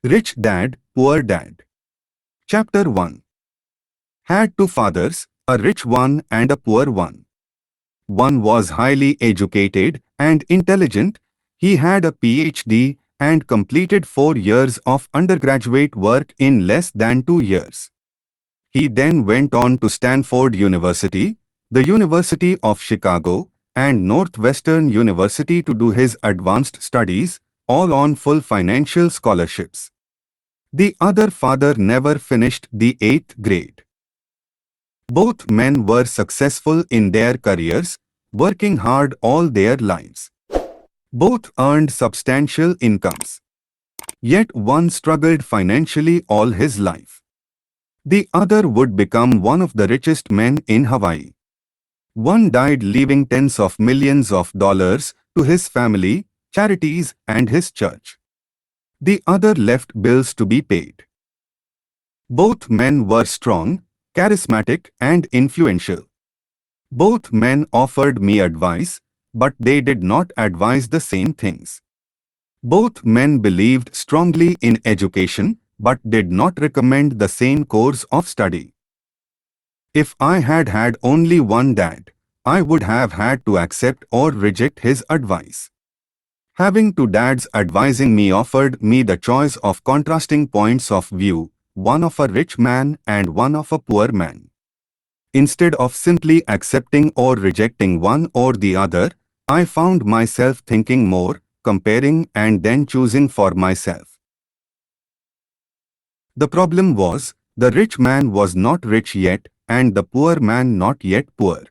Rich Dad, Poor Dad. Chapter 1. Had two fathers, a rich one and a poor one. One was highly educated and intelligent. He had a PhD and completed 4 years of undergraduate work in less than 2 years. He then went on to Stanford University, the University of Chicago, and Northwestern University to do his advanced studies, all on full financial scholarships. The other father never finished the 8th grade. Both men were successful in their careers, working hard all their lives. Both earned substantial incomes. Yet one struggled financially all his life. The other would become one of the richest men in Hawaii. One died leaving tens of millions of dollars to his family, charities, and his church. The other left bills to be paid. Both men were strong, charismatic, and influential. Both men offered me advice, but they did not advise the same things. Both men believed strongly in education, but did not recommend the same course of study. If I had had only one dad, I would have had to accept or reject his advice. Having two dads advising me offered me the choice of contrasting points of view, one of a rich man and one of a poor man. Instead of simply accepting or rejecting one or the other, I found myself thinking more, comparing, and then choosing for myself. The problem was, the rich man was not rich yet, and the poor man not yet poor.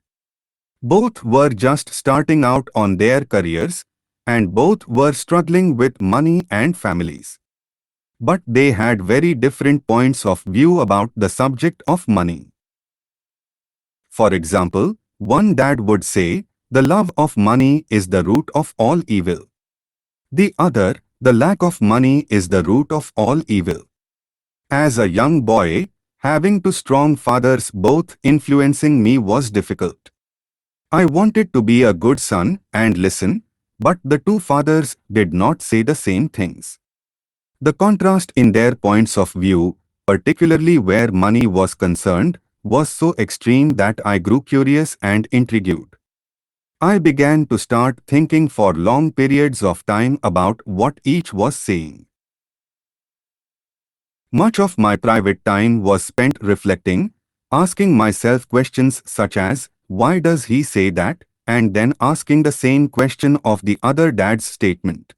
Both were just starting out on their careers, and both were struggling with money and families. But they had very different points of view about the subject of money. For example, one dad would say, the love of money is the root of all evil. The other, the lack of money is the root of all evil. As a young boy, having two strong fathers both influencing me was difficult. I wanted to be a good son and listen, but the two fathers did not say the same things. The contrast in their points of view, particularly where money was concerned, was so extreme that I grew curious and intrigued. I began to start thinking for long periods of time about what each was saying. Much of my private time was spent reflecting, asking myself questions such as, why does he say that? And then asking the same question of the other dad's statement.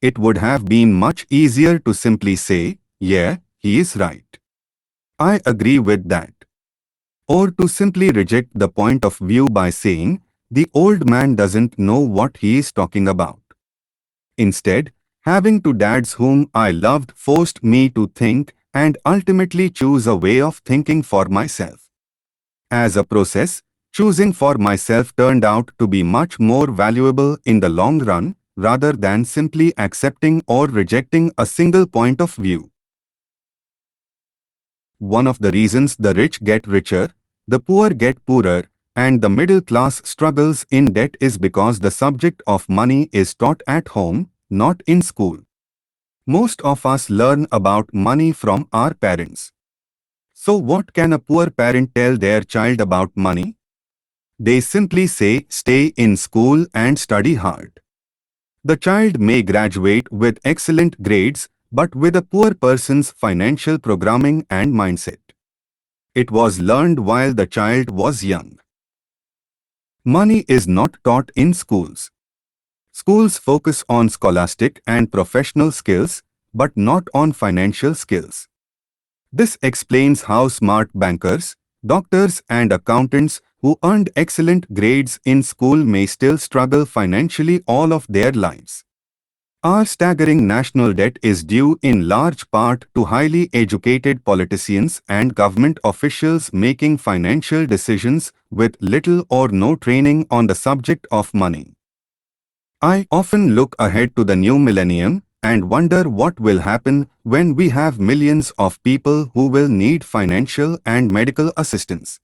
It would have been much easier to simply say, yeah, he is right. I agree with that. Or to simply reject the point of view by saying, the old man doesn't know what he is talking about. Instead, having two dads whom I loved forced me to think and ultimately choose a way of thinking for myself. As a process, choosing for myself turned out to be much more valuable in the long run, rather than simply accepting or rejecting a single point of view. One of the reasons the rich get richer, the poor get poorer, and the middle class struggles in debt is because the subject of money is taught at home, not in school. Most of us learn about money from our parents. So what can a poor parent tell their child about money? They simply say, stay in school and study hard. The child may graduate with excellent grades, but with a poor person's financial programming and mindset. It was learned while the child was young. Money is not taught in schools. Schools focus on scholastic and professional skills, but not on financial skills. This explains how smart bankers, doctors, and accountants who earned excellent grades in school may still struggle financially all of their lives. Our staggering national debt is due in large part to highly educated politicians and government officials making financial decisions with little or no training on the subject of money. I often look ahead to the new millennium and wonder what will happen when we have millions of people who will need financial and medical assistance.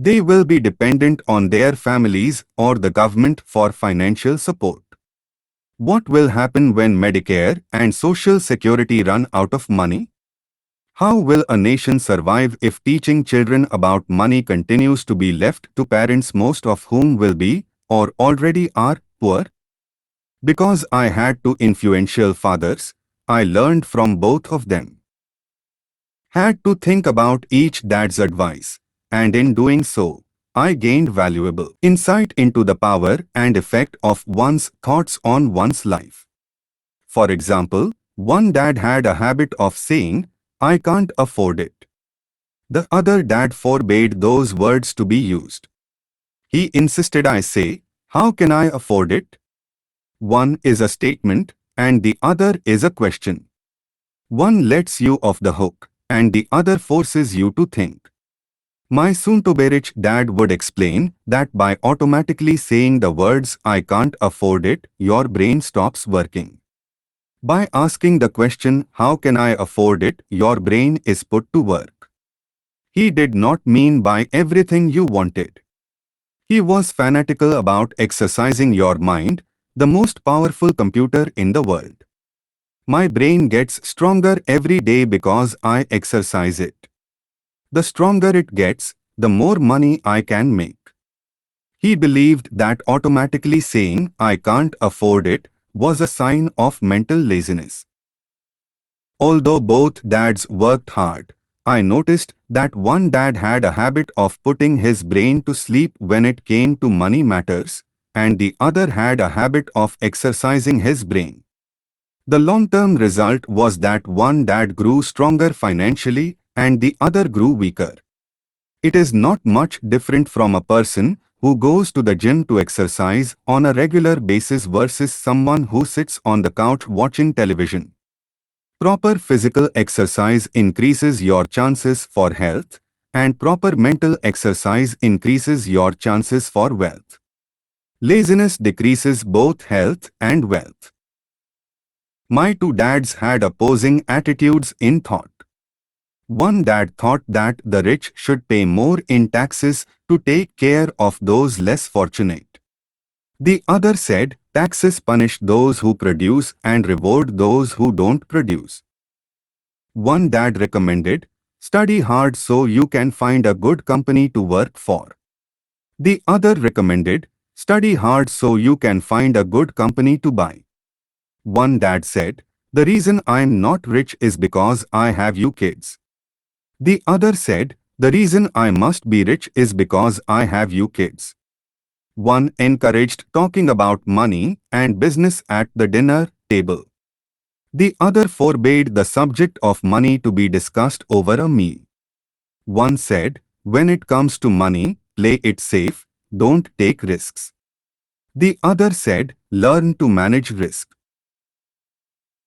They will be dependent on their families or the government for financial support. What will happen when Medicare and Social Security run out of money? How will a nation survive if teaching children about money continues to be left to parents, most of whom will be, or already are, poor? Because I had two influential fathers, I learned from both of them. Had to think about each dad's advice, and in doing so, I gained valuable insight into the power and effect of one's thoughts on one's life. For example, one dad had a habit of saying, "I can't afford it." The other dad forbade those words to be used. He insisted I say, "How can I afford it?" One is a statement, and the other is a question. One lets you off the hook, and the other forces you to think. My soon-to-be-rich dad would explain that by automatically saying the words "I can't afford it," your brain stops working. By asking the question "How can I afford it?" your brain is put to work. He did not mean buy everything you wanted. He was fanatical about exercising your mind, the most powerful computer in the world. My brain gets stronger every day because I exercise it. The stronger it gets, the more money I can make. He believed that automatically saying "I can't afford it" was a sign of mental laziness. Although both dads worked hard, I noticed that one dad had a habit of putting his brain to sleep when it came to money matters, and the other had a habit of exercising his brain. The long-term result was that one dad grew stronger financially and the other grew weaker. It is not much different from a person who goes to the gym to exercise on a regular basis versus someone who sits on the couch watching television. Proper physical exercise increases your chances for health, and proper mental exercise increases your chances for wealth. Laziness decreases both health and wealth. My two dads had opposing attitudes in thought. One dad thought that the rich should pay more in taxes to take care of those less fortunate. The other said taxes punish those who produce and reward those who don't produce. One dad recommended, "Study hard so you can find a good company to work for." The other recommended, "Study hard so you can find a good company to buy." One dad said, "The reason I'm not rich is because I have you kids." The other said, "The reason I must be rich is because I have you kids." One encouraged talking about money and business at the dinner table. The other forbade the subject of money to be discussed over a meal. One said, "When it comes to money, play it safe, don't take risks." The other said, "Learn to manage risk."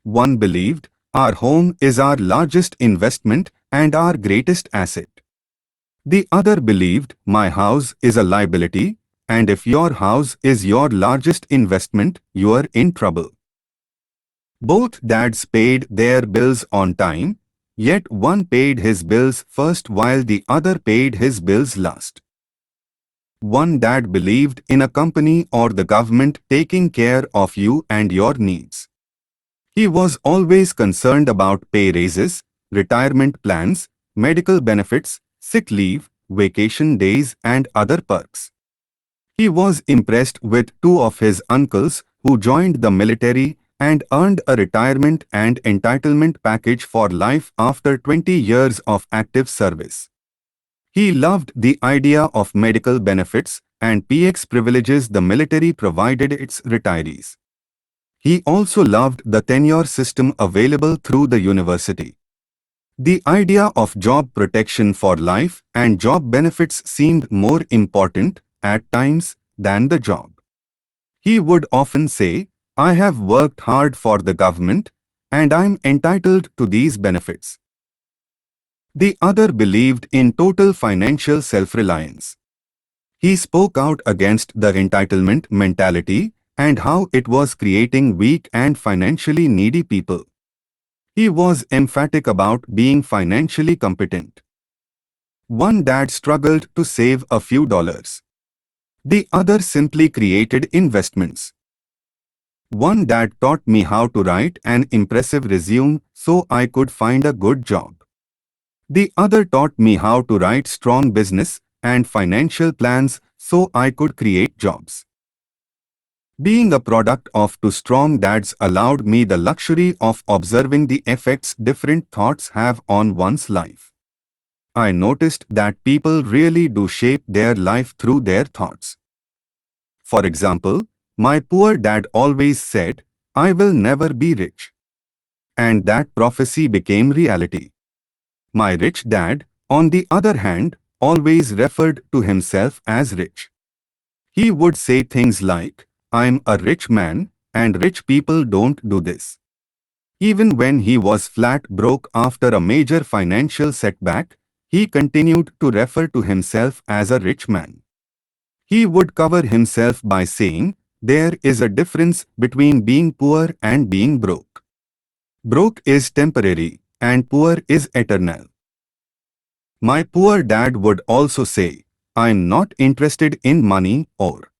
One believed, "Our home is our largest investment and our greatest asset." The other believed, "My house is a liability, and if your house is your largest investment, you are in trouble." Both dads paid their bills on time, yet one paid his bills first while the other paid his bills last. One dad believed in a company or the government taking care of you and your needs. He was always concerned about pay raises, retirement plans, medical benefits, sick leave, vacation days, and other perks. He was impressed with two of his uncles who joined the military and earned a retirement and entitlement package for life after 20 years of active service. He loved the idea of medical benefits and PX privileges the military provided its retirees. He also loved the tenure system available through the university. The idea of job protection for life and job benefits seemed more important, at times, than the job. He would often say, "I have worked hard for the government, and I'm entitled to these benefits." The other believed in total financial self-reliance. He spoke out against the entitlement mentality and how it was creating weak and financially needy people. He was emphatic about being financially competent. One dad struggled to save a few dollars. The other simply created investments. One dad taught me how to write an impressive resume so I could find a good job. The other taught me how to write strong business and financial plans so I could create jobs. Being a product of two strong dads allowed me the luxury of observing the effects different thoughts have on one's life. I noticed that people really do shape their life through their thoughts. For example, my poor dad always said, "I will never be rich." And that prophecy became reality. My rich dad, on the other hand, always referred to himself as rich. He would say things like, "I'm a rich man, and rich people don't do this." Even when he was flat broke after a major financial setback, he continued to refer to himself as a rich man. He would cover himself by saying, "There is a difference between being poor and being broke. Broke is temporary, and poor is eternal." My poor dad would also say, "I'm not interested in money," or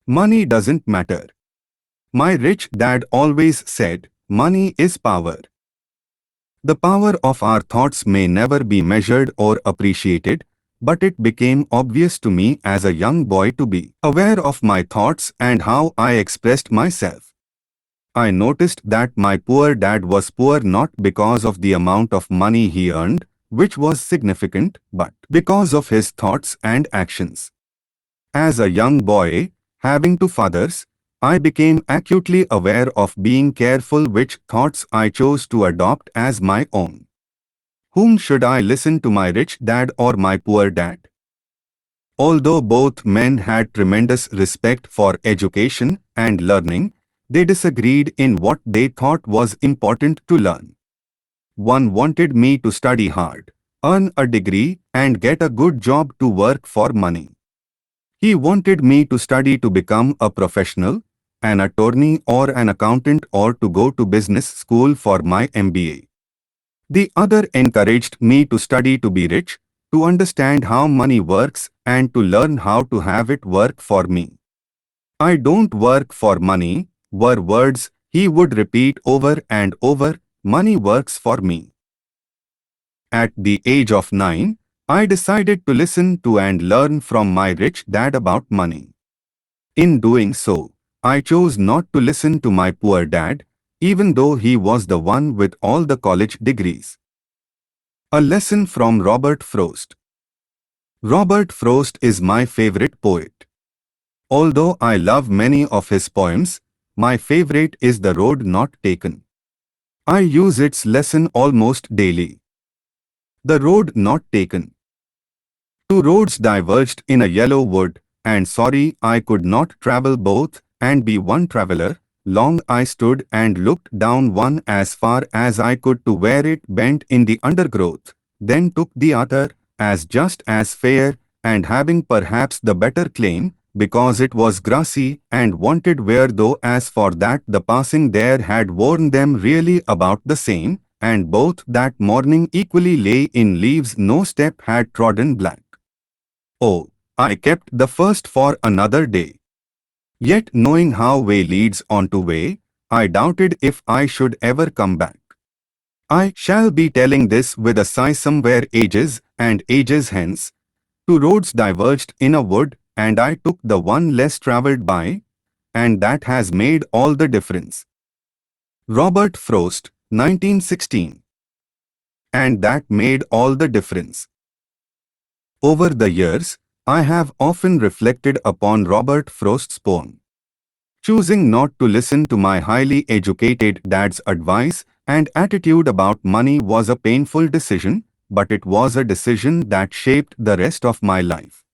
"Money doesn't matter." My rich dad always said, "Money is power." The power of our thoughts may never be measured or appreciated, but it became obvious to me as a young boy to be aware of my thoughts and how I expressed myself. I noticed that my poor dad was poor not because of the amount of money he earned, which was significant, but because of his thoughts and actions. As a young boy, having two fathers, I became acutely aware of being careful which thoughts I chose to adopt as my own. Whom should I listen to, my rich dad or my poor dad? Although both men had tremendous respect for education and learning, they disagreed in what they thought was important to learn. One wanted me to study hard, earn a degree, and get a good job to work for money. He wanted me to study to become a professional, an attorney or an accountant, or to go to business school for my MBA. The other encouraged me to study to be rich, to understand how money works, and to learn how to have it work for me. "I don't work for money," were words he would repeat over and over. "Money works for me." At the age of 9, I decided to listen to and learn from my rich dad about money. In doing so, I chose not to listen to my poor dad, even though he was the one with all the college degrees. A lesson from Robert Frost. Robert Frost is my favorite poet. Although I love many of his poems, my favorite is The Road Not Taken. I use its lesson almost daily. The road not taken. Two roads diverged in a yellow wood, and sorry I could not travel both and be one traveler. Long I stood and looked down one as far as I could to where it bent in the undergrowth, then took the other, as just as fair, and having perhaps the better claim, because it was grassy and wanted wear, though as for that the passing there had worn them really about the same, and both that morning equally lay in leaves, no step had trodden black. Oh, I kept the first for another day. Yet knowing how way leads on to way, I doubted if I should ever come back. I shall be telling this with a sigh somewhere ages and ages hence. Two roads diverged in a wood, and I took the one less travelled by, and that has made all the difference. Robert Frost, 1916. And that made all the difference. Over the years, I have often reflected upon Robert Frost's poem. Choosing not to listen to my highly educated dad's advice and attitude about money was a painful decision, but it was a decision that shaped the rest of my life.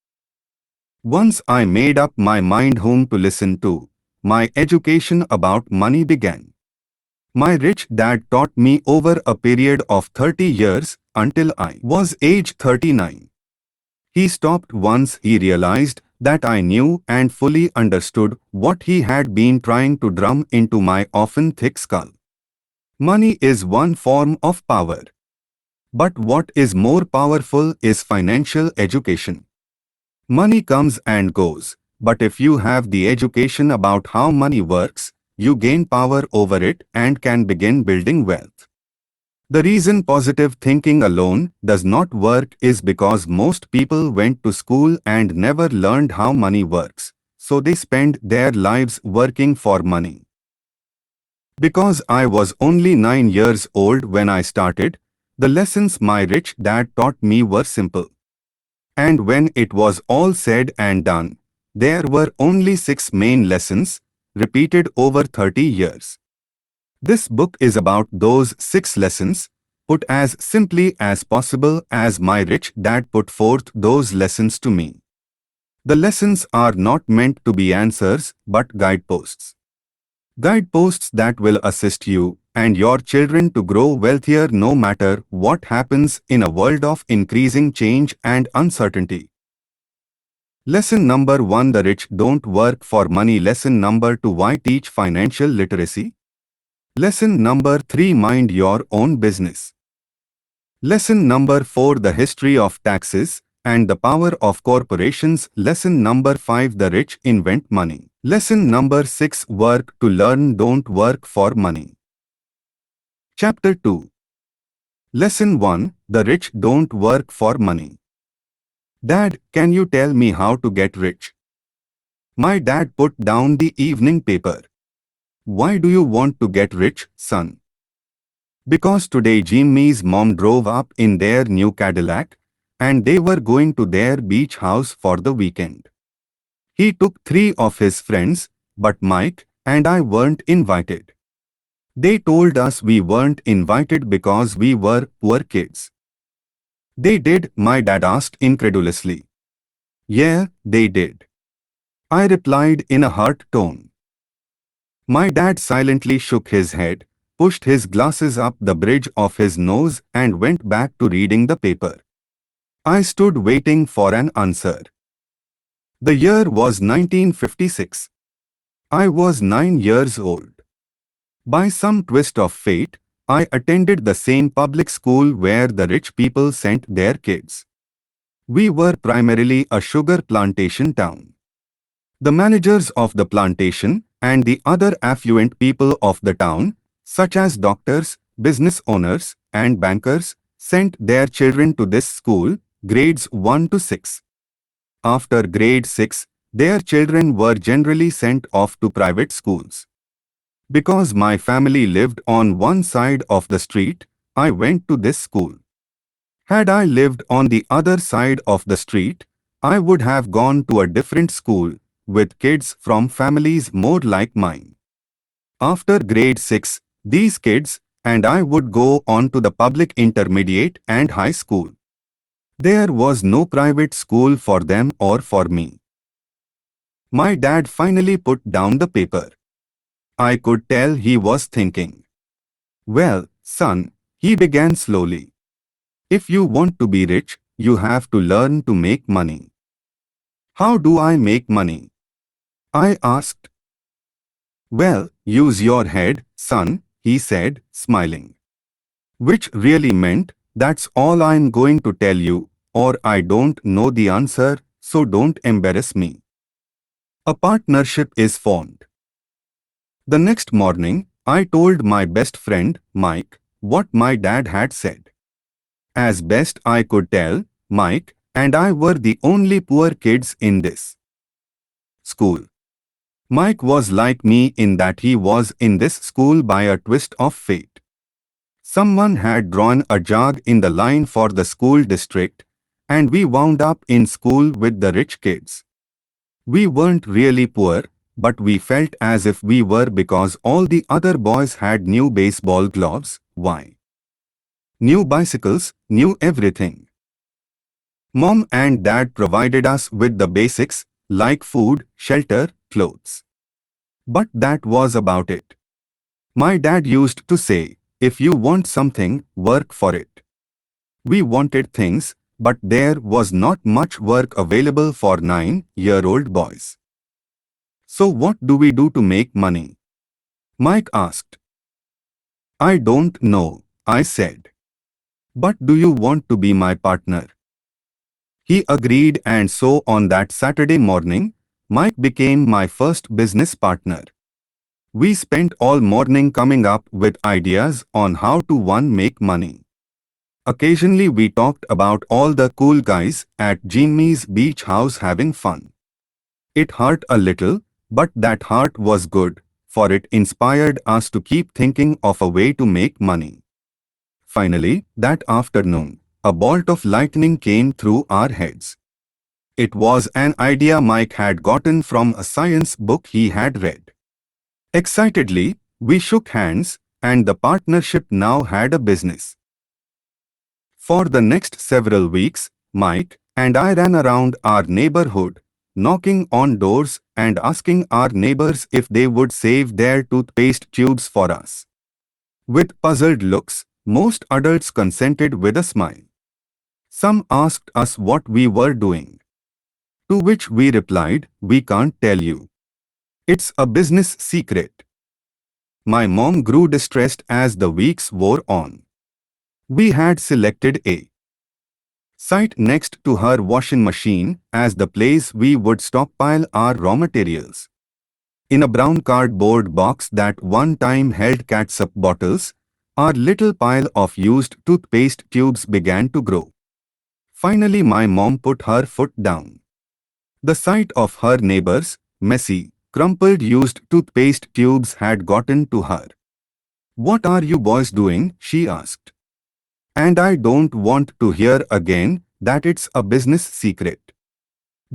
Once I made up my mind whom to listen to, my education about money began. My rich dad taught me over a period of 30 years until I was age 39. He stopped once he realized that I knew and fully understood what he had been trying to drum into my often thick skull. Money is one form of power. But what is more powerful is financial education. Money comes and goes, but if you have the education about how money works, you gain power over it and can begin building wealth. The reason positive thinking alone does not work is because most people went to school and never learned how money works, so they spend their lives working for money. Because I was only 9 years old when I started, the lessons my rich dad taught me were simple. And when it was all said and done, there were only 6 main lessons, repeated over 30 years. This book is about those 6 lessons, put as simply as possible as my rich dad put forth those lessons to me. The lessons are not meant to be answers but guideposts. Guideposts that will assist you and your children to grow wealthier no matter what happens in a world of increasing change and uncertainty. Lesson number 1: The rich don't work for money. Lesson number 2: Why teach financial literacy? Lesson number 3: Mind your own business. Lesson number 4: The history of taxes and the power of corporations. Lesson number 5: The rich invent money. Lesson number 6: Work to learn, don't work for money. Chapter 2. Lesson 1: The rich don't work for money. Dad, can you tell me how to get rich? My dad put down the evening paper. Why do you want to get rich, son? Because today Jimmy's mom drove up in their new Cadillac, and they were going to their beach house for the weekend. He took 3 of his friends, but Mike and I weren't invited. They told us we weren't invited because we were poor kids. They did? My dad asked incredulously. Yeah, they did. I replied in a hurt tone. My dad silently shook his head, pushed his glasses up the bridge of his nose and went back to reading the paper. I stood waiting for an answer. The year was 1956. I was 9 years old. By some twist of fate, I attended the same public school where the rich people sent their kids. We were primarily a sugar plantation town. The managers of the plantation and the other affluent people of the town, such as doctors, business owners, and bankers, sent their children to this school, grades 1 to 6. After grade 6, their children were generally sent off to private schools. Because my family lived on one side of the street, I went to this school. Had I lived on the other side of the street, I would have gone to a different school, with kids from families more like mine. After grade 6, these kids and I would go on to the public intermediate and high school. There was no private school for them or for me. My dad finally put down the paper. I could tell he was thinking. Well, son, he began slowly. If you want to be rich, you have to learn to make money. How do I make money? I asked. Well, use your head, son, he said, smiling. Which really meant, that's all I'm going to tell you, or I don't know the answer, so don't embarrass me. A partnership is formed. The next morning, I told my best friend, Mike, what my dad had said. As best I could tell, Mike and I were the only poor kids in this school. Mike was like me in that he was in this school by a twist of fate. Someone had drawn a jog in the line for the school district, and we wound up in school with the rich kids. We weren't really poor, but we felt as if we were because all the other boys had new baseball gloves, new bicycles, new everything. Mom and Dad provided us with the basics, like food, shelter, clothes. But that was about it. My dad used to say, if you want something, work for it. We wanted things, but there was not much work available for 9-year-old boys. So what do we do to make money? Mike asked. I don't know, I said. But do you want to be my partner? He agreed, and so on that Saturday morning, Mike became my first business partner. We spent all morning coming up with ideas on how to one make money. Occasionally we talked about all the cool guys at Jimmy's beach house having fun. It hurt a little, but that hurt was good, for it inspired us to keep thinking of a way to make money. Finally, that afternoon, a bolt of lightning came through our heads. It was an idea Mike had gotten from a science book he had read. Excitedly, we shook hands, and the partnership now had a business. For the next several weeks, Mike and I ran around our neighborhood, knocking on doors and asking our neighbors if they would save their toothpaste tubes for us. With puzzled looks, most adults consented with a smile. Some asked us what we were doing. To which we replied, "We can't tell you. It's a business secret." My mom grew distressed as the weeks wore on. We had selected a site next to her washing machine as the place we would stockpile our raw materials. In a brown cardboard box that one time held catsup bottles, our little pile of used toothpaste tubes began to grow. Finally, my mom put her foot down. The sight of her neighbors' messy, crumpled used toothpaste tubes had gotten to her. "What are you boys doing?" she asked. "And I don't want to hear again that it's a business secret.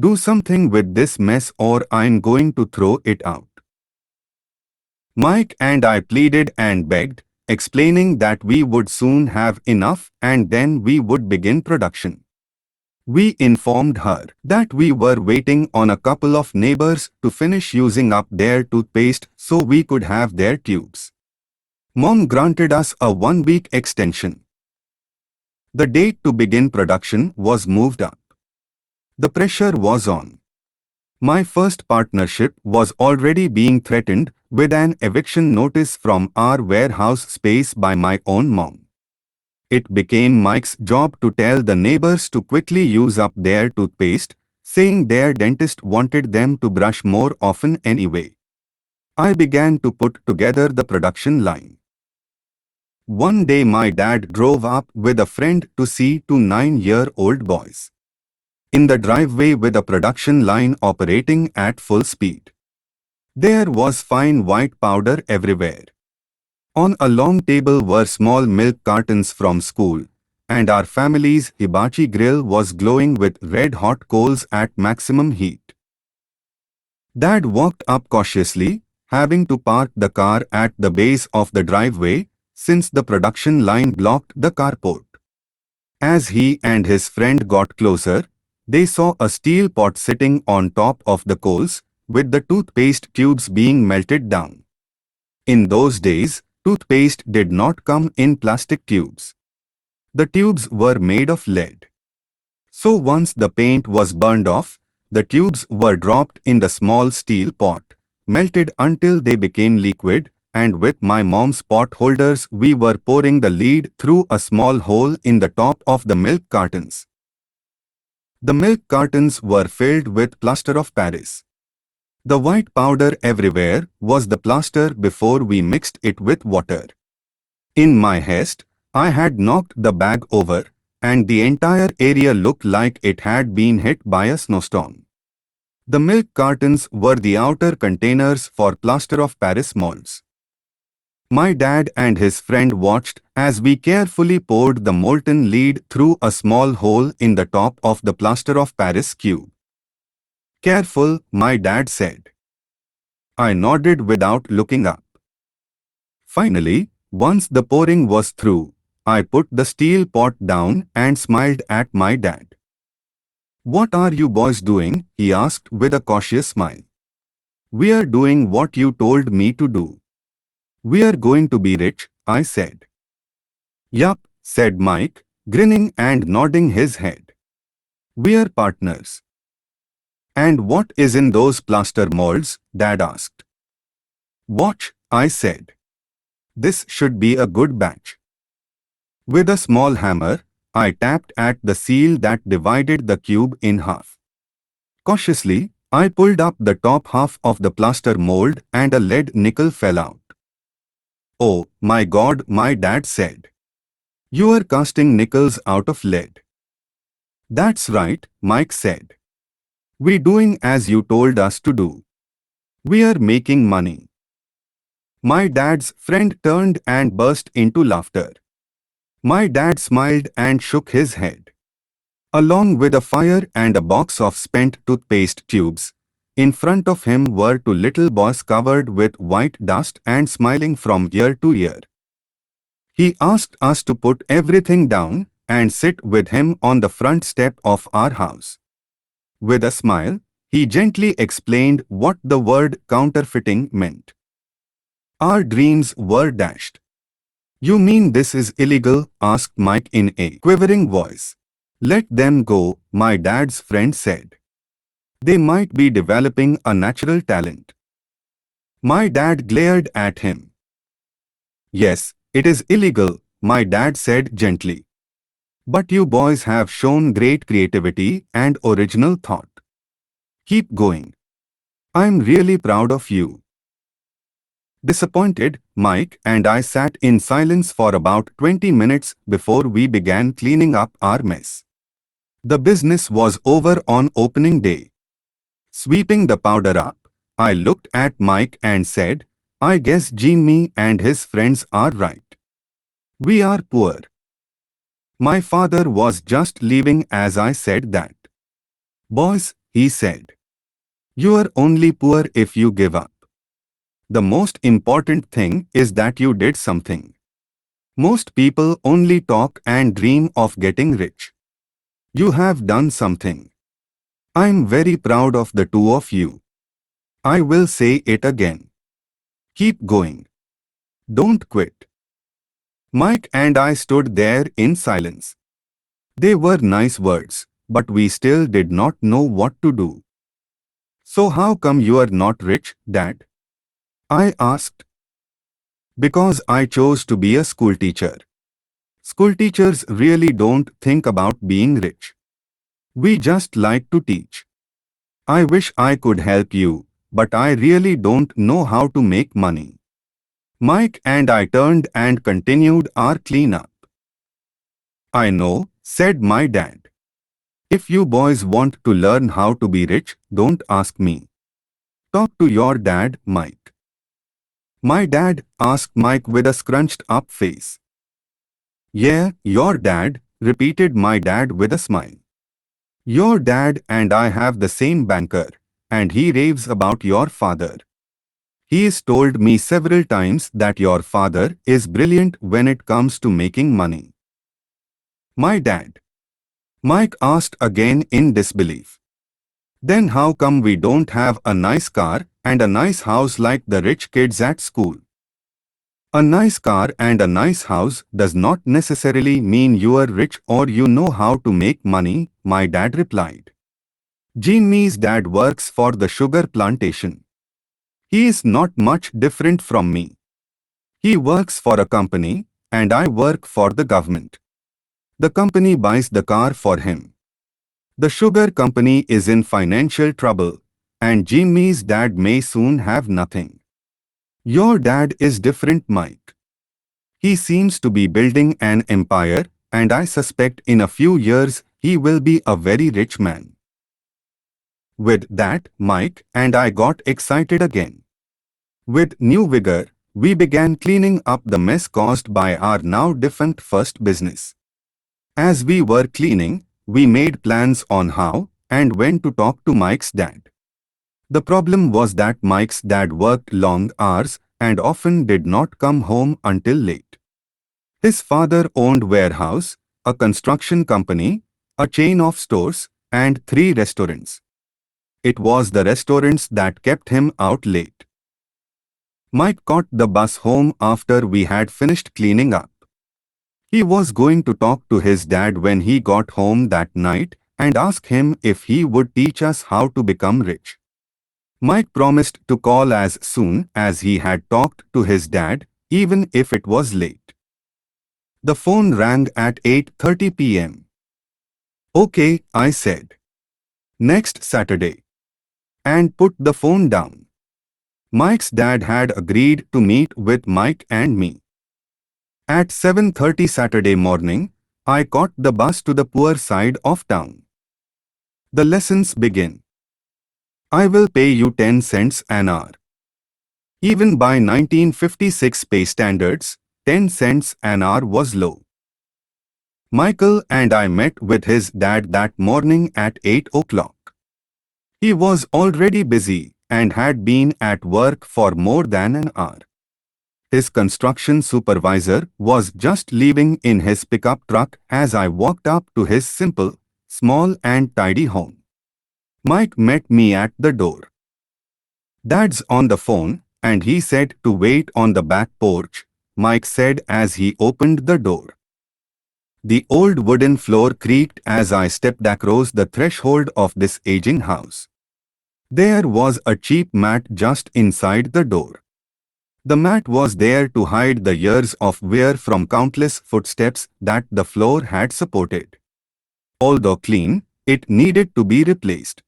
Do something with this mess or I'm going to throw it out." Mike and I pleaded and begged, explaining that we would soon have enough and then we would begin production. We informed her that we were waiting on a couple of neighbors to finish using up their toothpaste so we could have their tubes. Mom granted us a 1-week extension. The date to begin production was moved up. The pressure was on. My first partnership was already being threatened with an eviction notice from our warehouse space by my own mom. It became Mike's job to tell the neighbors to quickly use up their toothpaste, saying their dentist wanted them to brush more often anyway. I began to put together the production line. One day my dad drove up with a friend to see 2 9-year-old boys in the driveway with a production line operating at full speed. There was fine white powder everywhere. On a long table were small milk cartons from school, and our family's hibachi grill was glowing with red-hot coals at maximum heat. Dad walked up cautiously, having to park the car at the base of the driveway since the production line blocked the carport. As he and his friend got closer, they saw a steel pot sitting on top of the coals, with the toothpaste tubes being melted down. In those days, toothpaste did not come in plastic tubes. The tubes were made of lead. So once the paint was burned off, the tubes were dropped in the small steel pot, melted until they became liquid, and with my mom's pot holders we were pouring the lead through a small hole in the top of the milk cartons. The milk cartons were filled with plaster of Paris. The white powder everywhere was the plaster before we mixed it with water. In my haste, I had knocked the bag over, and the entire area looked like it had been hit by a snowstorm. The milk cartons were the outer containers for plaster of Paris molds. My dad and his friend watched as we carefully poured the molten lead through a small hole in the top of the plaster of Paris cube. "Careful," my dad said. I nodded without looking up. Finally, once the pouring was through, I put the steel pot down and smiled at my dad. "What are you boys doing?" he asked with a cautious smile. "We are doing what you told me to do." "We are going to be rich," I said. "Yup," said Mike, grinning and nodding his head. "We are partners." "And what is in those plaster molds?" Dad asked. "Watch," I said. "This should be a good batch." With a small hammer, I tapped at the seal that divided the cube in half. Cautiously, I pulled up the top half of the plaster mold and a lead nickel fell out. Oh, my God, my dad said. You are casting nickels out of lead. That's right, Mike said. We're doing as you told us to do. We are making money. My dad's friend turned and burst into laughter. My dad smiled and shook his head. Along with a fire and a box of spent toothpaste tubes, in front of him were two little boys covered with white dust and smiling from ear to ear. He asked us to put everything down and sit with him on the front step of our house. With a smile, he gently explained what the word counterfeiting meant. Our dreams were dashed. You mean this is illegal? Asked Mike in a quivering voice. Let them go, my dad's friend said. They might be developing a natural talent. My dad glared at him. Yes, it is illegal, my dad said gently. But you boys have shown great creativity and original thought. Keep going. I'm really proud of you. Disappointed, Mike and I sat in silence for about 20 minutes before we began cleaning up our mess. The business was over on opening day. Sweeping the powder up, I looked at Mike and said, I guess Jimmy and his friends are right. We are poor. My father was just leaving as I said that. Boys, he said, you are only poor if you give up. The most important thing is that you did something. Most people only talk and dream of getting rich. You have done something. I'm very proud of the two of you. I will say it again. Keep going. Don't quit. Mike and I stood there in silence. They were nice words, but we still did not know what to do. So how come you are not rich, Dad? I asked. Because I chose to be a schoolteacher. Schoolteachers really don't think about being rich. We just like to teach. I wish I could help you, but I really don't know how to make money. Mike and I turned and continued our cleanup. I know, said my dad. If you boys want to learn how to be rich, don't ask me. Talk to your dad, Mike. My dad asked Mike with a scrunched up face. Yeah, your dad, repeated my dad with a smile. Your dad and I have the same banker, and he raves about your father. He has told me several times that your father is brilliant when it comes to making money. My dad. Mike asked again in disbelief. Then how come we don't have a nice car and a nice house like the rich kids at school? A nice car and a nice house does not necessarily mean you are rich or you know how to make money, my dad replied. Jimmy's dad works for the sugar plantation. He is not much different from me. He works for a company, and I work for the government. The company buys the car for him. The sugar company is in financial trouble, and Jimmy's dad may soon have nothing. Your dad is different, Mike. He seems to be building an empire, and I suspect in a few years he will be a very rich man. With that, Mike and I got excited again. With new vigor, we began cleaning up the mess caused by our now defunct first business. As we were cleaning, we made plans on how and when to talk to Mike's dad. The problem was that Mike's dad worked long hours and often did not come home until late. His father owned warehouse, a construction company, a chain of stores, and 3 restaurants. It was the restaurants that kept him out late. Mike caught the bus home after we had finished cleaning up. He was going to talk to his dad when he got home that night and ask him if he would teach us how to become rich. Mike promised to call as soon as he had talked to his dad, even if it was late. The phone rang at 8:30 p.m. Okay, I said. Next Saturday. and put the phone down. Mike's dad had agreed to meet with Mike and me. At 7:30 Saturday morning, I caught the bus to the poor side of town. The lessons begin. I will pay you 10 cents an hour. Even by 1956 pay standards, 10 cents an hour was low. Michael and I met with his dad that morning at 8 o'clock. He was already busy and had been at work for more than an hour. His construction supervisor was just leaving in his pickup truck as I walked up to his simple, small and tidy home. Mike met me at the door. "Dad's on the phone, and he said to wait on the back porch," Mike said as he opened the door. The old wooden floor creaked as I stepped across the threshold of this aging house. There was a cheap mat just inside the door. The mat was there to hide the years of wear from countless footsteps that the floor had supported. Although clean, it needed to be replaced.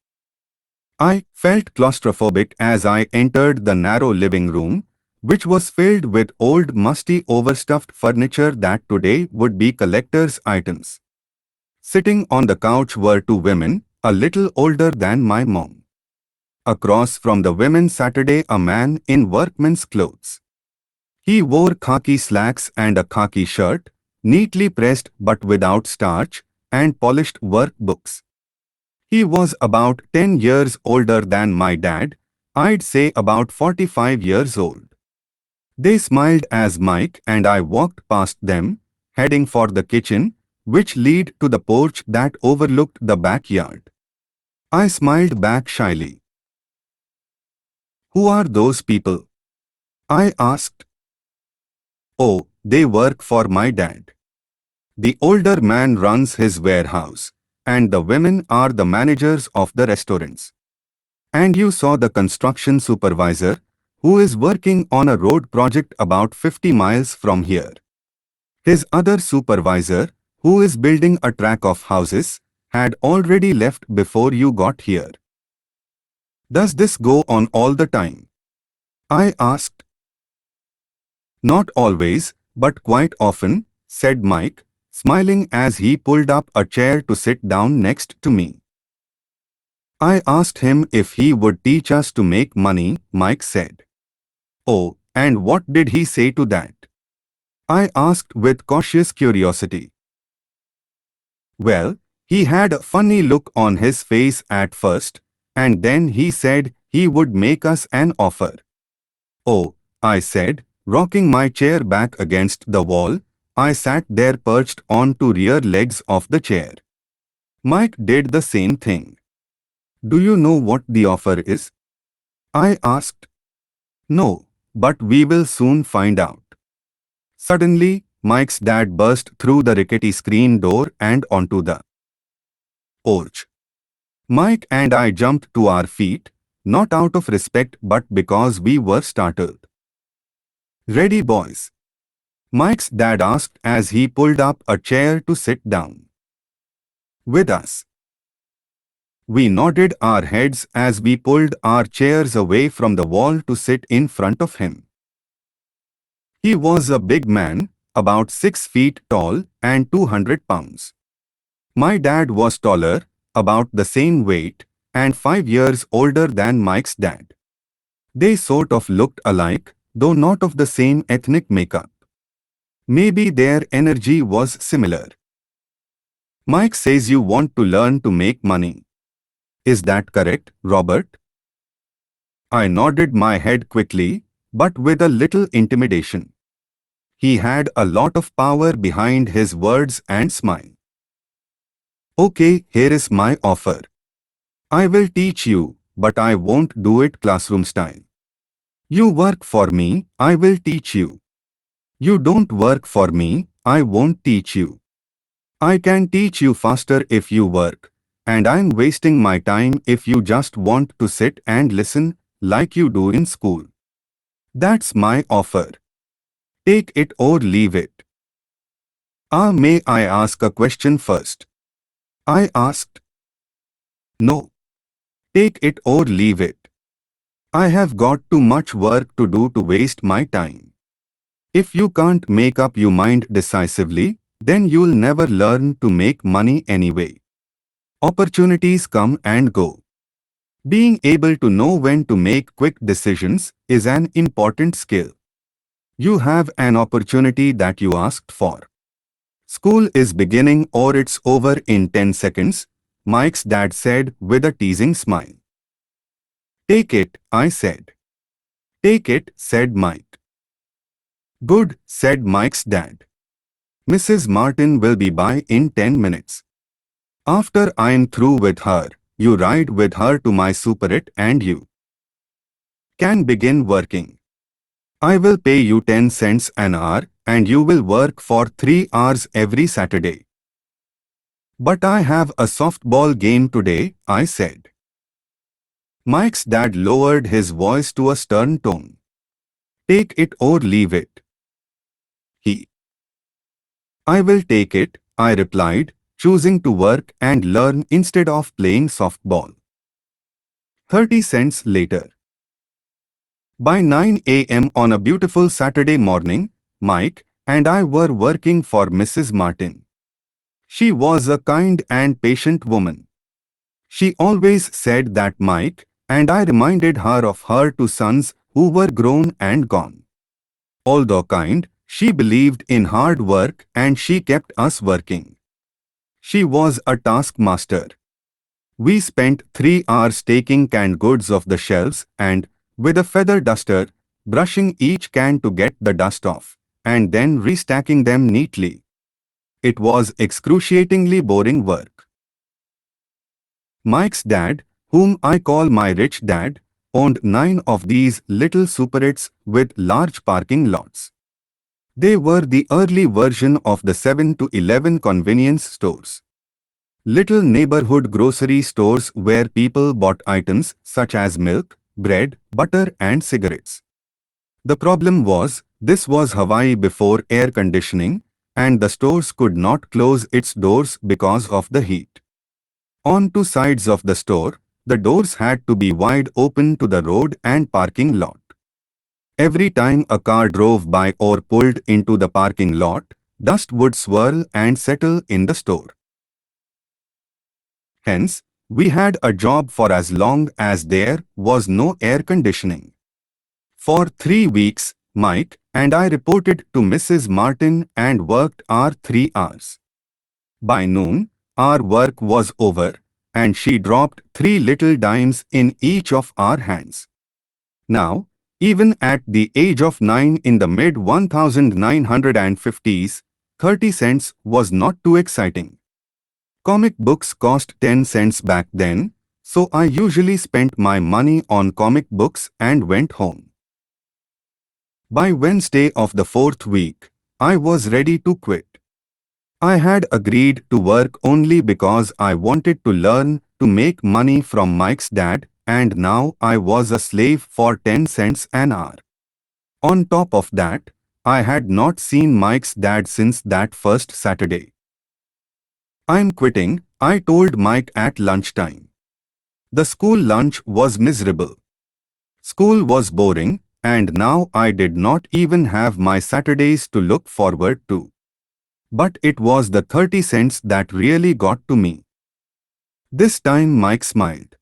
I felt claustrophobic as I entered the narrow living room, which was filled with old musty overstuffed furniture that today would be collector's items. Sitting on the couch were two women, a little older than my mom. Across from the women sat a man in workman's clothes. He wore khaki slacks and a khaki shirt, neatly pressed but without starch, and polished work books. He was about 10 years older than my dad, I'd say about 45 years old. They smiled as Mike and I walked past them, heading for the kitchen, which led to the porch that overlooked the backyard. I smiled back shyly. "Who are those people?" I asked. "Oh, they work for my dad. The older man runs his warehouse, and the women are the managers of the restaurants. And you saw the construction supervisor, who is working on a road project about 50 miles from here. His other supervisor, who is building a track of houses, had already left before you got here." "Does this go on all the time?" I asked. "Not always, but quite often," said Mike, smiling as he pulled up a chair to sit down next to me. "I asked him if he would teach us to make money," Mike said. "Oh, and what did he say to that?" I asked with cautious curiosity. "Well, he had a funny look on his face at first, and then he said he would make us an offer." "Oh," I said, rocking my chair back against the wall. I sat there perched on two rear legs of the chair. Mike did the same thing. "Do you know what the offer is?" I asked. "No, but we will soon find out." Suddenly, Mike's dad burst through the rickety screen door and onto the porch. Mike and I jumped to our feet, not out of respect but because we were startled. "Ready, boys?" Mike's dad asked as he pulled up a chair to sit down. "With us." We nodded our heads as we pulled our chairs away from the wall to sit in front of him. He was a big man, about 6 feet tall and 200 pounds. My dad was taller, about the same weight, and 5 years older than Mike's dad. They sort of looked alike, though not of the same ethnic makeup. Maybe their energy was similar. "Mike says you want to learn to make money. Is that correct, Robert?" I nodded my head quickly, but with a little intimidation. He had a lot of power behind his words and smile. "Okay, here is my offer. I will teach you, but I won't do it classroom style. You work for me, I will teach you. You don't work for me, I won't teach you. I can teach you faster if you work, and I'm wasting my time if you just want to sit and listen, like you do in school. That's my offer. Take it or leave it." May I ask a question first?" I asked. "No. Take it or leave it. I have got too much work to do to waste my time. If you can't make up your mind decisively, then you'll never learn to make money anyway. Opportunities come and go. Being able to know when to make quick decisions is an important skill. You have an opportunity that you asked for. School is beginning or it's over in 10 seconds, Mike's dad said with a teasing smile. Take it, I said. Take it, said Mike. Good, said Mike's dad. Mrs. Martin will be by in 10 minutes. After I'm through with her, you ride with her to my superette and you can begin working. I will pay you 10 cents an hour and you will work for 3 hours every Saturday. But I have a softball game today, I said. Mike's dad lowered his voice to a stern tone. Take it or leave it. I will take it, I replied, choosing to work and learn instead of playing softball. 30 cents later. By 9 a.m. on a beautiful Saturday morning, Mike and I were working for Mrs. Martin. She was a kind and patient woman. She always said that Mike and I reminded her of her two sons who were grown and gone. Although kind, she believed in hard work and she kept us working. She was a taskmaster. We spent 3 hours taking canned goods off the shelves and, with a feather duster, brushing each can to get the dust off, and then restacking them neatly. It was excruciatingly boring work. Mike's dad, whom I call my rich dad, owned 9 of these little superettes with large parking lots. They were the early version of the 7-Eleven convenience stores. Little neighborhood grocery stores where people bought items such as milk, bread, butter and cigarettes. The problem was, this was Hawaii before air conditioning, and the stores could not close its doors because of the heat. On two sides of the store, the doors had to be wide open to the road and parking lot. Every time a car drove by or pulled into the parking lot, dust would swirl and settle in the store. Hence, we had a job for as long as there was no air conditioning. For 3 weeks, Mike and I reported to Mrs. Martin and worked our 3 hours. By noon, our work was over, and she dropped 3 little dimes in each of our hands. Now, even at the age of 9 in the mid-1950s, 30 cents was not too exciting. Comic books cost 10 cents back then, so I usually spent my money on comic books and went home. By Wednesday of the 4th week, I was ready to quit. I had agreed to work only because I wanted to learn to make money from Mike's dad, and now I was a slave for 10 cents an hour. On top of that, I had not seen Mike's dad since that first Saturday. I'm quitting, I told Mike at lunchtime. The school lunch was miserable. School was boring, and now I did not even have my Saturdays to look forward to. But it was the 30 cents that really got to me. This time Mike smiled.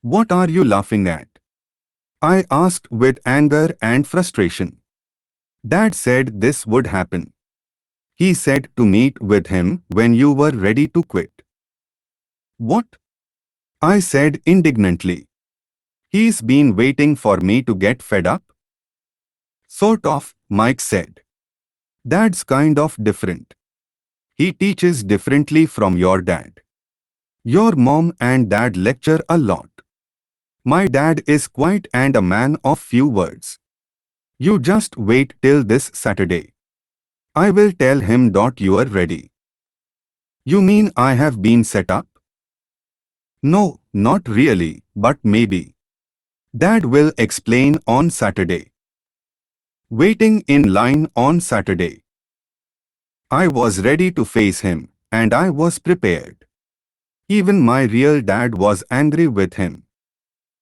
What are you laughing at? I asked with anger and frustration. Dad said this would happen. He said to meet with him when you were ready to quit. What? I said indignantly. He's been waiting for me to get fed up? Sort of, Mike said. Dad's kind of different. He teaches differently from your dad. Your mom and dad lecture a lot. My dad is quiet and a man of few words. You just wait till this Saturday. I will tell him you are ready. You mean I have been set up? No, not really, but maybe. Dad will explain on Saturday. Waiting in line on Saturday. I was ready to face him, and I was prepared. Even my real dad was angry with him.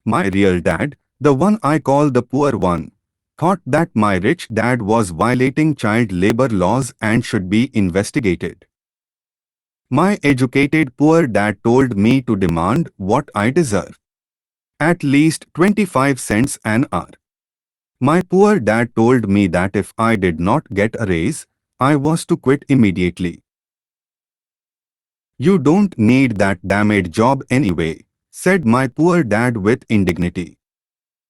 My real dad, the one I call the poor one, thought that my rich dad was violating child labor laws and should be investigated. My educated poor dad told me to demand what I deserve. At least 25 cents an hour. My poor dad told me that if I did not get a raise, I was to quit immediately. You don't need that damned job anyway, said my poor dad with indignity.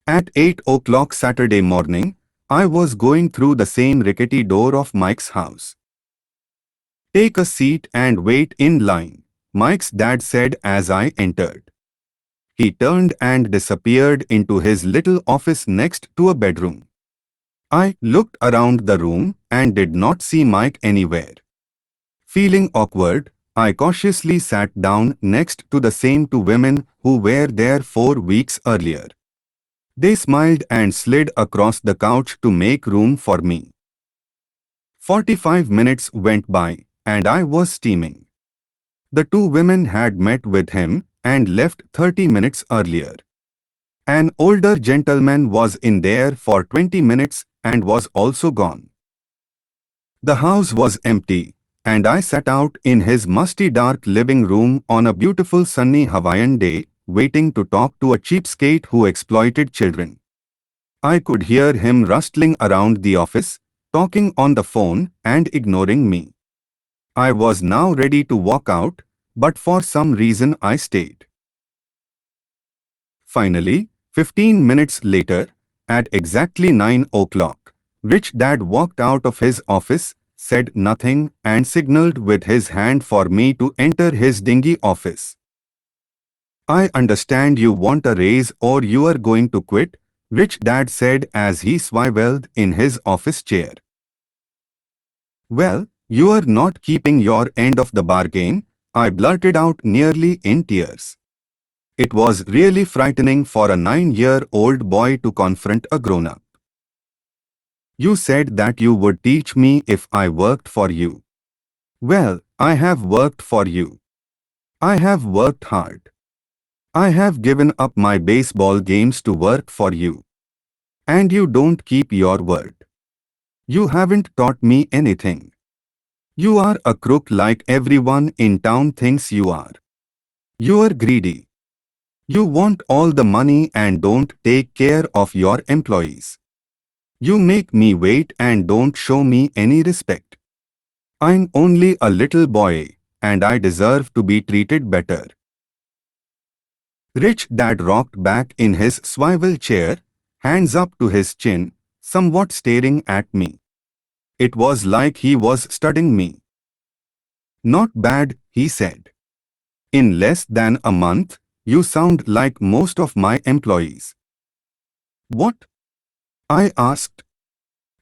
At 8 o'clock Saturday morning, I was going through the same rickety door of Mike's house. Take a seat and wait in line, Mike's dad said as I entered. He turned and disappeared into his little office next to a bedroom. I looked around the room and did not see Mike anywhere. Feeling awkward, I cautiously sat down next to the same two women who were there 4 weeks earlier. They smiled and slid across the couch to make room for me. 45 minutes went by, and I was steaming. The two women had met with him and left 30 minutes earlier. An older gentleman was in there for 20 minutes and was also gone. The house was empty, and I sat out in his musty dark living room on a beautiful sunny Hawaiian day, waiting to talk to a cheapskate who exploited children. I could hear him rustling around the office, talking on the phone and ignoring me. I was now ready to walk out, but for some reason I stayed. Finally, 15 minutes later, at exactly 9 o'clock, Rich Dad walked out of his office, said nothing, and signaled with his hand for me to enter his dingy office. I understand you want a raise or you are going to quit, Rich Dad said as he swiveled in his office chair. Well, you are not keeping your end of the bargain, I blurted out nearly in tears. It was really frightening for a 9-year-old boy to confront a grown-up. You said that you would teach me if I worked for you. Well, I have worked for you. I have worked hard. I have given up my baseball games to work for you. And you don't keep your word. You haven't taught me anything. You are a crook like everyone in town thinks you are. You are greedy. You want all the money and don't take care of your employees. You make me wait and don't show me any respect. I'm only a little boy, and I deserve to be treated better. Rich Dad rocked back in his swivel chair, hands up to his chin, somewhat staring at me. It was like he was studying me. Not bad, he said. In less than a month, you sound like most of my employees. What? I asked.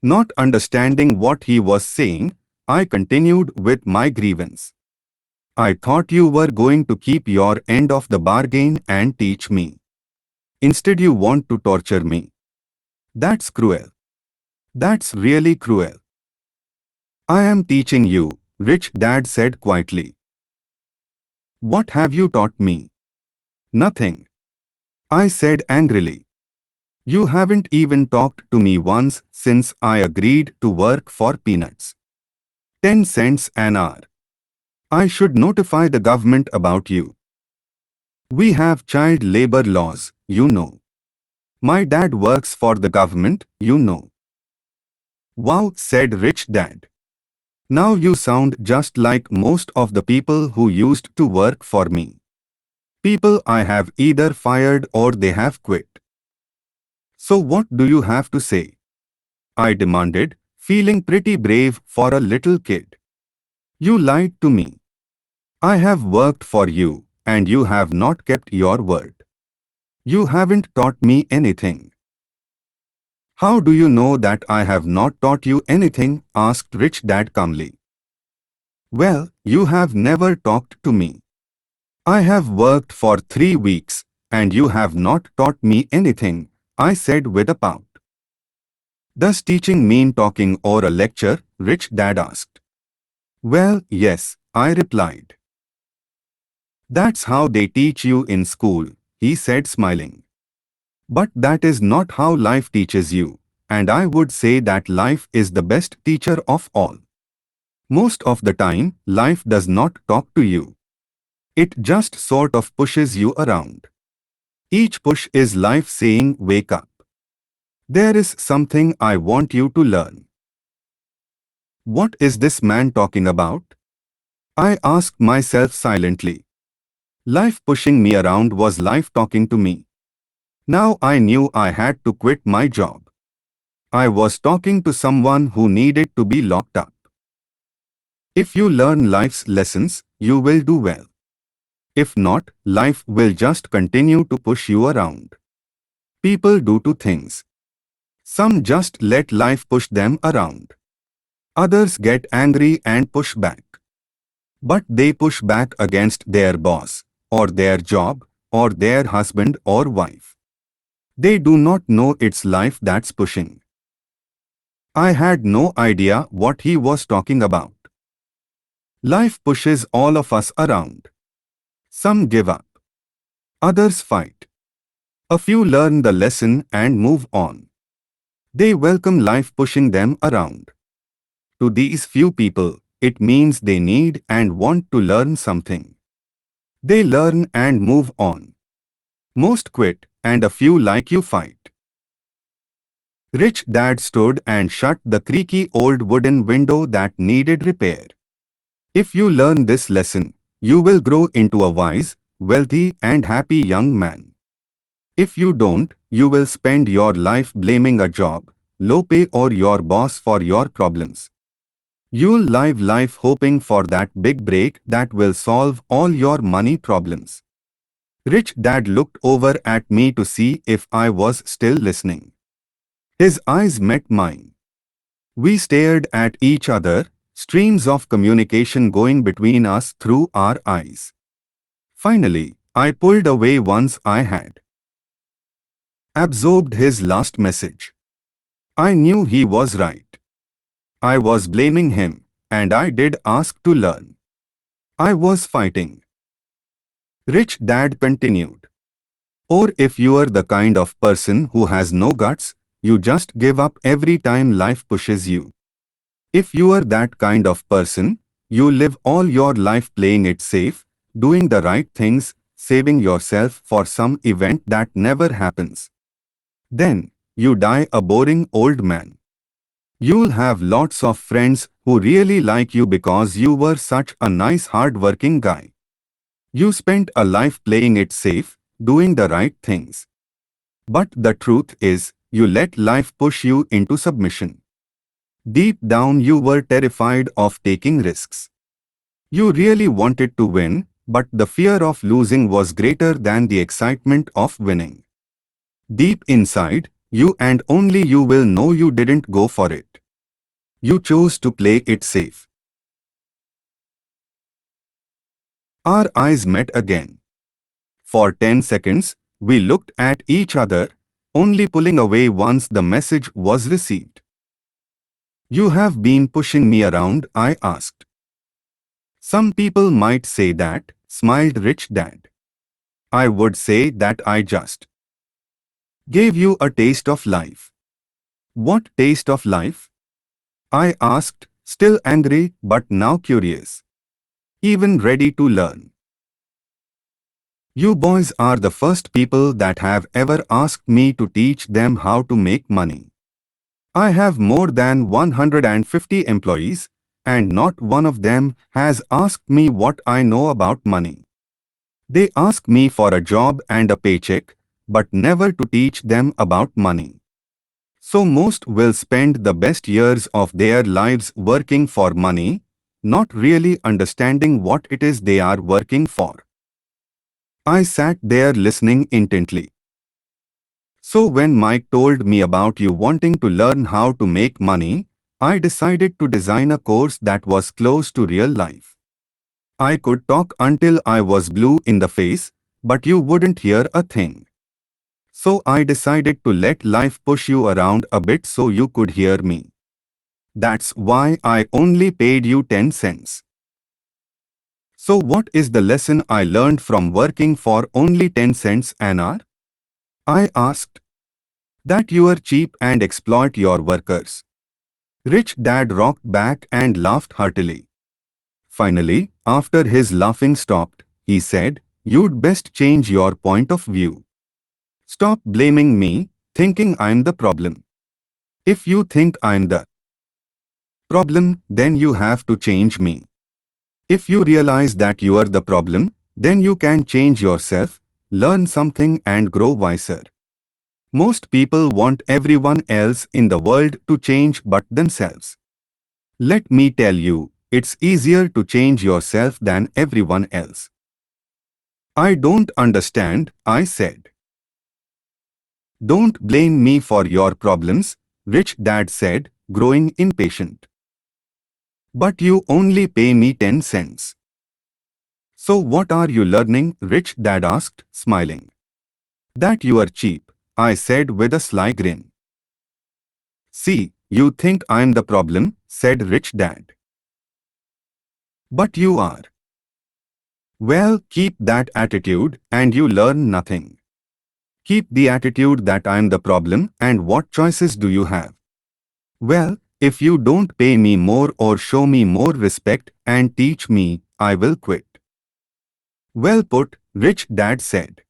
Not understanding what he was saying, I continued with my grievance. I thought you were going to keep your end of the bargain and teach me. Instead you want to torture me. That's cruel. That's really cruel. I am teaching you, Rich Dad said quietly. What have you taught me? Nothing. I said angrily. You haven't even talked to me once since I agreed to work for peanuts. 10 cents an hour. I should notify the government about you. We have child labor laws, you know. My dad works for the government, you know. Wow, said Rich Dad. Now you sound just like most of the people who used to work for me. People I have either fired or they have quit. So what do you have to say? I demanded, feeling pretty brave for a little kid. You lied to me. I have worked for you, and you have not kept your word. You haven't taught me anything. How do you know that I have not taught you anything? Asked Rich Dad calmly. Well, you have never talked to me. I have worked for 3 weeks, and you have not taught me anything, I said with a pout. Does teaching mean talking or a lecture? Rich Dad asked. Well, yes, I replied. That's how they teach you in school, he said smiling. But that is not how life teaches you, and I would say that life is the best teacher of all. Most of the time, life does not talk to you. It just sort of pushes you around. Each push is life saying, wake up. There is something I want you to learn. What is this man talking about? I asked myself silently. Life pushing me around was life talking to me. Now I knew I had to quit my job. I was talking to someone who needed to be locked up. If you learn life's lessons, you will do well. If not, life will just continue to push you around. People do two things. Some just let life push them around. Others get angry and push back. But they push back against their boss, or their job, or their husband or wife. They do not know it's life that's pushing. I had no idea what he was talking about. Life pushes all of us around. Some give up. Others fight. A few learn the lesson and move on. They welcome life pushing them around. To these few people, it means they need and want to learn something. They learn and move on. Most quit, and a few like you fight. Rich Dad stood and shut the creaky old wooden window that needed repair. If you learn this lesson, you will grow into a wise, wealthy and happy young man. If you don't, you will spend your life blaming a job, low pay or your boss for your problems. You'll live life hoping for that big break that will solve all your money problems. Rich Dad looked over at me to see if I was still listening. His eyes met mine. We stared at each other, streams of communication going between us through our eyes. Finally, I pulled away once I had absorbed his last message. I knew he was right. I was blaming him, and I did ask to learn. I was fighting. Rich Dad continued. Or if you are the kind of person who has no guts, you just give up every time life pushes you. If you are that kind of person, you live all your life playing it safe, doing the right things, saving yourself for some event that never happens. Then, you die a boring old man. You'll have lots of friends who really like you because you were such a nice hard-working guy. You spent a life playing it safe, doing the right things. But the truth is, you let life push you into submission. Deep down you were terrified of taking risks. You really wanted to win, but the fear of losing was greater than the excitement of winning. Deep inside, you and only you will know you didn't go for it. You chose to play it safe. Our eyes met again. For 10 seconds, we looked at each other, only pulling away once the message was received. You have been pushing me around, I asked. Some people might say that, smiled Rich Dad. I would say that I just gave you a taste of life. What taste of life? I asked, still angry but now curious. Even ready to learn. You boys are the first people that have ever asked me to teach them how to make money. I have more than 150 employees, and not one of them has asked me what I know about money. They ask me for a job and a paycheck, but never to teach them about money. So most will spend the best years of their lives working for money, not really understanding what it is they are working for. I sat there listening intently. So when Mike told me about you wanting to learn how to make money, I decided to design a course that was close to real life. I could talk until I was blue in the face, but you wouldn't hear a thing. So I decided to let life push you around a bit so you could hear me. That's why I only paid you 10 cents. So what is the lesson I learned from working for only 10 cents an hour? I asked. That you are cheap and exploit your workers. Rich Dad rocked back and laughed heartily. Finally, after his laughing stopped, he said, "You'd best change your point of view. Stop blaming me, thinking I'm the problem. If you think I'm the problem, then you have to change me. If you realize that you are the problem, then you can change yourself, learn something and grow wiser." Most people want everyone else in the world to change but themselves. Let me tell you, it's easier to change yourself than everyone else. I don't understand, I said. Don't blame me for your problems, Rich Dad said, growing impatient. But you only pay me 10 cents. So what are you learning? Rich Dad asked, smiling. That you are cheap, I said with a sly grin. See, you think I'm the problem, said Rich Dad. But you are. Well, keep that attitude and you learn nothing. Keep the attitude that I'm the problem and what choices do you have? Well, if you don't pay me more or show me more respect and teach me, I will quit. Well put, Rich Dad said.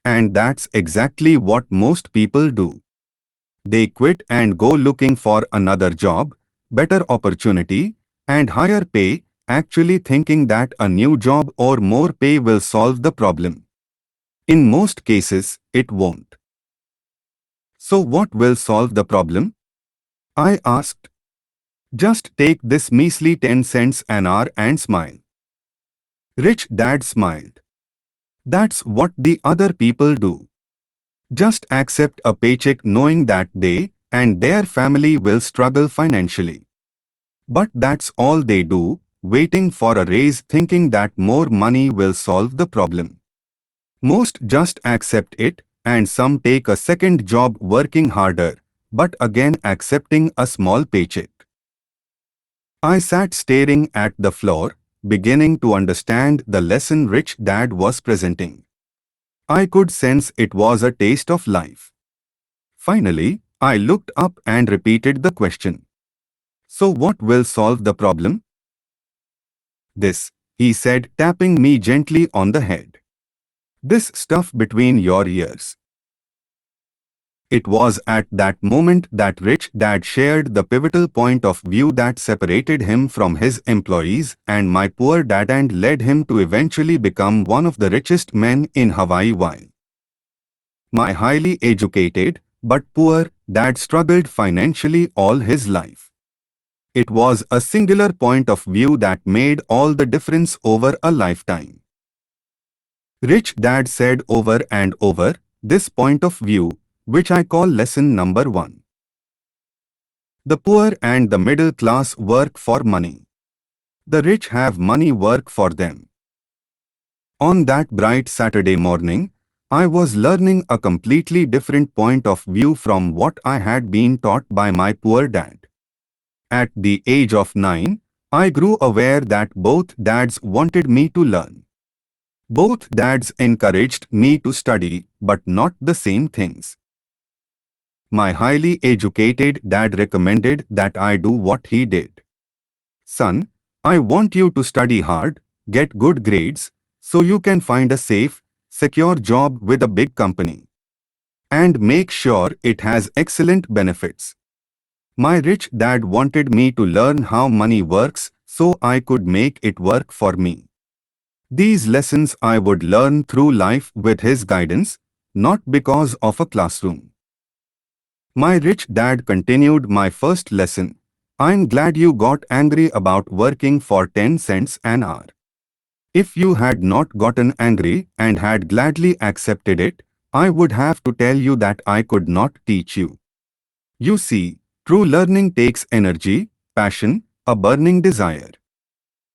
And that's exactly what most people do. They quit and go looking for another job, better opportunity, and higher pay, actually thinking that a new job or more pay will solve the problem. In most cases, it won't. So what will solve the problem? I asked. Just take this measly 10 cents an hour and smile. Rich Dad smiled. That's what the other people do. Just accept a paycheck knowing that they and their family will struggle financially. But that's all they do, waiting for a raise thinking that more money will solve the problem. Most just accept it, and some take a second job working harder, but again accepting a small paycheck. I sat staring at the floor, beginning to understand the lesson Rich Dad was presenting. I could sense it was a taste of life. Finally, I looked up and repeated the question. So what will solve the problem? This, he said, tapping me gently on the head. This stuff between your ears. It was at that moment that Rich Dad shared the pivotal point of view that separated him from his employees and my poor dad and led him to eventually become one of the richest men in Hawaii while my highly educated, but poor, dad struggled financially all his life. It was a singular point of view that made all the difference over a lifetime. Rich Dad said over and over, this point of view, which I call lesson number 1. The poor and the middle class work for money. The rich have money work for them. On that bright Saturday morning, I was learning a completely different point of view from what I had been taught by my poor dad. At the age of 9, I grew aware that both dads wanted me to learn. Both dads encouraged me to study, but not the same things. My highly educated dad recommended that I do what he did. Son, I want you to study hard, get good grades, so you can find a safe, secure job with a big company. And make sure it has excellent benefits. My rich dad wanted me to learn how money works so I could make it work for me. These lessons I would learn through life with his guidance, not because of a classroom. My rich dad continued my first lesson. I'm glad you got angry about working for 10 cents an hour. If you had not gotten angry and had gladly accepted it, I would have to tell you that I could not teach you. You see, true learning takes energy, passion, a burning desire.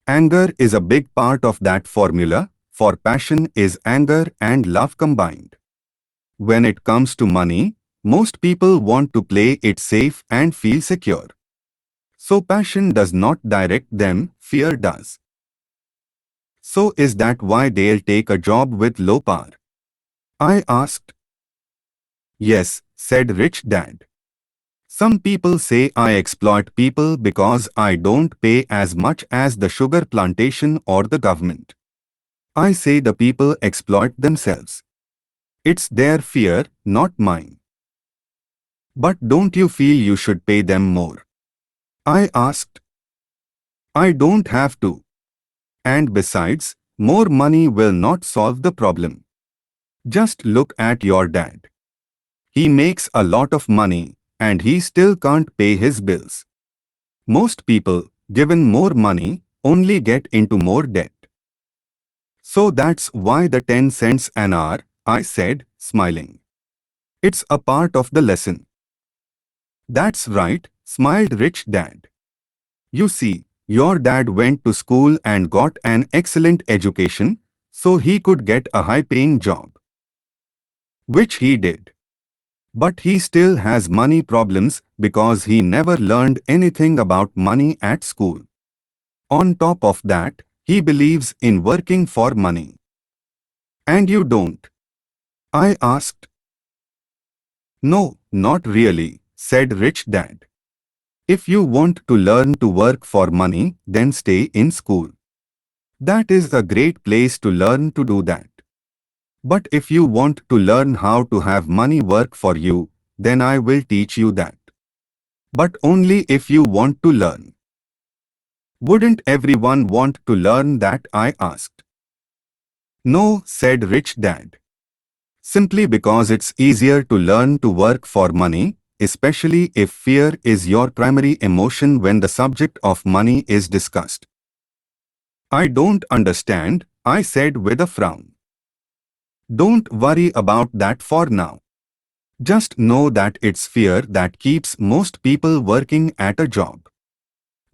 Anger is a big part of that formula, for passion is anger and love combined. When it comes to money, most people want to play it safe and feel secure. So passion does not direct them, fear does. So is that why they'll take a job with low power? I asked. Yes, said Rich Dad. Some people say I exploit people because I don't pay as much as the sugar plantation or the government. I say the people exploit themselves. It's their fear, not mine. But don't you feel you should pay them more? I asked. I don't have to. And besides, more money will not solve the problem. Just look at your dad. He makes a lot of money, and he still can't pay his bills. Most people, given more money, only get into more debt. So that's why the 10 cents an hour, I said, smiling. It's a part of the lesson. That's right, smiled Rich Dad. You see, your dad went to school and got an excellent education, so he could get a high-paying job. Which he did. But he still has money problems because he never learned anything about money at school. On top of that, he believes in working for money. And you don't? I asked. No, not really, said Rich Dad. If you want to learn to work for money, then stay in school. That is a great place to learn to do that. But if you want to learn how to have money work for you, then I will teach you that. But only if you want to learn. Wouldn't everyone want to learn that? I asked. No, said Rich Dad. Simply because it's easier to learn to work for money, especially if fear is your primary emotion when the subject of money is discussed. I don't understand, I said with a frown. Don't worry about that for now. Just know that it's fear that keeps most people working at a job.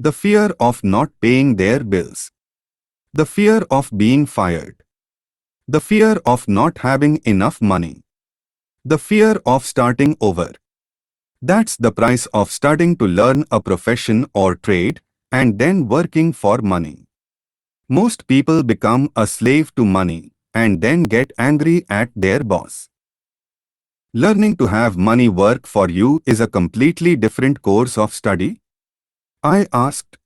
The fear of not paying their bills. The fear of being fired. The fear of not having enough money. The fear of starting over. That's the price of starting to learn a profession or trade and then working for money. Most people become a slave to money and then get angry at their boss. Learning to have money work for you is a completely different course of study? I asked.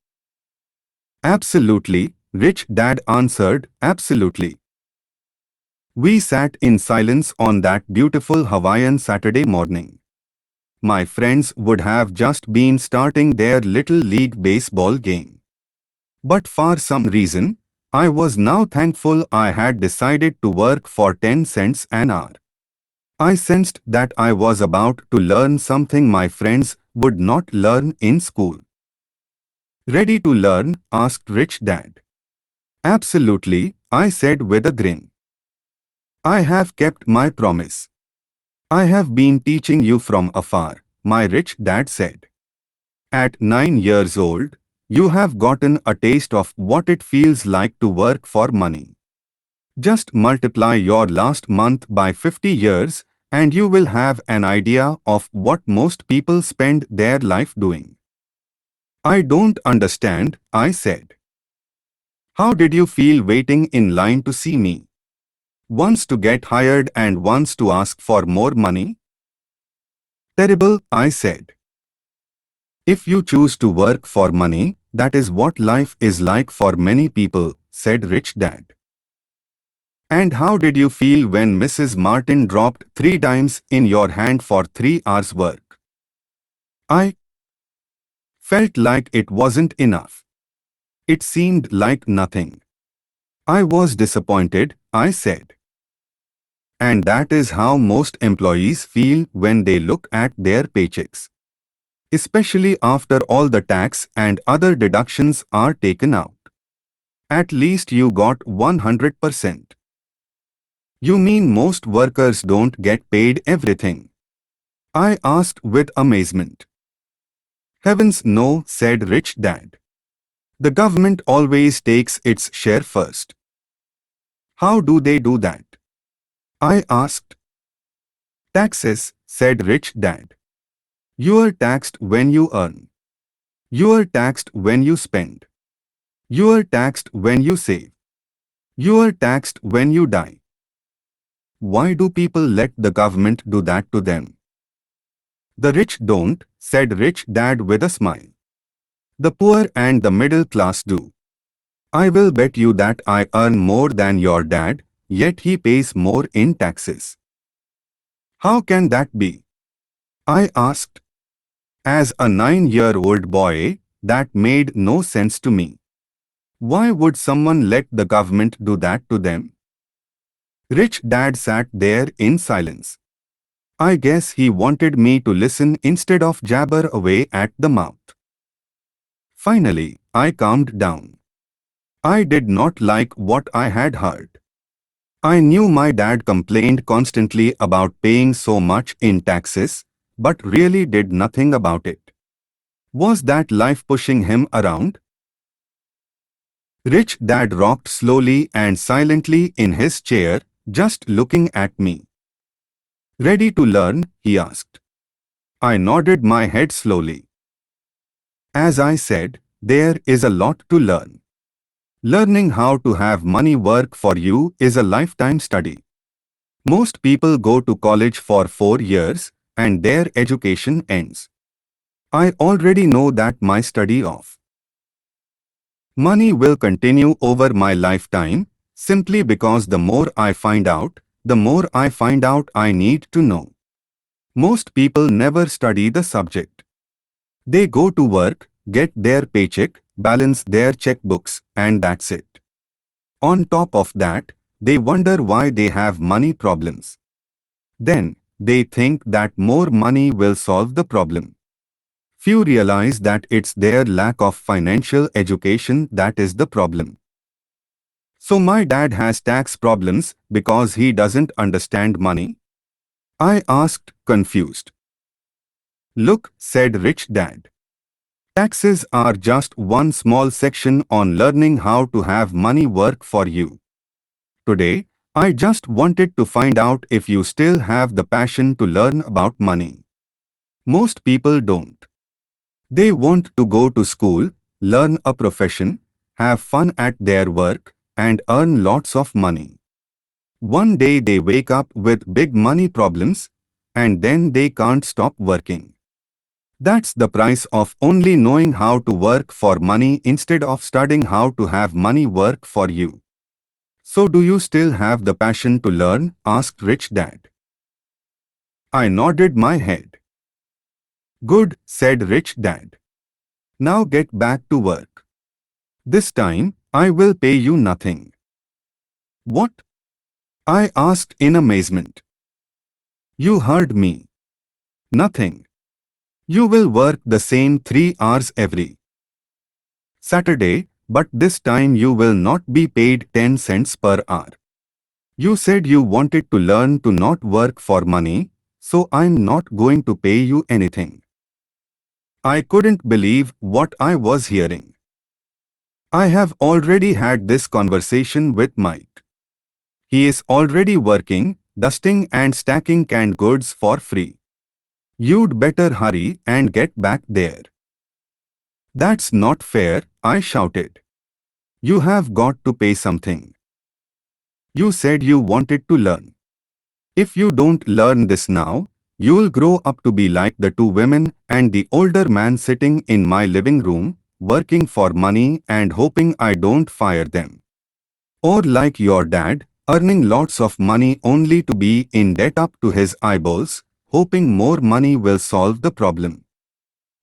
Absolutely, Rich Dad answered, absolutely. We sat in silence on that beautiful Hawaiian Saturday morning. My friends would have just been starting their little league baseball game. But for some reason, I was now thankful I had decided to work for 10 cents an hour. I sensed that I was about to learn something my friends would not learn in school. Ready to learn? Asked Rich Dad. Absolutely, I said with a grin. I have kept my promise. I have been teaching you from afar, my Rich Dad said. At 9 years old, you have gotten a taste of what it feels like to work for money. Just multiply your last month by 50 years and you will have an idea of what most people spend their life doing. I don't understand, I said. How did you feel waiting in line to see me? Once to get hired and once to ask for more money? Terrible, I said. If you choose to work for money, that is what life is like for many people, said Rich Dad. And how did you feel when Mrs. Martin dropped 3 dimes in your hand for 3 hours work? I felt like it wasn't enough. It seemed like nothing. I was disappointed, I said. And that is how most employees feel when they look at their paychecks. Especially after all the tax and other deductions are taken out. At least you got 100%. You mean most workers don't get paid everything? I asked with amazement. Heavens no, said Rich Dad. The government always takes its share first. How do they do that? I asked. Taxes, said Rich Dad. You are taxed when you earn. You are taxed when you spend. You are taxed when you save. You are taxed when you die. Why do people let the government do that to them? The rich don't, said Rich Dad with a smile. The poor and the middle class do. I will bet you that I earn more than your dad, yet he pays more in taxes. How can that be? I asked. As a 9-year-old boy, that made no sense to me. Why would someone let the government do that to them? Rich Dad sat there in silence. I guess he wanted me to listen instead of jabber away at the mouth. Finally, I calmed down. I did not like what I had heard. I knew my dad complained constantly about paying so much in taxes, but really did nothing about it. Was that life pushing him around? Rich Dad rocked slowly and silently in his chair, just looking at me. Ready to learn? He asked. I nodded my head slowly. As I said, there is a lot to learn. Learning how to have money work for you is a lifetime study. Most people go to college for 4 years, and their education ends. I already know that my study of money will continue over my lifetime, simply because the more I find out, the more I find out I need to know. Most people never study the subject. They go to work, get their paycheck, balance their checkbooks, and that's it. On top of that, they wonder why they have money problems. Then, they think that more money will solve the problem. Few realize that it's their lack of financial education that is the problem. So my dad has tax problems because he doesn't understand money? I asked, confused. Look, said Rich Dad. Taxes are just one small section on learning how to have money work for you. Today, I just wanted to find out if you still have the passion to learn about money. Most people don't. They want to go to school, learn a profession, have fun at their work, and earn lots of money. One day they wake up with big money problems, and then they can't stop working. That's the price of only knowing how to work for money instead of studying how to have money work for you. So do you still have the passion to learn? Asked Rich Dad. I nodded my head. Good, said Rich Dad. Now get back to work. This time, I will pay you nothing. What? I asked in amazement. You heard me. Nothing. You will work the same 3 hours every Saturday, but this time you will not be paid 10 cents per hour. You said you wanted to learn to not work for money, so I'm not going to pay you anything. I couldn't believe what I was hearing. I have already had this conversation with Mike. He is already working, dusting and stacking canned goods for free. You'd better hurry and get back there. That's not fair, I shouted. You have got to pay something. You said you wanted to learn. If you don't learn this now, you'll grow up to be like the 2 women and the older man sitting in my living room, working for money and hoping I don't fire them. Or like your dad, earning lots of money only to be in debt up to his eyeballs, hoping more money will solve the problem.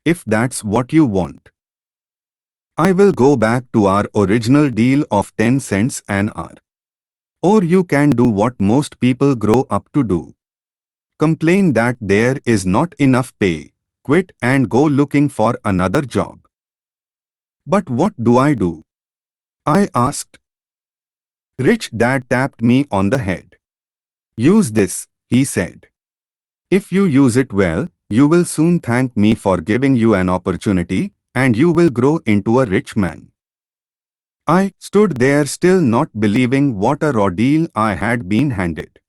If that's what you want, I will go back to our original deal of 10 cents an hour. Or you can do what most people grow up to do. Complain that there is not enough pay, quit and go looking for another job. But what do I do? I asked. Rich Dad tapped me on the head. Use this, he said. If you use it well, you will soon thank me for giving you an opportunity, and you will grow into a rich man. I stood there still not believing what a raw deal I had been handed.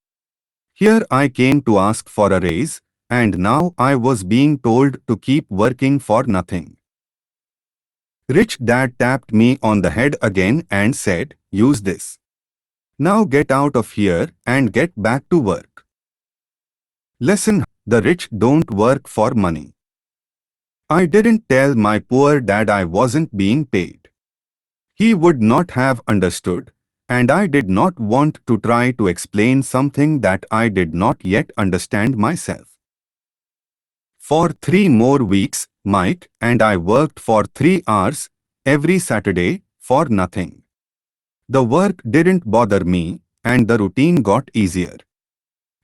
Here I came to ask for a raise, and now I was being told to keep working for nothing. Rich Dad tapped me on the head again and said, use this. Now get out of here and get back to work. Lesson: the rich don't work for money. I didn't tell my poor dad I wasn't being paid. He would not have understood, and I did not want to try to explain something that I did not yet understand myself. For 3 more weeks, Mike and I worked for 3 hours every Saturday for nothing. The work didn't bother me, and the routine got easier.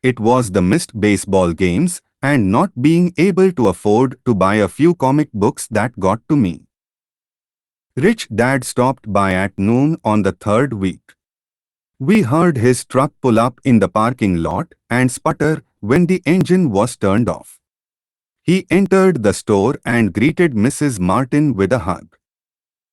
It was the missed baseball games and not being able to afford to buy a few comic books that got to me. Rich Dad stopped by at noon on the third week. We heard his truck pull up in the parking lot and sputter when the engine was turned off. He entered the store and greeted Mrs. Martin with a hug.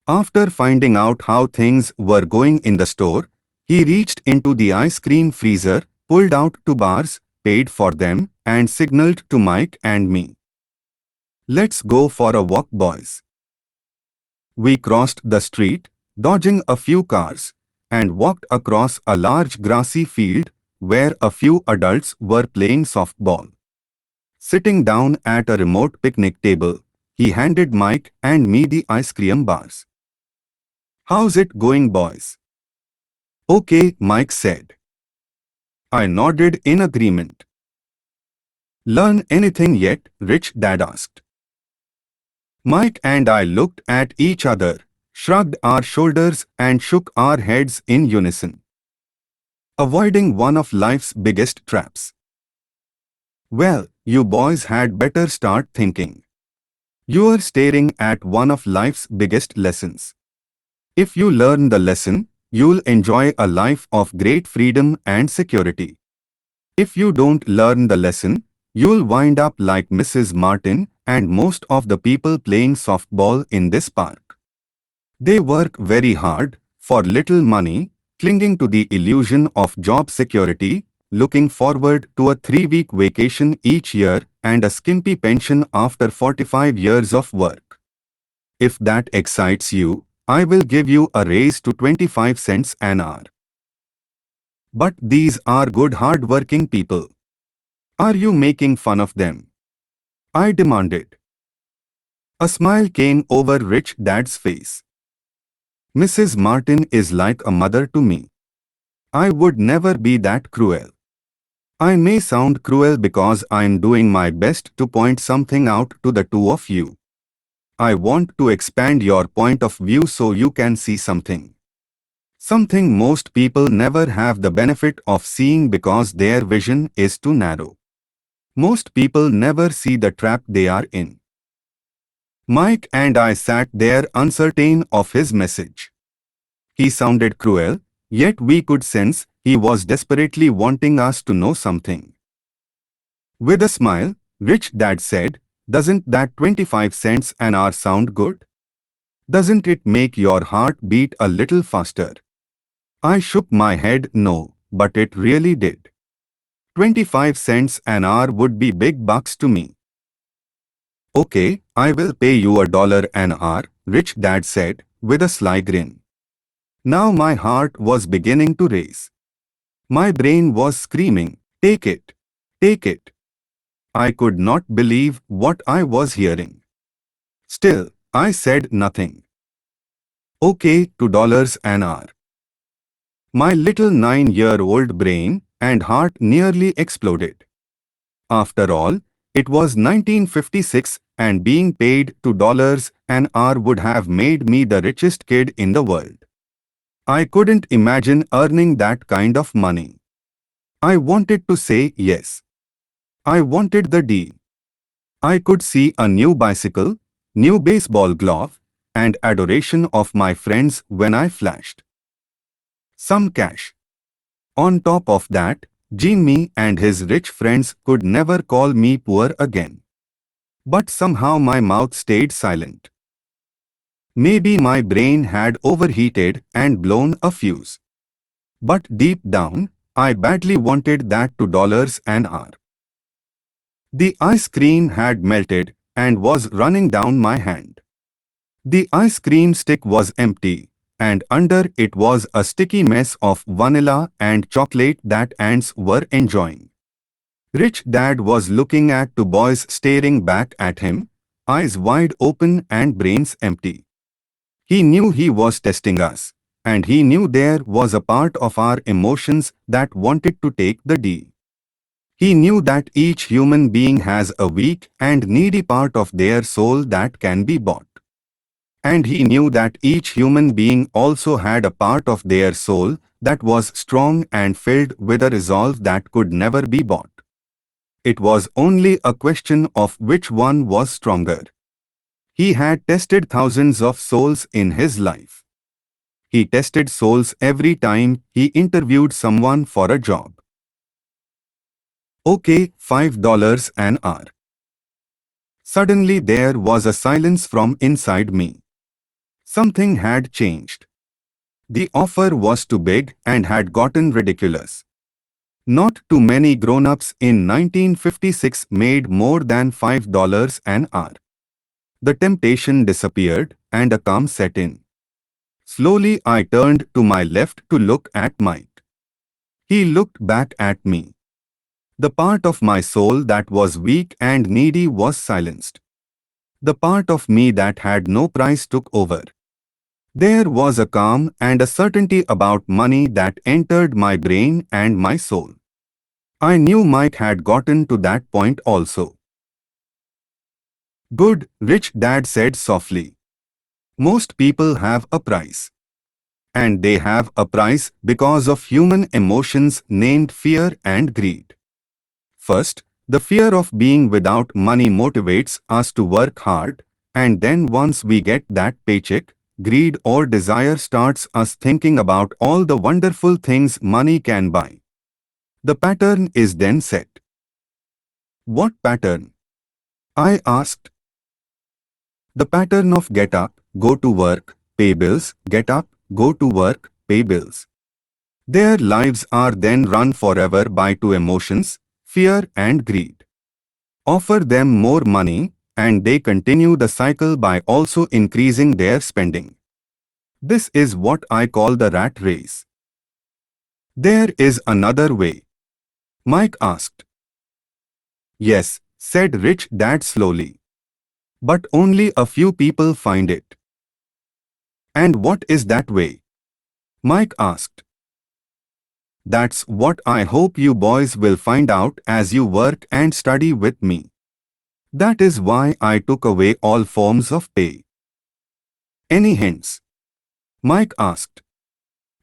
After finding out how things were going in the store, he reached into the ice cream freezer, pulled out 2 bars, paid for them, and signaled to Mike and me. "Let's go for a walk, boys." We crossed the street, dodging a few cars, and walked across a large grassy field where a few adults were playing softball. Sitting down at a remote picnic table, he handed Mike and me the ice cream bars. "How's it going, boys?" "Okay," Mike said. I nodded in agreement. "Learn anything yet?" Rich Dad asked. Mike and I looked at each other, shrugged our shoulders and shook our heads in unison. Avoiding one of life's biggest traps. Well, you boys had better start thinking. You're staring at one of life's biggest lessons. If you learn the lesson, you'll enjoy a life of great freedom and security. If you don't learn the lesson, you'll wind up like Mrs. Martin and most of the people playing softball in this park. They work very hard, for little money, clinging to the illusion of job security, looking forward to a 3-week vacation each year and a skimpy pension after 45 years of work. If that excites you, I will give you a raise to 25 cents an hour. But these are good hard-working people. Are you making fun of them? I demanded. A smile came over Rich Dad's face. Mrs. Martin is like a mother to me. I would never be that cruel. I may sound cruel because I'm doing my best to point something out to the two of you. I want to expand your point of view so you can see something. Something most people never have the benefit of seeing because their vision is too narrow. Most people never see the trap they are in. Mike and I sat there uncertain of his message. He sounded cruel, yet we could sense he was desperately wanting us to know something. With a smile, Rich Dad said, "Doesn't that 25 cents an hour sound good? Doesn't it make your heart beat a little faster?" I shook my head no, but it really did. 25 cents an hour would be big bucks to me. "Okay, I will pay you $1 an hour," Rich Dad said, with a sly grin. Now my heart was beginning to race. My brain was screaming, "Take it! Take it!" I could not believe what I was hearing. Still, I said nothing. "Okay, $2 an hour." My little 9-year-old brain and heart nearly exploded. After all, it was 1956 and being paid $2 an hour would have made me the richest kid in the world. I couldn't imagine earning that kind of money. I wanted to say yes. I wanted the deal. I could see a new bicycle, new baseball glove, and adoration of my friends when I flashed some cash. On top of that, Jimmy and his rich friends could never call me poor again. But somehow my mouth stayed silent. Maybe my brain had overheated and blown a fuse. But deep down, I badly wanted that $2 an hour. The ice cream had melted and was running down my hand. The ice cream stick was empty, and under it was a sticky mess of vanilla and chocolate that ants were enjoying. Rich Dad was looking at two boys staring back at him, eyes wide open and brains empty. He knew he was testing us, and he knew there was a part of our emotions that wanted to take the deal. He knew that each human being has a weak and needy part of their soul that can be bought. And he knew that each human being also had a part of their soul that was strong and filled with a resolve that could never be bought. It was only a question of which one was stronger. He had tested thousands of souls in his life. He tested souls every time he interviewed someone for a job. Okay, $5 an hour. Suddenly there was a silence from inside me. Something had changed. The offer was too big and had gotten ridiculous. Not too many grown-ups in 1956 made more than $5 an hour. The temptation disappeared and a calm set in. Slowly I turned to my left to look at Mike. He looked back at me. The part of my soul that was weak and needy was silenced. The part of me that had no price took over. There was a calm and a certainty about money that entered my brain and my soul. I knew Mike had gotten to that point also. Good, Rich Dad said softly. Most people have a price. And they have a price because of human emotions named fear and greed. First, the fear of being without money motivates us to work hard, and then once we get that paycheck, greed or desire starts us thinking about all the wonderful things money can buy. The pattern is then set. What pattern? I asked. The pattern of get up, go to work, pay bills, get up, go to work, pay bills. Their lives are then run forever by two emotions, fear and greed. Offer them more money, and they continue the cycle by also increasing their spending. This is what I call the rat race. There is another way. Mike asked. Yes, said Rich Dad slowly. But only a few people find it. And what is that way? Mike asked. That's what I hope you boys will find out as you work and study with me. That is why I took away all forms of pay. Any hints? Mike asked.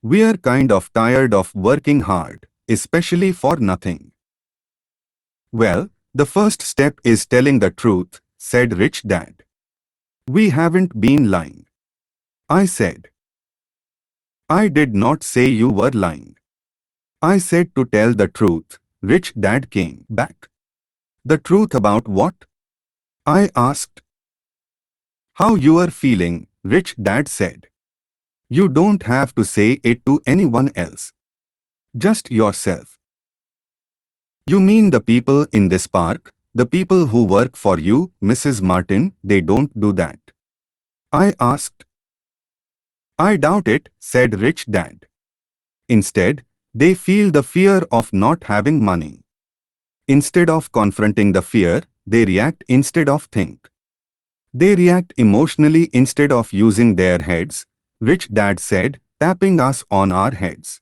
We're kind of tired of working hard, especially for nothing. Well, the first step is telling the truth, said Rich Dad. We haven't been lying. I said. I did not say you were lying. I said to tell the truth, Rich Dad came back. The truth about what? I asked. How you are feeling, Rich Dad said. You don't have to say it to anyone else. Just yourself. You mean the people in this park, the people who work for you, Mrs. Martin, they don't do that? I asked. I doubt it, said Rich Dad. Instead, they feel the fear of not having money. Instead of confronting the fear, they react instead of think. They react emotionally instead of using their heads, Rich Dad said, tapping us on our heads.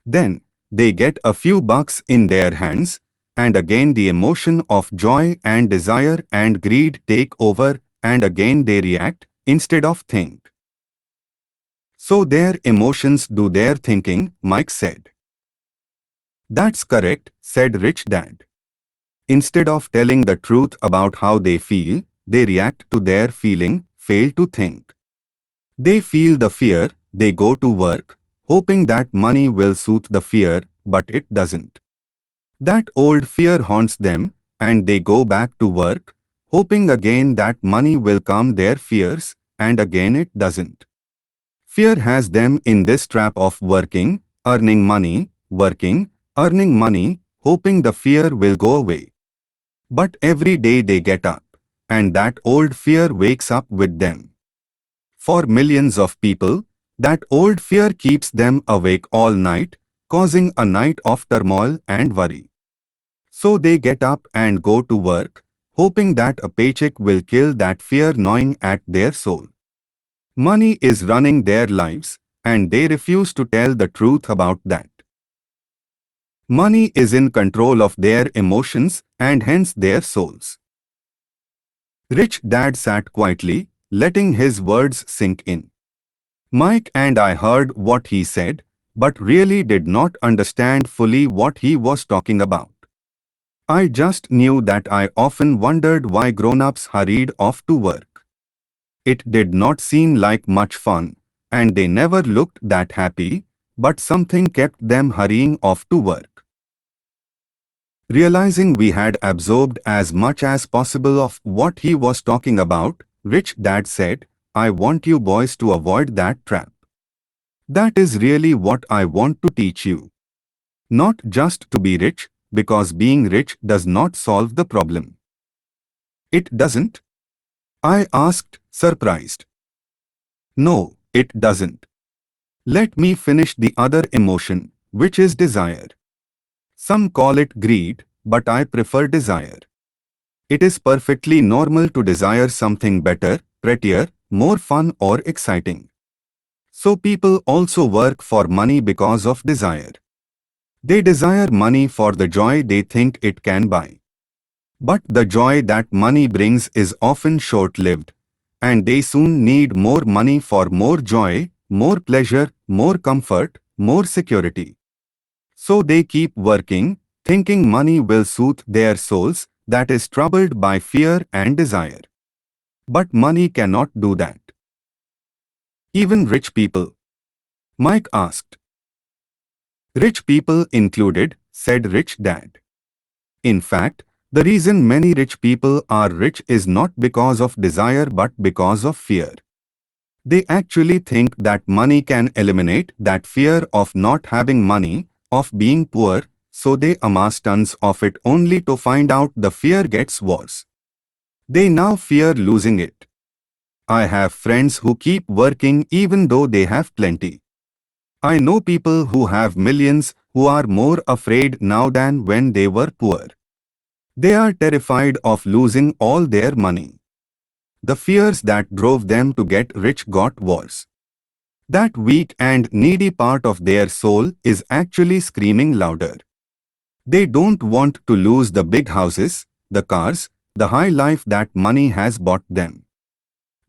Then, they get a few bucks in their hands, and again the emotion of joy and desire and greed take over, and again they react instead of think. So their emotions do their thinking, Mike said. That's correct, said Rich Dad. Instead of telling the truth about how they feel, they react to their feeling, fail to think. They feel the fear, they go to work, hoping that money will soothe the fear, but it doesn't. That old fear haunts them, and they go back to work, hoping again that money will calm their fears, and again it doesn't. Fear has them in this trap of working, earning money, working, earning money, hoping the fear will go away. But every day they get up, and that old fear wakes up with them. For millions of people, That old fear keeps them awake all night, causing a night of turmoil and worry. So they get up and go to work, hoping that a paycheck will kill that fear gnawing at their soul. Money is running their lives, and they refuse to tell the truth about that. Money is in control of their emotions and hence their souls. Rich Dad sat quietly, letting his words sink in. Mike and I heard what he said, but really did not understand fully what he was talking about. I just knew that I often wondered why grown-ups hurried off to work. It did not seem like much fun, and they never looked that happy, but something kept them hurrying off to work. Realizing we had absorbed as much as possible of what he was talking about, Rich Dad said, "I want you boys to avoid that trap. That is really what I want to teach you. Not just to be rich, because being rich does not solve the problem." "It doesn't?" I asked, surprised. "No, it doesn't. Let me finish the other emotion, which is desire. Some call it greed, but I prefer desire. It is perfectly normal to desire something better, prettier, more fun or exciting. So people also work for money because of desire. They desire money for the joy they think it can buy. But the joy that money brings is often short-lived, and they soon need more money for more joy, more pleasure, more comfort, more security. So they keep working, thinking money will soothe their souls that is troubled by fear and desire. But money cannot do that. Even rich people?" Mike asked. "Rich people included," said Rich Dad. "In fact, the reason many rich people are rich is not because of desire but because of fear. They actually think that money can eliminate that fear of not having money, of being poor, so they amass tons of it only to find out the fear gets worse. They now fear losing it. I have friends who keep working even though they have plenty. I know people who have millions who are more afraid now than when they were poor. They are terrified of losing all their money. The fears that drove them to get rich got worse. That weak and needy part of their soul is actually screaming louder. They don't want to lose the big houses, the cars, the high life that money has bought them.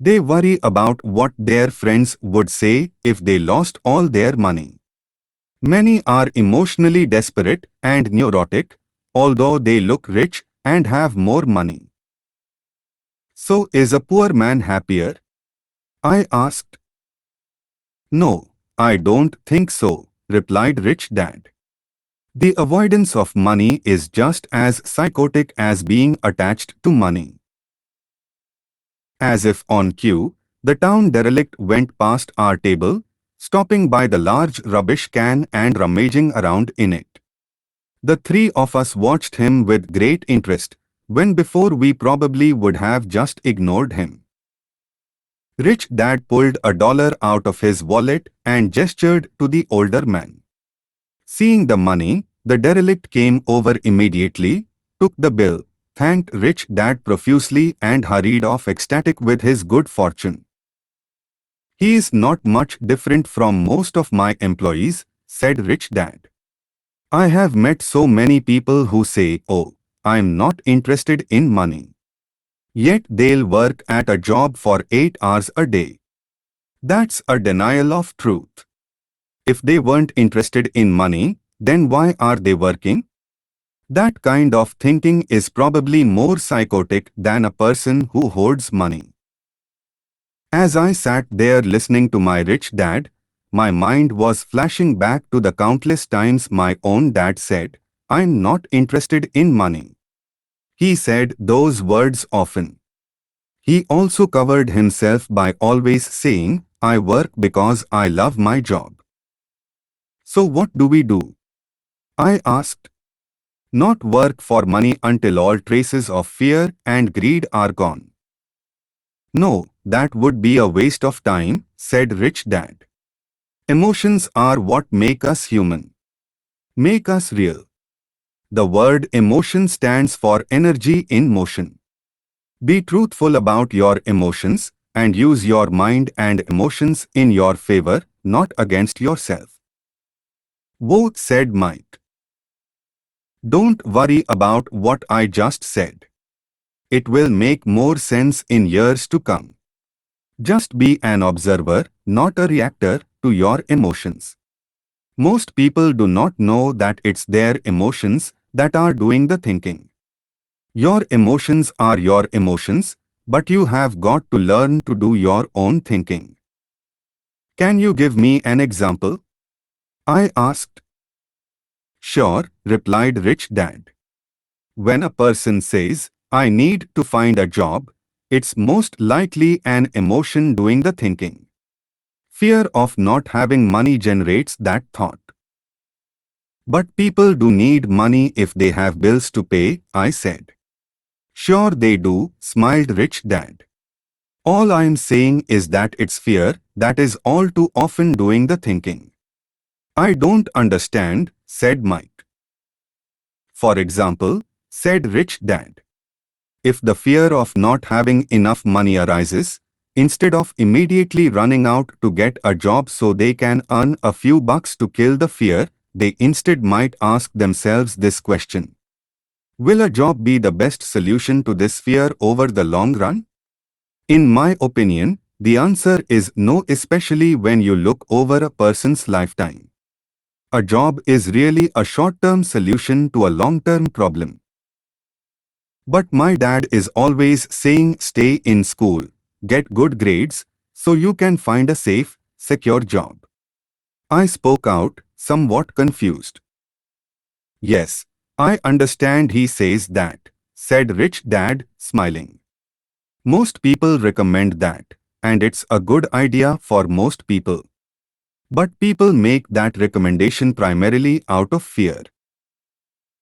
They worry about what their friends would say if they lost all their money. Many are emotionally desperate and neurotic, although they look rich and have more money. "So is a poor man happier?" I asked. "No, I don't think so," replied Rich Dad. "The avoidance of money is just as psychotic as being attached to money." As if on cue, the town derelict went past our table, stopping by the large rubbish can and rummaging around in it. The three of us watched him with great interest, when before we probably would have just ignored him. Rich Dad pulled $1 out of his wallet and gestured to the older man. Seeing the money, the derelict came over immediately, took the bill, thanked Rich Dad profusely and hurried off ecstatic with his good fortune. "He is not much different from most of my employees," said Rich Dad. "I have met so many people who say, 'Oh, I'm not interested in money.' Yet they'll work at a job for 8 hours a day. That's a denial of truth. If they weren't interested in money, then why are they working?" That kind of thinking is probably more psychotic than a person who hoards money. As I sat there listening to my rich dad, my mind was flashing back to the countless times my own dad said, "I'm not interested in money." He said those words often. He also covered himself by always saying, "I work because I love my job." "So what do we do?" I asked. "Not work for money until all traces of fear and greed are gone." "No, that would be a waste of time," said Rich Dad. Emotions are what make us human, make us real. The word emotion stands for energy in motion. Be truthful about your emotions and use your mind and emotions in your favor, not against yourself. Both said Mike. Don't worry about what I just said. It will make more sense in years to come. Just be an observer, not a reactor, to your emotions. Most people do not know that it's their emotions that are doing the thinking. Your emotions are your emotions, but you have got to learn to do your own thinking. Can you give me an example? I asked. Sure, replied Rich Dad. When a person says, I need to find a job, it's most likely an emotion doing the thinking. Fear of not having money generates that thought. But people do need money if they have bills to pay, I said. Sure they do, smiled Rich Dad. All I'm saying is that it's fear that is all too often doing the thinking. I don't understand, said Mike. For example, said Rich Dad. If the fear of not having enough money arises, instead of immediately running out to get a job so they can earn a few bucks to kill the fear, they instead might ask themselves this question. Will a job be the best solution to this fear over the long run? In my opinion, the answer is no, especially when you look over a person's lifetime. A job is really a short-term solution to a long-term problem. But my dad is always saying stay in school, get good grades, so you can find a safe, secure job. I spoke out, somewhat confused. Yes, I understand he says that, said Rich Dad, smiling. Most people recommend that, and it's a good idea for most people. But people make that recommendation primarily out of fear.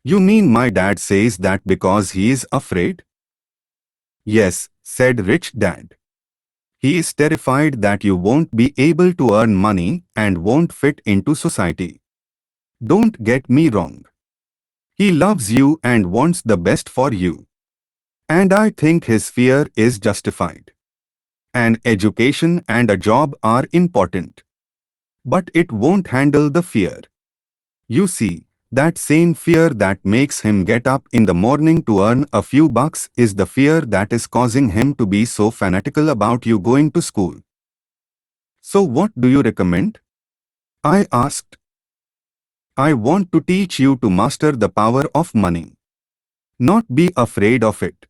You mean my dad says that because he is afraid? Yes, said Rich Dad. He is terrified that you won't be able to earn money and won't fit into society. Don't get me wrong. He loves you and wants the best for you. And I think his fear is justified. An education and a job are important. But it won't handle the fear. You see, that same fear that makes him get up in the morning to earn a few bucks is the fear that is causing him to be so fanatical about you going to school. So what do you recommend? I asked. I want to teach you to master the power of money. Not be afraid of it.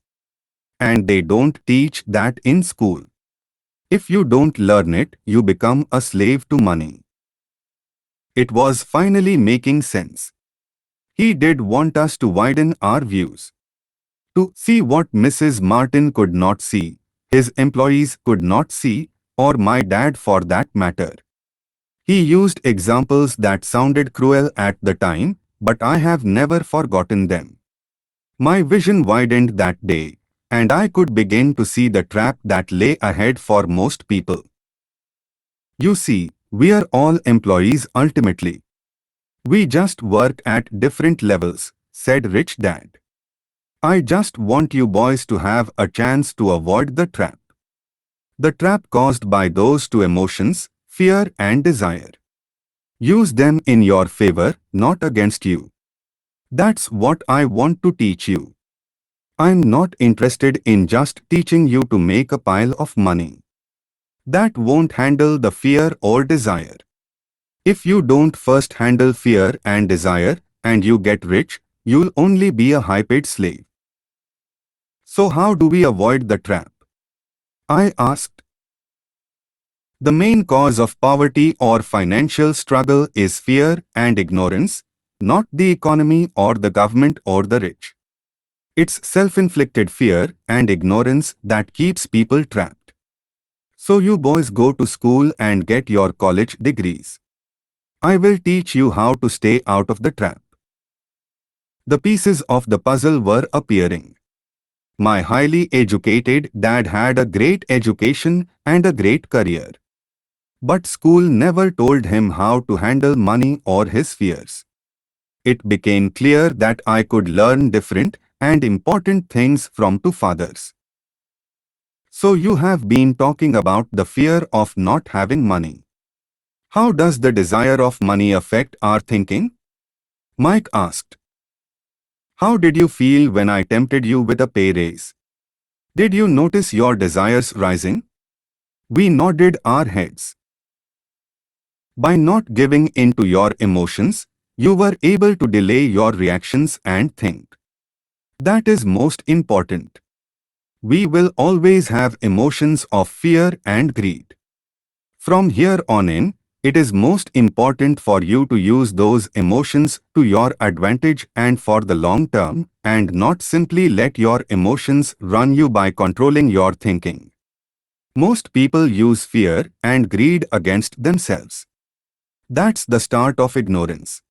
And they don't teach that in school. If you don't learn it, you become a slave to money. It was finally making sense. He did want us to widen our views. To see what Mrs. Martin could not see, his employees could not see, or my dad for that matter. He used examples that sounded cruel at the time, but I have never forgotten them. My vision widened that day, and I could begin to see the trap that lay ahead for most people. You see, we are all employees ultimately. We just work at different levels, said Rich Dad. I just want you boys to have a chance to avoid the trap. The trap caused by those two emotions, fear and desire. Use them in your favor, not against you. That's what I want to teach you. I'm not interested in just teaching you to make a pile of money. That won't handle the fear or desire. If you don't first handle fear and desire, and you get rich, you'll only be a high-paid slave. So how do we avoid the trap? I asked. The main cause of poverty or financial struggle is fear and ignorance, not the economy or the government or the rich. It's self-inflicted fear and ignorance that keeps people trapped. So you boys go to school and get your college degrees. I will teach you how to stay out of the trap. The pieces of the puzzle were appearing. My highly educated dad had a great education and a great career. But school never told him how to handle money or his fears. It became clear that I could learn different and important things from two fathers. So you have been talking about the fear of not having money. How does the desire of money affect our thinking? Mike asked. How did you feel when I tempted you with a pay raise? Did you notice your desires rising? We nodded our heads. By not giving in to your emotions, you were able to delay your reactions and think. That is most important. We will always have emotions of fear and greed. From here on in, it is most important for you to use those emotions to your advantage and for the long term, and not simply let your emotions run you by controlling your thinking. Most people use fear and greed against themselves. That's the start of ignorance.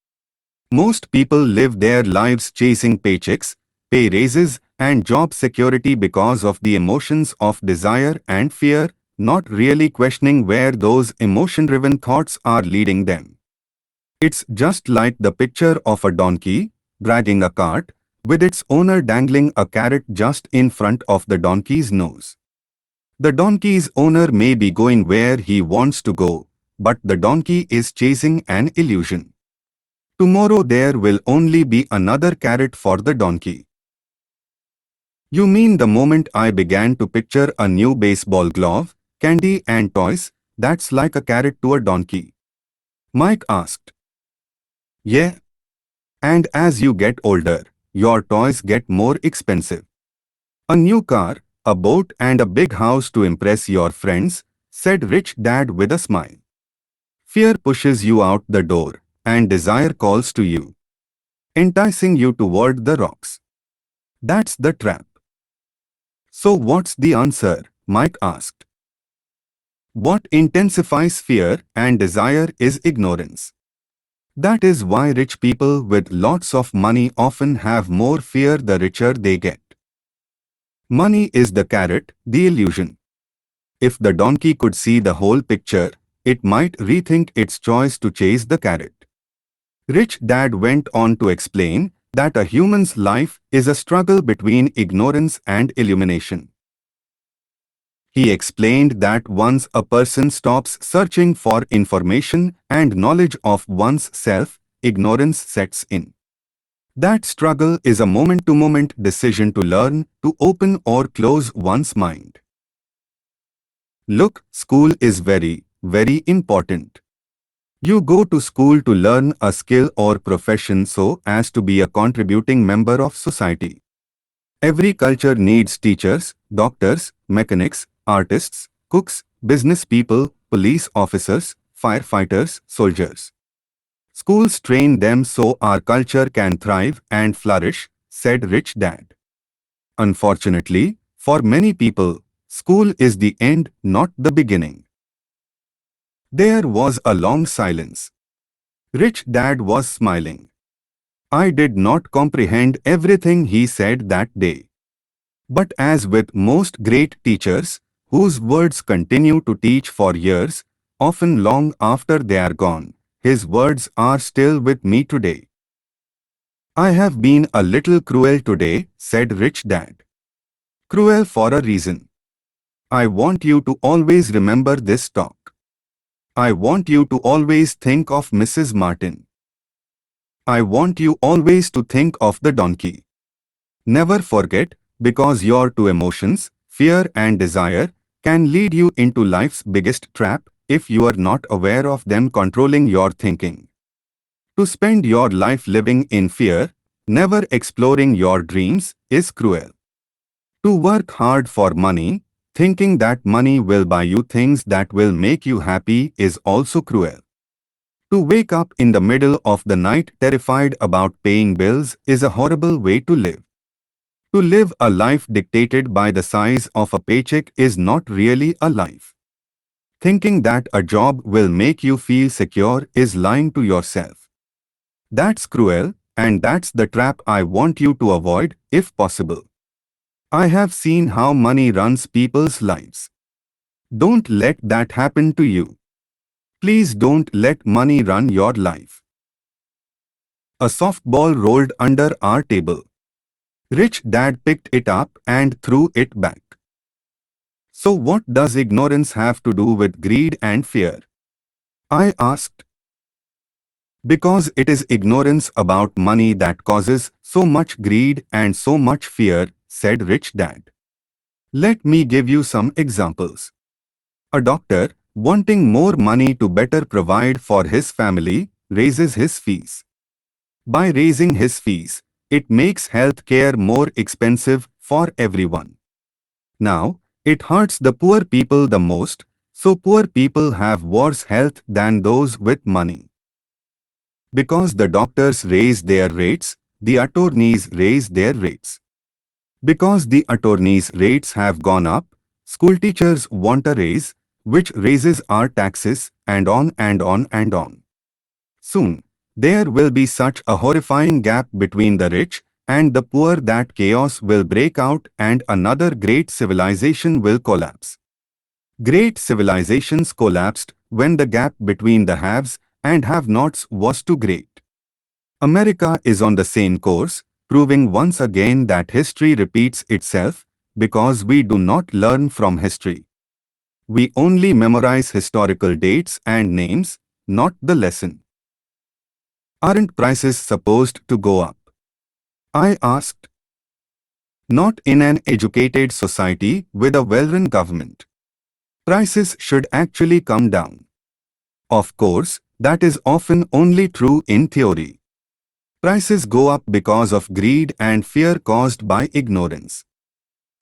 Most people live their lives chasing paychecks, pay raises, and job security because of the emotions of desire and fear, not really questioning where those emotion-driven thoughts are leading them. It's just like the picture of a donkey dragging a cart, with its owner dangling a carrot just in front of the donkey's nose. The donkey's owner may be going where he wants to go, but the donkey is chasing an illusion. Tomorrow there will only be another carrot for the donkey. You mean the moment I began to picture a new baseball glove, candy and toys, that's like a carrot to a donkey? Mike asked. Yeah. And as you get older, your toys get more expensive. A new car, a boat and a big house to impress your friends, said Rich Dad with a smile. Fear pushes you out the door, and desire calls to you, enticing you toward the rocks. That's the trap. So what's the answer? Mike asked. What intensifies fear and desire is ignorance. That is why rich people with lots of money often have more fear the richer they get. Money is the carrot, the illusion. If the donkey could see the whole picture, it might rethink its choice to chase the carrot. Rich Dad went on to explain that a human's life is a struggle between ignorance and illumination. He explained that once a person stops searching for information and knowledge of one's self, ignorance sets in. That struggle is a moment-to-moment decision to learn, to open or close one's mind. Look, school is very, very important. You go to school to learn a skill or profession so as to be a contributing member of society. Every culture needs teachers, doctors, mechanics, artists, cooks, business people, police officers, firefighters, soldiers. Schools train them so our culture can thrive and flourish, said Rich Dad. Unfortunately, for many people, school is the end, not the beginning. There was a long silence. Rich Dad was smiling. I did not comprehend everything he said that day. But as with most great teachers, whose words continue to teach for years, often long after they are gone, his words are still with me today. I have been a little cruel today, said Rich Dad. Cruel for a reason. I want you to always remember this talk. I want you to always think of Mrs. Martin. I want you always to think of the donkey. Never forget, because your two emotions, fear and desire, can lead you into life's biggest trap if you are not aware of them controlling your thinking. To spend your life living in fear, never exploring your dreams, is cruel. To work hard for money, thinking that money will buy you things that will make you happy, is also cruel. To wake up in the middle of the night terrified about paying bills is a horrible way to live. To live a life dictated by the size of a paycheck is not really a life. Thinking that a job will make you feel secure is lying to yourself. That's cruel, and that's the trap I want you to avoid, if possible. I have seen how money runs people's lives. Don't let that happen to you. Please don't let money run your life. A softball rolled under our table. Rich Dad picked it up and threw it back. So what does ignorance have to do with greed and fear? I asked. Because it is ignorance about money that causes so much greed and so much fear, said Rich Dad. Let me give you some examples. A doctor, wanting more money to better provide for his family, raises his fees. By raising his fees, it makes health care more expensive for everyone. Now, it hurts the poor people the most, so poor people have worse health than those with money. Because the doctors raise their rates, the attorneys raise their rates. Because the attorneys' rates have gone up, school teachers want a raise, which raises our taxes, and on and on and on. Soon, there will be such a horrifying gap between the rich and the poor that chaos will break out and another great civilization will collapse. Great civilizations collapsed when the gap between the haves and have-nots was too great. America is on the same course, proving once again that history repeats itself because we do not learn from history. We only memorize historical dates and names, not the lesson. Aren't prices supposed to go up? I asked. Not in an educated society with a well-run government. Prices should actually come down. Of course, that is often only true in theory. Prices go up because of greed and fear caused by ignorance.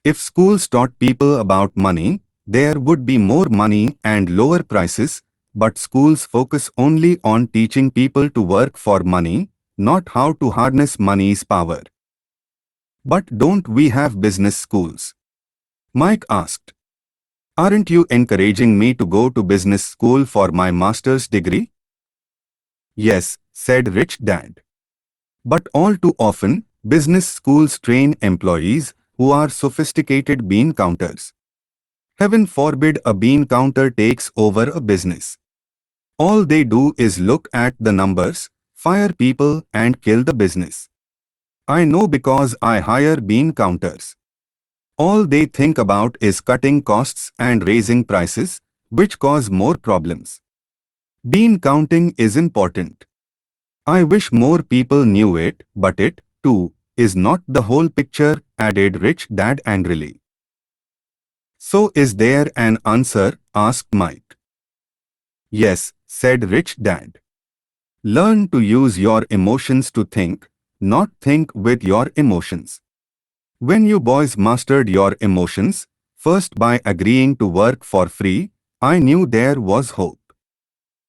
If schools taught people about money, there would be more money and lower prices, but schools focus only on teaching people to work for money, not how to harness money's power. But don't we have business schools? Mike asked. Aren't you encouraging me to go to business school for my master's degree? Yes, said Rich Dad. But all too often, business schools train employees who are sophisticated bean counters. Heaven forbid a bean counter takes over a business. All they do is look at the numbers, fire people and kill the business. I know because I hire bean counters. All they think about is cutting costs and raising prices, which cause more problems. Bean counting is important. I wish more people knew it, but it, too, is not the whole picture, added Rich Dad angrily. So is there an answer? Asked Mike. Yes, said Rich Dad. Learn to use your emotions to think, not think with your emotions. When you boys mastered your emotions, first by agreeing to work for free, I knew there was hope.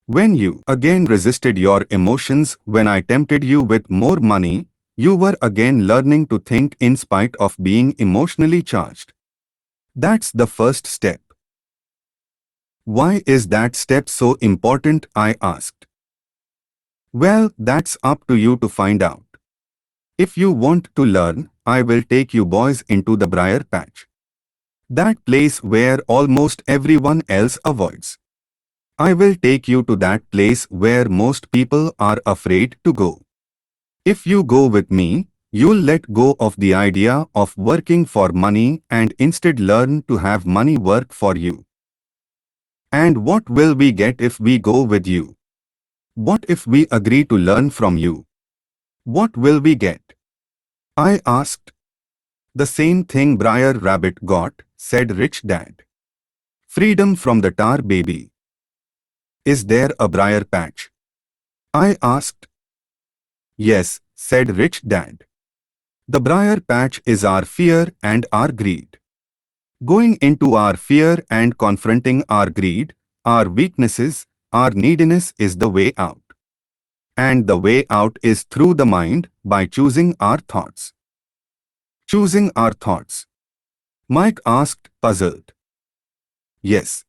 When you again resisted your emotions when I tempted you with more money, you were again learning to think in spite of being emotionally charged. That's the first step. Why is that step so important? I asked. Well, that's up to you to find out. If you want to learn, I will take you boys into the briar patch. That place where almost everyone else avoids. I will take you to that place where most people are afraid to go. If you go with me, you'll let go of the idea of working for money and instead learn to have money work for you. And what will we get if we go with you? What if we agree to learn from you? What will we get? I asked. The same thing Briar Rabbit got, said Rich Dad. Freedom from the tar baby. Is there a briar patch? I asked. Yes, said Rich Dad. The briar patch is our fear and our greed. Going into our fear and confronting our greed, our weaknesses, our neediness is the way out. And the way out is through the mind by choosing our thoughts. Choosing our thoughts. Mike asked, puzzled. Yes.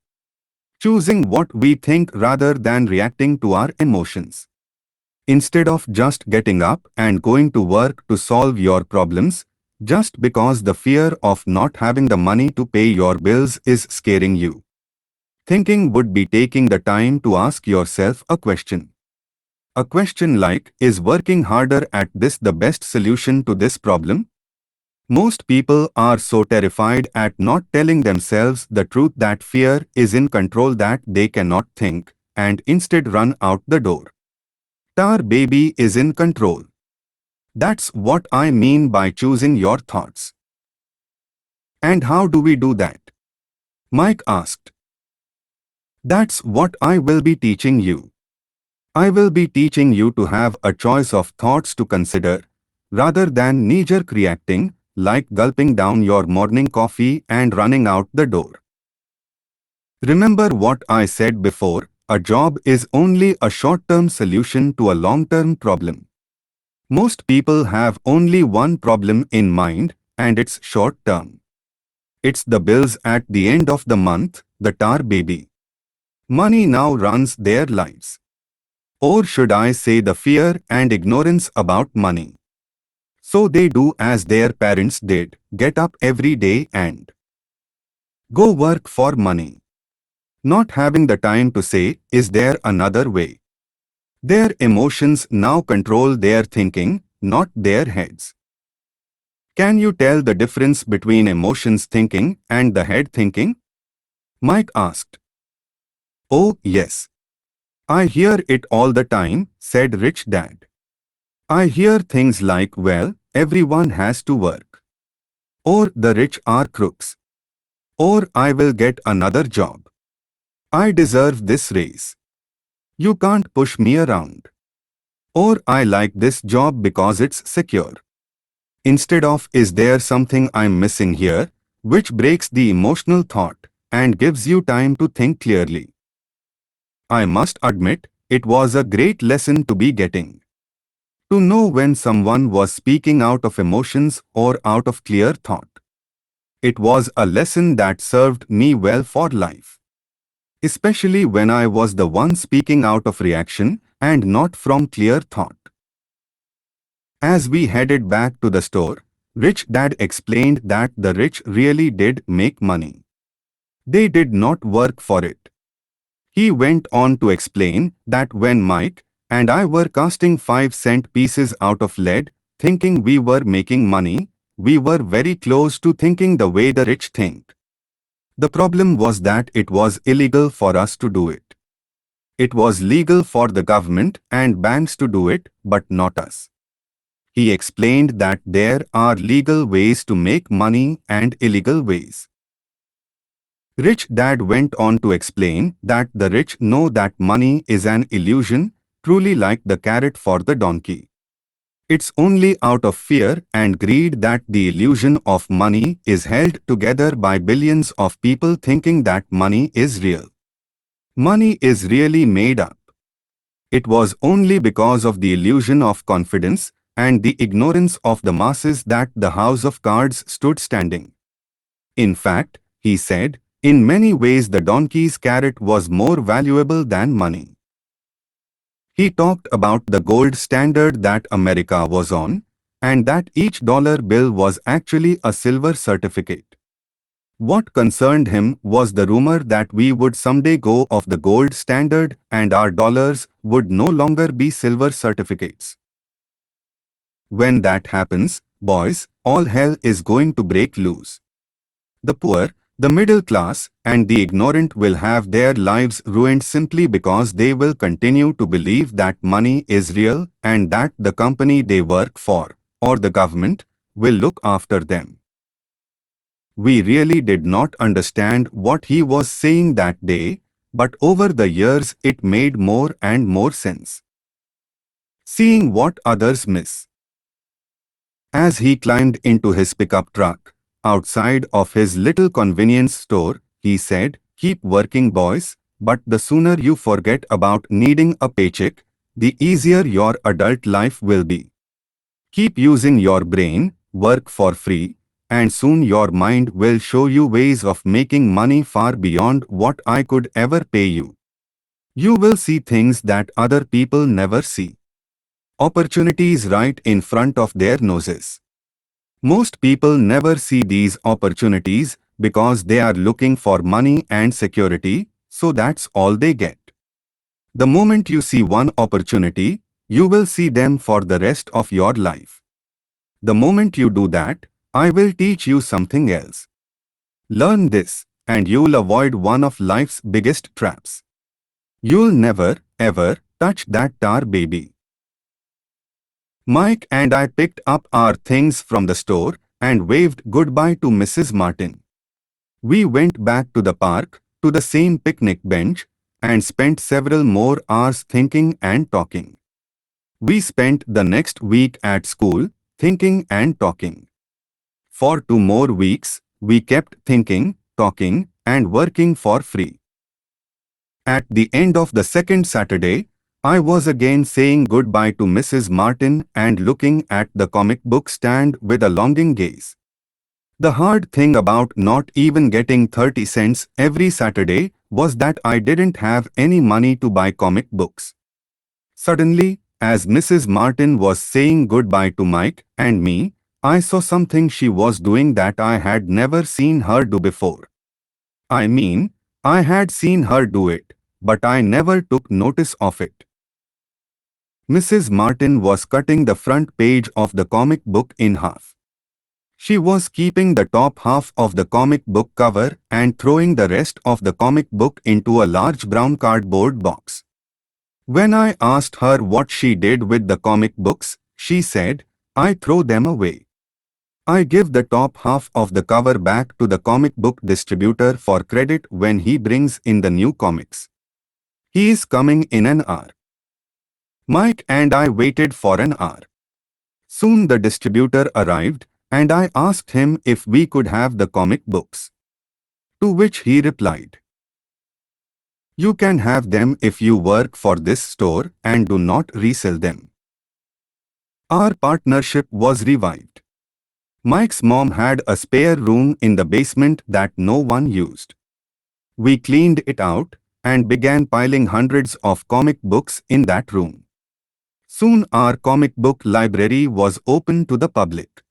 Choosing what we think rather than reacting to our emotions. Instead of just getting up and going to work to solve your problems, just because the fear of not having the money to pay your bills is scaring you. Thinking would be taking the time to ask yourself a question. A question like, is working harder at this the best solution to this problem? Most people are so terrified at not telling themselves the truth that fear is in control that they cannot think and instead run out the door. Tar baby is in control. That's what I mean by choosing your thoughts. And how do we do that? Mike asked. That's what I will be teaching you. I will be teaching you to have a choice of thoughts to consider, rather than knee-jerk reacting, like gulping down your morning coffee and running out the door. Remember what I said before, a job is only a short-term solution to a long-term problem. Most people have only one problem in mind, and it's short-term. It's the bills at the end of the month, the tar baby. Money now runs their lives. Or should I say the fear and ignorance about money. So they do as their parents did, get up every day and go work for money. Not having the time to say, is there another way? Their emotions now control their thinking, not their heads. Can you tell the difference between emotions thinking and the head thinking? Mike asked. Oh, yes. I hear it all the time, said Rich Dad. I hear things like, well, everyone has to work. Or the rich are crooks. Or I will get another job. I deserve this raise. You can't push me around. Or I like this job because it's secure. Instead of, is there something I'm missing here, which breaks the emotional thought and gives you time to think clearly. I must admit, it was a great lesson to be getting. To know when someone was speaking out of emotions or out of clear thought. It was a lesson that served me well for life. Especially when I was the one speaking out of reaction and not from clear thought. As we headed back to the store, Rich Dad explained that the rich really did make money. They did not work for it. He went on to explain that when Mike and I were casting 5-cent pieces out of lead, thinking we were making money, we were very close to thinking the way the rich think. The problem was that it was illegal for us to do it. It was legal for the government and banks to do it, but not us. He explained that there are legal ways to make money and illegal ways. Rich Dad went on to explain that the rich know that money is an illusion, truly like the carrot for the donkey. It's only out of fear and greed that the illusion of money is held together by billions of people thinking that money is real. Money is really made up. It was only because of the illusion of confidence and the ignorance of the masses that the house of cards stood standing. In fact, he said, in many ways the donkey's carrot was more valuable than money. He talked about the gold standard that America was on, and that each dollar bill was actually a silver certificate. What concerned him was the rumor that we would someday go off the gold standard and our dollars would no longer be silver certificates. When that happens, boys, all hell is going to break loose. The poor, the middle class, and the ignorant will have their lives ruined simply because they will continue to believe that money is real and that the company they work for, or the government, will look after them. We really did not understand what he was saying that day, but over the years it made more and more sense. Seeing what others miss. As he climbed into his pickup truck, outside of his little convenience store, he said, keep working boys, but the sooner you forget about needing a paycheck, the easier your adult life will be. Keep using your brain, work for free, and soon your mind will show you ways of making money far beyond what I could ever pay you. You will see things that other people never see. Opportunities right in front of their noses. Most people never see these opportunities because they are looking for money and security, so that's all they get. The moment you see one opportunity, you will see them for the rest of your life. The moment you do that, I will teach you something else. Learn this, and you'll avoid one of life's biggest traps. You'll never, ever, touch that tar baby. Mike and I picked up our things from the store and waved goodbye to Mrs. Martin. We went back to the park, to the same picnic bench, and spent several more hours thinking and talking. We spent the next week at school, thinking and talking. For 2 more weeks, we kept thinking, talking, and working for free. At the end of the second Saturday, I was again saying goodbye to Mrs. Martin and looking at the comic book stand with a longing gaze. The hard thing about not even getting 30 cents every Saturday was that I didn't have any money to buy comic books. Suddenly, as Mrs. Martin was saying goodbye to Mike and me, I saw something she was doing that I had never seen her do before. I mean, I had seen her do it, but I never took notice of it. Mrs. Martin was cutting the front page of the comic book in half. She was keeping the top half of the comic book cover and throwing the rest of the comic book into a large brown cardboard box. When I asked her what she did with the comic books, she said, "I throw them away. I give the top half of the cover back to the comic book distributor for credit when he brings in the new comics. He is coming in an hour." Mike and I waited for an hour. Soon the distributor arrived, and I asked him if we could have the comic books. To which he replied, "You can have them if you work for this store and do not resell them." Our partnership was revived. Mike's mom had a spare room in the basement that no one used. We cleaned it out and began piling hundreds of comic books in that room. Soon our comic book library was open to the public.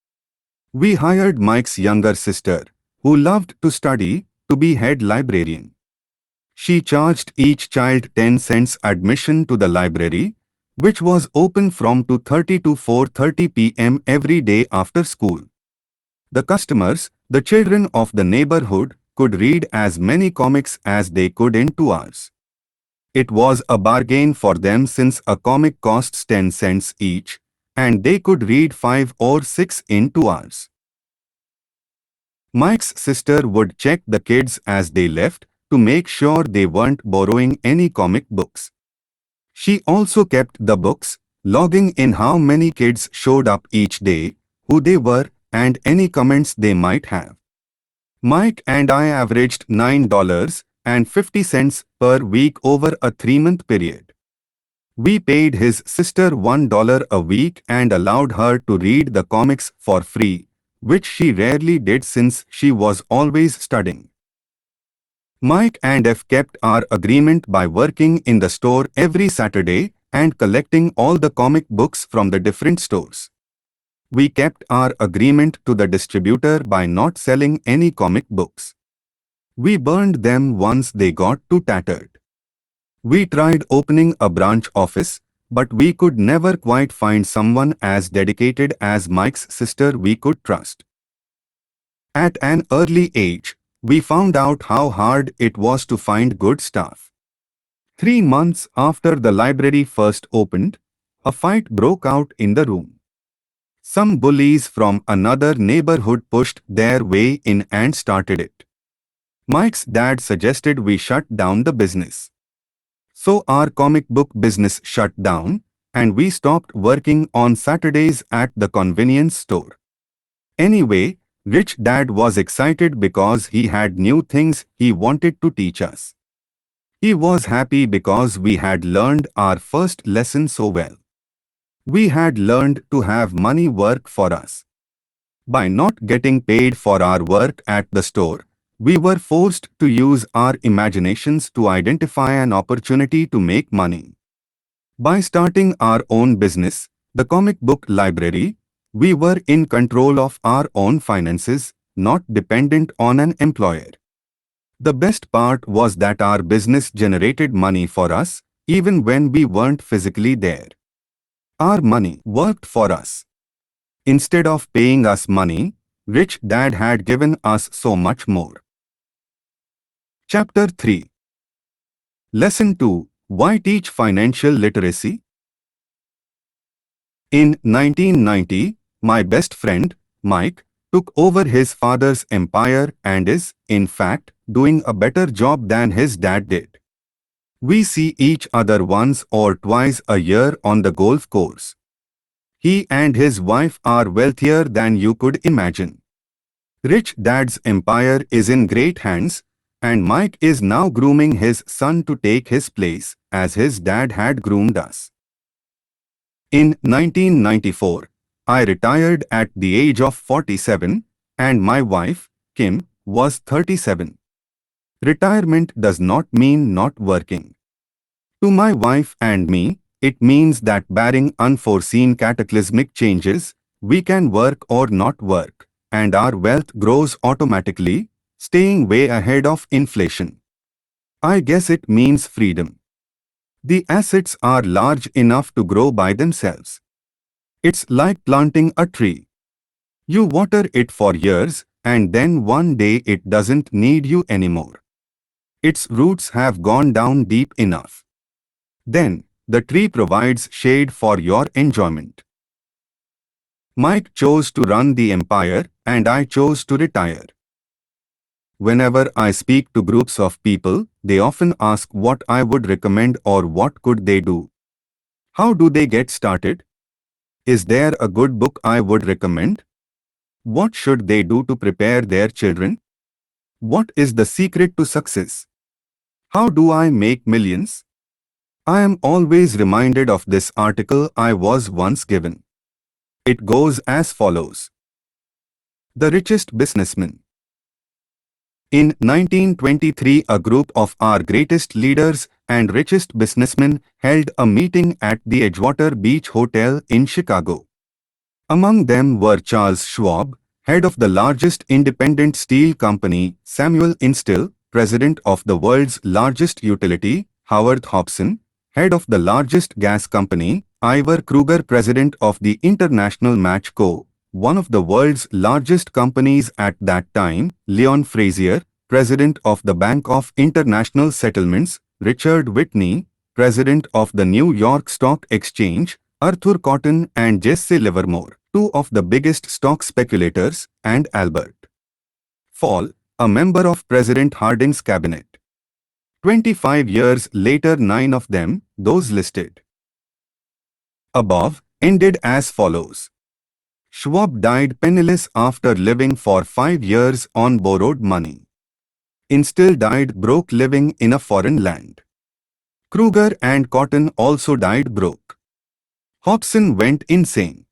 We hired Mike's younger sister, who loved to study, to be head librarian. She charged each child 10 cents admission to the library, which was open from 2:30 to 4:30 p.m. every day after school. The customers, the children of the neighborhood, could read as many comics as they could in 2 hours. It was a bargain for them since a comic costs 10 cents each, and they could read 5 or 6 in 2 hours. Mike's sister would check the kids as they left to make sure they weren't borrowing any comic books. She also kept the books, logging in how many kids showed up each day, who they were, and any comments they might have. Mike and I averaged $9.50 per week over a 3-month period. We paid his sister $1 a week and allowed her to read the comics for free, which she rarely did since she was always studying. Mike and F kept our agreement by working in the store every Saturday and collecting all the comic books from the different stores. We kept our agreement to the distributor by not selling any comic books. We burned them once they got too tattered. We tried opening a branch office, but we could never quite find someone as dedicated as Mike's sister we could trust. At an early age, we found out how hard it was to find good staff. 3 months after the library first opened, a fight broke out in the room. Some bullies from another neighborhood pushed their way in and started it. Mike's dad suggested we shut down the business. So our comic book business shut down, and we stopped working on Saturdays at the convenience store. Anyway, Rich Dad was excited because he had new things he wanted to teach us. He was happy because we had learned our first lesson so well. We had learned to have money work for us. By not getting paid for our work at the store, we were forced to use our imaginations to identify an opportunity to make money. By starting our own business, the comic book library, we were in control of our own finances, not dependent on an employer. The best part was that our business generated money for us, even when we weren't physically there. Our money worked for us. Instead of paying us money, Rich Dad had given us so much more. Chapter 3. Lesson 2. Why teach financial literacy? In 1990, my best friend, Mike, took over his father's empire and is, in fact, doing a better job than his dad did. We see each other once or twice a year on the golf course. He and his wife are wealthier than you could imagine. Rich Dad's empire is in great hands, and Mike is now grooming his son to take his place, as his dad had groomed us. In 1994, I retired at the age of 47, and my wife, Kim, was 37. Retirement does not mean not working. To my wife and me, it means that barring unforeseen cataclysmic changes, we can work or not work, and our wealth grows automatically, staying way ahead of inflation. I guess it means freedom. The assets are large enough to grow by themselves. It's like planting a tree. You water it for years, and then one day it doesn't need you anymore. Its roots have gone down deep enough. Then, the tree provides shade for your enjoyment. Mike chose to run the empire, and I chose to retire. Whenever I speak to groups of people, they often ask what I would recommend or what could they do. How do they get started? Is there a good book I would recommend? What should they do to prepare their children? What is the secret to success? How do I make millions? I am always reminded of this article I was once given. It goes as follows. The richest businessman. In 1923, a group of our greatest leaders and richest businessmen held a meeting at the Edgewater Beach Hotel in Chicago. Among them were Charles Schwab, head of the largest independent steel company, Samuel Instill, president of the world's largest utility, Howard Hobson, head of the largest gas company, Ivor Kruger, president of the International Match Co., one of the world's largest companies at that time, Leon Frazier, president of the Bank of International Settlements, Richard Whitney, president of the New York Stock Exchange, Arthur Cotton and Jesse Livermore, two of the biggest stock speculators, and Albert Fall, a member of President Harding's cabinet. 25 years later, 9 of them, those listed above, ended as follows. Schwab died penniless after living for 5 years on borrowed money. Instill died broke living in a foreign land. Kruger and Cotton also died broke. Hobson went insane.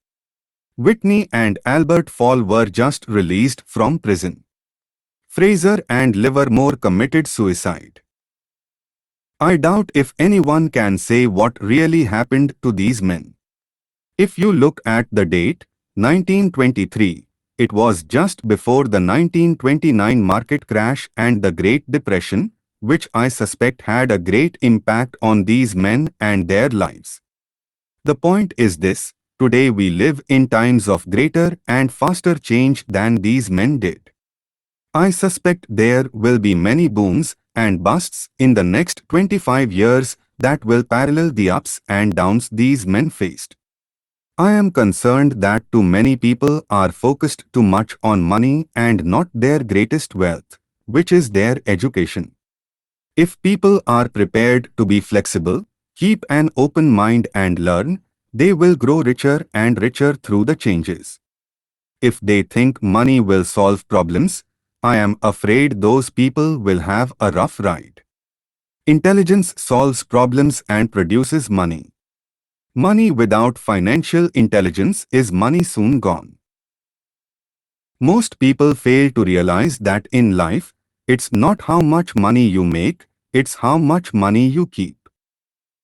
Whitney and Albert Fall were just released from prison. Fraser and Livermore committed suicide. I doubt if anyone can say what really happened to these men. If you look at the date, 1923, it was just before the 1929 market crash and the Great Depression, which I suspect had a great impact on these men and their lives. The point is this: today we live in times of greater and faster change than these men did. I suspect there will be many booms and busts in the next 25 years that will parallel the ups and downs these men faced. I am concerned that too many people are focused too much on money and not their greatest wealth, which is their education. If people are prepared to be flexible, keep an open mind and learn, they will grow richer and richer through the changes. If they think money will solve problems, I am afraid those people will have a rough ride. Intelligence solves problems and produces money. Money without financial intelligence is money soon gone. Most people fail to realize that in life, it's not how much money you make, it's how much money you keep.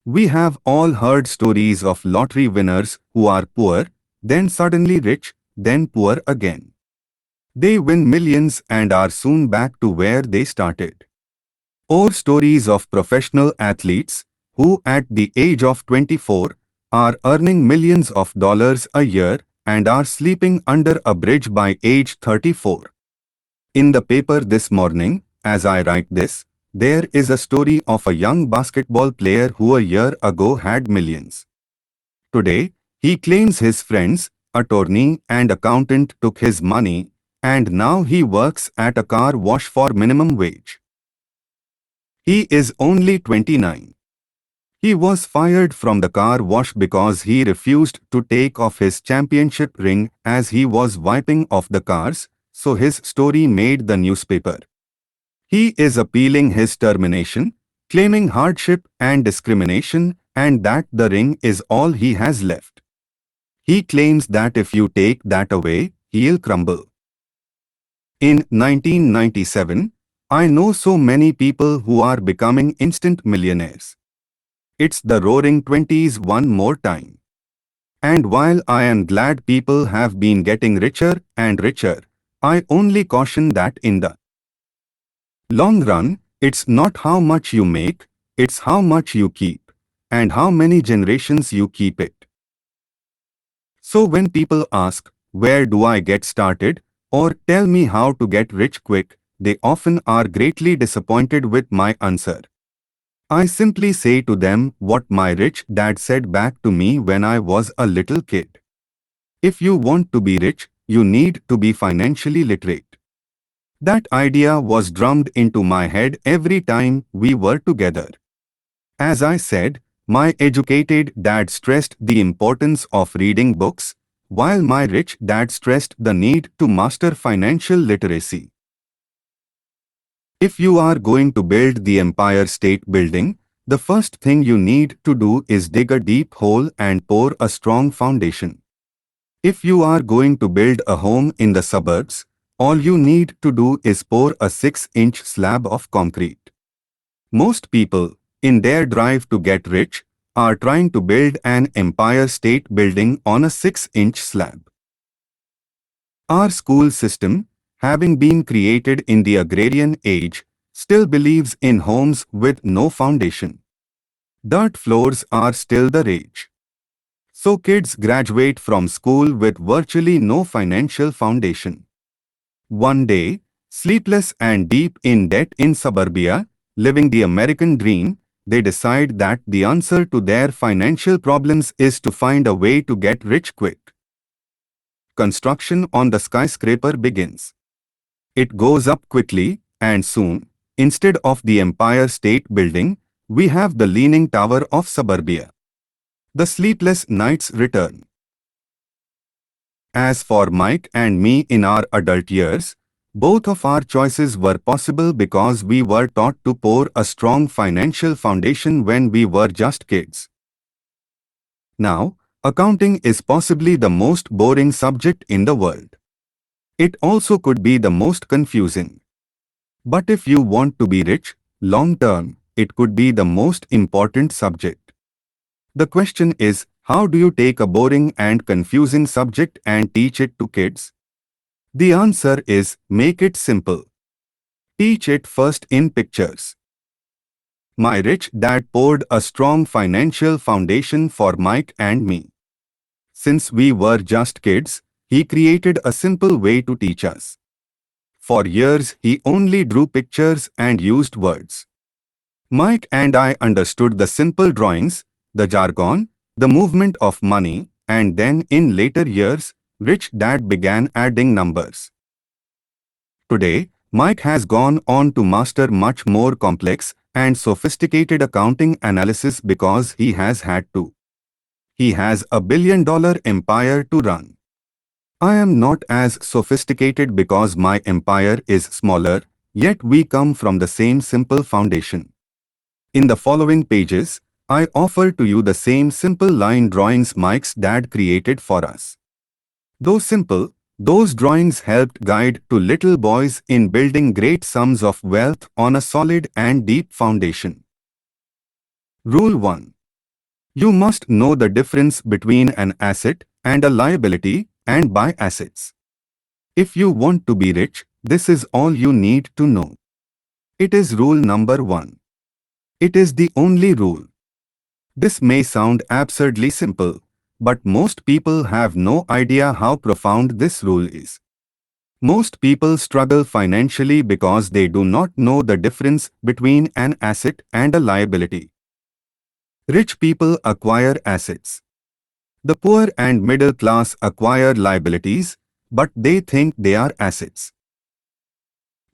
We have all heard stories of lottery winners who are poor, then suddenly rich, then poor again. They win millions and are soon back to where they started. or stories of professional athletes who at the age of 24 are earning millions of dollars a year and are sleeping under a bridge by age 34. In the paper this morning, as I write this, there is a story of a young basketball player who a year ago had millions. Today, he claims his friends, attorney and accountant took his money, and now he works at a car wash for minimum wage. He is only 29. He was fired from the car wash because he refused to take off his championship ring as he was wiping off the cars, so his story made the newspaper. He is appealing his termination, claiming hardship and discrimination and that the ring is all he has left. He claims that if you take that away, he'll crumble. In 1997, I know so many people who are becoming instant millionaires. It's the roaring 20s one more time. And while I am glad people have been getting richer and richer, I only caution that in the long run, it's not how much you make, it's how much you keep, and how many generations you keep it. So when people ask, where do I get started, or tell me how to get rich quick, they often are greatly disappointed with my answer. I simply say to them what my rich dad said back to me when I was a little kid. If you want to be rich, you need to be financially literate. That idea was drummed into my head every time we were together. As I said, my educated dad stressed the importance of reading books, while my rich dad stressed the need to master financial literacy. If you are going to build the Empire State Building, the first thing you need to do is dig a deep hole and pour a strong foundation. If you are going to build a home in the suburbs, all you need to do is pour a 6-inch slab of concrete. Most people, in their drive to get rich, are trying to build an Empire State Building on a 6-inch slab. Our school system, having been created in the agrarian age, still believes in homes with no foundation. Dirt floors are still the rage. So kids graduate from school with virtually no financial foundation. One day, sleepless and deep in debt in suburbia, living the American dream, they decide that the answer to their financial problems is to find a way to get rich quick. Construction on the skyscraper begins. It goes up quickly, and soon, instead of the Empire State Building, we have the Leaning Tower of suburbia. The sleepless nights return. As for Mike and me in our adult years, both of our choices were possible because we were taught to pour a strong financial foundation when we were just kids. Now, accounting is possibly the most boring subject in the world. It also could be the most confusing. But if you want to be rich, long term, it could be the most important subject. The question is, how do you take a boring and confusing subject and teach it to kids? The answer is, make it simple. Teach it first in pictures. My rich dad poured a strong financial foundation for Mike and me. Since we were just kids, he created a simple way to teach us. For years, he only drew pictures and used words. Mike and I understood the simple drawings, the jargon, the movement of money, and then in later years, Rich Dad began adding numbers. Today, Mike has gone on to master much more complex and sophisticated accounting analysis because he has had to. He has a billion-dollar empire to run. I am not as sophisticated because my empire is smaller, yet we come from the same simple foundation. In the following pages, I offer to you the same simple line drawings Mike's dad created for us. Though simple, those drawings helped guide to little boys in building great sums of wealth on a solid and deep foundation. Rule 1. You must know the difference between an asset and a liability and buy assets. If you want to be rich, this is all you need to know. It is rule number 1. It is the only rule. This may sound absurdly simple, but most people have no idea how profound this rule is. Most people struggle financially because they do not know the difference between an asset and a liability. Rich people acquire assets. The poor and middle class acquire liabilities, but they think they are assets.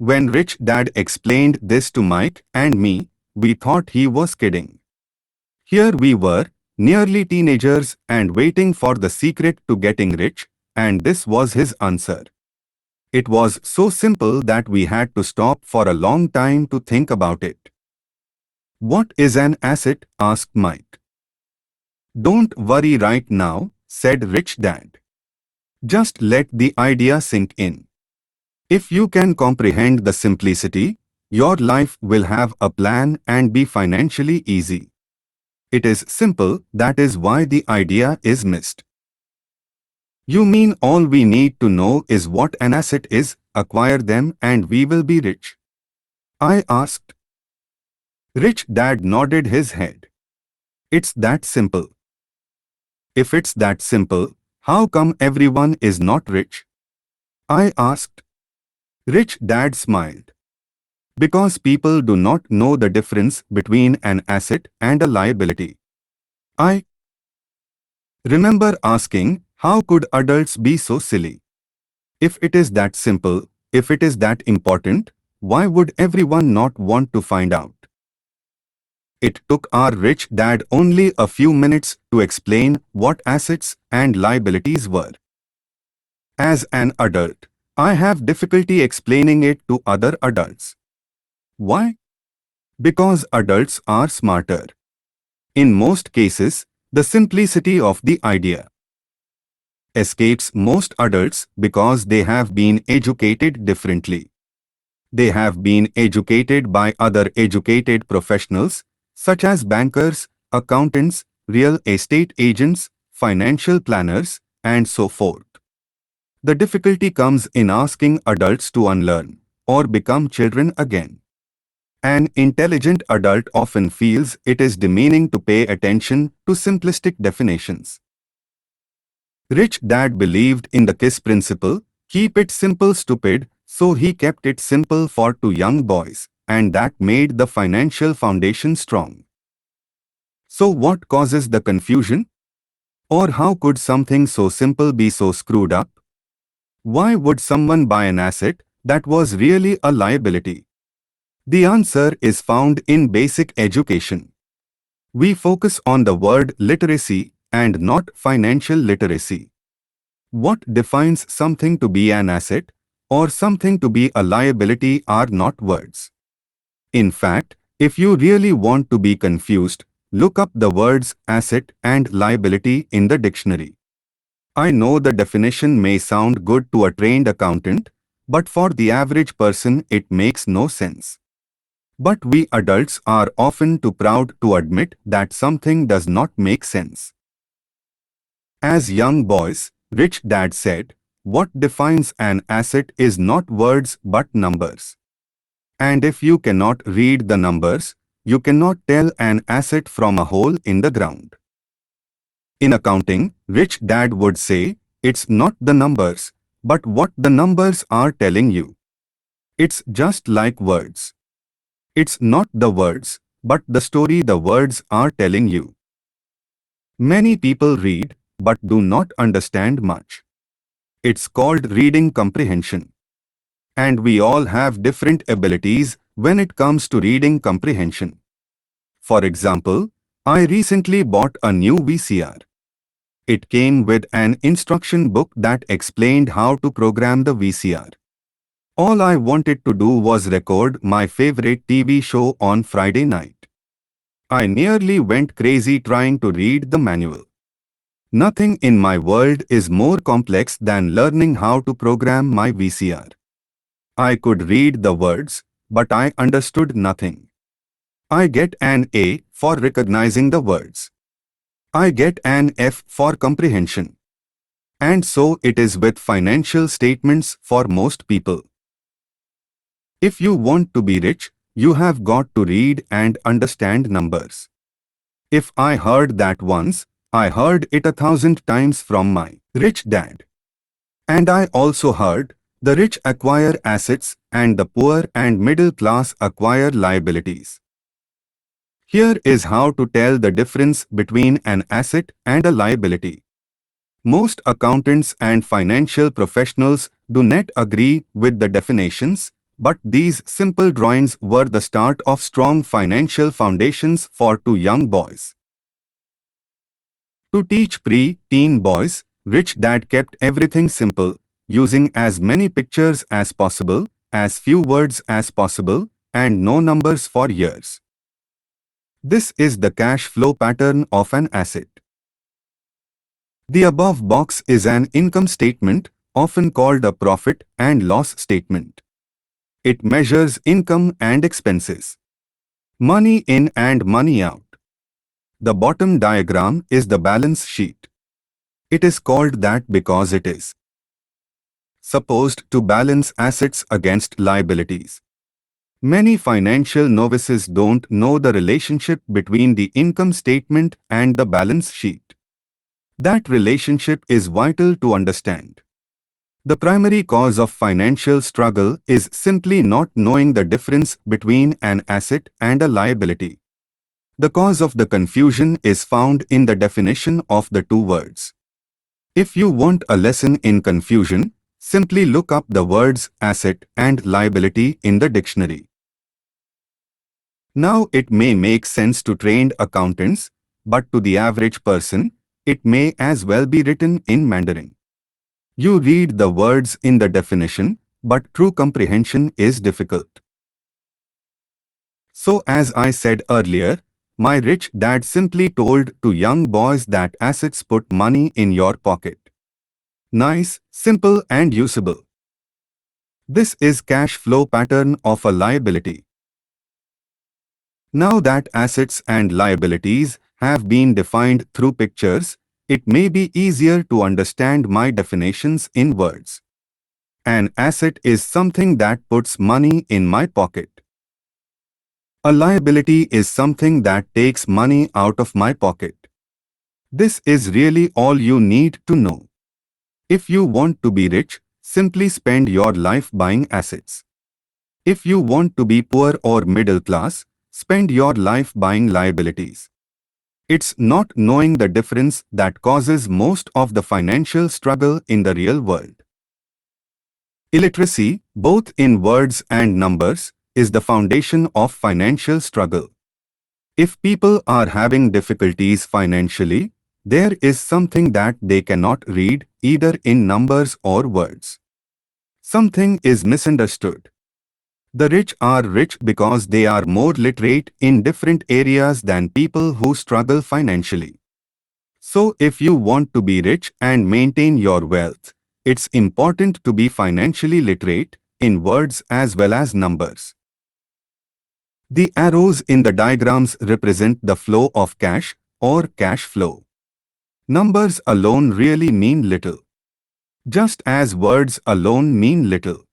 When Rich Dad explained this to Mike and me, we thought he was kidding. Here we were, nearly teenagers and waiting for the secret to getting rich, and this was his answer. It was so simple that we had to stop for a long time to think about it. What is an asset? Asked Mike. Don't worry right now, said Rich Dad. Just let the idea sink in. If you can comprehend the simplicity, your life will have a plan and be financially easy. It is simple, that is why the idea is missed. You mean all we need to know is what an asset is, acquire them and we will be rich? I asked. Rich Dad nodded his head. It's that simple. If it's that simple, how come everyone is not rich? I asked. Rich Dad smiled. Because people do not know the difference between an asset and a liability. I remember asking, how could adults be so silly? If it is that simple, if it is that important, why would everyone not want to find out? It took our Rich Dad only a few minutes to explain what assets and liabilities were. As an adult, I have difficulty explaining it to other adults. Why? Because adults are smarter. In most cases, the simplicity of the idea escapes most adults because they have been educated differently. They have been educated by other educated professionals, such as bankers, accountants, real estate agents, financial planners, and so forth. The difficulty comes in asking adults to unlearn or become children again. An intelligent adult often feels it is demeaning to pay attention to simplistic definitions. Rich Dad believed in the KISS principle, keep it simple stupid, so he kept it simple for two young boys, and that made the financial foundation strong. So what causes the confusion? Or how could something so simple be so screwed up? Why would someone buy an asset that was really a liability? The answer is found in basic education. We focus on the word literacy and not financial literacy. What defines something to be an asset or something to be a liability are not words. In fact, if you really want to be confused, look up the words asset and liability in the dictionary. I know the definition may sound good to a trained accountant, but for the average person it makes no sense. But we adults are often too proud to admit that something does not make sense. As young boys, Rich Dad said, what defines an asset is not words but numbers. And if you cannot read the numbers, you cannot tell an asset from a hole in the ground. In accounting, Rich Dad would say, it's not the numbers, but what the numbers are telling you. It's just like words. It's not the words, but the story the words are telling you. Many people read, but do not understand much. It's called reading comprehension. And we all have different abilities when it comes to reading comprehension. For example, I recently bought a new VCR. It came with an instruction book that explained how to program the VCR. All I wanted to do was record my favorite TV show on Friday night. I nearly went crazy trying to read the manual. Nothing in my world is more complex than learning how to program my VCR. I could read the words, but I understood nothing. I get an A for recognizing the words. I get an F for comprehension. And so it is with financial statements for most people. If you want to be rich, You have got to read and understand numbers. If I heard that once, I heard it 1,000 times from my rich dad. And I also heard, the rich acquire assets and the poor and middle class acquire liabilities. Here is how to tell the difference between an asset and a liability. Most accountants and financial professionals do not agree with the definitions, but these simple drawings were the start of strong financial foundations for two young boys. To teach pre-teen boys, Rich Dad kept everything simple, using as many pictures as possible, as few words as possible, and no numbers for years. This is the cash flow pattern of an asset. The above box is an income statement, often called a profit and loss statement. It measures income and expenses, money in and money out. The bottom diagram is the balance sheet. It is called that because it is supposed to balance assets against liabilities. Many financial novices don't know the relationship between the income statement and the balance sheet. That relationship is vital to understand. The primary cause of financial struggle is simply not knowing the difference between an asset and a liability. The cause of the confusion is found in the definition of the two words. If you want a lesson in confusion, simply look up the words asset and liability in the dictionary. Now it may make sense to trained accountants, but to the average person, it may as well be written in Mandarin. You read the words in the definition, but true comprehension is difficult. So as I said earlier, my rich dad simply told two young boys that assets put money in your pocket. Nice, simple and usable. This is cash flow pattern of a liability. Now that assets and liabilities have been defined through pictures, it may be easier to understand my definitions in words. An asset is something that puts money in my pocket. A liability is something that takes money out of my pocket. This is really all you need to know. If you want to be rich, simply spend your life buying assets. If you want to be poor or middle class, spend your life buying liabilities. It's not knowing the difference that causes most of the financial struggle in the real world. Illiteracy, both in words and numbers, is the foundation of financial struggle. If people are having difficulties financially, there is something that they cannot read either in numbers or words. Something is misunderstood. The rich are rich because they are more literate in different areas than people who struggle financially. So if you want to be rich and maintain your wealth, it's important to be financially literate in words as well as numbers. The arrows in the diagrams represent the flow of cash or cash flow. Numbers alone really mean little. Just as words alone mean little.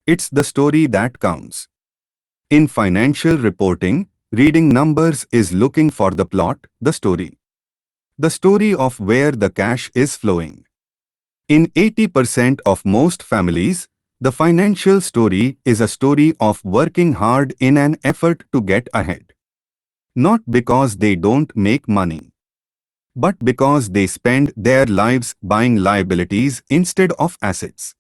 It's the story that counts. In financial reporting, reading numbers is looking for the plot, the story. The story of where the cash is flowing. In 80% of most families, the financial story is a story of working hard in an effort to get ahead. Not because they don't make money, but because they spend their lives buying liabilities instead of assets.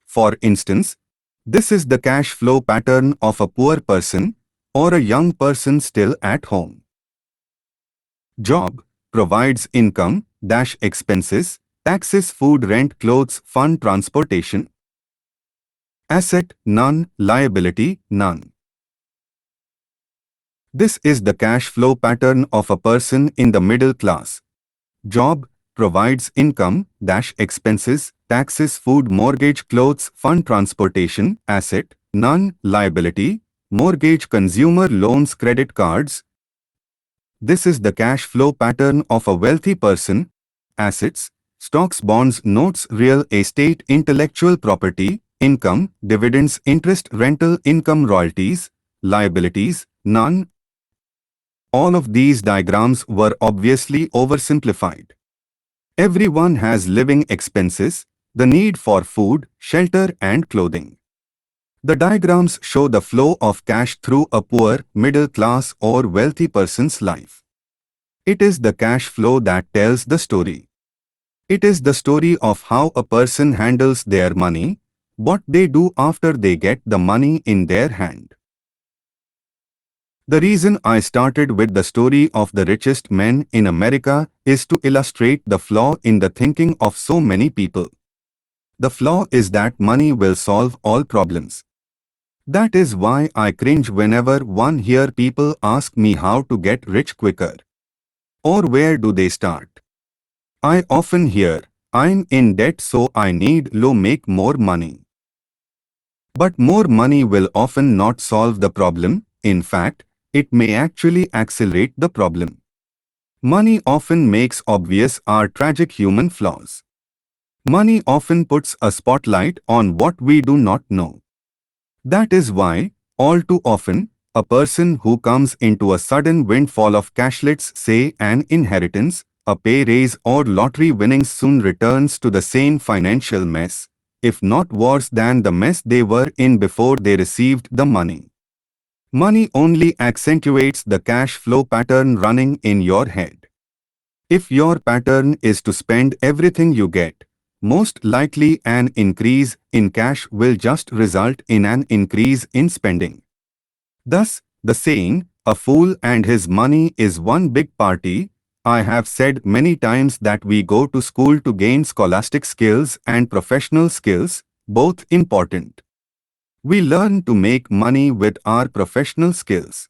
For instance, this is the cash flow pattern of a poor person or a young person still at home. Job provides income, dash expenses, taxes, food, rent, clothes, fund, transportation. Asset, none. Liability, none. This is the cash flow pattern of a person in the middle class. Job provides income, dash expenses, taxes, food, mortgage, clothes, fund, transportation. Asset, none. Liability, mortgage, consumer loans, credit cards. This is the cash flow pattern of a wealthy person. Assets, stocks, bonds, notes, real estate, intellectual property, income, dividends, interest, rental income, royalties, liabilities, none. All of these diagrams were obviously oversimplified. Everyone has living expenses, the need for food, shelter and clothing. The diagrams show the flow of cash through a poor, middle class or wealthy person's life. It is the cash flow that tells the story. It is the story of how a person handles their money, what they do after they get the money in their hand. The reason I started with the story of the richest men in America is to illustrate the flaw in the thinking of so many people. The flaw is that money will solve all problems. That is why I cringe whenever one hear people ask me how to get rich quicker. Or where do they start? I often hear, I'm in debt so I need to make more money. But more money will often not solve the problem. In fact, it may actually accelerate the problem. Money often makes obvious our tragic human flaws. Money often puts a spotlight on what we do not know. That is why, all too often, a person who comes into a sudden windfall of cash, let's say an inheritance, a pay raise or lottery winnings, soon returns to the same financial mess, if not worse than the mess they were in before they received the money. Money only accentuates the cash flow pattern running in your head. If your pattern is to spend everything you get, most likely an increase in cash will just result in an increase in spending. Thus, the saying, a fool and his money is one big party. I have said many times that we go to school to gain scholastic skills and professional skills, both important. We learn to make money with our professional skills.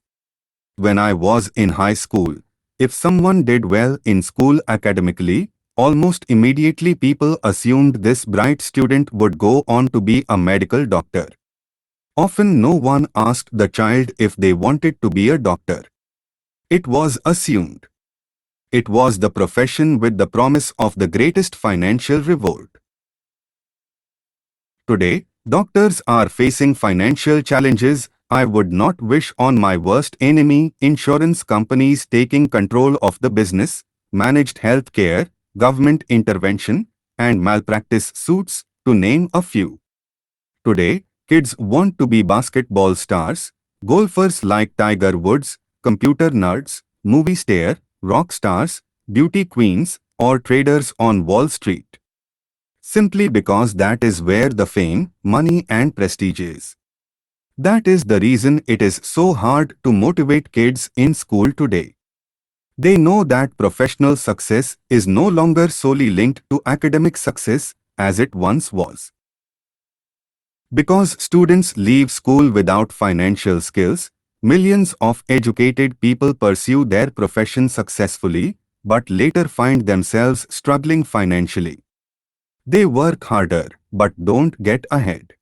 When I was in high school, if someone did well in school academically, almost immediately people assumed this bright student would go on to be a medical doctor. Often no one asked the child if they wanted to be a doctor. It was assumed. It was the profession with the promise of the greatest financial reward. Today, doctors are facing financial challenges I would not wish on my worst enemy: insurance companies taking control of the business, managed health care, government intervention, and malpractice suits, to name a few. Today, kids want to be basketball stars, golfers like Tiger Woods, computer nerds, movie stars, rock stars, beauty queens, or traders on Wall Street. Simply because that is where the fame, money and prestige is. That is the reason it is so hard to motivate kids in school today. They know that professional success is no longer solely linked to academic success as it once was. Because students leave school without financial skills, millions of educated people pursue their profession successfully, but later find themselves struggling financially. They work harder, but don't get ahead.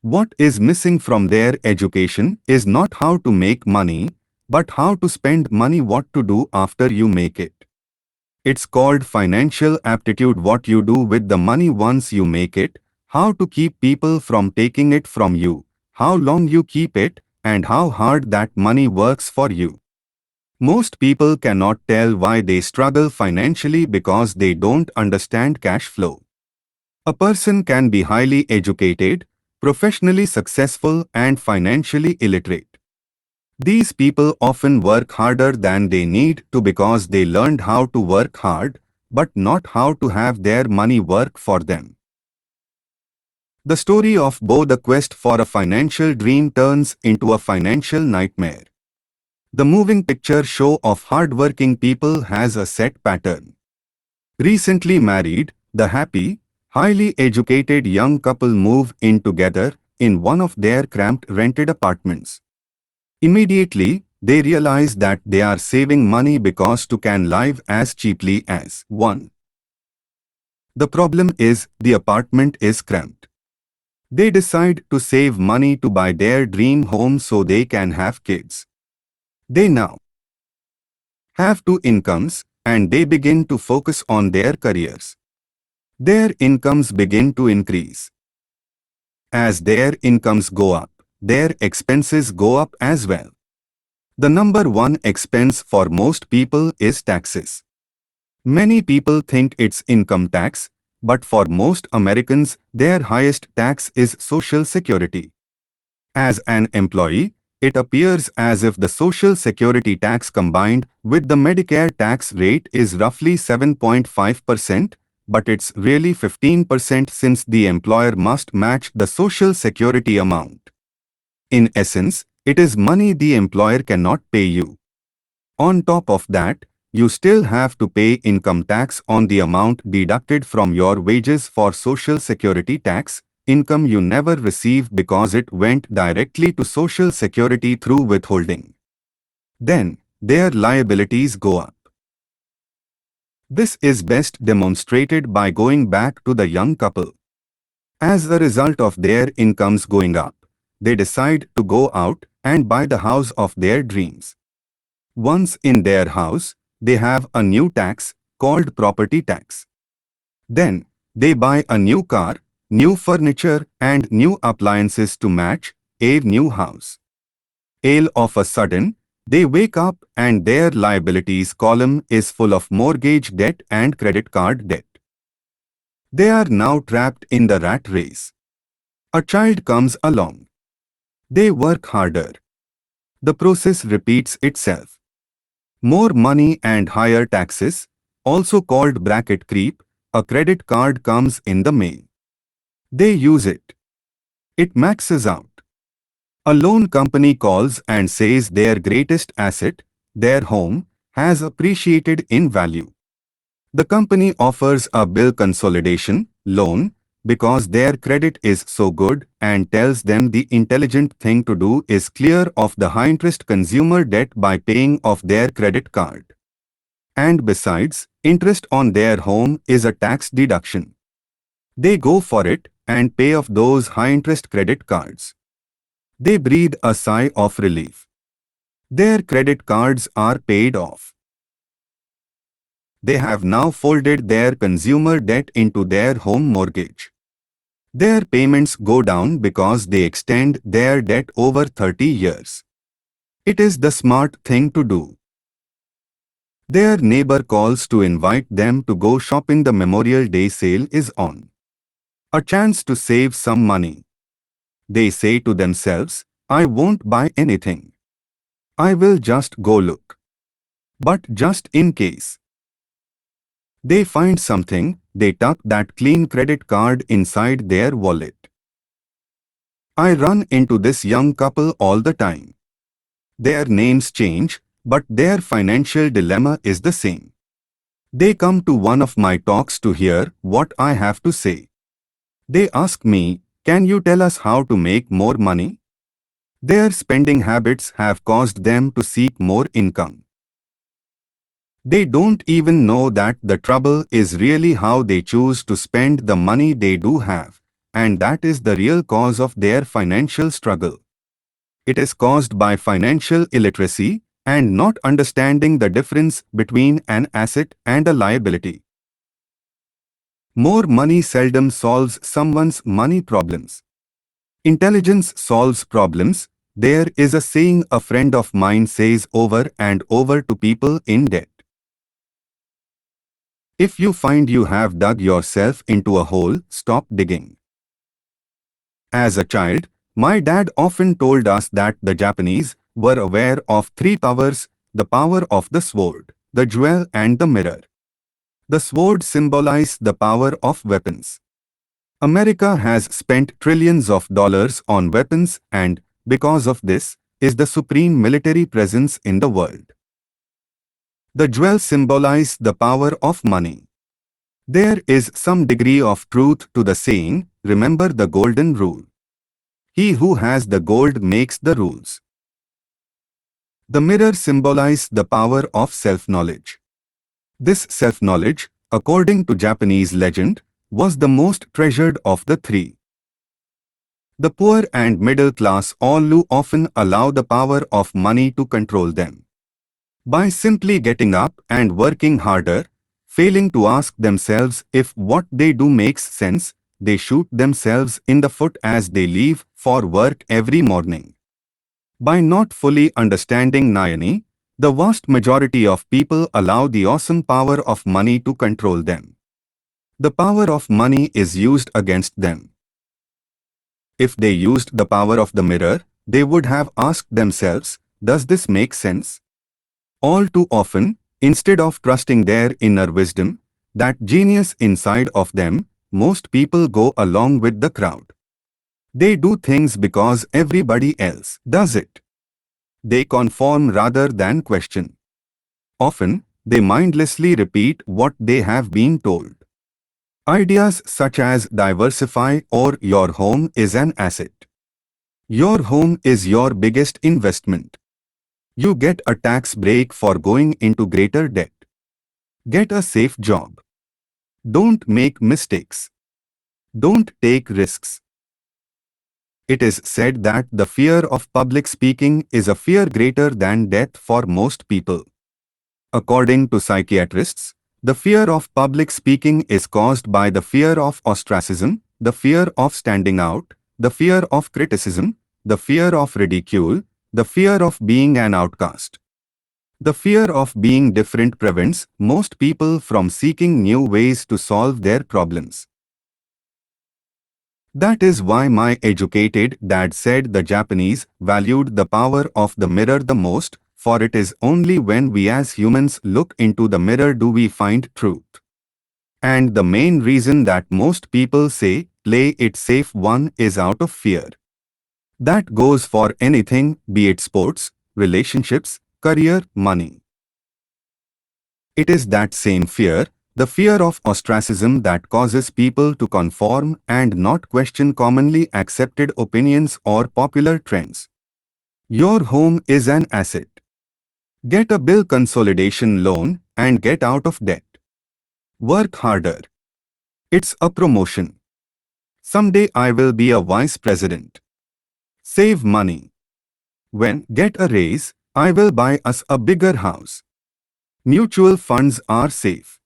What is missing from their education is not how to make money, but how to spend money, what to do after you make it. It's called financial aptitude: what you do with the money once you make it, how to keep people from taking it from you, how long you keep it, and how hard that money works for you. Most people cannot tell why they struggle financially because they don't understand cash flow. A person can be highly educated, professionally successful, and financially illiterate. These people often work harder than they need to because they learned how to work hard, but not how to have their money work for them. The story of Bo, the quest for a financial dream, turns into a financial nightmare. The moving picture show of hardworking people has a set pattern. Recently married, the happy, highly educated young couple move in together in one of their cramped rented apartments. Immediately, they realize that they are saving money because two can live as cheaply as one. The problem is the apartment is cramped. They decide to save money to buy their dream home so they can have kids. They now have two incomes, and they begin to focus on their careers. Their incomes begin to increase. as their incomes go up, their expenses go up as well. The number one expense for most people is taxes. Many people think it's income tax, but for most Americans, their highest tax is Social Security. As an employee, it appears as if the Social Security tax combined with the Medicare tax rate is roughly 7.5%, but it's really 15% since the employer must match the Social Security amount. In essence, it is money the employer cannot pay you. On top of that, you still have to pay income tax on the amount deducted from your wages for Social Security tax, income you never receive because it went directly to Social Security through withholding. Then, their liabilities go up. This is best demonstrated by going back to the young couple. As a result of their incomes going up, they decide to go out and buy the house of their dreams. Once in their house, they have a new tax called property tax. Then, they buy a new car, new furniture and new appliances to match a new house. All of a sudden, they wake up and their liabilities column is full of mortgage debt and credit card debt. They are now trapped in the rat race. A child comes along. They work harder. The process repeats itself. More money and higher taxes, also called bracket creep, a credit card comes in the mail. They use it. It maxes out. A loan company calls and says their greatest asset, their home, has appreciated in value. The company offers a bill consolidation loan because their credit is so good and tells them the intelligent thing to do is clear off the high-interest consumer debt by paying off their credit card. And besides, interest on their home is a tax deduction. They go for it and pay off those high-interest credit cards. They breathe a sigh of relief. Their credit cards are paid off. They have now folded their consumer debt into their home mortgage. Their payments go down because they extend their debt over 30 years. It is the smart thing to do. Their neighbor calls to invite them to go shopping. The Memorial Day sale is on. A chance to save some money. They say to themselves, I won't buy anything. I will just go look. But just in case they find something, they tuck that clean credit card inside their wallet. I run into this young couple all the time. Their names change, but their financial dilemma is the same. They come to one of my talks to hear what I have to say. They ask me, can you tell us how to make more money? Their spending habits have caused them to seek more income. They don't even know that the trouble is really how they choose to spend the money they do have, and that is the real cause of their financial struggle. It is caused by financial illiteracy and not understanding the difference between an asset and a liability. More money seldom solves someone's money problems. Intelligence solves problems. There is a saying a friend of mine says over and over to people in debt. If you find you have dug yourself into a hole, stop digging. As a child, my dad often told us that the Japanese were aware of three powers: the power of the sword, the jewel and the mirror. The sword symbolized the power of weapons. America has spent trillions of dollars on weapons and, because of this, is the supreme military presence in the world. The jewel symbolized the power of money. There is some degree of truth to the saying, remember the golden rule. He who has the gold makes the rules. The mirror symbolized the power of self-knowledge. This self-knowledge, according to Japanese legend, was the most treasured of the three. The poor and middle class all often allow the power of money to control them. By simply getting up and working harder, failing to ask themselves if what they do makes sense, they shoot themselves in the foot as they leave for work every morning. By not fully understanding Nayani, the vast majority of people allow the awesome power of money to control them. The power of money is used against them. If they used the power of the mirror, they would have asked themselves, does this make sense? All too often, instead of trusting their inner wisdom, that genius inside of them, most people go along with the crowd. They do things because everybody else does it. They conform rather than question. Often, they mindlessly repeat what they have been told. Ideas such as diversify or your home is an asset. Your home is your biggest investment. You get a tax break for going into greater debt. Get a safe job. Don't make mistakes. Don't take risks. It is said that the fear of public speaking is a fear greater than death for most people. According to psychiatrists, the fear of public speaking is caused by the fear of ostracism, the fear of standing out, the fear of criticism, the fear of ridicule, the fear of being an outcast. The fear of being different prevents most people from seeking new ways to solve their problems. That is why my educated dad said the Japanese valued the power of the mirror the most, for it is only when we as humans look into the mirror do we find truth. And the main reason that most people say, play it safe one is out of fear. That goes for anything, be it sports, relationships, career, money. It is that same fear, the fear of ostracism, that causes people to conform and not question commonly accepted opinions or popular trends. Your home is an asset. Get a bill consolidation loan and get out of debt. Work harder. It's a promotion. Someday I will be a vice president. Save money. When get a raise, I will buy us a bigger house. Mutual funds are safe.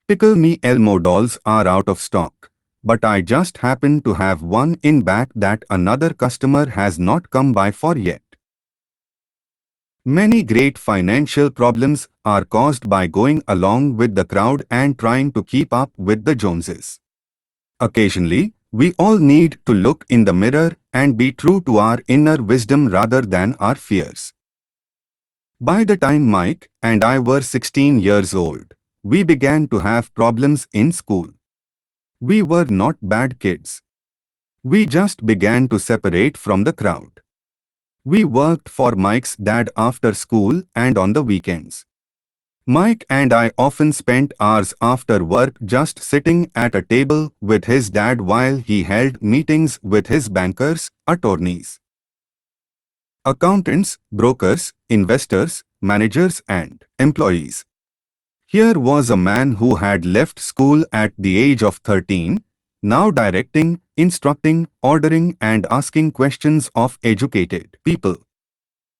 Pickle me Elmo dolls are out of stock, but I just happen to have one in back that another customer has not come by for yet. Many great financial problems are caused by going along with the crowd and trying to keep up with the Joneses. Occasionally, we all need to look in the mirror and be true to our inner wisdom rather than our fears. By the time Mike and I were 16 years old, we began to have problems in school. We were not bad kids. We just began to separate from the crowd. We worked for Mike's dad after school and on the weekends. Mike and I often spent hours after work just sitting at a table with his dad while he held meetings with his bankers, attorneys, accountants, brokers, investors, managers and employees. Here was a man who had left school at the age of 13, now directing, instructing, ordering and asking questions of educated people.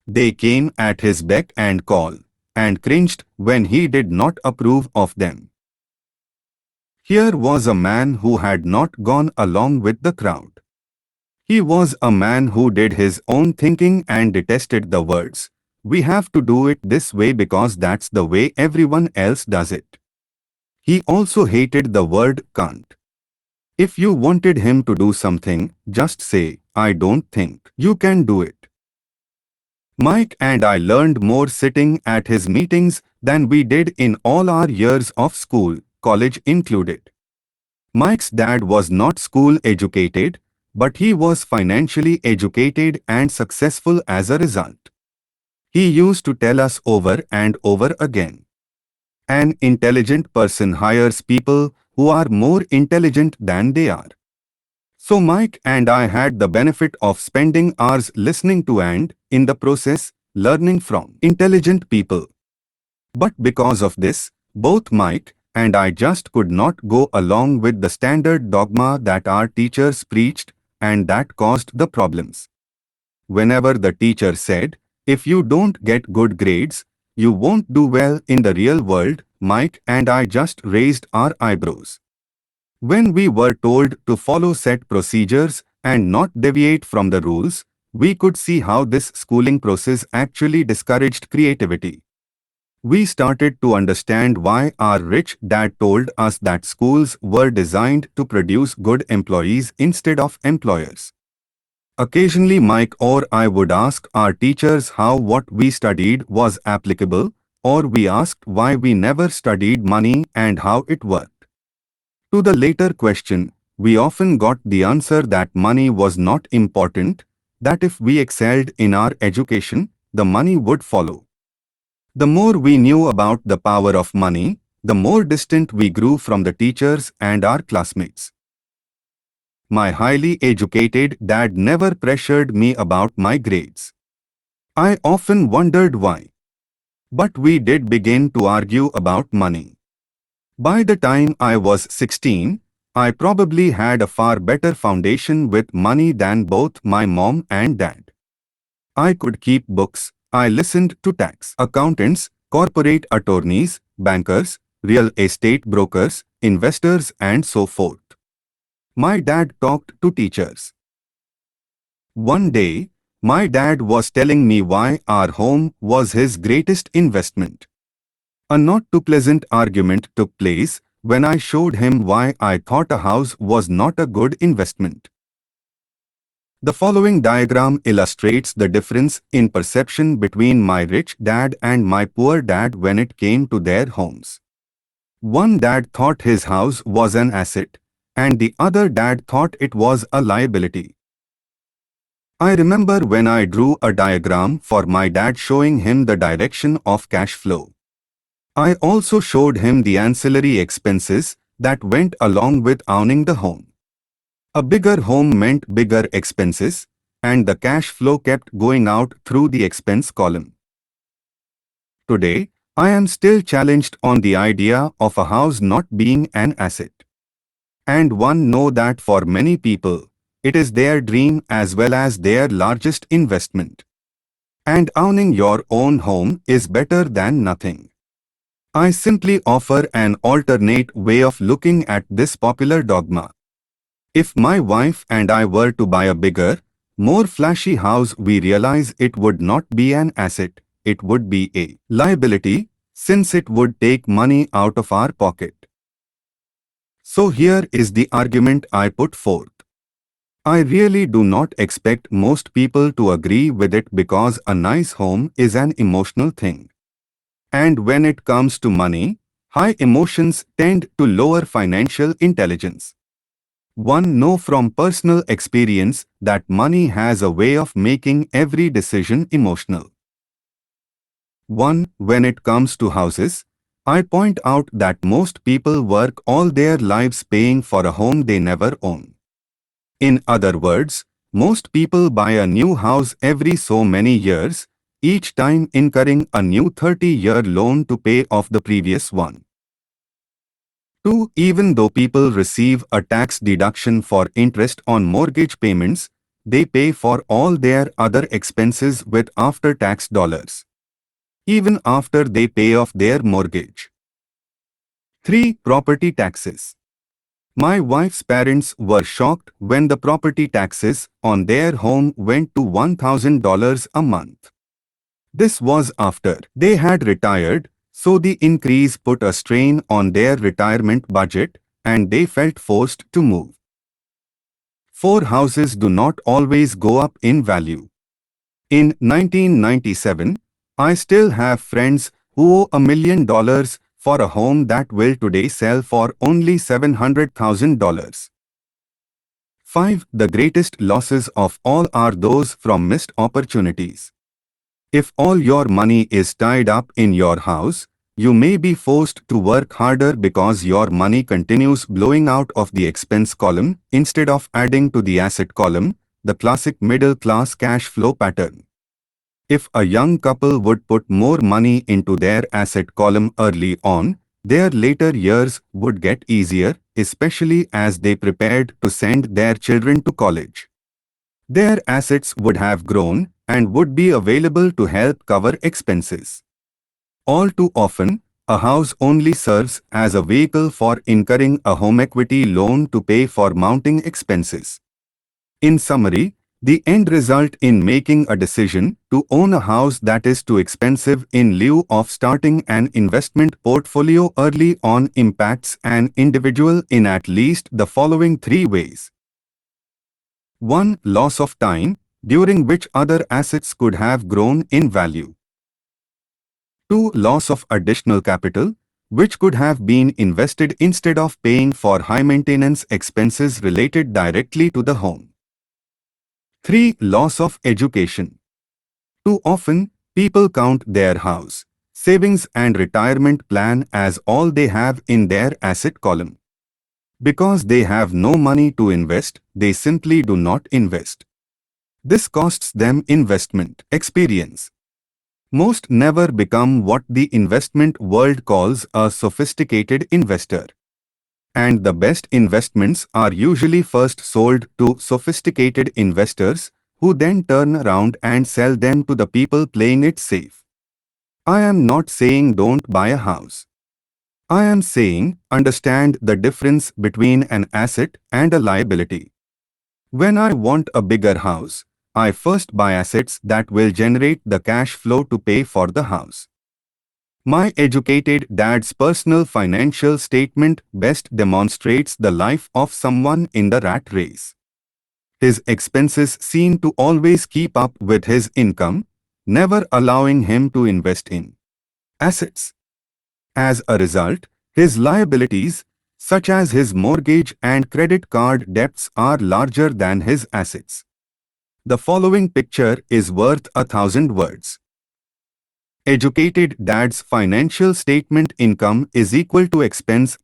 They came at his beck and call, and cringed when he did not approve of them. Here was a man who had not gone along with the crowd. He was a man who did his own thinking and detested the words, "We have to do it this way because that's the way everyone else does it." He also hated the word can't. If you wanted him to do something, just say, "I don't think you can do it." Mike and I learned more sitting at his meetings than we did in all our years of school, college included. Mike's dad was not school educated, but he was financially educated and successful as a result. He used to tell us over and over again, "An intelligent person hires people who are more intelligent than they are." So Mike and I had the benefit of spending hours listening to and, in the process, learning from intelligent people. But because of this, both Mike and I just could not go along with the standard dogma that our teachers preached, and that caused the problems. Whenever the teacher said, "If you don't get good grades, you won't do well in the real world," Mike and I just raised our eyebrows. When we were told to follow set procedures and not deviate from the rules, we could see how this schooling process actually discouraged creativity. We started to understand why our rich dad told us that schools were designed to produce good employees instead of employers. Occasionally Mike or I would ask our teachers how what we studied was applicable, or we asked why we never studied money and how it worked. To the later question, we often got the answer that money was not important, that if we excelled in our education, the money would follow. The more we knew about the power of money, the more distant we grew from the teachers and our classmates. My highly educated dad never pressured me about my grades. I often wondered why. But we did begin to argue about money. By the time I was 16, I probably had a far better foundation with money than both my mom and dad. I could keep books. I listened to tax accountants, corporate attorneys, bankers, real estate brokers, investors, and so forth. My dad talked to teachers. One day, my dad was telling me why our home was his greatest investment. A not too pleasant argument took place when I showed him why I thought a house was not a good investment. The following diagram illustrates the difference in perception between my rich dad and my poor dad when it came to their homes. One dad thought his house was an asset, and the other dad thought it was a liability. I remember when I drew a diagram for my dad showing him the direction of cash flow. I also showed him the ancillary expenses that went along with owning the home. A bigger home meant bigger expenses, and the cash flow kept going out through the expense column. Today, I am still challenged on the idea of a house not being an asset. And one know that for many people, it is their dream as well as their largest investment. And owning your own home is better than nothing. I simply offer an alternate way of looking at this popular dogma. If my wife and I were to buy a bigger, more flashy house, we realize it would not be an asset, it would be a liability, since it would take money out of our pocket. So here is the argument I put forth. I really do not expect most people to agree with it because a nice home is an emotional thing. And when it comes to money, high emotions tend to lower financial intelligence. One knows from personal experience that money has a way of making every decision emotional. 1. When it comes to houses, I point out that most people work all their lives paying for a home they never own. In other words, most people buy a new house every so many years, each time incurring a new 30-year loan to pay off the previous one. 2. Even though people receive a tax deduction for interest on mortgage payments, they pay for all their other expenses with after-tax dollars, even after they pay off their mortgage. 3. Property taxes. My wife's parents were shocked when the property taxes on their home went to $1,000 a month. This was after they had retired, so the increase put a strain on their retirement budget and they felt forced to move. 4. Houses do not always go up in value. In 1997, I still have friends who owe $1 million for a home that will today sell for only $700,000. 5. The greatest losses of all are those from missed opportunities. If all your money is tied up in your house, you may be forced to work harder because your money continues blowing out of the expense column instead of adding to the asset column, the classic middle-class cash flow pattern. If a young couple would put more money into their asset column early on, their later years would get easier, especially as they prepared to send their children to college. Their assets would have grown and would be available to help cover expenses. All too often, A house only serves as a vehicle for incurring a home equity loan to pay for mounting expenses. In summary, the end result in making a decision to own a house that is too expensive in lieu of starting an investment portfolio early on impacts an individual in at least the following three ways. 1. Loss of time, during which other assets could have grown in value. 2. Loss of additional capital, which could have been invested instead of paying for high maintenance expenses related directly to the home. 3. Loss of education. Too often, people count their house, savings and retirement plan as all they have in their asset column. Because they have no money to invest, they simply do not invest. This costs them investment experience. Most never become what the investment world calls a sophisticated investor. And the best investments are usually first sold to sophisticated investors, who then turn around and sell them to the people playing it safe. I am not saying don't buy a house. I am saying understand the difference between an asset and a liability. When I want a bigger house, I first buy assets that will generate the cash flow to pay for the house. My educated dad's personal financial statement best demonstrates the life of someone in the rat race. His expenses seem to always keep up with his income, never allowing him to invest in assets. As a result, his liabilities, such as his mortgage and credit card debts, are larger than his assets. The following picture is worth 1,000 words. Educated dad's financial statement income is equal to expense.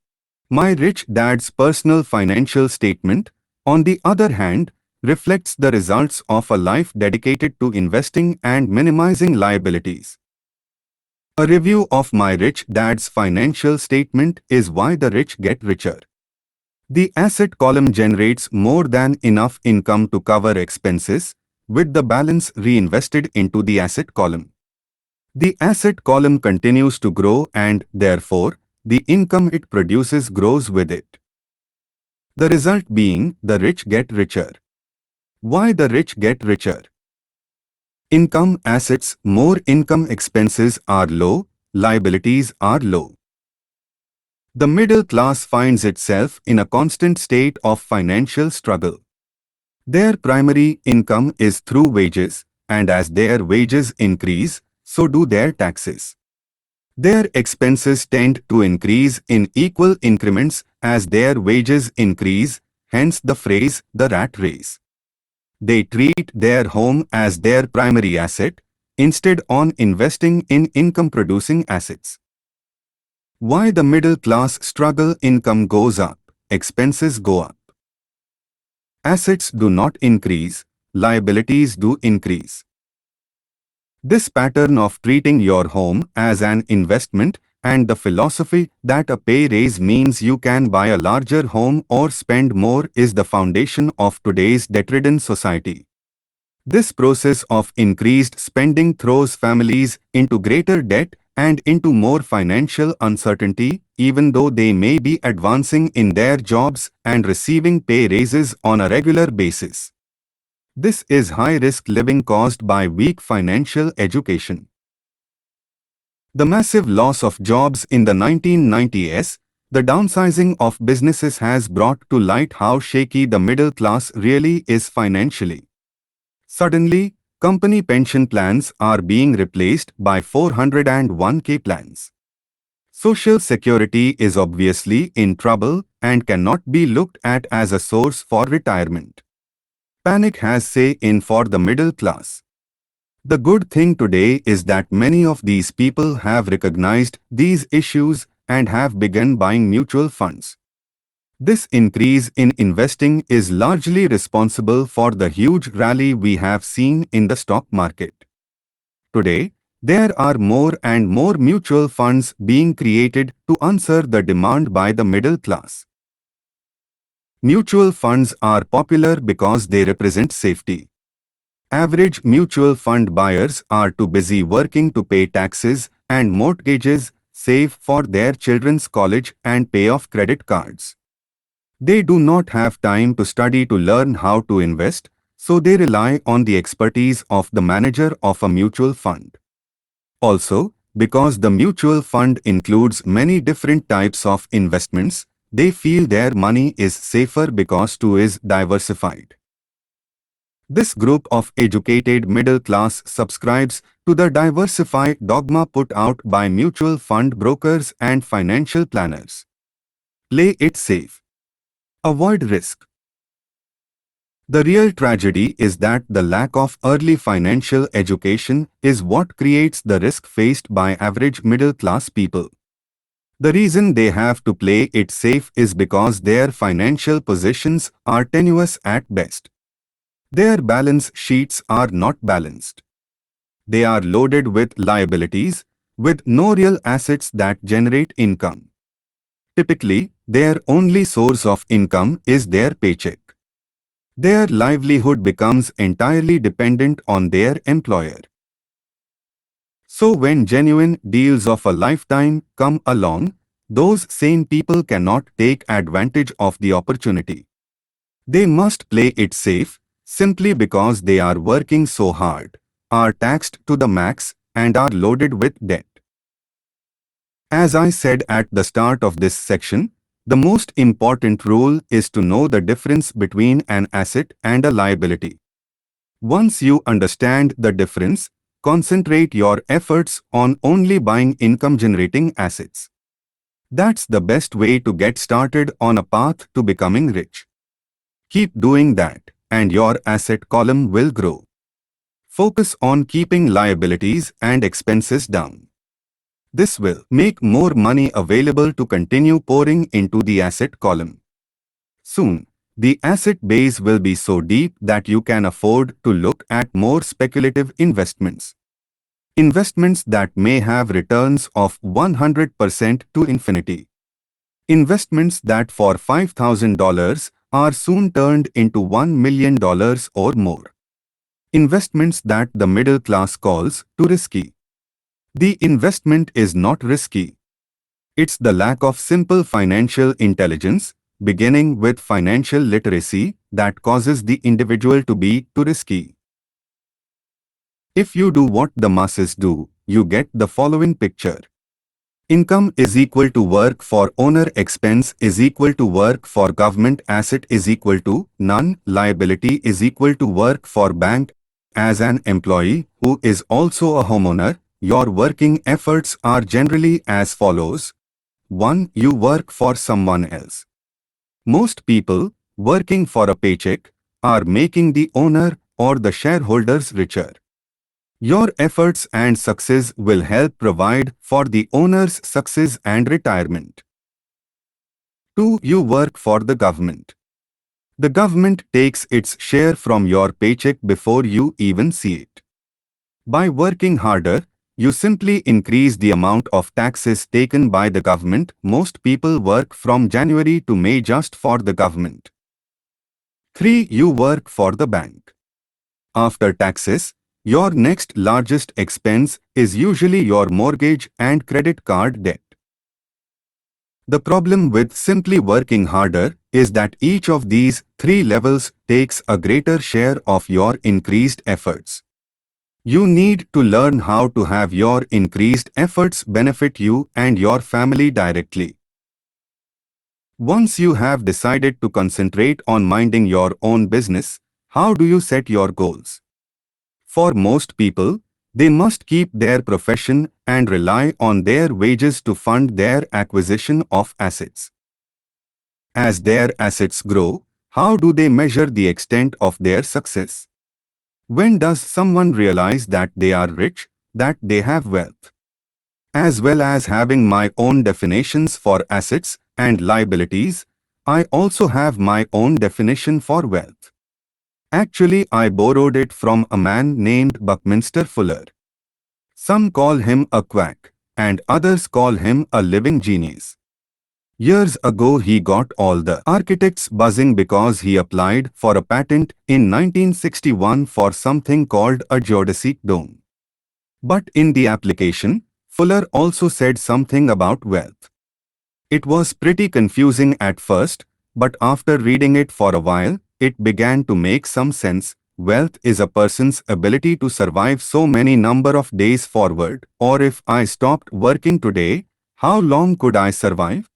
My rich dad's personal financial statement, on the other hand, reflects the results of a life dedicated to investing and minimizing liabilities. A review of my rich dad's financial statement is why the rich get richer. The asset column generates more than enough income to cover expenses, with the balance reinvested into the asset column. The asset column continues to grow and, therefore, the income it produces grows with it. The result being the rich get richer. Why the rich get richer? Income assets more, income expenses are low, liabilities are low. The middle class finds itself in a constant state of financial struggle. Their primary income is through wages, and as their wages increase, so do their taxes. Their expenses tend to increase in equal increments as their wages increase, hence the phrase, the rat race. They treat their home as their primary asset, instead on investing in income-producing assets. Why the middle class struggle? Income goes up, expenses go up. Assets do not increase, liabilities do increase. This pattern of treating your home as an investment and the philosophy that a pay raise means you can buy a larger home or spend more is the foundation of today's debt-ridden society. This process of increased spending throws families into greater debt and into more financial uncertainty, even though they may be advancing in their jobs and receiving pay raises on a regular basis. This is high-risk living caused by weak financial education. The massive loss of jobs in the 1990s, the downsizing of businesses has brought to light how shaky the middle class really is financially. Suddenly, company pension plans are being replaced by 401k plans. Social Security is obviously in trouble and cannot be looked at as a source for retirement. Panic has set in for the middle class. The good thing today is that many of these people have recognized these issues and have begun buying mutual funds. This increase in investing is largely responsible for the huge rally we have seen in the stock market. Today, there are more and more mutual funds being created to answer the demand by the middle class. Mutual funds are popular because they represent safety. Average mutual fund buyers are too busy working to pay taxes and mortgages, save for their children's college and pay off credit cards. They do not have time to study to learn how to invest, so they rely on the expertise of the manager of a mutual fund. Also, because the mutual fund includes many different types of investments, they feel their money is safer because too is diversified. This group of educated middle class subscribes to the diversify dogma put out by mutual fund brokers and financial planners. Play it safe. Avoid risk. The real tragedy is that the lack of early financial education is what creates the risk faced by average middle-class people. The reason they have to play it safe is because their financial positions are tenuous at best. Their balance sheets are not balanced. They are loaded with liabilities, with no real assets that generate income. Typically, their only source of income is their paycheck. Their livelihood becomes entirely dependent on their employer. So when genuine deals of a lifetime come along, those sane people cannot take advantage of the opportunity. They must play it safe, simply because they are working so hard, are taxed to the max, and are loaded with debt. As I said at the start of this section, the most important rule is to know the difference between an asset and a liability. Once you understand the difference, concentrate your efforts on only buying income-generating assets. That's the best way to get started on a path to becoming rich. Keep doing that, and your asset column will grow. Focus on keeping liabilities and expenses down. This will make more money available to continue pouring into the asset column. Soon, the asset base will be so deep that you can afford to look at more speculative investments. Investments that may have returns of 100% to infinity. Investments that for $5,000 are soon turned into $1 million or more. Investments that the middle class calls too risky. The investment is not risky. It's the lack of simple financial intelligence, beginning with financial literacy, that causes the individual to be too risky. If you do what the masses do, you get the following picture. Income is equal to work for owner, expense is equal to work for government, asset is equal to none, liability is equal to work for bank. As an employee who is also a homeowner, your working efforts are generally as follows. 1. You work for someone else. Most people, working for a paycheck, are making the owner or the shareholders richer. Your efforts and success will help provide for the owner's success and retirement. 2. You work for the government. The government takes its share from your paycheck before you even see it. By working harder, you simply increase the amount of taxes taken by the government. Most people work from January to May just for the government. 3. You work for the bank. After taxes, your next largest expense is usually your mortgage and credit card debt. The problem with simply working harder is that each of these three levels takes a greater share of your increased efforts. You need to learn how to have your increased efforts benefit you and your family directly. Once you have decided to concentrate on minding your own business, how do you set your goals? For most people, they must keep their profession and rely on their wages to fund their acquisition of assets. As their assets grow, how do they measure the extent of their success? When does someone realize that they are rich, that they have wealth? As well as having my own definitions for assets and liabilities, I also have my own definition for wealth. Actually, I borrowed it from a man named Buckminster Fuller. Some call him a quack, and others call him a living genius. Years ago he got all the architects buzzing because he applied for a patent in 1961 for something called a geodesic dome. But in the application, Fuller also said something about wealth. It was pretty confusing at first, but after reading it for a while, it began to make some sense. Wealth is a person's ability to survive so many number of days forward, or if I stopped working today, how long could I survive?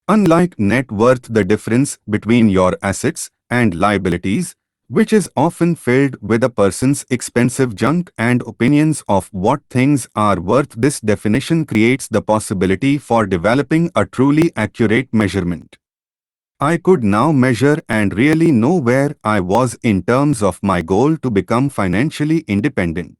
Unlike net worth, the difference between your assets and liabilities, which is often filled with a person's expensive junk and opinions of what things are worth, this definition creates the possibility for developing a truly accurate measurement. I could now measure and really know where I was in terms of my goal to become financially independent.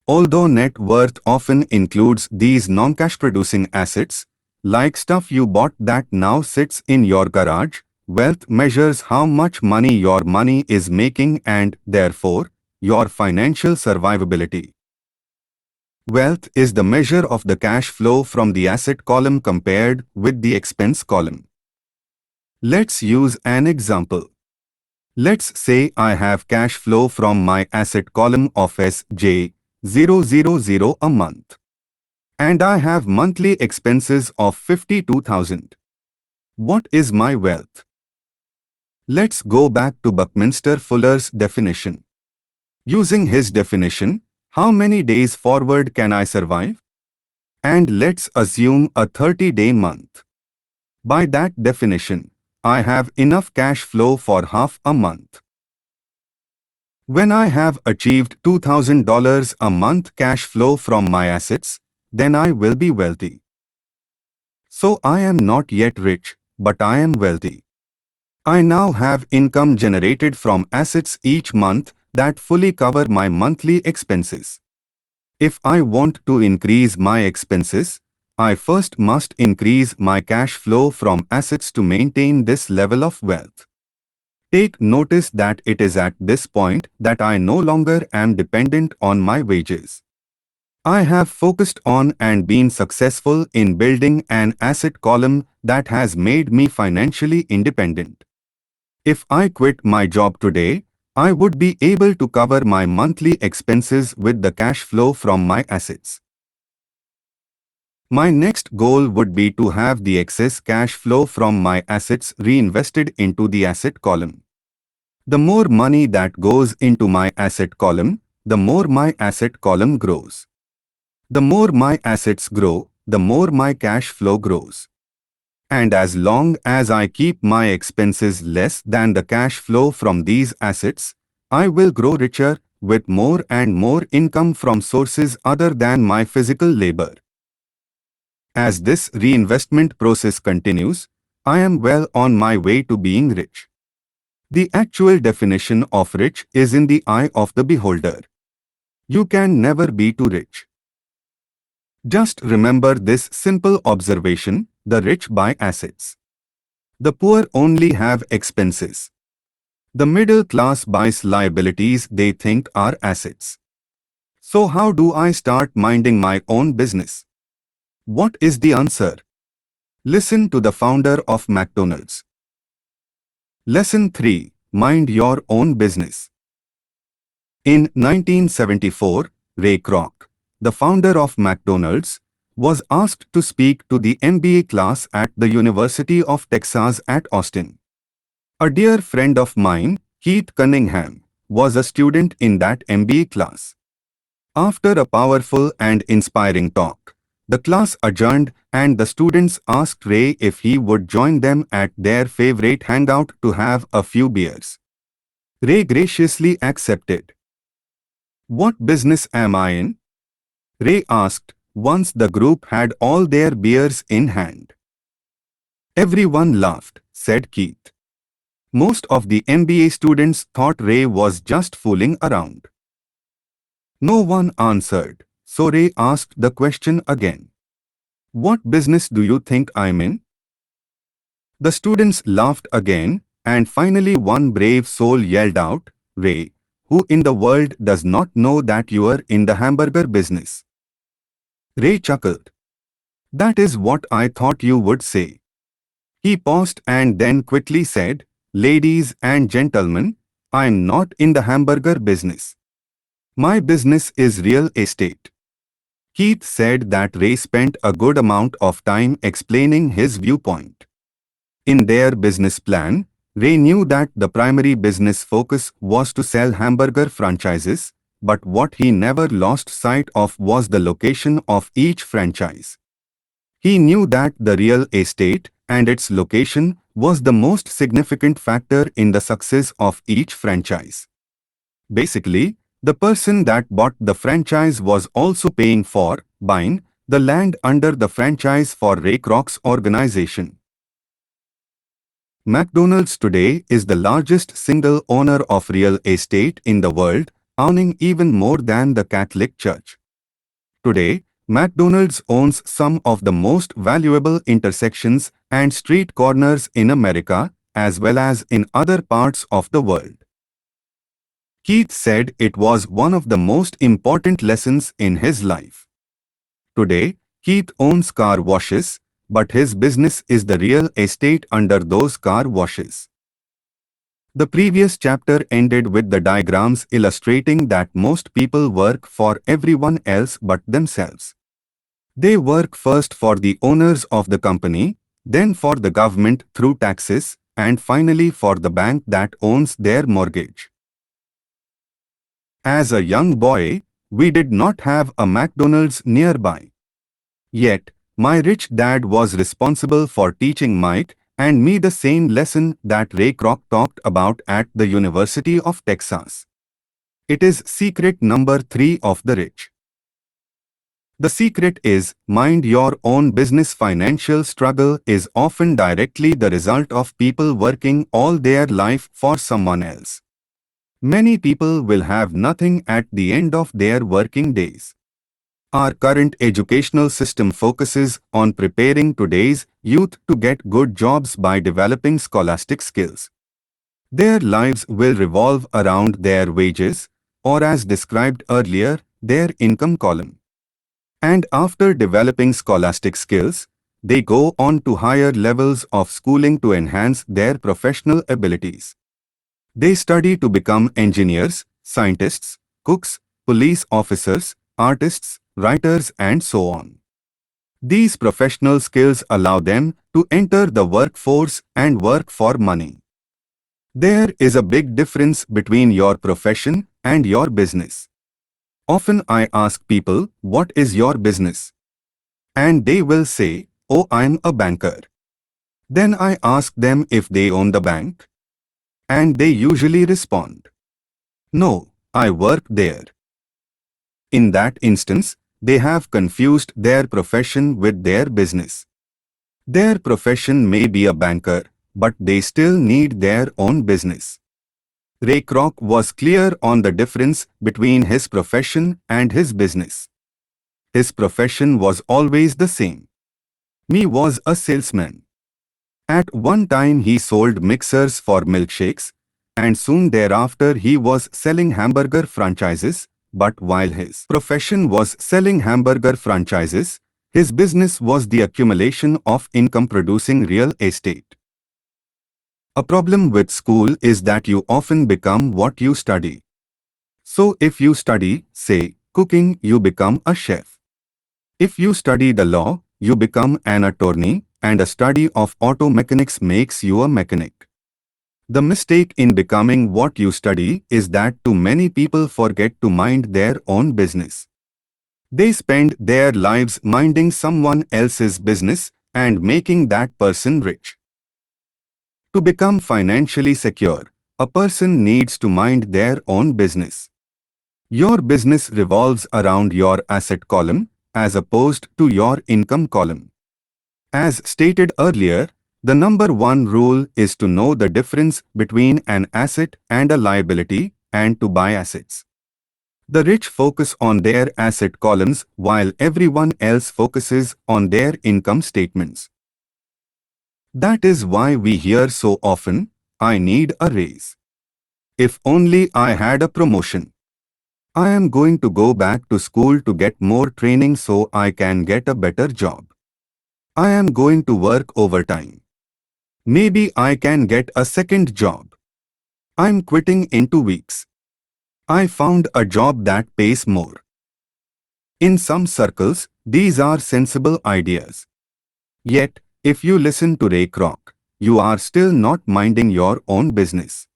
Although net worth often includes these non-cash producing assets, like stuff you bought that now sits in your garage, wealth measures how much money your money is making and, therefore, your financial survivability. Wealth is the measure of the cash flow from the asset column compared with the expense column. Let's use an example. Let's say I have cash flow from my asset column of SJ000 a month. And I have monthly expenses of 52,000. What is my wealth? Let's go back to Buckminster Fuller's definition. Using his definition, how many days forward can I survive? And let's assume a 30-day month. By that definition, I have enough cash flow for half a month. When I have achieved $2,000 a month cash flow from my assets, then I will be wealthy. So I am not yet rich, but I am wealthy. I now have income generated from assets each month that fully cover my monthly expenses. If I want to increase my expenses, I first must increase my cash flow from assets to maintain this level of wealth. Take notice that it is at this point that I no longer am dependent on my wages. I have focused on and been successful in building an asset column that has made me financially independent. If I quit my job today, I would be able to cover my monthly expenses with the cash flow from my assets. My next goal would be to have the excess cash flow from my assets reinvested into the asset column. The more money that goes into my asset column, the more my asset column grows. The more my assets grow, the more my cash flow grows. And as long as I keep my expenses less than the cash flow from these assets, I will grow richer with more and more income from sources other than my physical labor. As this reinvestment process continues, I am well on my way to being rich. The actual definition of rich is in the eye of the beholder. You can never be too rich. Just remember this simple observation: the rich buy assets. The poor only have expenses. The middle class buys liabilities they think are assets. So how do I start minding my own business? What is the answer? Listen to the founder of McDonald's. Lesson 3. Mind your own business. In 1974, Ray Kroc, the founder of McDonald's, was asked to speak to the MBA class at the University of Texas at Austin. A dear friend of mine, Keith Cunningham, was a student in that MBA class. After a powerful and inspiring talk, the class adjourned and the students asked Ray if he would join them at their favorite hangout to have a few beers. Ray graciously accepted. "What business am I in?" Ray asked, once the group had all their beers in hand. "Everyone laughed," said Keith. Most of the MBA students thought Ray was just fooling around. No one answered, so Ray asked the question again. "What business do you think I'm in?" The students laughed again, and finally one brave soul yelled out, "Ray, who in the world does not know that you're in the hamburger business?" Ray chuckled. "That is what I thought you would say." He paused and then quickly said, "Ladies and gentlemen, I'm not in the hamburger business. My business is real estate." Keith said that Ray spent a good amount of time explaining his viewpoint. In their business plan, Ray knew that the primary business focus was to sell hamburger franchises, but what he never lost sight of was the location of each franchise. He knew that the real estate and its location was the most significant factor in the success of each franchise. Basically, the person that bought the franchise was also paying for buying the land under the franchise for Ray Kroc's organization. McDonald's today is the largest single owner of real estate in the world, owning even more than the Catholic Church. Today, McDonald's owns some of the most valuable intersections and street corners in America, as well as in other parts of the world. Keith said it was one of the most important lessons in his life. Today, Keith owns car washes, but his business is the real estate under those car washes. The previous chapter ended with the diagrams illustrating that most people work for everyone else but themselves. They work first for the owners of the company, then for the government through taxes, and finally for the bank that owns their mortgage. As a young boy, we did not have a McDonald's nearby. Yet, my rich dad was responsible for teaching Mike and me the same lesson that Ray Kroc talked about at the University of Texas. It is secret number 3 of the rich. The secret is, mind your own business. Financial struggle is often directly the result of people working all their life for someone else. Many people will have nothing at the end of their working days. Our current educational system focuses on preparing today's youth to get good jobs by developing scholastic skills. Their lives will revolve around their wages, or as described earlier, their income column. And after developing scholastic skills, they go on to higher levels of schooling to enhance their professional abilities. They study to become engineers, scientists, cooks, police officers, artists, writers, and so on. These professional skills allow them to enter the workforce and work for money. There is a big difference between your profession and your business. Often I ask people, what is your business? And they will say, oh, I'm a banker. Then I ask them if they own the bank. And they usually respond, no, I work there. In that instance, they have confused their profession with their business. Their profession may be a banker, but they still need their own business. Ray Kroc was clear on the difference between his profession and his business. His profession was always the same. He was a salesman. At one time he sold mixers for milkshakes, and soon thereafter he was selling hamburger franchises. But while his profession was selling hamburger franchises, his business was the accumulation of income-producing real estate. A problem with school is that you often become what you study. So if you study, say, cooking, you become a chef. If you study the law, you become an attorney, and a study of auto mechanics makes you a mechanic. The mistake in becoming what you study is that too many people forget to mind their own business. They spend their lives minding someone else's business and making that person rich. To become financially secure, a person needs to mind their own business. Your business revolves around your asset column as opposed to your income column. As stated earlier, the number 1 rule is to know the difference between an asset and a liability and to buy assets. The rich focus on their asset columns while everyone else focuses on their income statements. That is why we hear so often, I need a raise. If only I had a promotion. I am going to go back to school to get more training so I can get a better job. I am going to work overtime. Maybe I can get a second job. I'm quitting in 2 weeks. I found a job that pays more. In some circles, these are sensible ideas. Yet, if you listen to Ray Kroc, you are still not minding your own business.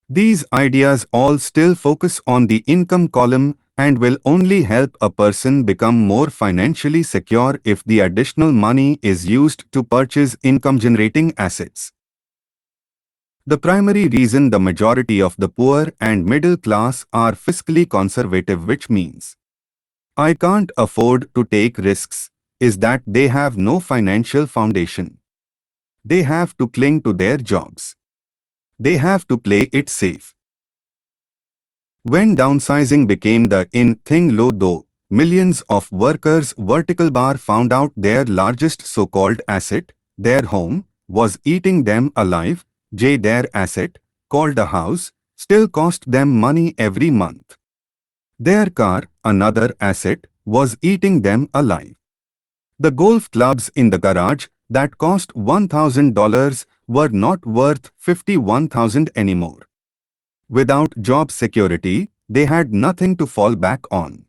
These ideas all still focus on the income column and will only help a person become more financially secure if the additional money is used to purchase income-generating assets. The primary reason the majority of the poor and middle class are fiscally conservative, which means I can't afford to take risks, is that they have no financial foundation. They have to cling to their jobs. They have to play it safe. When downsizing became the in thing, though, millions of workers vertical bar found out their largest so-called asset, their home, was eating them alive. Their asset, called a house, still cost them money every month. Their car, another asset, was eating them alive. The golf clubs in the garage that cost $1,000 were not worth $51,000 anymore. Without job security, they had nothing to fall back on.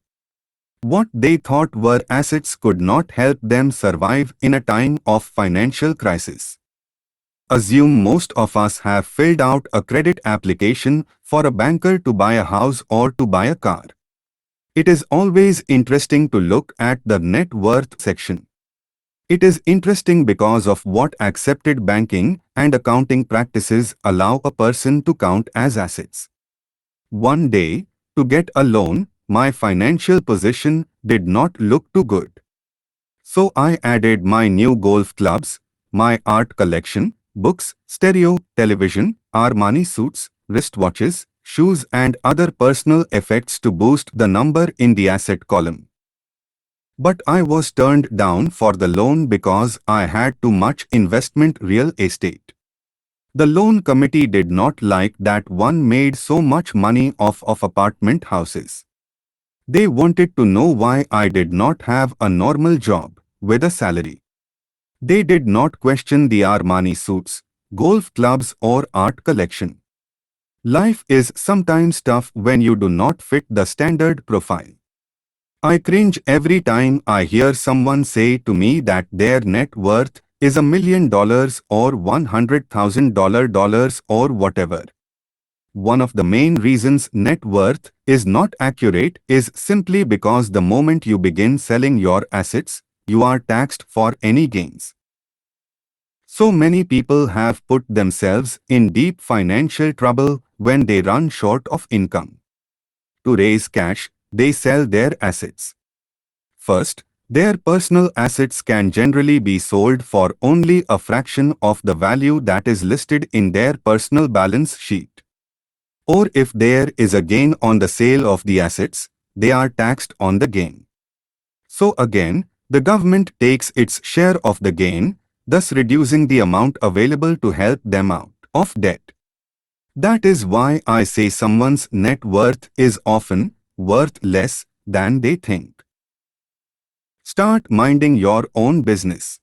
What they thought were assets could not help them survive in a time of financial crisis. Assume most of us have filled out a credit application for a banker to buy a house or to buy a car. It is always interesting to look at the net worth section. It is interesting because of what accepted banking and accounting practices allow a person to count as assets. One day, to get a loan, my financial position did not look too good. So I added my new golf clubs, my art collection, books, stereo, television, Armani suits, wristwatches, shoes and other personal effects to boost the number in the asset column. But I was turned down for the loan because I had too much investment real estate. The loan committee did not like that one made so much money off of apartment houses. They wanted to know why I did not have a normal job with a salary. They did not question the Armani suits, golf clubs or art collection. Life is sometimes tough when you do not fit the standard profile. I cringe every time I hear someone say to me that their net worth is $1 million or $100,000 or whatever. One of the main reasons net worth is not accurate is simply because the moment you begin selling your assets, you are taxed for any gains. So many people have put themselves in deep financial trouble when they run short of income. To raise cash, they sell their assets. First, their personal assets can generally be sold for only a fraction of the value that is listed in their personal balance sheet. Or if there is a gain on the sale of the assets, they are taxed on the gain. So again, the government takes its share of the gain, thus reducing the amount available to help them out of debt. That is why I say someone's net worth is often worth less than they think. Start minding your own business.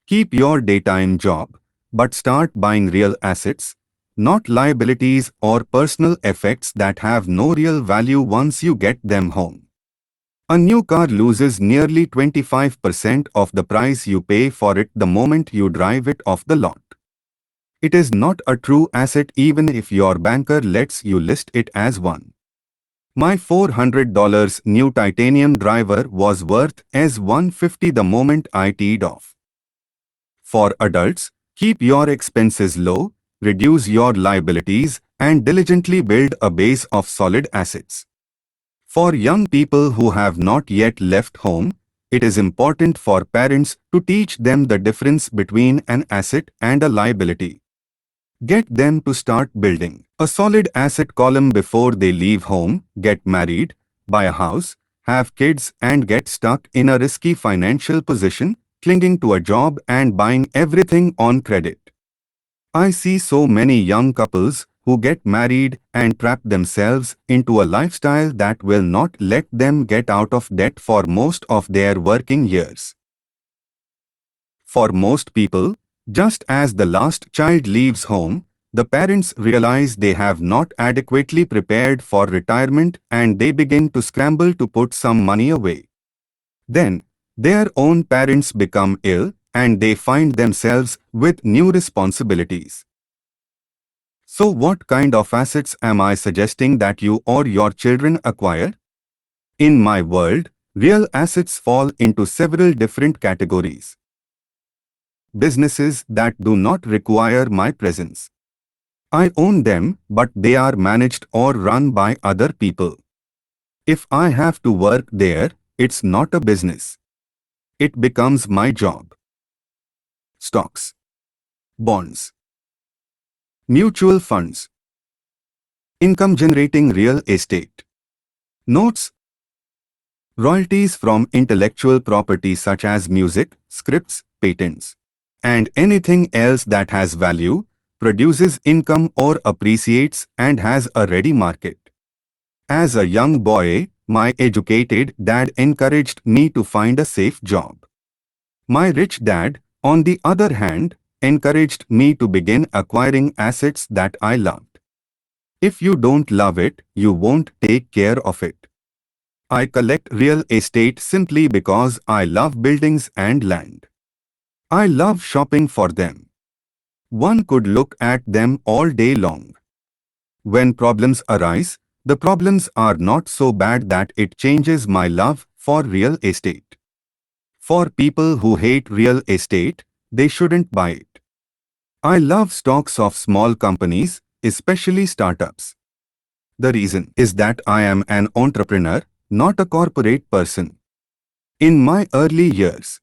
Keep your daytime job, but start buying real assets, not liabilities or personal effects that have no real value once you get them home. A new car loses nearly 25% of the price you pay for it the moment you drive it off the lot. It is not a true asset even if your banker lets you list it as one. My $400 new titanium driver was worth as $150 the moment I teed off. For adults, keep your expenses low, reduce your liabilities, and diligently build a base of solid assets. For young people who have not yet left home, it is important for parents to teach them the difference between an asset and a liability. Get them to start building a solid asset column before they leave home, get married, buy a house, have kids and get stuck in a risky financial position, clinging to a job and buying everything on credit. I see so many young couples who get married and trap themselves into a lifestyle that will not let them get out of debt for most of their working years. For most people, just as the last child leaves home, the parents realize they have not adequately prepared for retirement and they begin to scramble to put some money away. Then, their own parents become ill and they find themselves with new responsibilities. So what kind of assets am I suggesting that you or your children acquire? In my world, real assets fall into several different categories. Businesses that do not require my presence. I own them, but they are managed or run by other people. If I have to work there, it's not a business. It becomes my job. Stocks, bonds, mutual funds, income-generating real estate, notes, royalties from intellectual property such as music, scripts, patents, and anything else that has value, produces income or appreciates and has a ready market. As a young boy, my educated dad encouraged me to find a safe job. My rich dad, on the other hand, encouraged me to begin acquiring assets that I loved. If you don't love it, you won't take care of it. I collect real estate simply because I love buildings and land. I love shopping for them. One could look at them all day long. When problems arise, the problems are not so bad that it changes my love for real estate. For people who hate real estate, they shouldn't buy it. I love stocks of small companies, especially startups. The reason is that I am an entrepreneur, not a corporate person. In my early years,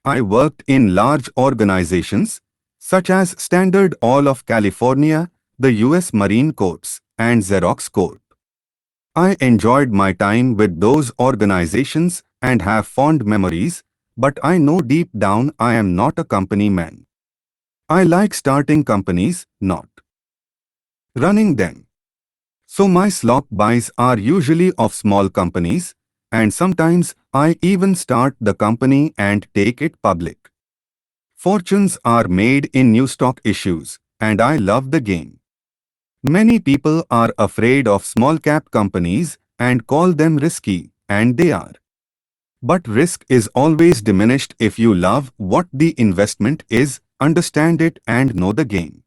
I worked in large organizations such as Standard Oil of California, the US Marine Corps, and Xerox Corp. I enjoyed my time with those organizations and have fond memories, but I know deep down I am not a company man. I like starting companies, not running them. So my stock buys are usually of small companies, and sometimes I even start the company and take it public. Fortunes are made in new stock issues, and I love the game. Many people are afraid of small-cap companies and call them risky, and they are. But risk is always diminished if you love what the investment is, understand it and know the game.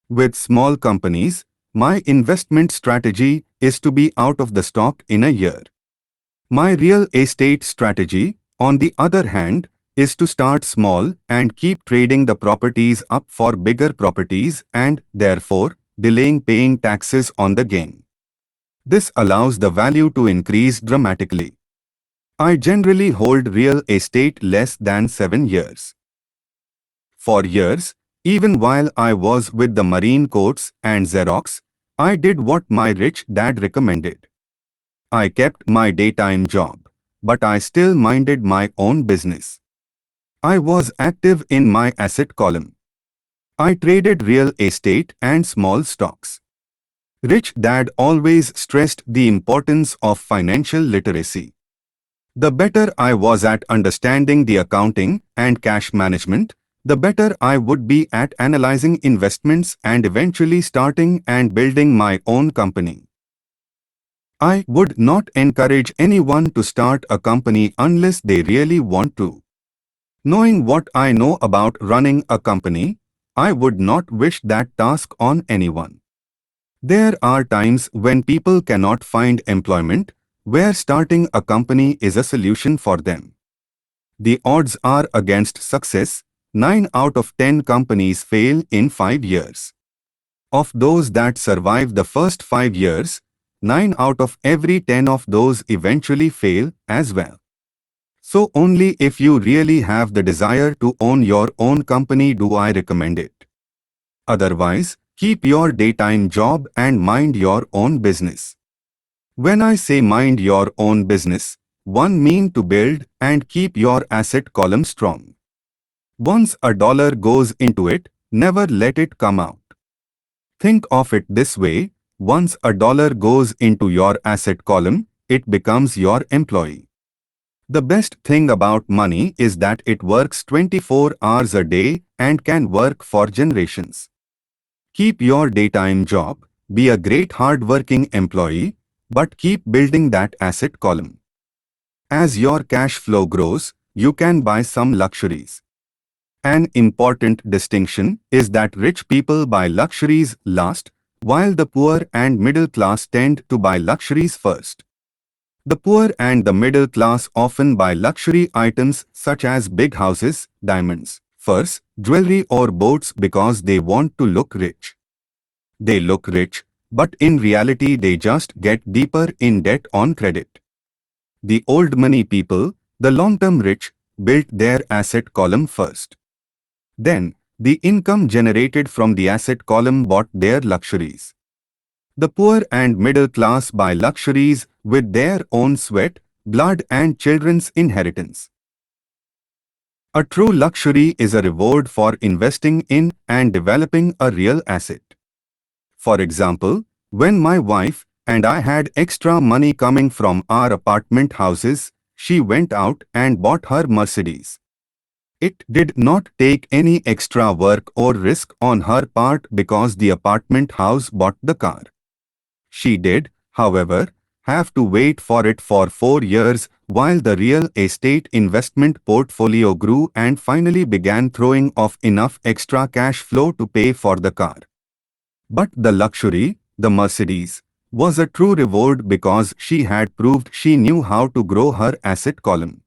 With small companies, my investment strategy is to be out of the stock in a year. My real estate strategy, on the other hand, is to start small and keep trading the properties up for bigger properties and, therefore, delaying paying taxes on the gain. This allows the value to increase dramatically. I generally hold real estate less than 7 years. For years, even while I was with the Marine Corps and Xerox, I did what my rich dad recommended. I kept my daytime job, but I still minded my own business. I was active in my asset column. I traded real estate and small stocks. Rich dad always stressed the importance of financial literacy. The better I was at understanding the accounting and cash management, the better I would be at analyzing investments and eventually starting and building my own company. I would not encourage anyone to start a company unless they really want to. Knowing what I know about running a company, I would not wish that task on anyone. There are times when people cannot find employment, where starting a company is a solution for them. The odds are against success. 9 out of 10 companies fail in 5 years. Of those that survive the first 5 years, 9 out of every 10 of those eventually fail as well. So only if you really have the desire to own your own company do I recommend it. Otherwise, keep your daytime job and mind your own business. When I say mind your own business, one mean to build and keep your asset column strong. Once a dollar goes into it, never let it come out. Think of it this way, once a dollar goes into your asset column, it becomes your employee. The best thing about money is that it works 24 hours a day and can work for generations. Keep your daytime job, be a great hard-working employee, but keep building that asset column. As your cash flow grows, you can buy some luxuries. An important distinction is that rich people buy luxuries last, while the poor and middle class tend to buy luxuries first. The poor and the middle class often buy luxury items such as big houses, diamonds, furs, jewelry or boats because they want to look rich. They look rich, but in reality they just get deeper in debt on credit. The old money people, the long-term rich, built their asset column first. Then, the income generated from the asset column bought their luxuries. The poor and middle class buy luxuries with their own sweat, blood and children's inheritance. A true luxury is a reward for investing in and developing a real asset. For example, when my wife and I had extra money coming from our apartment houses, she went out and bought her Mercedes. It did not take any extra work or risk on her part because the apartment house bought the car. She did, however, have to wait for it for 4 years while the real estate investment portfolio grew and finally began throwing off enough extra cash flow to pay for the car. But the luxury, the Mercedes, was a true reward because she had proved she knew how to grow her asset column.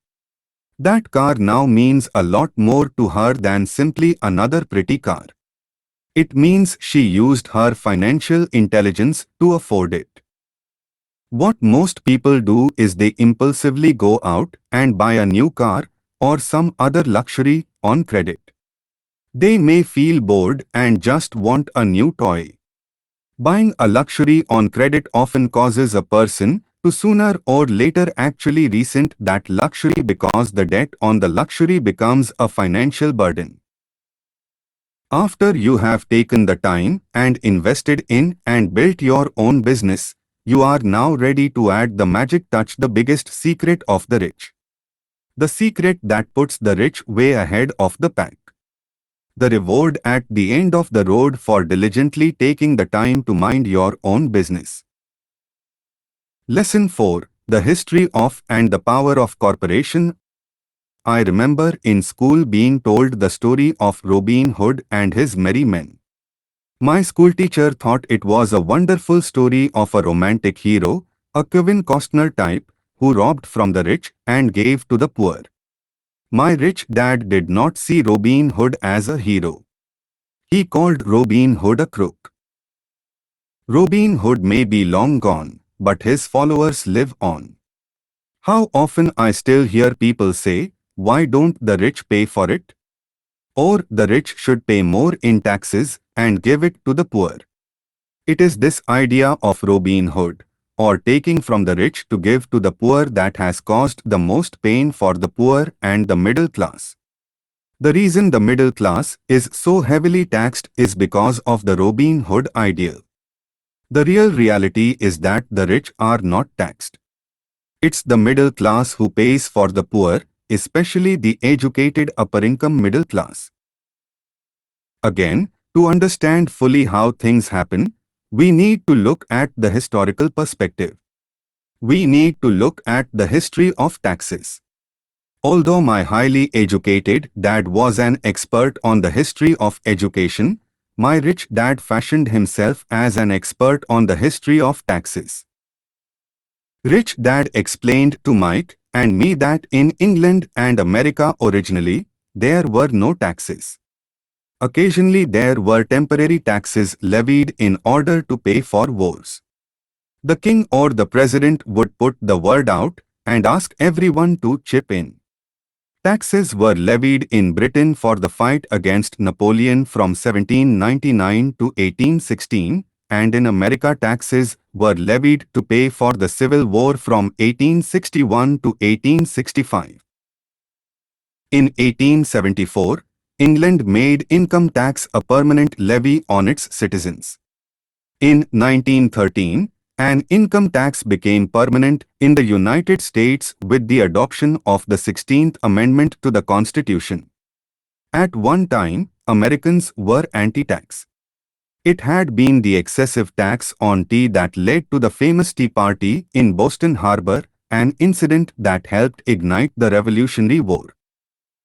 That car now means a lot more to her than simply another pretty car. It means she used her financial intelligence to afford it. What most people do is they impulsively go out and buy a new car or some other luxury on credit. They may feel bored and just want a new toy. Buying a luxury on credit often causes a person to sooner or later actually resent that luxury because the debt on the luxury becomes a financial burden. After you have taken the time and invested in and built your own business, you are now ready to add the magic touch, the biggest secret of the rich. The secret that puts the rich way ahead of the pack. The reward at the end of the road for diligently taking the time to mind your own business. Lesson 4. The History of and the Power of Corporation. I remember in school being told the story of Robin Hood and his merry men. My school teacher thought it was a wonderful story of a romantic hero, a Kevin Costner type, who robbed from the rich and gave to the poor. My rich dad did not see Robin Hood as a hero. He called Robin Hood a crook. Robin Hood may be long gone, but his followers live on. How often I still hear people say, "Why don't the rich pay for it?" Or the rich should pay more in taxes and give it to the poor. It is this idea of Robin Hood, or taking from the rich to give to the poor, that has caused the most pain for the poor and the middle class. The reason the middle class is so heavily taxed is because of the Robin Hood ideal. The real reality is that the rich are not taxed. It's the middle class who pays for the poor, especially the educated upper-income middle class. Again, to understand fully how things happen, we need to look at the historical perspective. We need to look at the history of taxes. Although my highly educated dad was an expert on the history of education, my rich dad fashioned himself as an expert on the history of taxes. Rich Dad explained to Mike and me that in England and America originally, there were no taxes. Occasionally there were temporary taxes levied in order to pay for wars. The king or the president would put the word out and ask everyone to chip in. Taxes were levied in Britain for the fight against Napoleon from 1799 to 1816, and in America taxes were levied to pay for the Civil War from 1861 to 1865. In 1874, England made income tax a permanent levy on its citizens. In 1913, an income tax became permanent in the United States with the adoption of the 16th Amendment to the Constitution. At one time, Americans were anti-tax. It had been the excessive tax on tea that led to the famous Tea Party in Boston Harbor, an incident that helped ignite the Revolutionary War.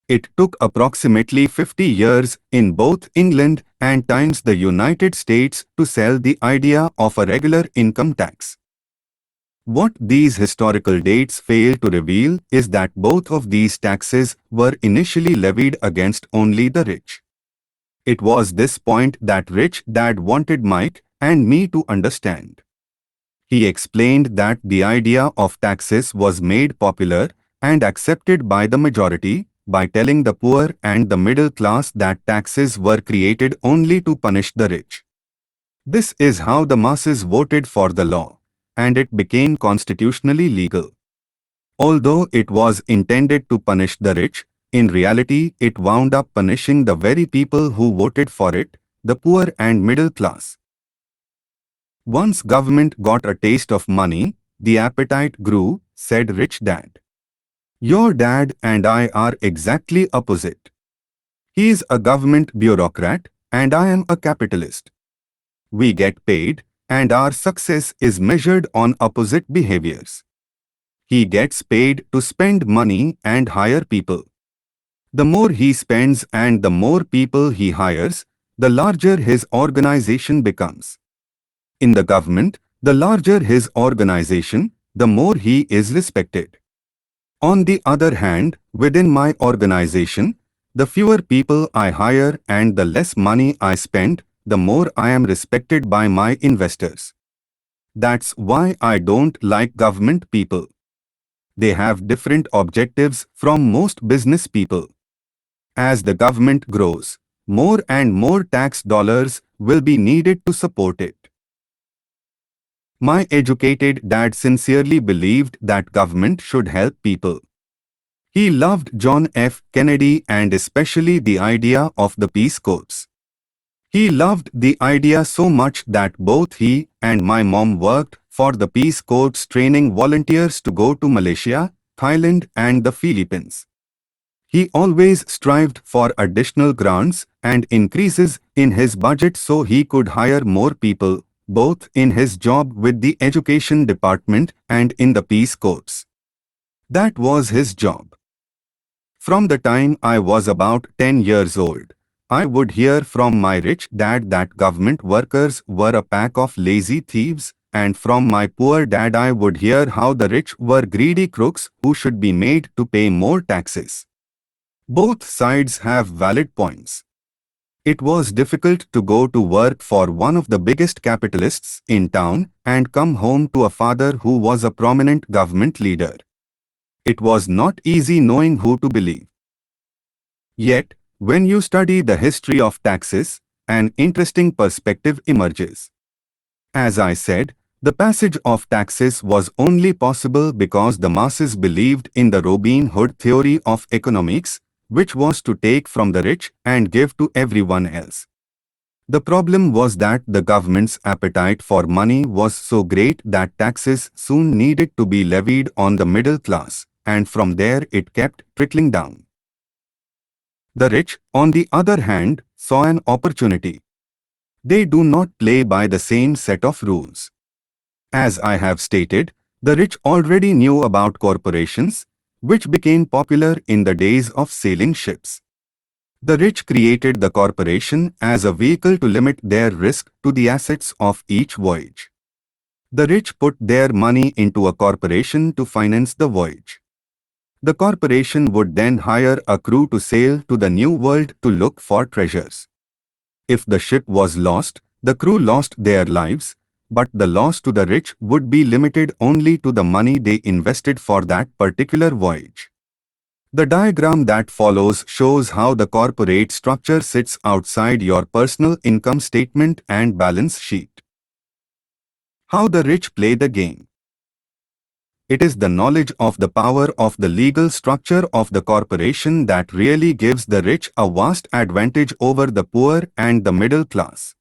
It took approximately 50 years in both England and the United States to sell the idea of a regular income tax. What these historical dates fail to reveal is that both of these taxes were initially levied against only the rich. It was this point that Rich Dad wanted Mike and me to understand. He explained that the idea of taxes was made popular and accepted by the majority by telling the poor and the middle class that taxes were created only to punish the rich. This is how the masses voted for the law, and it became constitutionally legal. Although it was intended to punish the rich, in reality it wound up punishing the very people who voted for it, the poor and middle class. Once government got a taste of money, the appetite grew, said Rich Dad. Your dad and I are exactly opposite. He's a government bureaucrat and I am a capitalist. We get paid, and our success is measured on opposite behaviors. He gets paid to spend money and hire people. The more he spends and the more people he hires, the larger his organization becomes. In the government, the larger his organization, the more he is respected. On the other hand, within my organization, the fewer people I hire and the less money I spend, the more I am respected by my investors. That's why I don't like government people. They have different objectives from most business people. As the government grows, more and more tax dollars will be needed to support it. My educated dad sincerely believed that government should help people. He loved John F. Kennedy and especially the idea of the Peace Corps. He loved the idea so much that both he and my mom worked for the Peace Corps, training volunteers to go to Malaysia, Thailand and the Philippines. He always strived for additional grants and increases in his budget so he could hire more people, both in his job with the Education Department and in the Peace Corps. That was his job. From the time I was about 10 years old, I would hear from my rich dad that government workers were a pack of lazy thieves, and from my poor dad I would hear how the rich were greedy crooks who should be made to pay more taxes. Both sides have valid points. It was difficult to go to work for one of the biggest capitalists in town and come home to a father who was a prominent government leader. It was not easy knowing who to believe. Yet, when you study the history of taxes, an interesting perspective emerges. As I said, the passage of taxes was only possible because the masses believed in the Robin Hood theory of economics, which was to take from the rich and give to everyone else. The problem was that the government's appetite for money was so great that taxes soon needed to be levied on the middle class, and from there it kept trickling down. The rich, on the other hand, saw an opportunity. They do not play by the same set of rules. As I have stated, the rich already knew about corporations, which became popular in the days of sailing ships. The rich created the corporation as a vehicle to limit their risk to the assets of each voyage. The rich put their money into a corporation to finance the voyage. The corporation would then hire a crew to sail to the New World to look for treasures. If the ship was lost, the crew lost their lives, but the loss to the rich would be limited only to the money they invested for that particular voyage. The diagram that follows shows how the corporate structure sits outside your personal income statement and balance sheet. How the rich play the game. It is the knowledge of the power of the legal structure of the corporation that really gives the rich a vast advantage over the poor and the middle class.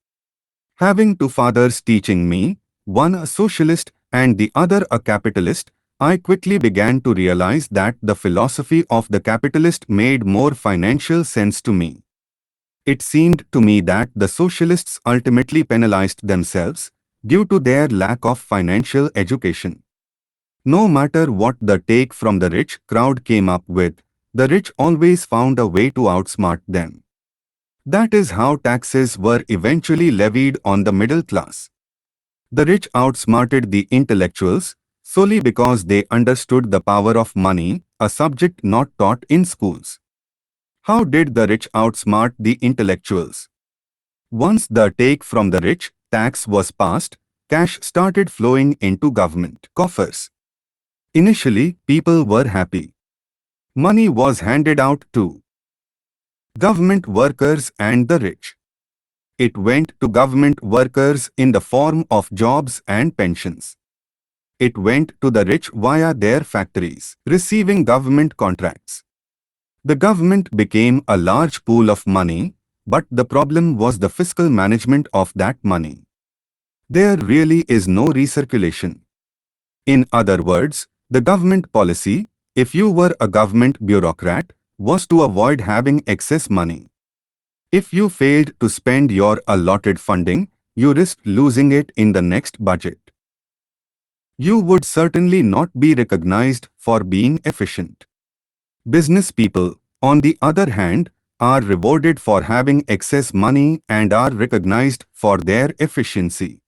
Having two fathers teaching me, one a socialist and the other a capitalist, I quickly began to realize that the philosophy of the capitalist made more financial sense to me. It seemed to me that the socialists ultimately penalized themselves due to their lack of financial education. No matter what the take from the rich crowd came up with, the rich always found a way to outsmart them. That is how taxes were eventually levied on the middle class. The rich outsmarted the intellectuals solely because they understood the power of money, a subject not taught in schools. How did the rich outsmart the intellectuals? Once the take from the rich tax was passed, cash started flowing into government coffers. Initially, people were happy. Money was handed out to government workers and the rich. It went to government workers in the form of jobs and pensions. It went to the rich via their factories, receiving government contracts. The government became a large pool of money, but the problem was the fiscal management of that money. There really is no recirculation. In other words, the government policy, if you were a government bureaucrat, was to avoid having excess money. If you failed to spend your allotted funding, you risked losing it in the next budget. You would certainly not be recognized for being efficient. Business people, on the other hand, are rewarded for having excess money and are recognized for their efficiency.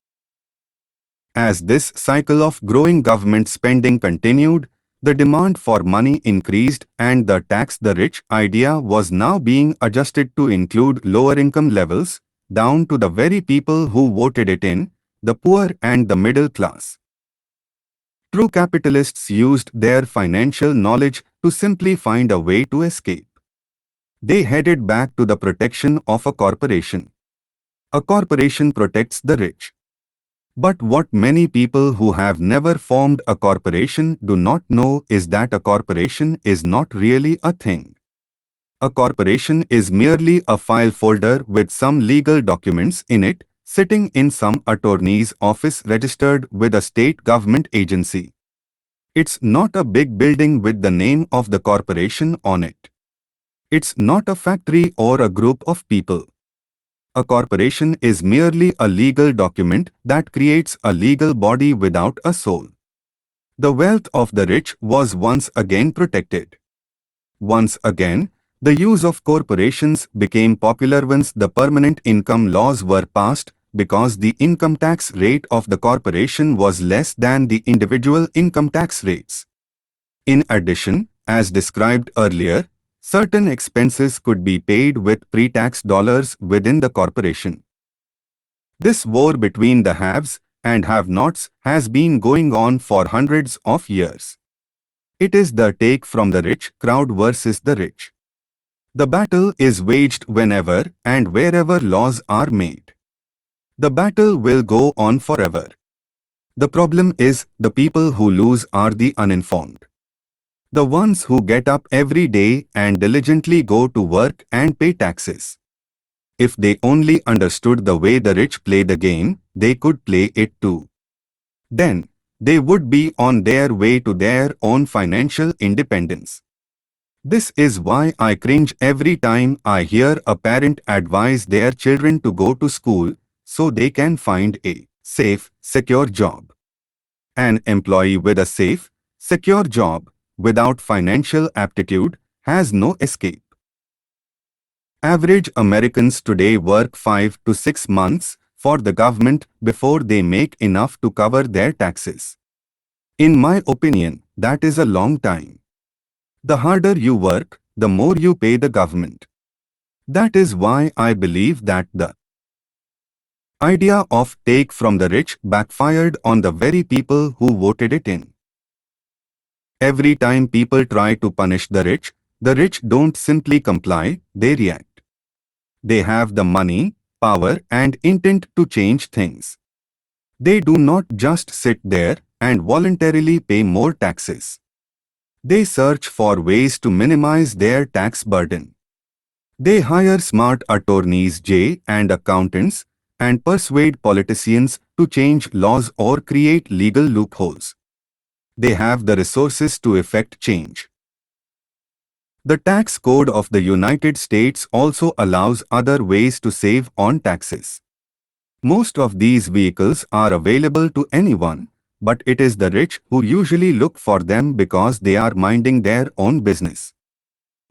As this cycle of growing government spending continued, the demand for money increased and the tax the rich idea was now being adjusted to include lower income levels, down to the very people who voted it in, the poor and the middle class. True capitalists used their financial knowledge to simply find a way to escape. They headed back to the protection of a corporation. A corporation protects the rich. But what many people who have never formed a corporation do not know is that a corporation is not really a thing. A corporation is merely a file folder with some legal documents in it, sitting in some attorney's office registered with a state government agency. It's not a big building with the name of the corporation on it. It's not a factory or a group of people. A corporation is merely a legal document that creates a legal body without a soul. The wealth of the rich was once again protected. Once again, the use of corporations became popular once the permanent income laws were passed because the income tax rate of the corporation was less than the individual income tax rates. In addition, as described earlier, certain expenses could be paid with pre-tax dollars within the corporation. This war between the haves and have-nots has been going on for hundreds of years. It is the take from the rich crowd versus the rich. The battle is waged whenever and wherever laws are made. The battle will go on forever. The problem is the people who lose are the uninformed. The ones who get up every day and diligently go to work and pay taxes. If they only understood the way the rich play the game, they could play it too. Then, they would be on their way to their own financial independence. This is why I cringe every time I hear a parent advise their children to go to school so they can find a safe, secure job. An employee with a safe, secure job without financial aptitude has no escape. Average Americans today work 5 to 6 months for the government before they make enough to cover their taxes. In my opinion, that is a long time. The harder you work, the more you pay the government. That is why I believe that the idea of take from the rich backfired on the very people who voted it in. Every time people try to punish the rich don't simply comply, they react. They have the money, power and intent to change things. They do not just sit there and voluntarily pay more taxes. They search for ways to minimize their tax burden. They hire smart attorneys and accountants and persuade politicians to change laws or create legal loopholes. They have the resources to effect change. The tax code of the United States also allows other ways to save on taxes. Most of these vehicles are available to anyone, but it is the rich who usually look for them because they are minding their own business.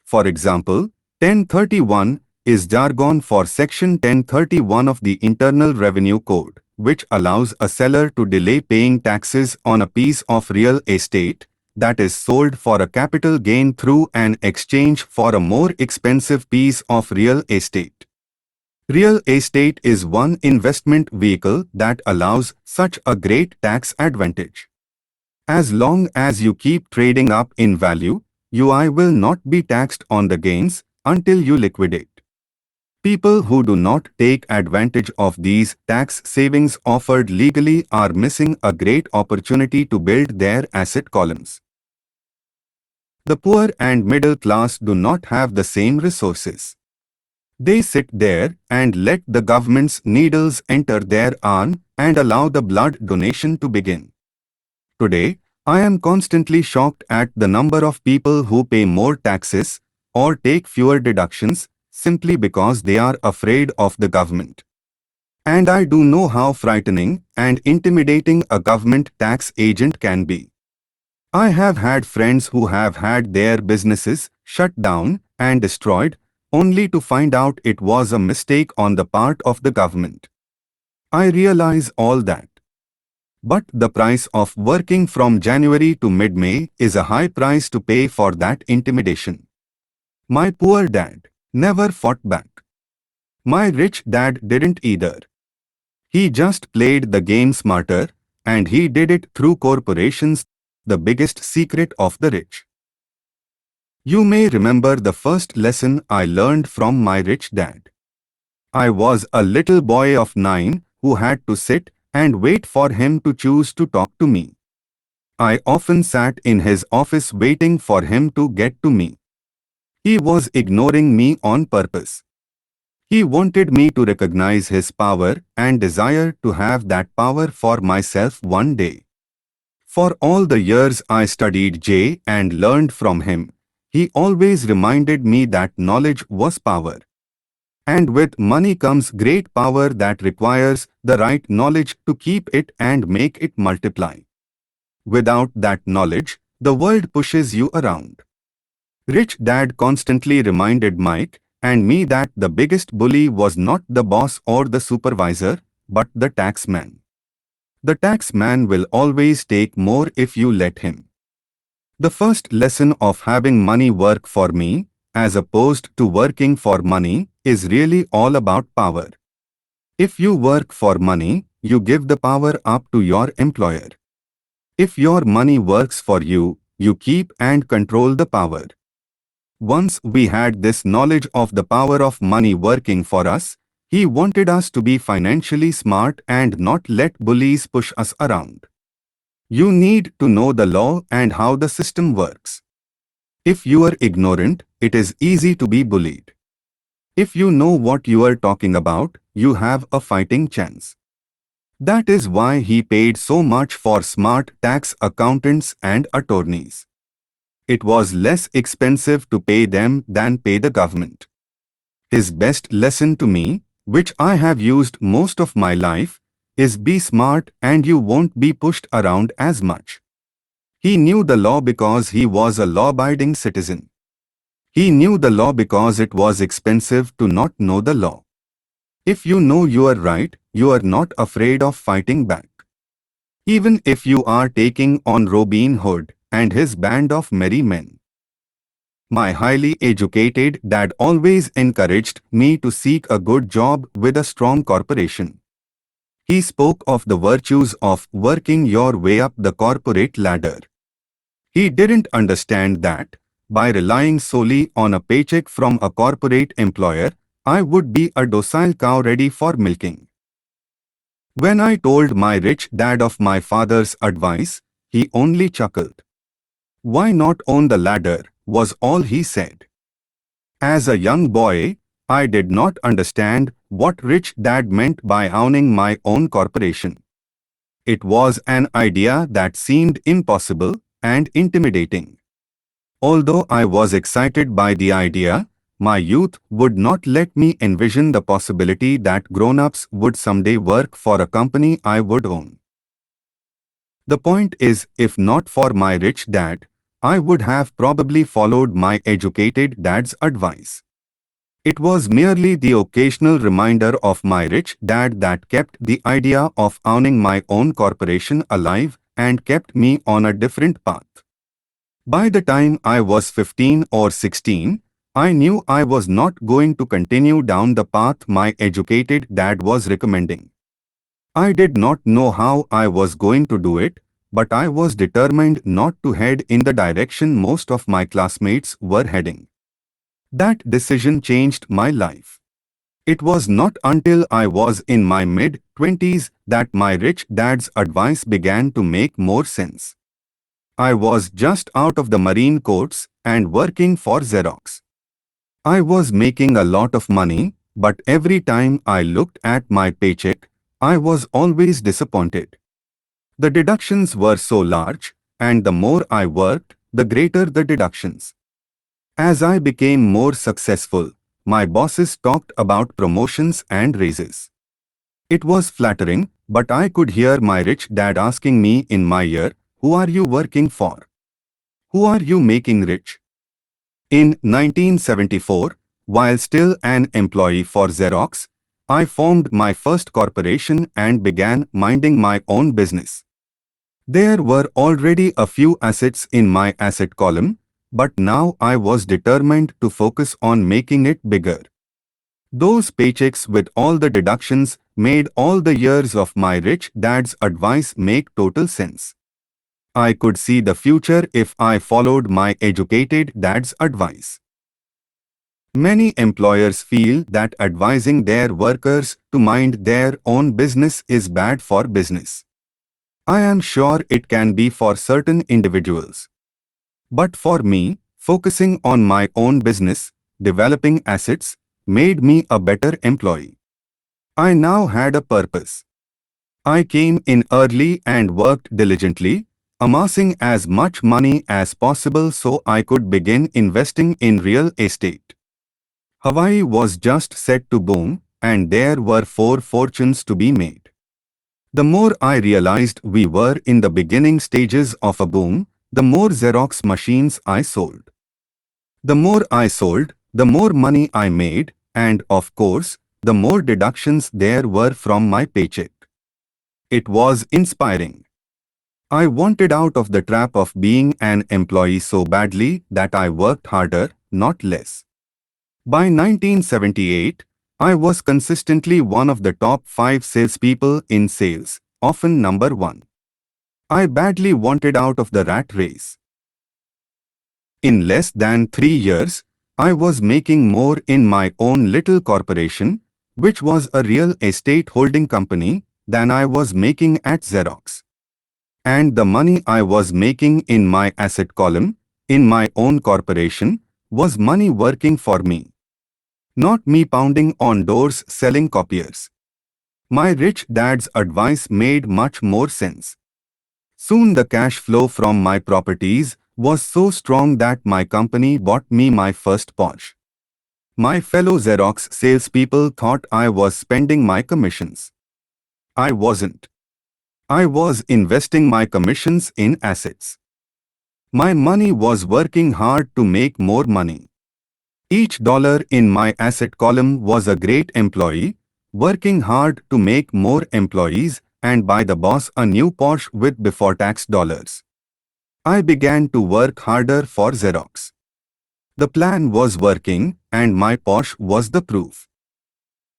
For example, 1031 is jargon for Section 1031 of the Internal Revenue Code, which allows a seller to delay paying taxes on a piece of real estate that is sold for a capital gain through an exchange for a more expensive piece of real estate. Real estate is one investment vehicle that allows such a great tax advantage. As long as you keep trading up in value, UI will not be taxed on the gains until you liquidate. People who do not take advantage of these tax savings offered legally are missing a great opportunity to build their asset columns. The poor and middle class do not have the same resources. They sit there and let the government's needles enter their arm and allow the blood donation to begin. Today, I am constantly shocked at the number of people who pay more taxes or take fewer deductions simply because they are afraid of the government. And I do know how frightening and intimidating a government tax agent can be. I have had friends who have had their businesses shut down and destroyed only to find out it was a mistake on the part of the government. I realize all that. But the price of working from January to mid-May is a high price to pay for that intimidation. My poor dad never fought back. My rich dad didn't either. He just played the game smarter, and he did it through corporations, the biggest secret of the rich. You may remember the first lesson I learned from my rich dad. I was a little boy of 9 who had to sit and wait for him to choose to talk to me. I often sat in his office waiting for him to get to me. He was ignoring me on purpose. He wanted me to recognize his power and desire to have that power for myself one day. For all the years I studied J and learned from him, he always reminded me that knowledge was power. And with money comes great power that requires the right knowledge to keep it and make it multiply. Without that knowledge, the world pushes you around. Rich Dad constantly reminded Mike and me that the biggest bully was not the boss or the supervisor, but the tax man. The tax man will always take more if you let him. The first lesson of having money work for me, as opposed to working for money, is really all about power. If you work for money, you give the power up to your employer. If your money works for you, you keep and control the power. Once we had this knowledge of the power of money working for us, he wanted us to be financially smart and not let bullies push us around. You need to know the law and how the system works. If you are ignorant, it is easy to be bullied. If you know what you are talking about, you have a fighting chance. That is why he paid so much for smart tax accountants and attorneys. It was less expensive to pay them than pay the government. His best lesson to me, which I have used most of my life, is be smart and you won't be pushed around as much. He knew the law because he was a law-abiding citizen. He knew the law because it was expensive to not know the law. If you know you are right, you are not afraid of fighting back. Even if you are taking on Robin Hood and his band of merry men. My highly educated dad always encouraged me to seek a good job with a strong corporation. He spoke of the virtues of working your way up the corporate ladder. He didn't understand that, by relying solely on a paycheck from a corporate employer, I would be a docile cow ready for milking. When I told my rich dad of my father's advice, he only chuckled. "Why not own the ladder?" was all he said. As a young boy, I did not understand what rich dad meant by owning my own corporation. It was an idea that seemed impossible and intimidating. Although I was excited by the idea, my youth would not let me envision the possibility that grown-ups would someday work for a company I would own. The point is, if not for my rich dad, I would have probably followed my educated dad's advice. It was merely the occasional reminder of my rich dad that kept the idea of owning my own corporation alive and kept me on a different path. By the time I was 15 or 16, I knew I was not going to continue down the path my educated dad was recommending. I did not know how I was going to do it, but I was determined not to head in the direction most of my classmates were heading. That decision changed my life. It was not until I was in my mid-20s that my rich dad's advice began to make more sense. I was just out of the Marine Corps and working for Xerox. I was making a lot of money, but every time I looked at my paycheck, I was always disappointed. The deductions were so large, and the more I worked, the greater the deductions. As I became more successful, my bosses talked about promotions and raises. It was flattering, but I could hear my rich dad asking me in my ear, "Who are you working for? Who are you making rich?" In 1974, while still an employee for Xerox, I formed my first corporation and began minding my own business. There were already a few assets in my asset column, but now I was determined to focus on making it bigger. Those paychecks with all the deductions made all the years of my rich dad's advice make total sense. I could see the future if I followed my educated dad's advice. Many employers feel that advising their workers to mind their own business is bad for business. I am sure it can be for certain individuals. But for me, focusing on my own business, developing assets, made me a better employee. I now had a purpose. I came in early and worked diligently, amassing as much money as possible so I could begin investing in real estate. Hawaii was just set to boom, and there were 4 fortunes to be made. The more I realized we were in the beginning stages of a boom, the more Xerox machines I sold. The more I sold, the more money I made, and of course, the more deductions there were from my paycheck. It was inspiring. I wanted out of the trap of being an employee so badly that I worked harder, not less. By 1978, I was consistently one of the top 5 salespeople in sales, often number 1. I badly wanted out of the rat race. In less than 3 years, I was making more in my own little corporation, which was a real estate holding company, than I was making at Xerox. And the money I was making in my asset column, in my own corporation, was money working for me. Not me pounding on doors selling copiers. My rich dad's advice made much more sense. Soon the cash flow from my properties was so strong that my company bought me my first Porsche. My fellow Xerox salespeople thought I was spending my commissions. I wasn't. I was investing my commissions in assets. My money was working hard to make more money. Each dollar in my asset column was a great employee, working hard to make more employees and buy the boss a new Porsche with before-tax dollars. I began to work harder for Xerox. The plan was working, and my Porsche was the proof.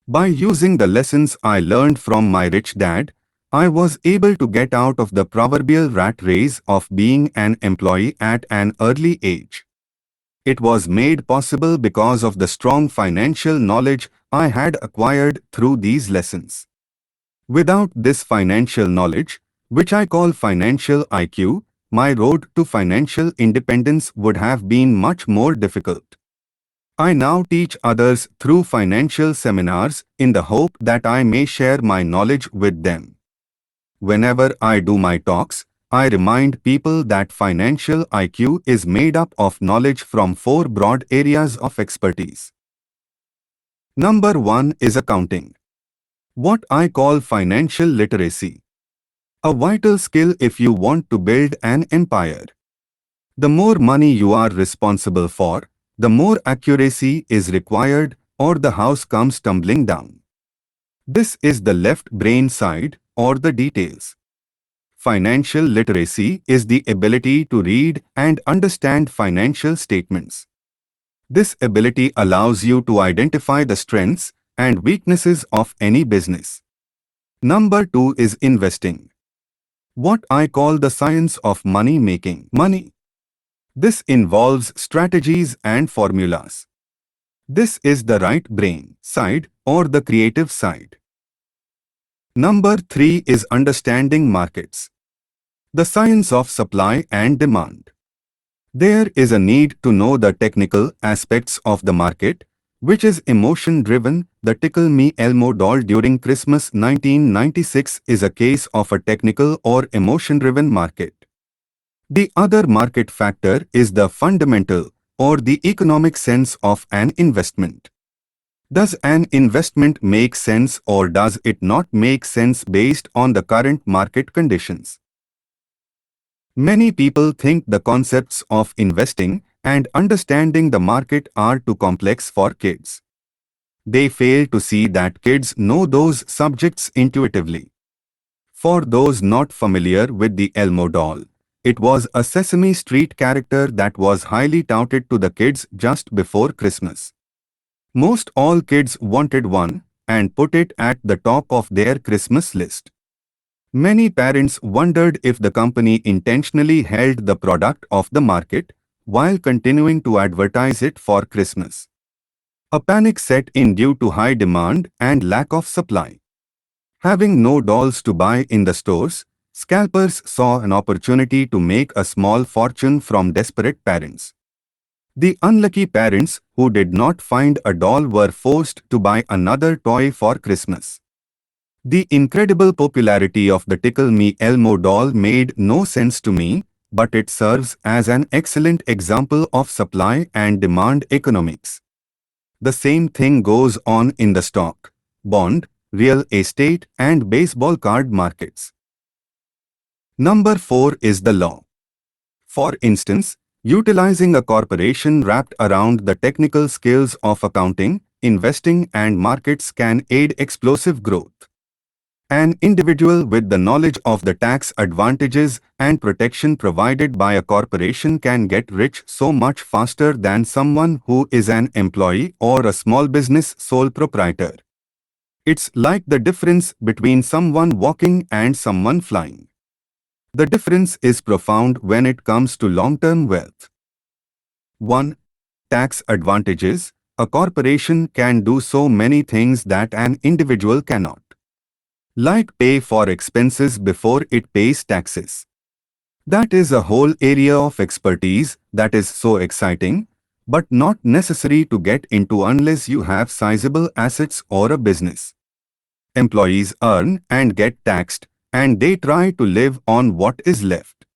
By using the lessons I learned from my rich dad, I was able to get out of the proverbial rat race of being an employee at an early age. It was made possible because of the strong financial knowledge I had acquired through these lessons. Without this financial knowledge, which I call financial IQ, my road to financial independence would have been much more difficult. I now teach others through financial seminars in the hope that I may share my knowledge with them. Whenever I do my talks, I remind people that financial IQ is made up of knowledge from 4 broad areas of expertise. Number 1 is accounting. What I call financial literacy. A vital skill if you want to build an empire. The more money you are responsible for, the more accuracy is required, or the house comes tumbling down. This is the left brain side, or the details. Financial literacy is the ability to read and understand financial statements. This ability allows you to identify the strengths and weaknesses of any business. Number 2 is investing. What I call the science of money making. Money. This involves strategies and formulas. This is the right brain side or the creative side. Number 3 is understanding markets. The science of supply and demand. There is a need to know the technical aspects of the market, which is emotion-driven. The Tickle Me Elmo doll during Christmas 1996 is a case of a technical or emotion-driven market. The other market factor is the fundamental or the economic sense of an investment. Does an investment make sense or does it not make sense based on the current market conditions? Many people think the concepts of investing and understanding the market are too complex for kids. They fail to see that kids know those subjects intuitively. For those not familiar with the Elmo doll, it was a Sesame Street character that was highly touted to the kids just before Christmas. Most all kids wanted one and put it at the top of their Christmas list. Many parents wondered if the company intentionally held the product off the market while continuing to advertise it for Christmas. A panic set in due to high demand and lack of supply. Having no dolls to buy in the stores, scalpers saw an opportunity to make a small fortune from desperate parents. The unlucky parents who did not find a doll were forced to buy another toy for Christmas. The incredible popularity of the Tickle Me Elmo doll made no sense to me, but it serves as an excellent example of supply and demand economics. The same thing goes on in the stock, bond, real estate, and baseball card markets. Number 4 is the law. For instance, utilizing a corporation wrapped around the technical skills of accounting, investing, and markets can aid explosive growth. An individual with the knowledge of the tax advantages and protection provided by a corporation can get rich so much faster than someone who is an employee or a small business sole proprietor. It's like the difference between someone walking and someone flying. The difference is profound when it comes to long-term wealth. 1. Tax advantages. A corporation can do so many things that an individual cannot. Like pay for expenses before it pays taxes. That is a whole area of expertise that is so exciting, but not necessary to get into unless you have sizable assets or a business. Employees earn and get taxed, and they try to live on what is left.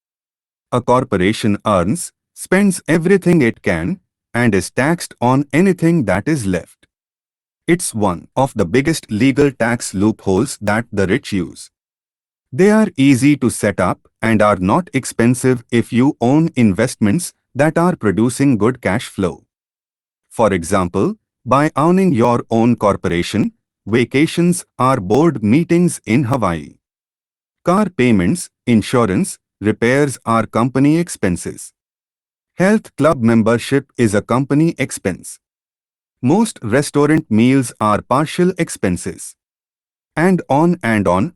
A corporation earns, spends everything it can, and is taxed on anything that is left. It's one of the biggest legal tax loopholes that the rich use. They are easy to set up and are not expensive if you own investments that are producing good cash flow. For example, by owning your own corporation, vacations are board meetings in Hawaii. Car payments, insurance, repairs are company expenses. Health club membership is a company expense. Most restaurant meals are partial expenses. And on,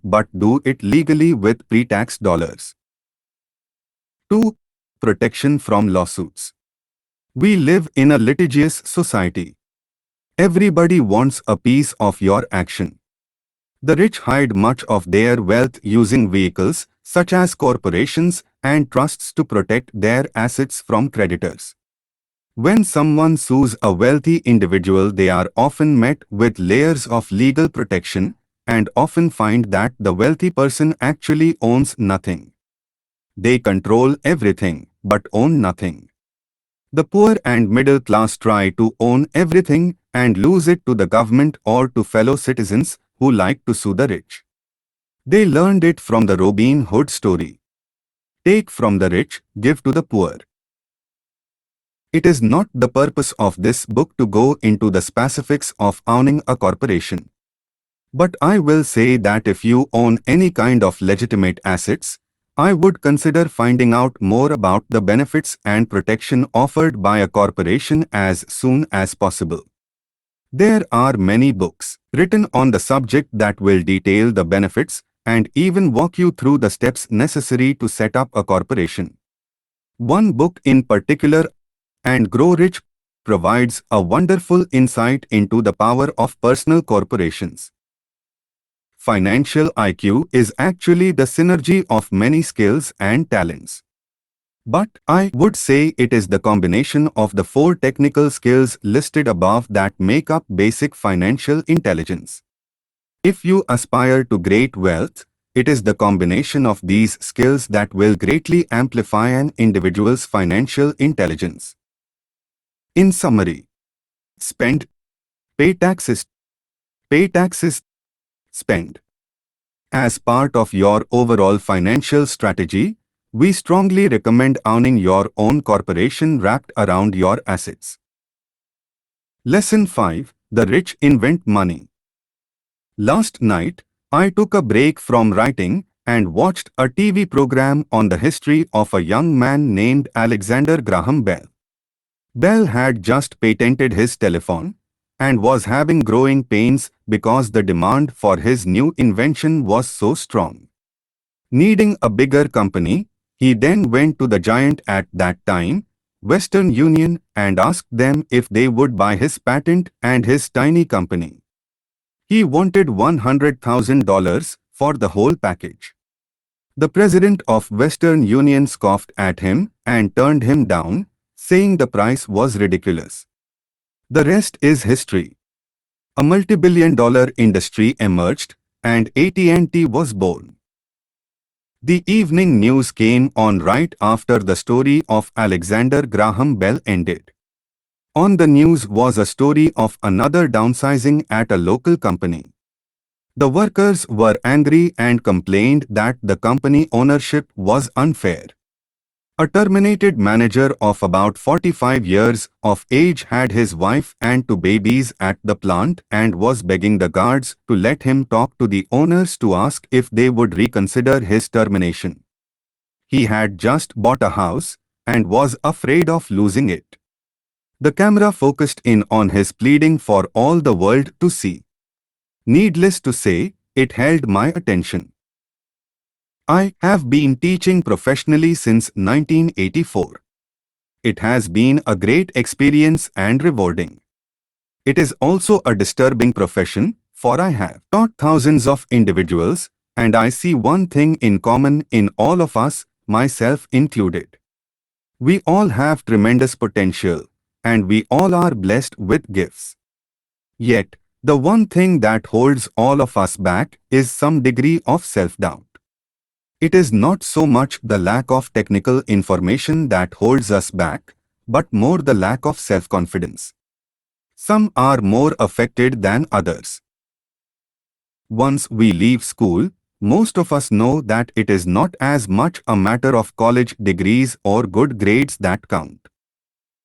but do it legally with pre-tax dollars. 2. Protection from lawsuits. We live in a litigious society. Everybody wants a piece of your action. The rich hide much of their wealth using vehicles, such as corporations and trusts, to protect their assets from creditors. When someone sues a wealthy individual, they are often met with layers of legal protection and often find that the wealthy person actually owns nothing. They control everything, but own nothing. The poor and middle class try to own everything and lose it to the government or to fellow citizens who like to sue the rich. They learned it from the Robin Hood story. Take from the rich, give to the poor. It is not the purpose of this book to go into the specifics of owning a corporation. But I will say that if you own any kind of legitimate assets, I would consider finding out more about the benefits and protection offered by a corporation as soon as possible. There are many books written on the subject that will detail the benefits and even walk you through the steps necessary to set up a corporation. One book in particular, And Grow Rich, provides a wonderful insight into the power of personal corporations. Financial IQ is actually the synergy of many skills and talents. But I would say it is the combination of the 4 technical skills listed above that make up basic financial intelligence. If you aspire to great wealth, it is the combination of these skills that will greatly amplify an individual's financial intelligence. In summary, spend, pay taxes, spend. As part of your overall financial strategy, we strongly recommend owning your own corporation wrapped around your assets. Lesson 5. The Rich Invent Money. Last night, I took a break from writing and watched a TV program on the history of a young man named Alexander Graham Bell. Bell had just patented his telephone and was having growing pains because the demand for his new invention was so strong. Needing a bigger company, he then went to the giant at that time, Western Union, and asked them if they would buy his patent and his tiny company. He wanted $100,000 for the whole package. The president of Western Union scoffed at him and turned him down, saying the price was ridiculous. The rest is history. A multi-billion-dollar industry emerged, and AT&T was born. The evening news came on right after the story of Alexander Graham Bell ended. On the news was a story of another downsizing at a local company. The workers were angry and complained that the company ownership was unfair. A terminated manager of about 45 years of age had his wife and 2 babies at the plant and was begging the guards to let him talk to the owners to ask if they would reconsider his termination. He had just bought a house and was afraid of losing it. The camera focused in on his pleading for all the world to see. Needless to say, it held my attention. I have been teaching professionally since 1984. It has been a great experience and rewarding. It is also a disturbing profession, for I have taught thousands of individuals, and I see one thing in common in all of us, myself included. We all have tremendous potential, and we all are blessed with gifts. Yet, the one thing that holds all of us back is some degree of self-doubt. It is not so much the lack of technical information that holds us back, but more the lack of self-confidence. Some are more affected than others. Once we leave school, most of us know that it is not as much a matter of college degrees or good grades that count.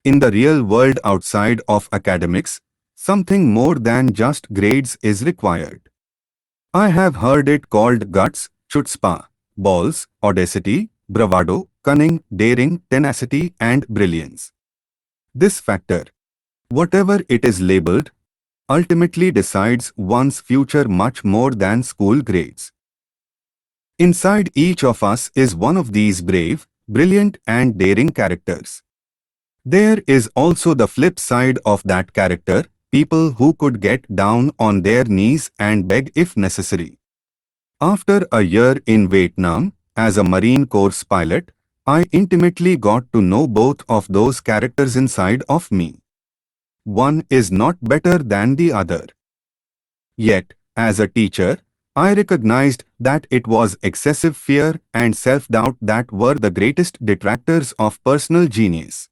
In the real world outside of academics, something more than just grades is required. I have heard it called guts, chutzpah, balls, audacity, bravado, cunning, daring, tenacity, and brilliance. This factor, whatever it is labeled, ultimately decides one's future much more than school grades. Inside each of us is one of these brave, brilliant, and daring characters. There is also the flip side of that character, people who could get down on their knees and beg if necessary. After a year in Vietnam, as a Marine Corps pilot, I intimately got to know both of those characters inside of me. One is not better than the other. Yet, as a teacher, I recognized that it was excessive fear and self-doubt that were the greatest detractors of personal genius.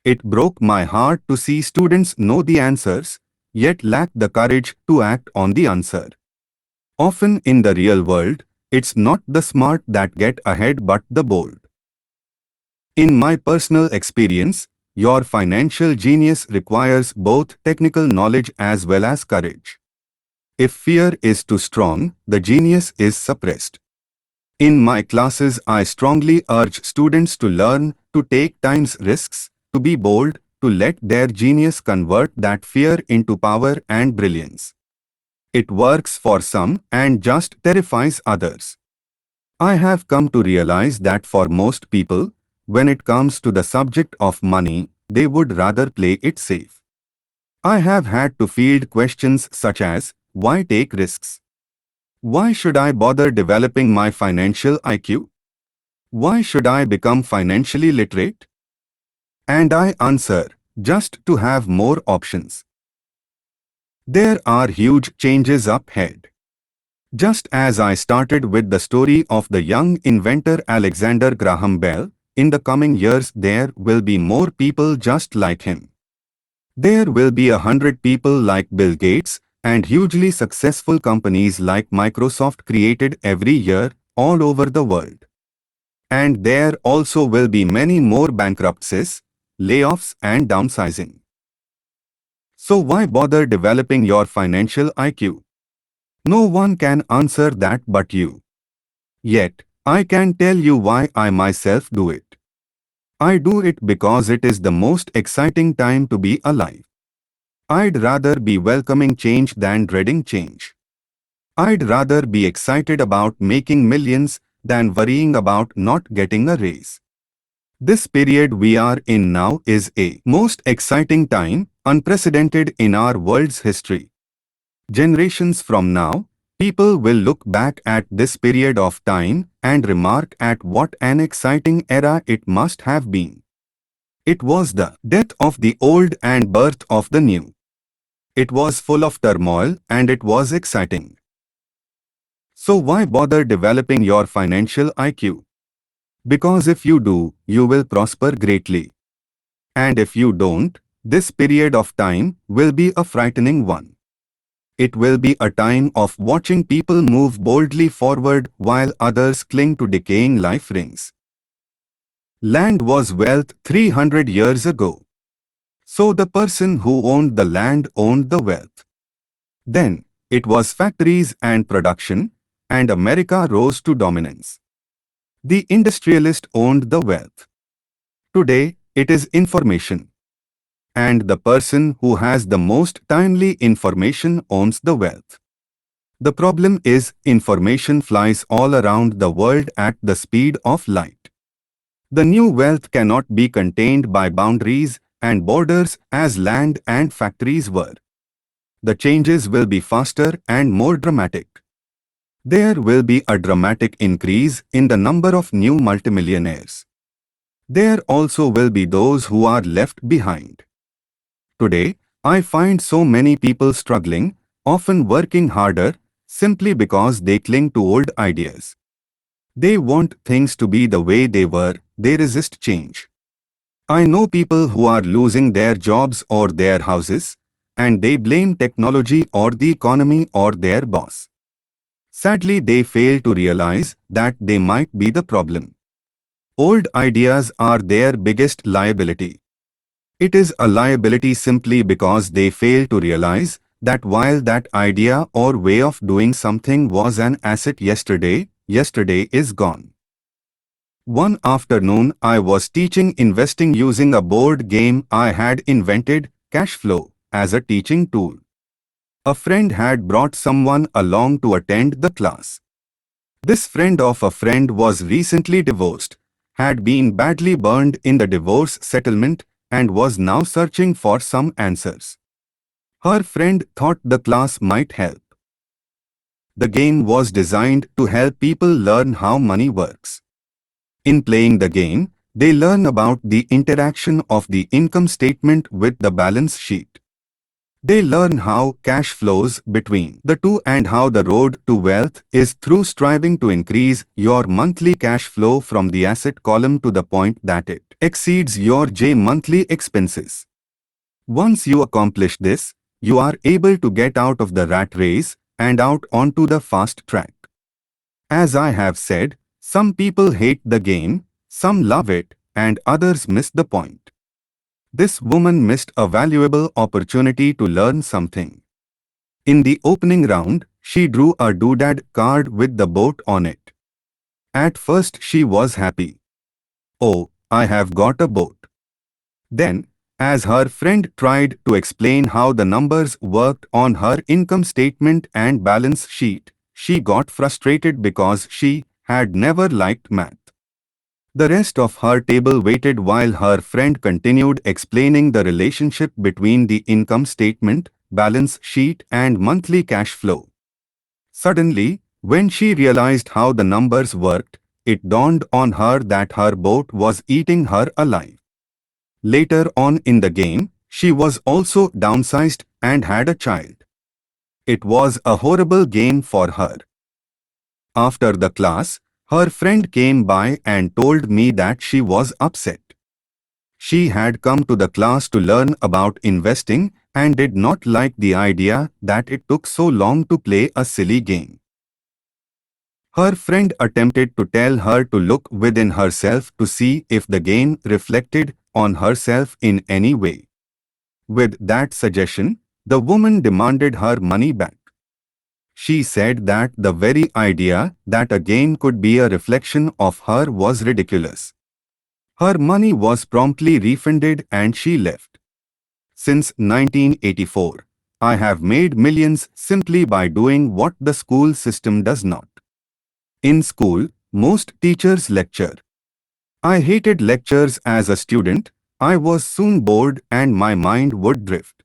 It broke my heart to see students know the answers, yet lack the courage to act on the answer. Often in the real world, it's not the smart that get ahead but the bold. In my personal experience, your financial genius requires both technical knowledge as well as courage. If fear is too strong, the genius is suppressed. In my classes, I strongly urge students to learn to take time's risks, to be bold, to let their genius convert that fear into power and brilliance. It works for some and just terrifies others. I have come to realize that for most people, when it comes to the subject of money, they would rather play it safe. I have had to field questions such as, why take risks? Why should I bother developing my financial IQ? Why should I become financially literate? And I answer, just to have more options. There are huge changes up ahead. Just as I started with the story of the young inventor Alexander Graham Bell, in the coming years there will be more people just like him. There will be 100 people like Bill Gates, and hugely successful companies like Microsoft created every year, all over the world. And there also will be many more bankruptcies, layoffs and downsizing. So why bother developing your financial IQ? No one can answer that but you. Yet, I can tell you why I myself do it. I do it because it is the most exciting time to be alive. I'd rather be welcoming change than dreading change. I'd rather be excited about making millions than worrying about not getting a raise. This period we are in now is a most exciting time, unprecedented in our world's history. Generations from now, people will look back at this period of time and remark at what an exciting era it must have been. It was the death of the old and birth of the new. It was full of turmoil and it was exciting. So why bother developing your financial IQ? Because if you do, you will prosper greatly. And if you don't, this period of time will be a frightening one. It will be a time of watching people move boldly forward while others cling to decaying life rings. Land was wealth 300 years ago. So the person who owned the land owned the wealth. Then, it was factories and production, and America rose to dominance. The industrialist owned the wealth. Today, it is information. And the person who has the most timely information owns the wealth. The problem is information flies all around the world at the speed of light. The new wealth cannot be contained by boundaries and borders as land and factories were. The changes will be faster and more dramatic. There will be a dramatic increase in the number of new multimillionaires. There also will be those who are left behind. Today, I find so many people struggling, often working harder, simply because they cling to old ideas. They want things to be the way they were, they resist change. I know people who are losing their jobs or their houses, and they blame technology or the economy or their boss. Sadly, they fail to realize that they might be the problem. Old ideas are their biggest liability. It is a liability simply because they fail to realize that while that idea or way of doing something was an asset yesterday, yesterday is gone. One afternoon, I was teaching investing using a board game I had invented, Cash Flow, as a teaching tool. A friend had brought someone along to attend the class. This friend of a friend was recently divorced, had been badly burned in the divorce settlement, and was now searching for some answers. Her friend thought the class might help. The game was designed to help people learn how money works. In playing the game, they learn about the interaction of the income statement with the balance sheet. They learn how cash flows between the two and how the road to wealth is through striving to increase your monthly cash flow from the asset column to the point that it exceeds your monthly expenses. Once you accomplish this, you are able to get out of the rat race and out onto the fast track. As I have said, some people hate the game, some love it, and others miss the point. This woman missed a valuable opportunity to learn something. In the opening round, she drew a doodad card with the boat on it. At first she was happy. Oh, I have got a boat. Then, as her friend tried to explain how the numbers worked on her income statement and balance sheet, she got frustrated because she had never liked math. The rest of her table waited while her friend continued explaining the relationship between the income statement, balance sheet and monthly cash flow. Suddenly, when she realized how the numbers worked, it dawned on her that her boat was eating her alive. Later on in the game, she was also downsized and had a child. It was a horrible game for her. After the class, her friend came by and told me that she was upset. She had come to the class to learn about investing and did not like the idea that it took so long to play a silly game. Her friend attempted to tell her to look within herself to see if the game reflected on herself in any way. With that suggestion, the woman demanded her money back. She said that the very idea that a game could be a reflection of her was ridiculous. Her money was promptly refunded and she left. Since 1984, I have made millions simply by doing what the school system does not. In school, most teachers lecture. I hated lectures as a student. I was soon bored and my mind would drift.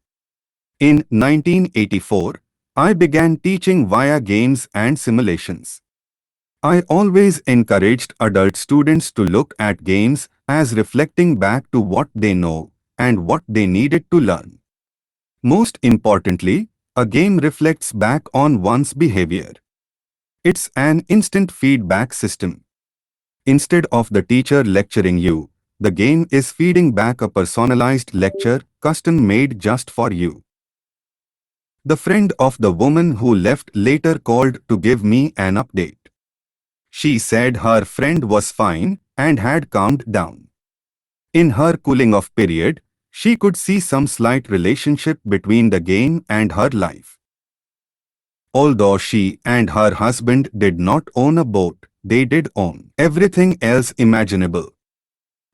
In 1984, I began teaching via games and simulations. I always encouraged adult students to look at games as reflecting back to what they know and what they needed to learn. Most importantly, a game reflects back on one's behavior. It's an instant feedback system. Instead of the teacher lecturing you, the game is feeding back a personalized lecture custom-made just for you. The friend of the woman who left later called to give me an update. She said her friend was fine and had calmed down. In her cooling-off period, she could see some slight relationship between the game and her life. Although she and her husband did not own a boat, they did own everything else imaginable.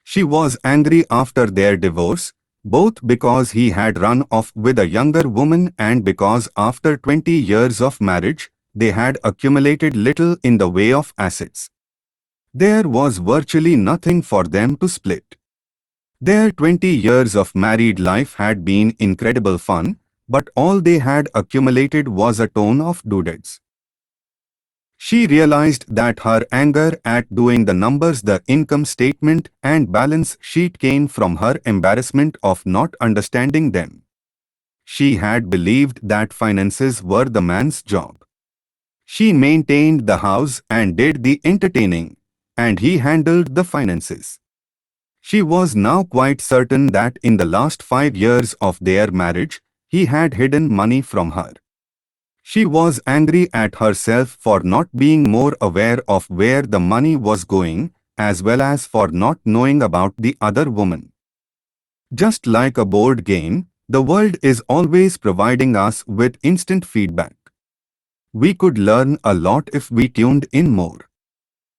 She was angry after their divorce, both because he had run off with a younger woman and because after 20 years of marriage, they had accumulated little in the way of assets. There was virtually nothing for them to split. Their 20 years of married life had been incredible fun, but all they had accumulated was a ton of doodads. She realized that her anger at doing the numbers, the income statement and balance sheet came from her embarrassment of not understanding them. She had believed that finances were the man's job. She maintained the house and did the entertaining, and he handled the finances. She was now quite certain that in the last 5 years of their marriage, he had hidden money from her. She was angry at herself for not being more aware of where the money was going, as well as for not knowing about the other woman. Just like a board game, the world is always providing us with instant feedback. We could learn a lot if we tuned in more.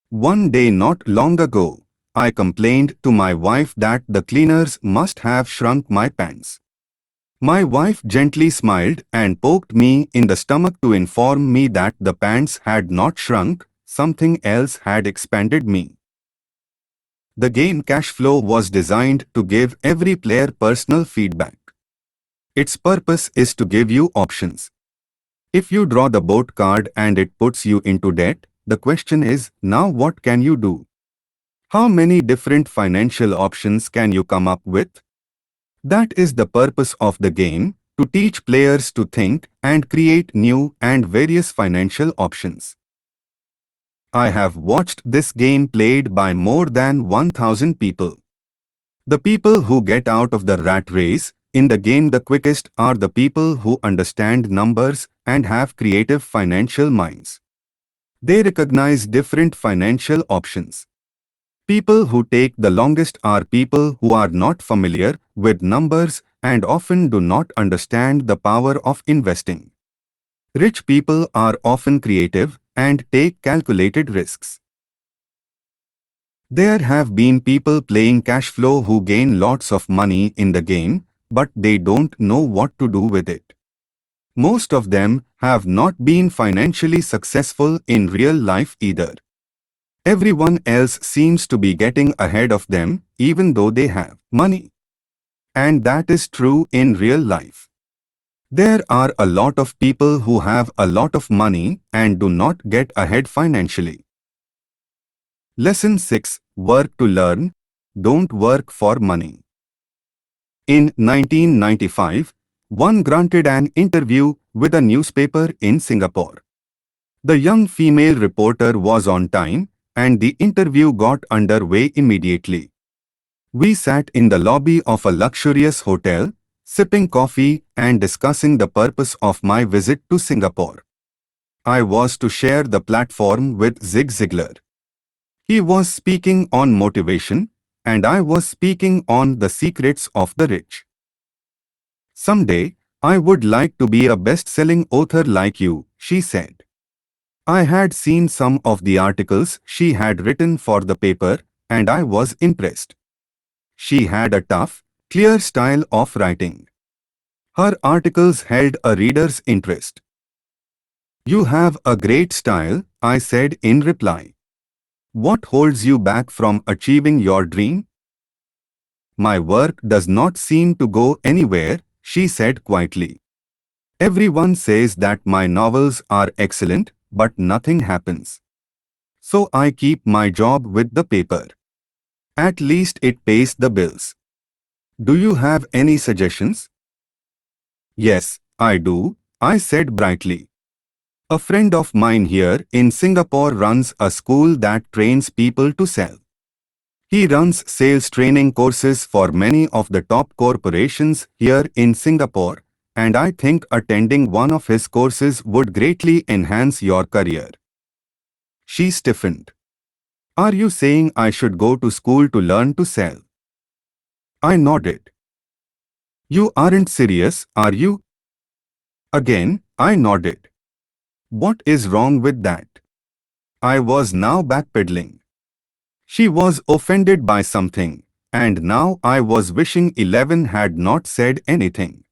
One day not long ago, I complained to my wife that the cleaners must have shrunk my pants. My wife gently smiled and poked me in the stomach to inform me that the pants had not shrunk, something else had expanded me. The game cash flow was designed to give every player personal feedback. Its purpose is to give you options. If you draw the boat card and it puts you into debt, the question is, now what can you do? How many different financial options can you come up with? That is the purpose of the game, to teach players to think and create new and various financial options. I have watched this game played by more than 1,000 people. The people who get out of the rat race in the game the quickest are the people who understand numbers and have creative financial minds. They recognize different financial options. People who take the longest are people who are not familiar with numbers and often do not understand the power of investing. Rich people are often creative and take calculated risks. There have been people playing cash flow who gain lots of money in the game, but they don't know what to do with it. Most of them have not been financially successful in real life either. Everyone else seems to be getting ahead of them, even though they have money. And that is true in real life. There are a lot of people who have a lot of money and do not get ahead financially. Lesson 6. Work to learn. Don't work for money. In 1995, one granted an interview with a newspaper in Singapore. The young female reporter was on time, and the interview got underway immediately. We sat in the lobby of a luxurious hotel, sipping coffee and discussing the purpose of my visit to Singapore. I was to share the platform with Zig Ziglar. He was speaking on motivation, and I was speaking on the secrets of the rich. Someday, I would like to be a best-selling author like you, she said. I had seen some of the articles she had written for the paper, and I was impressed. She had a tough, clear style of writing. Her articles held a reader's interest. You have a great style, I said in reply. What holds you back from achieving your dream? My work does not seem to go anywhere, she said quietly. Everyone says that my novels are excellent, but nothing happens. So I keep my job with the paper. At least it pays the bills. Do you have any suggestions? Yes, I do, I said brightly. A friend of mine here in Singapore runs a school that trains people to sell. He runs sales training courses for many of the top corporations here in Singapore, and I think attending one of his courses would greatly enhance your career. She stiffened. Are you saying I should go to school to learn to sell? I nodded. You aren't serious, are you? Again, I nodded. What is wrong with that? I was now backpedaling. She was offended by something, and now I was wishing 11 had not said anything.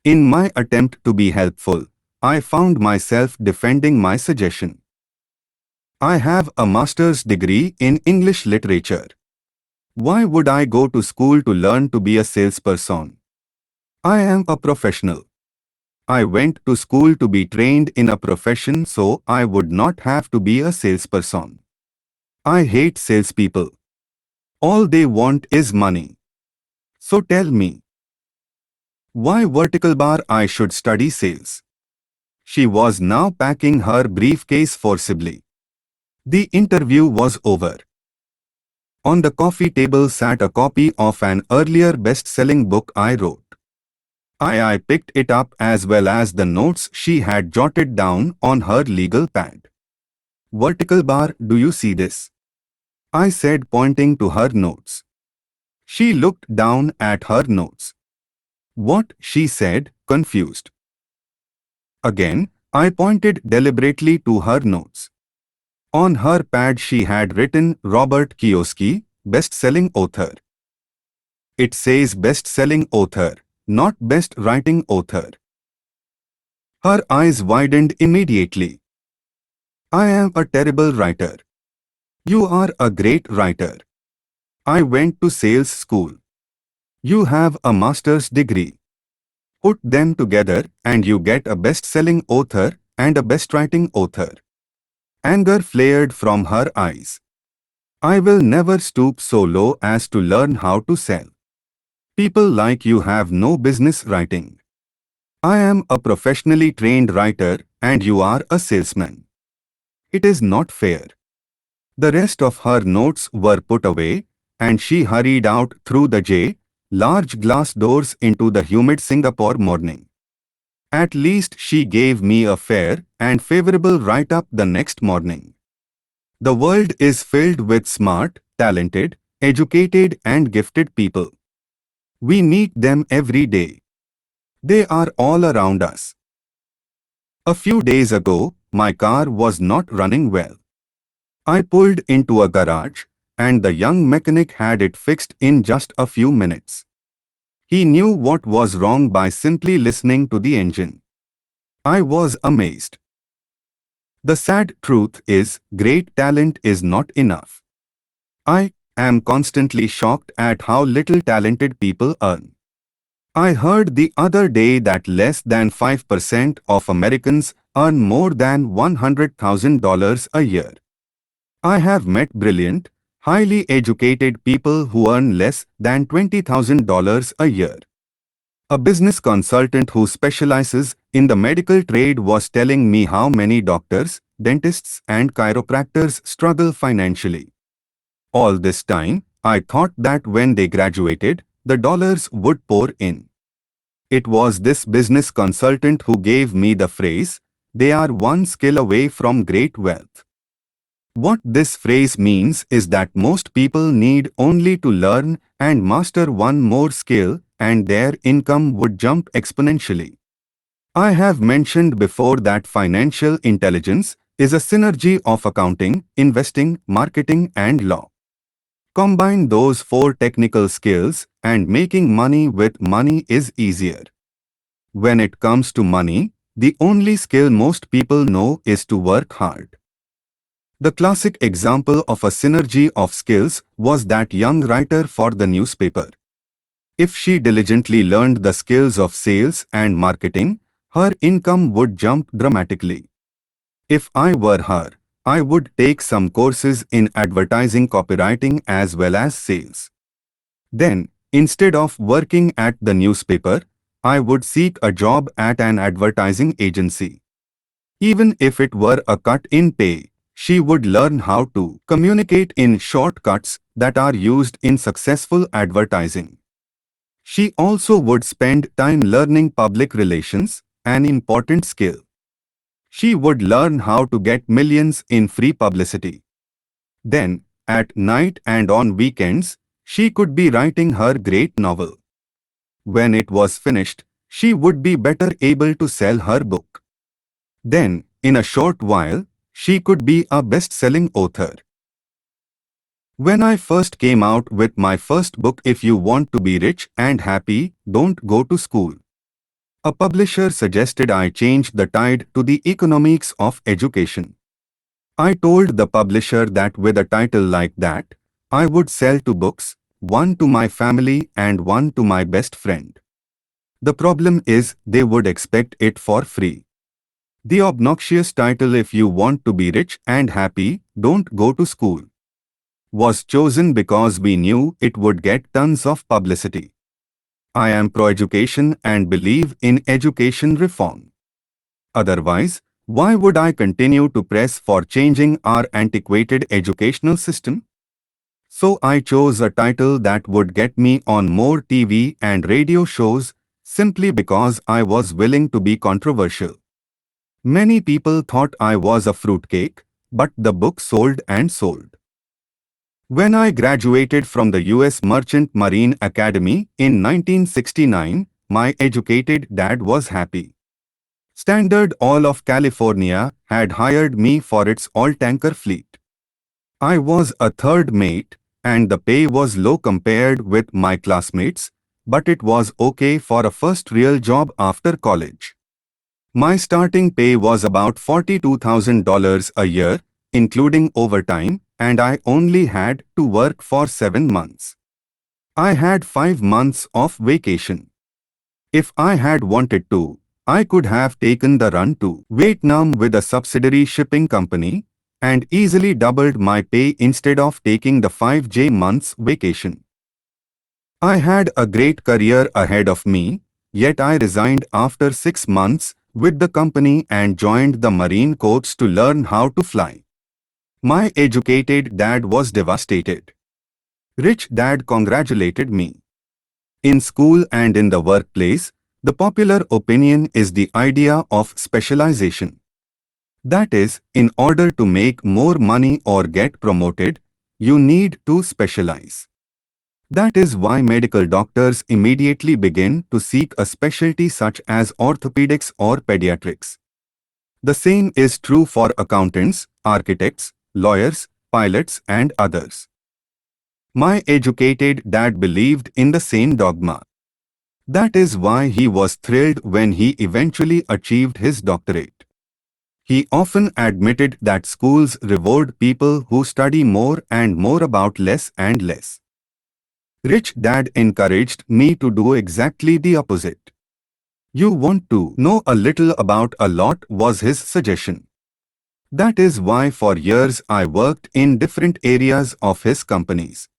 In my attempt to be helpful, I found myself defending my suggestion. I have a master's degree in English literature. Why would I go to school to learn to be a salesperson? I am a professional. I went to school to be trained in a profession so I would not have to be a salesperson. I hate salespeople. All they want is money. So tell me, why vertical bar I should study sales? She was now packing her briefcase forcibly. The interview was over. On the coffee table sat a copy of an earlier best-selling book I wrote. I picked it up as well as the notes she had jotted down on her legal pad. Vertical bar, do you see this? I said, pointing to her notes. She looked down at her notes. What? She said, confused. Again, I pointed deliberately to her notes. On her pad she had written Robert Kiyosaki, best-selling author. It says best-selling author, not best writing author. Her eyes widened immediately. I am a terrible writer. You are a great writer. I went to sales school. You have a master's degree. Put them together and you get a best-selling author and a best-writing author. Anger flared from her eyes. I will never stoop so low as to learn how to sell. People like you have no business writing. I am a professionally trained writer and you are a salesman. It is not fair. The rest of her notes were put away, and she hurried out through the large glass doors into the humid Singapore morning. At least she gave me a fair and favorable write-up the next morning. The world is filled with smart, talented, educated and gifted people. We meet them every day. They are all around us. A few days ago, my car was not running well. I pulled into a garage, and the young mechanic had it fixed in just a few minutes. He knew what was wrong by simply listening to the engine. I was amazed. The sad truth is, great talent is not enough. I am constantly shocked at how little talented people earn. I heard the other day that less than 5% of Americans earn more than $100,000 a year. I have met brilliant, highly educated people who earn less than $20,000 a year. A business consultant who specializes in the medical trade was telling me how many doctors, dentists and chiropractors struggle financially. All this time, I thought that when they graduated, the dollars would pour in. It was this business consultant who gave me the phrase, "They are one skill away from great wealth." What this phrase means is that most people need only to learn and master one more skill and their income would jump exponentially. I have mentioned before that financial intelligence is a synergy of accounting, investing, marketing and law. Combine those four technical skills and making money with money is easier. When it comes to money, the only skill most people know is to work hard. The classic example of a synergy of skills was that young writer for the newspaper. If she diligently learned the skills of sales and marketing, her income would jump dramatically. If I were her, I would take some courses in advertising copywriting as well as sales. Then, instead of working at the newspaper, I would seek a job at an advertising agency. Even if it were a cut in pay, she would learn how to communicate in shortcuts that are used in successful advertising. She also would spend time learning public relations, an important skill. She would learn how to get millions in free publicity. Then, at night and on weekends, she could be writing her great novel. When it was finished, she would be better able to sell her book. Then, in a short while, she could be a best-selling author. When I first came out with my first book, If You Want to Be Rich and Happy, Don't Go to School, a publisher suggested I change the tide to the economics of education. I told the publisher that with a title like that, I would sell two books, one to my family and one to my best friend. The problem is they would expect it for free. The obnoxious title If You Want to Be Rich and Happy, Don't Go to School was chosen because we knew it would get tons of publicity. I am pro-education and believe in education reform. Otherwise, why would I continue to press for changing our antiquated educational system? So I chose a title that would get me on more TV and radio shows simply because I was willing to be controversial. Many people thought I was a fruitcake, but the book sold and sold. When I graduated from the U.S. Merchant Marine Academy in 1969, my educated dad was happy. Standard Oil of California had hired me for its all-tanker fleet. I was a third mate, and the pay was low compared with my classmates, but it was okay for a first real job after college. My starting pay was about $42,000 a year, including overtime, and I only had to work for 7 months. I had 5 months of vacation. If I had wanted to, I could have taken the run to Vietnam with a subsidiary shipping company and easily doubled my pay instead of taking the 5 months vacation. I had a great career ahead of me, Yet I resigned after 6 months with the company and joined the Marine Corps to learn how to fly. My educated dad was devastated. Rich dad congratulated me. In school and in the workplace, the popular opinion is the idea of specialization. That is, in order to make more money or get promoted, you need to specialize. That is why medical doctors immediately begin to seek a specialty such as orthopedics or pediatrics. The same is true for accountants, architects, lawyers, pilots, and others. My educated dad believed in the same dogma. That is why he was thrilled when he eventually achieved his doctorate. He often admitted that schools reward people who study more and more about less and less. Rich dad encouraged me to do exactly the opposite. You want to know a little about a lot was his suggestion. That is why for years I worked in different areas of his companies.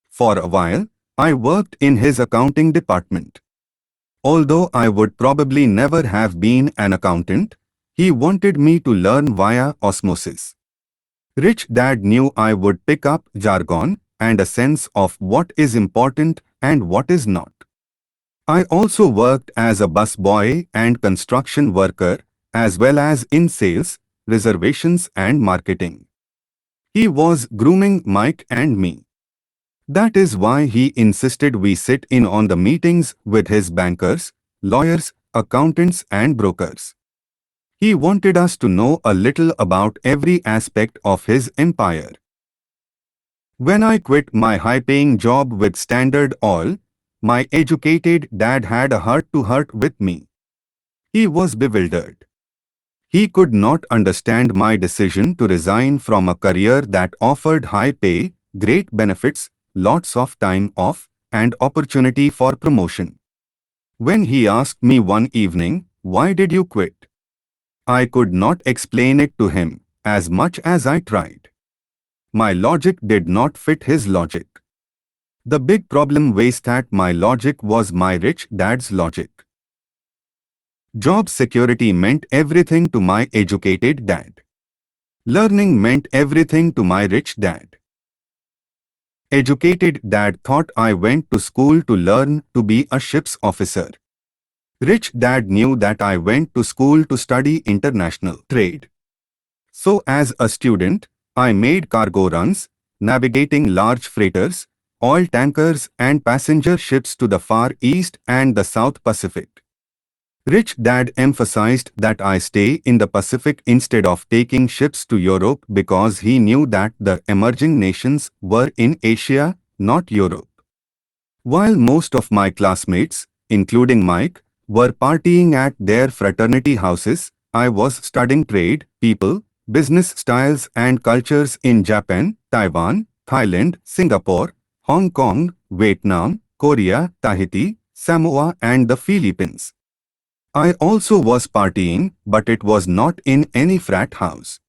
For a while, I worked in his accounting department. Although I would probably never have been an accountant, he wanted me to learn via osmosis. Rich dad knew I would pick up jargon and a sense of what is important and what is not. I also worked as a busboy and construction worker, as well as in sales, reservations and marketing. He was grooming Mike and me. That is why he insisted we sit in on the meetings with his bankers, lawyers, accountants and brokers. He wanted us to know a little about every aspect of his empire. When I quit my high-paying job with Standard Oil, my educated dad had a heart-to-heart with me. He was bewildered. He could not understand my decision to resign from a career that offered high pay, great benefits, lots of time off, and opportunity for promotion. When he asked me one evening, "Why did you quit?" I could not explain it to him, as much as I tried. My logic did not fit his logic. The big problem was that my logic was my rich dad's logic. Job security meant everything to my educated dad. Learning meant everything to my rich dad. Educated dad thought I went to school to learn to be a ship's officer. Rich dad knew that I went to school to study international trade. So as a student, I made cargo runs, navigating large freighters, oil tankers and passenger ships to the Far East and the South Pacific. Rich dad emphasized that I stay in the Pacific instead of taking ships to Europe because he knew that the emerging nations were in Asia, not Europe. While most of my classmates, including Mike, were partying at their fraternity houses, I was studying trade, people, business styles and cultures in Japan, Taiwan, Thailand, Singapore, Hong Kong, Vietnam, Korea, Tahiti, Samoa and the Philippines. I also was partying, but it was not in any frat house.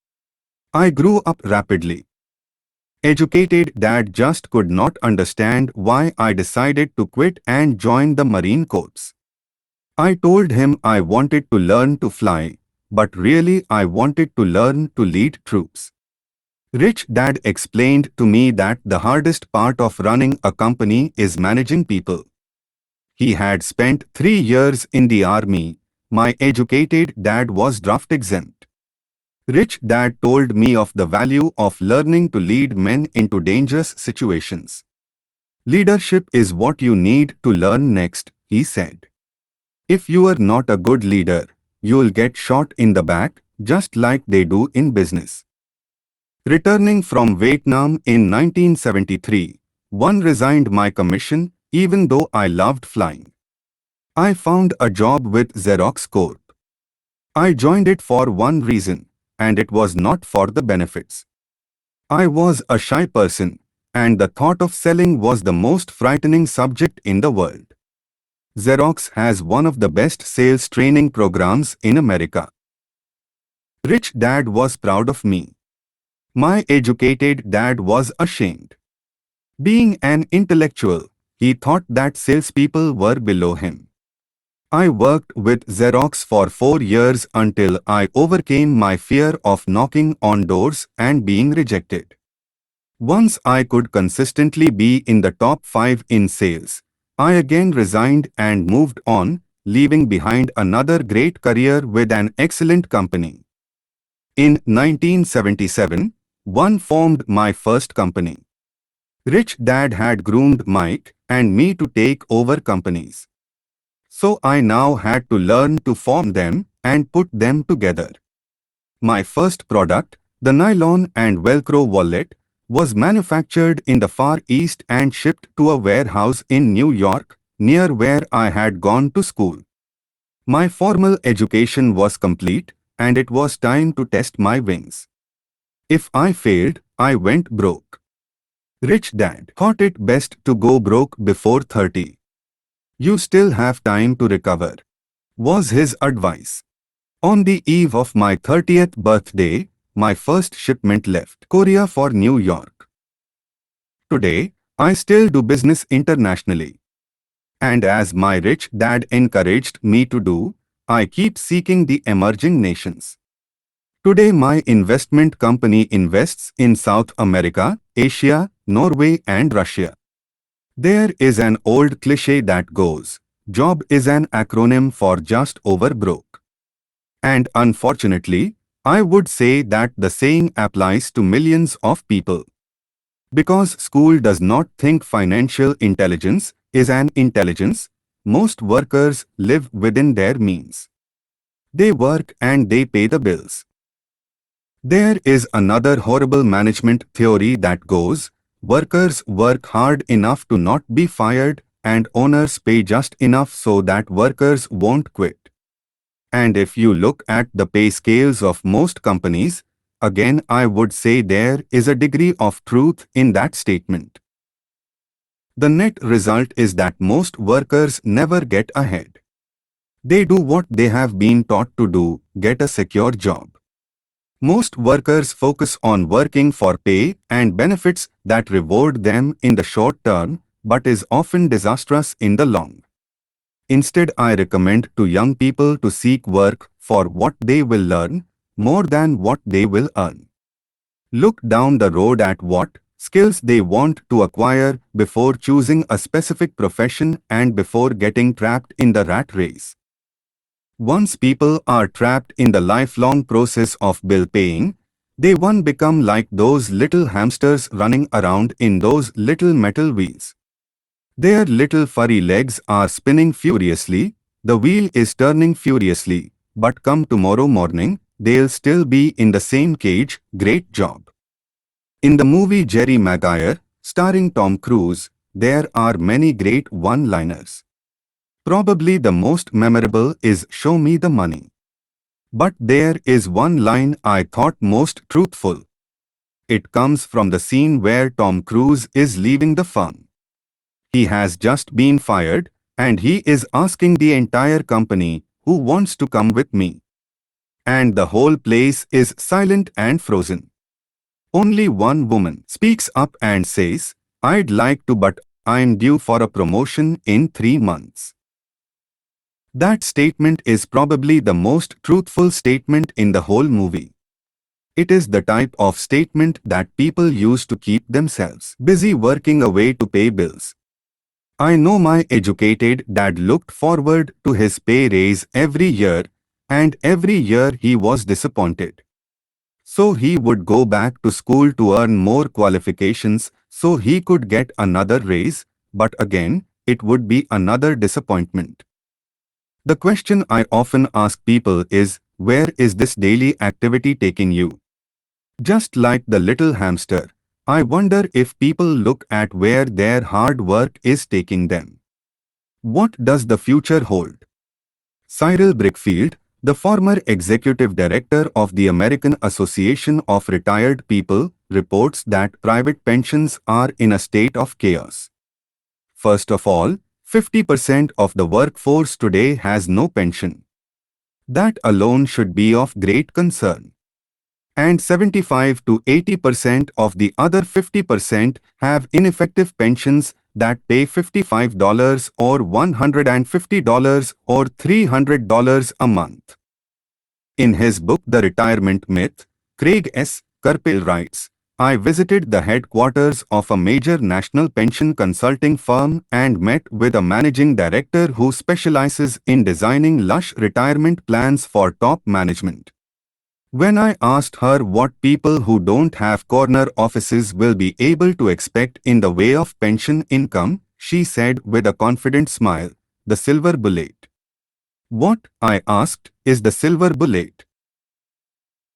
I grew up rapidly. Educated dad just could not understand why I decided to quit and join the Marine Corps. I told him I wanted to learn to fly, but really I wanted to learn to lead troops. Rich dad explained to me that the hardest part of running a company is managing people. He had spent 3 years in the army. My educated dad was draft exempt. Rich dad told me of the value of learning to lead men into dangerous situations. Leadership is what you need to learn next, he said. If you are not a good leader, you'll get shot in the back, just like they do in business. Returning from Vietnam in 1973, one resigned my commission, even though I loved flying. I found a job with Xerox Corp. I joined it for one reason, and it was not for the benefits. I was a shy person, and the thought of selling was the most frightening subject in the world. Xerox has one of the best sales training programs in America. Rich dad was proud of me. My educated dad was ashamed. Being an intellectual, he thought that salespeople were below him. I worked with Xerox for 4 years until I overcame my fear of knocking on doors and being rejected. Once I could consistently be in the top 5 in sales, I again resigned and moved on, leaving behind another great career with an excellent company. In 1977, one formed my first company. Rich Dad had groomed Mike and me to take over companies. So I now had to learn to form them and put them together. My first product, the nylon and Velcro wallet, was manufactured in the Far East and shipped to a warehouse in New York, near where I had gone to school. My formal education was complete, and it was time to test my wings. If I failed, I went broke. Rich Dad thought it best to go broke before 30. You still have time to recover, was his advice. On the eve of my 30th birthday, my first shipment left Korea for New York. Today, I still do business internationally. And as my rich dad encouraged me to do, I keep seeking the emerging nations. Today my investment company invests in South America, Asia, Norway and Russia. There is an old cliché that goes, job is an acronym for just over broke. And unfortunately, I would say that the saying applies to millions of people. Because school does not think financial intelligence is an intelligence, most workers live within their means. They work and they pay the bills. There is another horrible management theory that goes, workers work hard enough to not be fired and owners pay just enough so that workers won't quit. And if you look at the pay scales of most companies, again I would say there is a degree of truth in that statement. The net result is that most workers never get ahead. They do what they have been taught to do, get a secure job. Most workers focus on working for pay and benefits that reward them in the short term, but is often disastrous in the long. Instead, I recommend to young people to seek work for what they will learn, more than what they will earn. Look down the road at what skills they want to acquire before choosing a specific profession and before getting trapped in the rat race. Once people are trapped in the lifelong process of bill paying, they become like those little hamsters running around in those little metal wheels. Their little furry legs are spinning furiously, the wheel is turning furiously, but come tomorrow morning, they'll still be in the same cage. Great job. In the movie Jerry Maguire, starring Tom Cruise, there are many great one-liners. Probably the most memorable is "Show me the money." But there is one line I thought most truthful. It comes from the scene where Tom Cruise is leaving the firm. He has just been fired, and he is asking the entire company, "Who wants to come with me?" And the whole place is silent and frozen. Only one woman speaks up and says, "I'd like to, but I'm due for a promotion in 3 months." That statement is probably the most truthful statement in the whole movie. It is the type of statement that people use to keep themselves busy working away to pay bills. I know my educated dad looked forward to his pay raise every year, and every year he was disappointed. So he would go back to school to earn more qualifications so he could get another raise, but again, it would be another disappointment. The question I often ask people is, where is this daily activity taking you? Just like the little hamster, I wonder if people look at where their hard work is taking them. What does the future hold? Cyril Brickfield, the former executive director of the American Association of Retired People, reports that private pensions are in a state of chaos. First of all, 50% of the workforce today has no pension. That alone should be of great concern. And 75 to 80% of the other 50% have ineffective pensions that pay $55 or $150 or $300 a month. In his book The Retirement Myth, Craig S. Karpel writes, I visited the headquarters of a major national pension consulting firm and met with a managing director who specializes in designing lush retirement plans for top management. When I asked her what people who don't have corner offices will be able to expect in the way of pension income, she said with a confident smile, the silver bullet. What, I asked, is the silver bullet?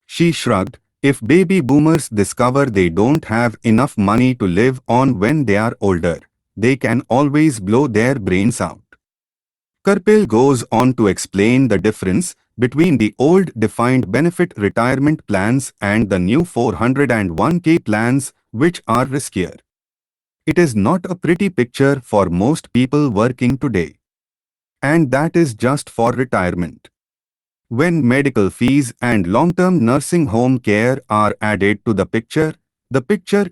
She shrugged. If baby boomers discover they don't have enough money to live on when they are older, they can always blow their brains out. Karpel goes on to explain the difference between the old defined benefit retirement plans and the new 401k plans, which are riskier. It is not a pretty picture for most people working today. And that is just for retirement. When medical fees and long-term nursing home care are added to the picture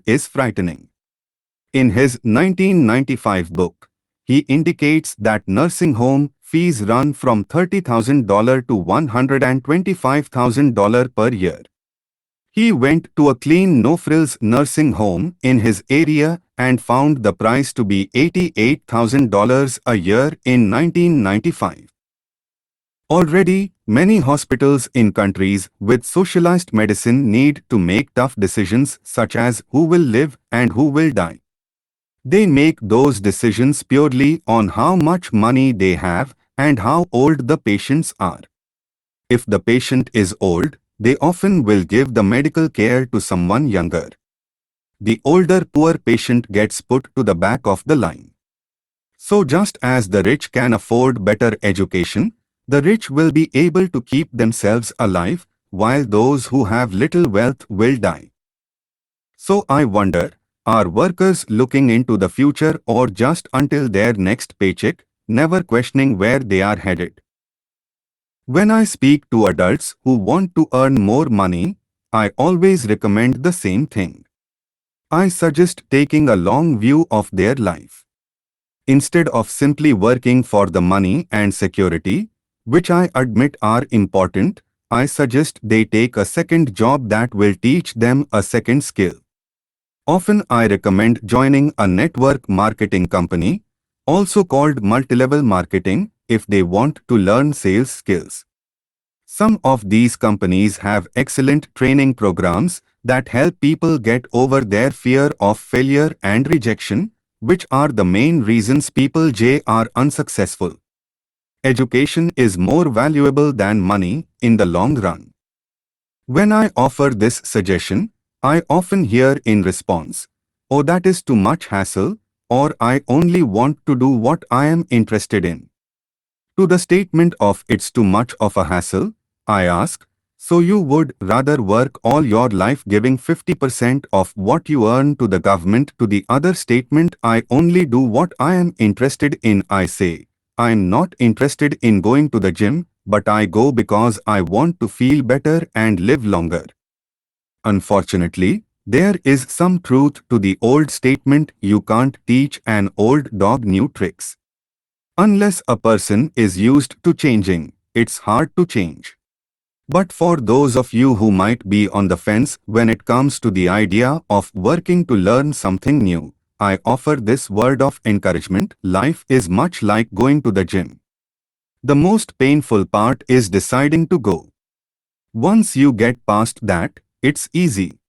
is frightening. In his 1995 book, he indicates that nursing home fees run from $30,000 to $125,000 per year. He went to a clean no-frills nursing home in his area and found the price to be $88,000 a year in 1995. Already, many hospitals in countries with socialized medicine need to make tough decisions such as who will live and who will die. They make those decisions purely on how much money they have and how old the patients are. If the patient is old, they often will give the medical care to someone younger. The older poor patient gets put to the back of the line. So just as the rich can afford better education, the rich will be able to keep themselves alive, while those who have little wealth will die. So I wonder, are workers looking into the future or just until their next paycheck, never questioning where they are headed? When I speak to adults who want to earn more money, I always recommend the same thing. I suggest taking a long view of their life. Instead of simply working for the money and security, which I admit are important, I suggest they take a second job that will teach them a second skill. Often I recommend joining a network marketing company, also called multilevel marketing, if they want to learn sales skills. Some of these companies have excellent training programs that help people get over their fear of failure and rejection, which are the main reasons people are unsuccessful. Education is more valuable than money in the long run. When I offer this suggestion, I often hear in response, "Oh, that is too much hassle," or "I only want to do what I am interested in." To the statement of "it's too much of a hassle," I ask, so you would rather work all your life giving 50% of what you earn to the government? To the other statement, "I only do what I am interested in," I say, I'm not interested in going to the gym, but I go because I want to feel better and live longer. Unfortunately, there is some truth to the old statement, you can't teach an old dog new tricks. Unless a person is used to changing, it's hard to change. But for those of you who might be on the fence when it comes to the idea of working to learn something new, I offer this word of encouragement: life is much like going to the gym. The most painful part is deciding to go. Once you get past that, it's easy.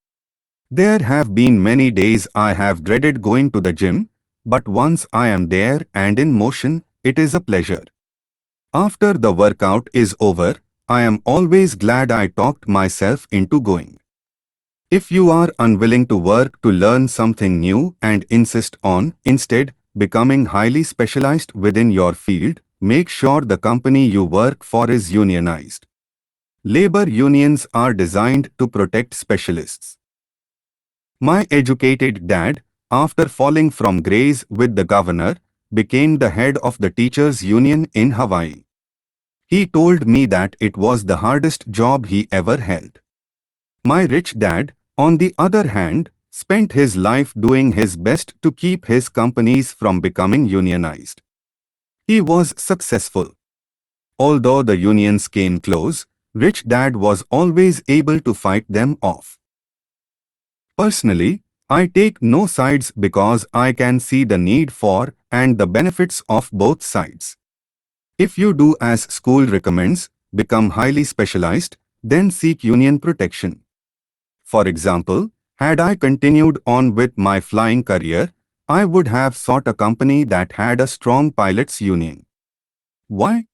There have been many days I have dreaded going to the gym, but once I am there and in motion, it is a pleasure. After the workout is over, I am always glad I talked myself into going. If you are unwilling to work to learn something new and insist on, instead, becoming highly specialized within your field, make sure the company you work for is unionized. Labor unions are designed to protect specialists. My educated dad, after falling from grace with the governor, became the head of the teachers' union in Hawaii. He told me that it was the hardest job he ever held. My rich dad, on the other hand, spent his life doing his best to keep his companies from becoming unionized. He was successful. Although the unions came close, Rich Dad was always able to fight them off. Personally, I take no sides because I can see the need for and the benefits of both sides. If you do as school recommends, become highly specialized, then seek union protection. For example, had I continued on with my flying career, I would have sought a company that had a strong pilots union. Why?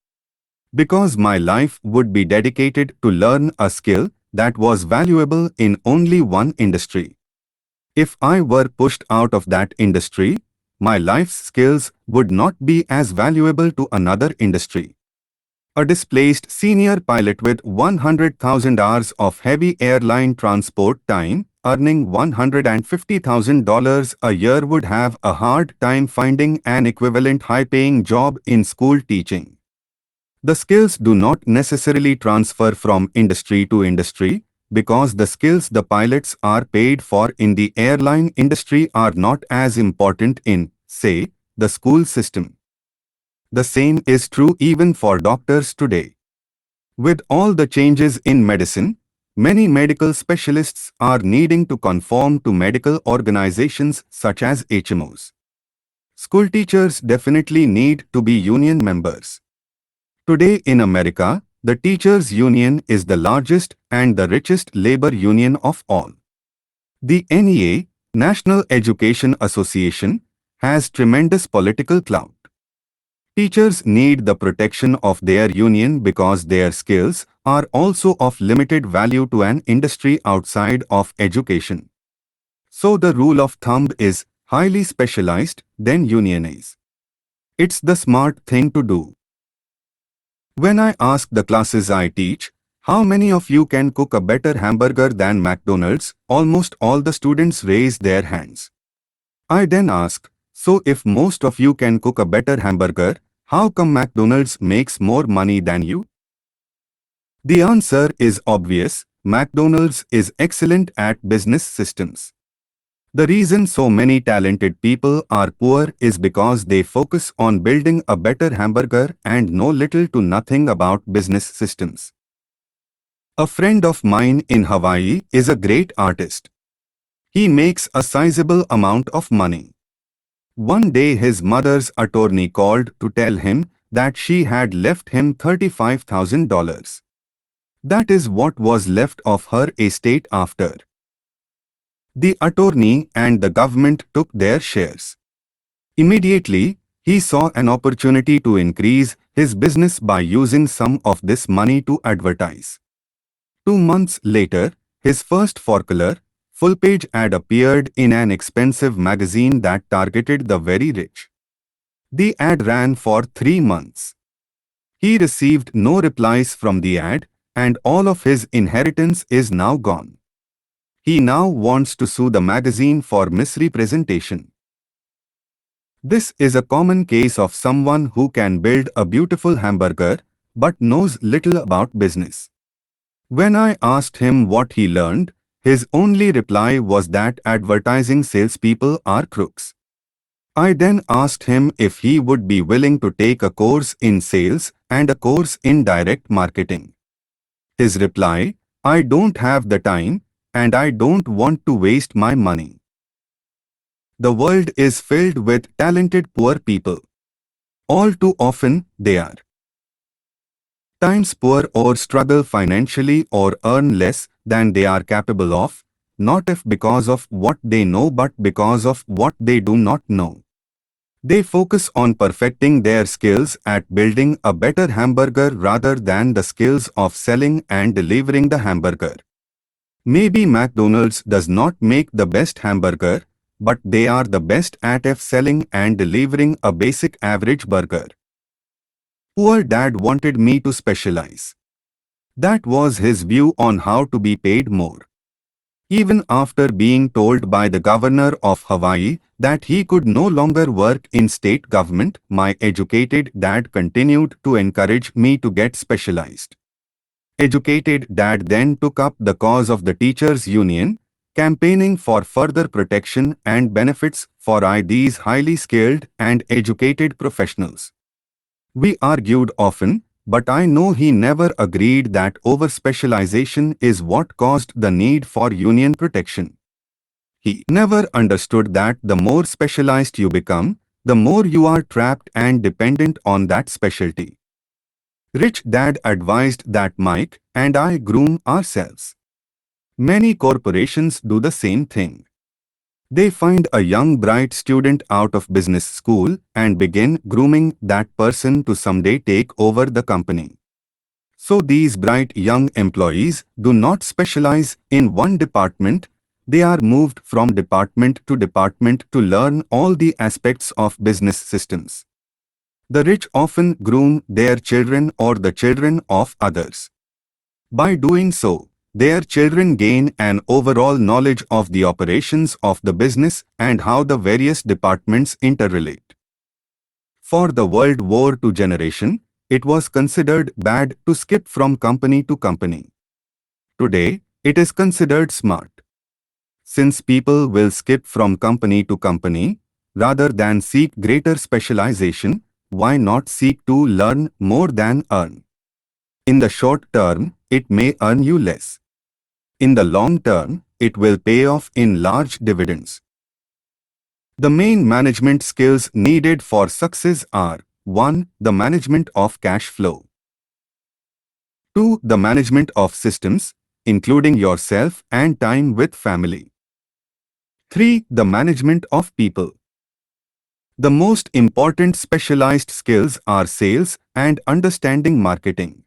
Because my life would be dedicated to learn a skill that was valuable in only one industry. If I were pushed out of that industry, my life's skills would not be as valuable to another industry. A displaced senior pilot with 100,000 hours of heavy airline transport time, earning $150,000 a year would have a hard time finding an equivalent high-paying job in school teaching. The skills do not necessarily transfer from industry to industry, because the skills the pilots are paid for in the airline industry are not as important in, say, the school system. The same is true even for doctors today. With all the changes in medicine, many medical specialists are needing to conform to medical organizations such as HMOs. School teachers definitely need to be union members. Today in America, the teachers' union is the largest and the richest labor union of all. The NEA, National Education Association, has tremendous political clout. Teachers need the protection of their union because their skills are also of limited value to an industry outside of education. So the rule of thumb is highly specialized, then unionize. It's the smart thing to do. When I ask the classes I teach, how many of you can cook a better hamburger than McDonald's, almost all the students raise their hands. I then ask, so if most of you can cook a better hamburger, how come McDonald's makes more money than you? The answer is obvious: McDonald's is excellent at business systems. The reason so many talented people are poor is because they focus on building a better hamburger and know little to nothing about business systems. A friend of mine in Hawaii is a great artist. He makes a sizable amount of money. One day his mother's attorney called to tell him that she had left him $35,000. That is what was left of her estate after. The attorney and the government took their shares. Immediately, he saw an opportunity to increase his business by using some of this money to advertise. 2 months later, his first four-color, full-page ad appeared in an expensive magazine that targeted the very rich. The ad ran for 3 months. He received no replies from the ad, and all of his inheritance is now gone. He now wants to sue the magazine for misrepresentation. This is a common case of someone who can build a beautiful hamburger but knows little about business. When I asked him what he learned, his only reply was that advertising salespeople are crooks. I then asked him if he would be willing to take a course in sales and a course in direct marketing. His reply, "I don't have the time, and I don't want to waste my money." The world is filled with talented poor people. All too often, they are times poor or struggle financially or earn less than they are capable of, not if because of what they know but because of what they do not know. They focus on perfecting their skills at building a better hamburger rather than the skills of selling and delivering the hamburger. Maybe McDonald's does not make the best hamburger, but they are the best at selling and delivering a basic average burger. Poor Dad wanted me to specialize. That was his view on how to be paid more. Even after being told by the governor of Hawaii that he could no longer work in state government, my educated dad continued to encourage me to get specialized. Educated Dad then took up the cause of the teachers' union, campaigning for further protection and benefits for these highly skilled and educated professionals. We argued often, but I know he never agreed that over-specialization is what caused the need for union protection. He never understood that the more specialized you become, the more you are trapped and dependent on that specialty. Rich Dad advised that Mike and I groom ourselves. Many corporations do the same thing. They find a young bright student out of business school and begin grooming that person to someday take over the company. So these bright young employees do not specialize in one department, they are moved from department to learn all the aspects of business systems. The rich often groom their children or the children of others. By doing so, their children gain an overall knowledge of the operations of the business and how the various departments interrelate. For the World War II generation, it was considered bad to skip from company to company. Today, it is considered smart. Since people will skip from company to company, rather than seek greater specialization, why not seek to learn more than earn? In the short term, it may earn you less. In the long term, it will pay off in large dividends. The main management skills needed for success are 1. The management of cash flow. 2. The management of systems, including yourself and time with family. 3. The management of people. The most important specialized skills are sales and understanding marketing.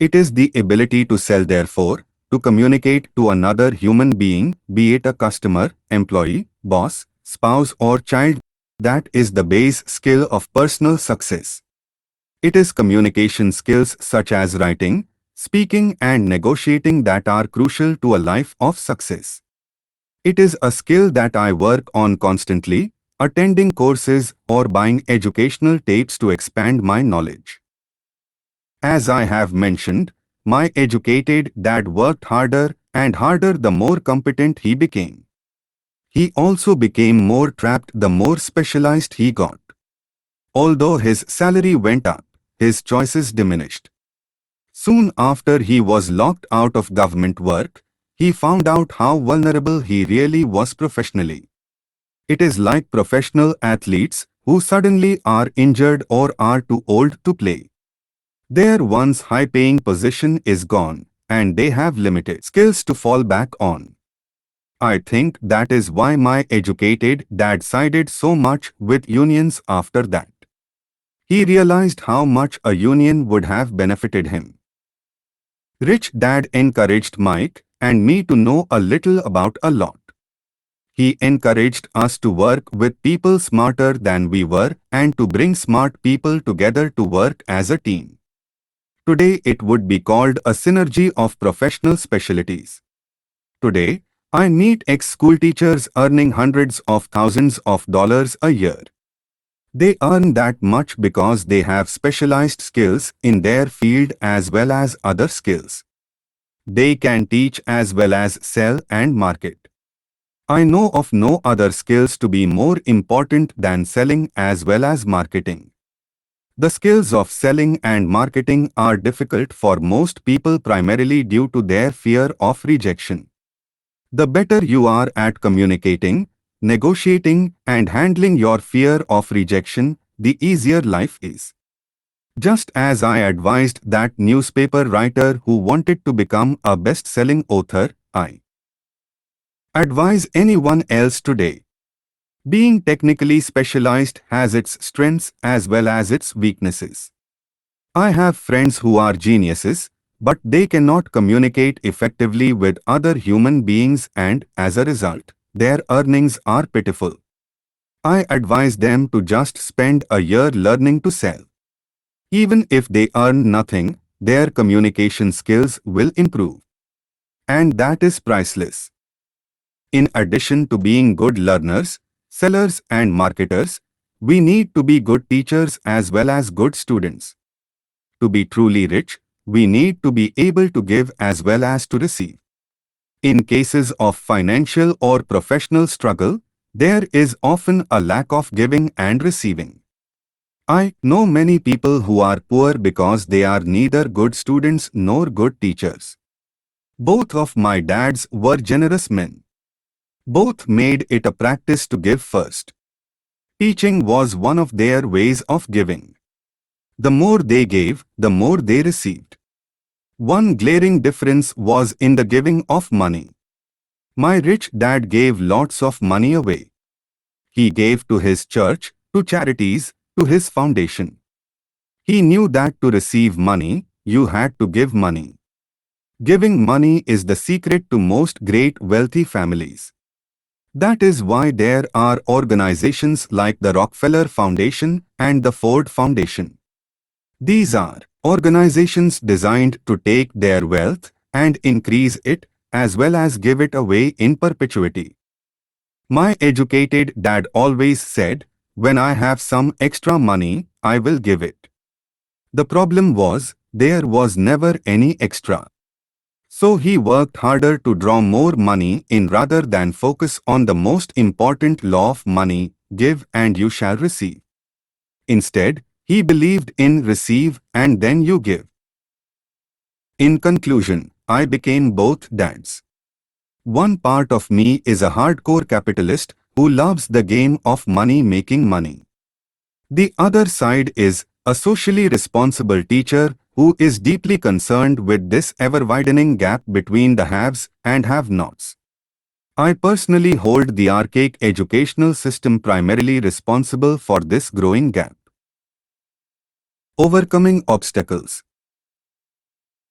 It is the ability to sell, therefore, to communicate to another human being, be it a customer, employee, boss, spouse or child. That is the base skill of personal success. It is communication skills such as writing, speaking and negotiating that are crucial to a life of success. It is a skill that I work on constantly, attending courses or buying educational tapes to expand my knowledge. As I have mentioned, my educated dad worked harder and harder the more competent he became. He also became more trapped the more specialized he got. Although his salary went up, his choices diminished. Soon after he was locked out of government work, he found out how vulnerable he really was professionally. It is like professional athletes who suddenly are injured or are too old to play. Their once high-paying position is gone, and they have limited skills to fall back on. I think that is why my educated dad sided so much with unions after that. He realized how much a union would have benefited him. Rich Dad encouraged Mike and me to know a little about a lot. He encouraged us to work with people smarter than we were and to bring smart people together to work as a team. Today it would be called a synergy of professional specialties. Today, I meet ex-school teachers earning hundreds of thousands of dollars a year. They earn that much because they have specialized skills in their field as well as other skills. They can teach as well as sell and market. I know of no other skills to be more important than selling as well as marketing. The skills of selling and marketing are difficult for most people primarily due to their fear of rejection. The better you are at communicating, negotiating, and handling your fear of rejection, the easier life is. Just as I advised that newspaper writer who wanted to become a best-selling author, I advise anyone else today. Being technically specialized has its strengths as well as its weaknesses. I have friends who are geniuses, but they cannot communicate effectively with other human beings and, as a result, their earnings are pitiful. I advise them to just spend a year learning to sell. Even if they earn nothing, their communication skills will improve. And that is priceless. In addition to being good learners, sellers and marketers, we need to be good teachers as well as good students. To be truly rich, we need to be able to give as well as to receive. In cases of financial or professional struggle, there is often a lack of giving and receiving. I know many people who are poor because they are neither good students nor good teachers. Both of my dads were generous men. Both made it a practice to give first. Teaching was one of their ways of giving. The more they gave, the more they received. One glaring difference was in the giving of money. My rich dad gave lots of money away. He gave to his church, to charities, to his foundation. He knew that to receive money, you had to give money. Giving money is the secret to most great wealthy families. That is why there are organizations like the Rockefeller Foundation and the Ford Foundation. These are organizations designed to take their wealth and increase it as well as give it away in perpetuity. My educated dad always said, "When I have some extra money, I will give it." The problem was, there was never any extra. So he worked harder to draw more money in rather than focus on the most important law of money, give and you shall receive. Instead, he believed in receive and then you give. In conclusion, I became both dads. One part of me is a hardcore capitalist who loves the game of money making money. The other side is a socially responsible teacher who is deeply concerned with this ever-widening gap between the haves and have-nots. I personally hold the archaic educational system primarily responsible for this growing gap. Overcoming obstacles.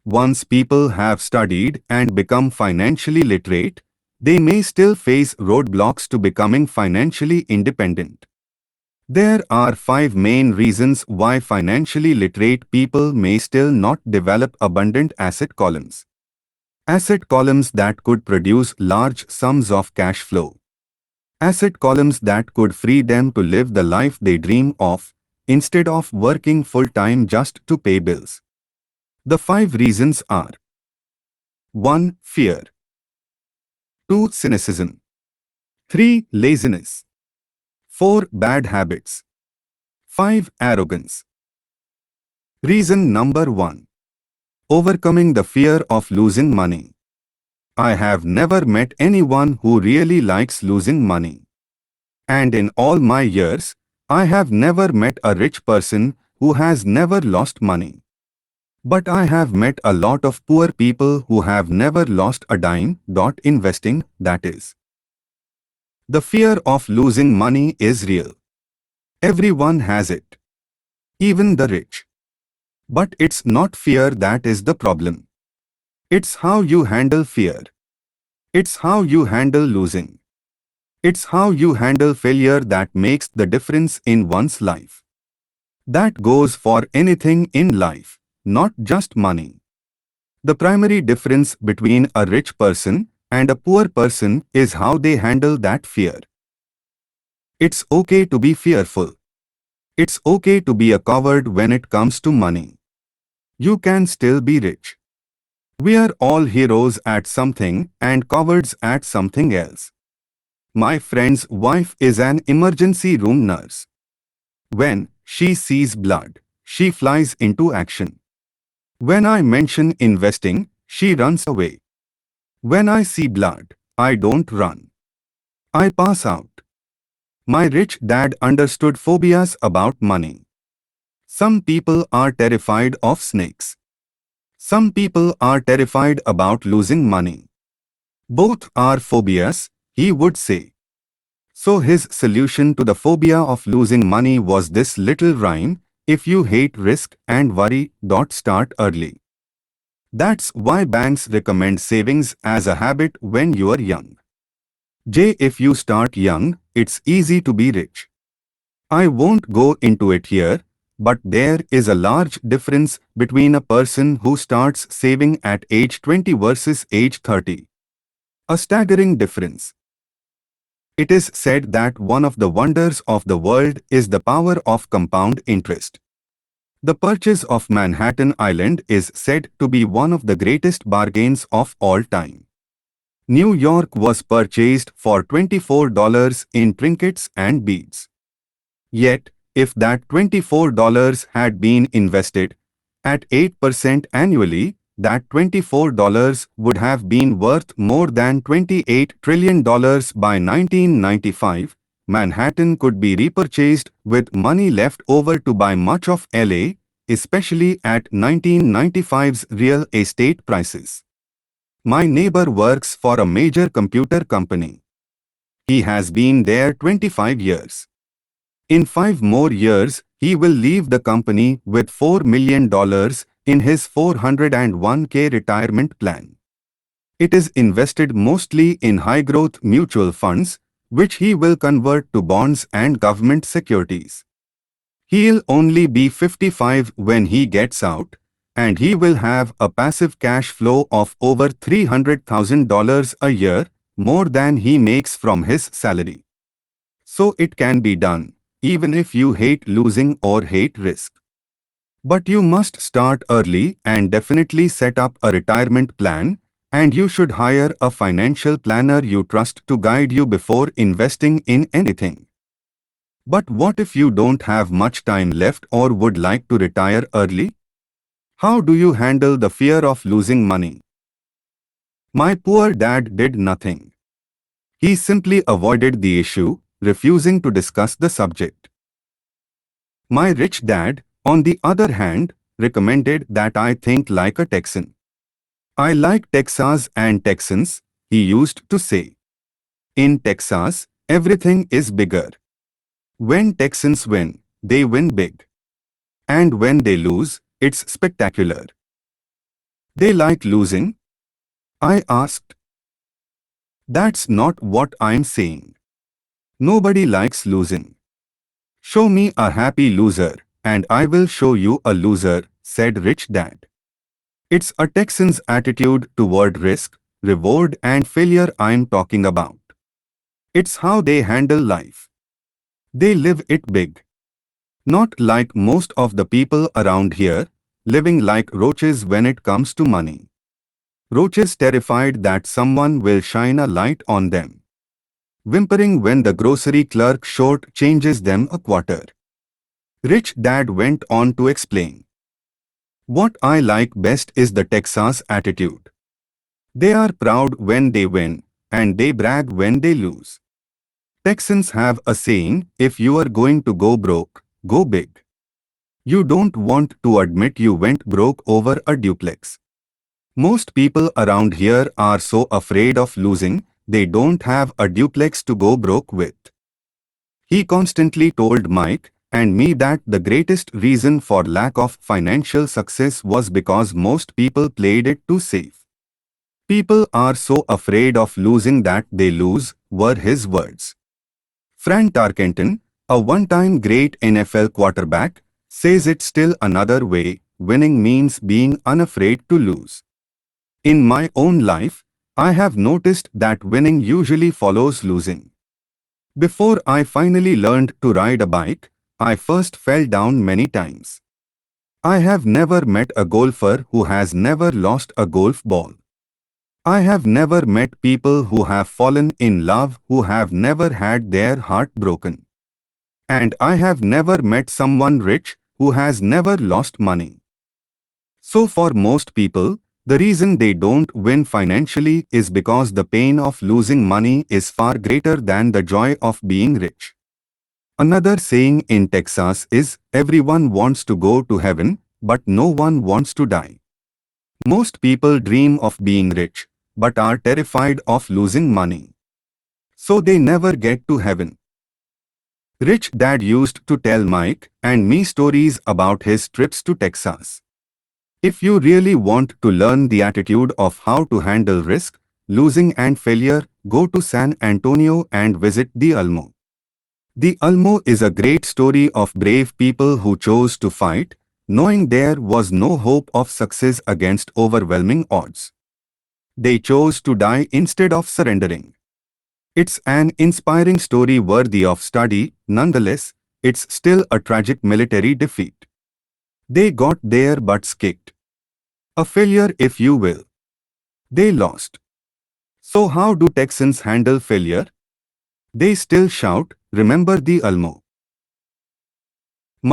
Once people have studied and become financially literate, they may still face roadblocks to becoming financially independent. There are 5 main reasons why financially literate people may still not develop abundant asset columns. Asset columns that could produce large sums of cash flow. Asset columns that could free them to live the life they dream of, instead of working full-time just to pay bills. The 5 reasons are: 1. Fear. 2. Cynicism. 3. Laziness. 4. Bad habits. 5. Arrogance. Reason number 1. Overcoming the fear of losing money. I have never met anyone who really likes losing money. And in all my years, I have never met a rich person who has never lost money. But I have met a lot of poor people who have never lost a dime. Investing, that is. The fear of losing money is real. Everyone has it. Even the rich. But it's not fear that is the problem. It's how you handle fear. It's how you handle losing. It's how you handle failure that makes the difference in one's life. That goes for anything in life, not just money. The primary difference between a rich person and a poor person is how they handle that fear. It's okay to be fearful. It's okay to be a coward when it comes to money. You can still be rich. We are all heroes at something and cowards at something else. My friend's wife is an emergency room nurse. When she sees blood, she flies into action. When I mention investing, she runs away. When I see blood, I don't run. I pass out. My rich dad understood phobias about money. Some people are terrified of snakes. Some people are terrified about losing money. Both are phobias, he would say. So his solution to the phobia of losing money was this little rhyme: if you hate risk and worry, start early. That's why banks recommend savings as a habit when you are young. If you start young, it's easy to be rich. I won't go into it here, but there is a large difference between a person who starts saving at age 20 versus age 30. A staggering difference. It is said that one of the wonders of the world is the power of compound interest. The purchase of Manhattan Island is said to be one of the greatest bargains of all time. New York was purchased for $24 in trinkets and beads. Yet, if that $24 had been invested at 8% annually, that $24 would have been worth more than $28 trillion by 1995. Manhattan could be repurchased with money left over to buy much of LA, especially at 1995's real estate prices. My neighbor works for a major computer company. He has been there 25 years. In 5 more years, he will leave the company with $4 million in his 401k retirement plan. It is invested mostly in high-growth mutual funds, which he will convert to bonds and government securities. He'll only be 55 when he gets out, and he will have a passive cash flow of over $300,000 a year, more than he makes from his salary. So it can be done, even if you hate losing or hate risk. But you must start early and definitely set up a retirement plan, and you should hire a financial planner you trust to guide you before investing in anything. But what if you don't have much time left or would like to retire early? How do you handle the fear of losing money? My poor dad did nothing. He simply avoided the issue, refusing to discuss the subject. My rich dad, on the other hand, recommended that I think like a Texan. I like Texas and Texans, he used to say. In Texas, everything is bigger. When Texans win, they win big. And when they lose, it's spectacular. They like losing? I asked. That's not what I'm saying. Nobody likes losing. Show me a happy loser, and I will show you a loser, said Rich Dad. It's a Texan's attitude toward risk, reward and failure I'm talking about. It's how they handle life. They live it big. Not like most of the people around here, living like roaches when it comes to money. Roaches terrified that someone will shine a light on them. Whimpering when the grocery clerk short changes them a quarter. Rich Dad went on to explain. What I like best is the Texas attitude. They are proud when they win, and they brag when they lose. Texans have a saying, if you are going to go broke, go big. You don't want to admit you went broke over a duplex. Most people around here are so afraid of losing, they don't have a duplex to go broke with. He constantly told Mike and me that the greatest reason for lack of financial success was because most people played it too safe. People are so afraid of losing that they lose, were his words. Fran Tarkenton, a one-time great NFL quarterback, says it's still another way, winning means being unafraid to lose. In my own life, I have noticed that winning usually follows losing. Before I finally learned to ride a bike, I first fell down many times. I have never met a golfer who has never lost a golf ball. I have never met people who have fallen in love who have never had their heart broken. And I have never met someone rich who has never lost money. So for most people, the reason they don't win financially is because the pain of losing money is far greater than the joy of being rich. Another saying in Texas is, everyone wants to go to heaven, but no one wants to die. Most people dream of being rich, but are terrified of losing money. So they never get to heaven. Rich Dad used to tell Mike and me stories about his trips to Texas. If you really want to learn the attitude of how to handle risk, losing and failure, go to San Antonio and visit the Alamo. The Alamo is a great story of brave people who chose to fight, knowing there was no hope of success against overwhelming odds. They chose to die instead of surrendering. It's an inspiring story worthy of study. Nonetheless, it's still a tragic military defeat. They got their butts kicked. A failure, if you will. They lost. So how do Texans handle failure? They still shout, "Remember the Almo."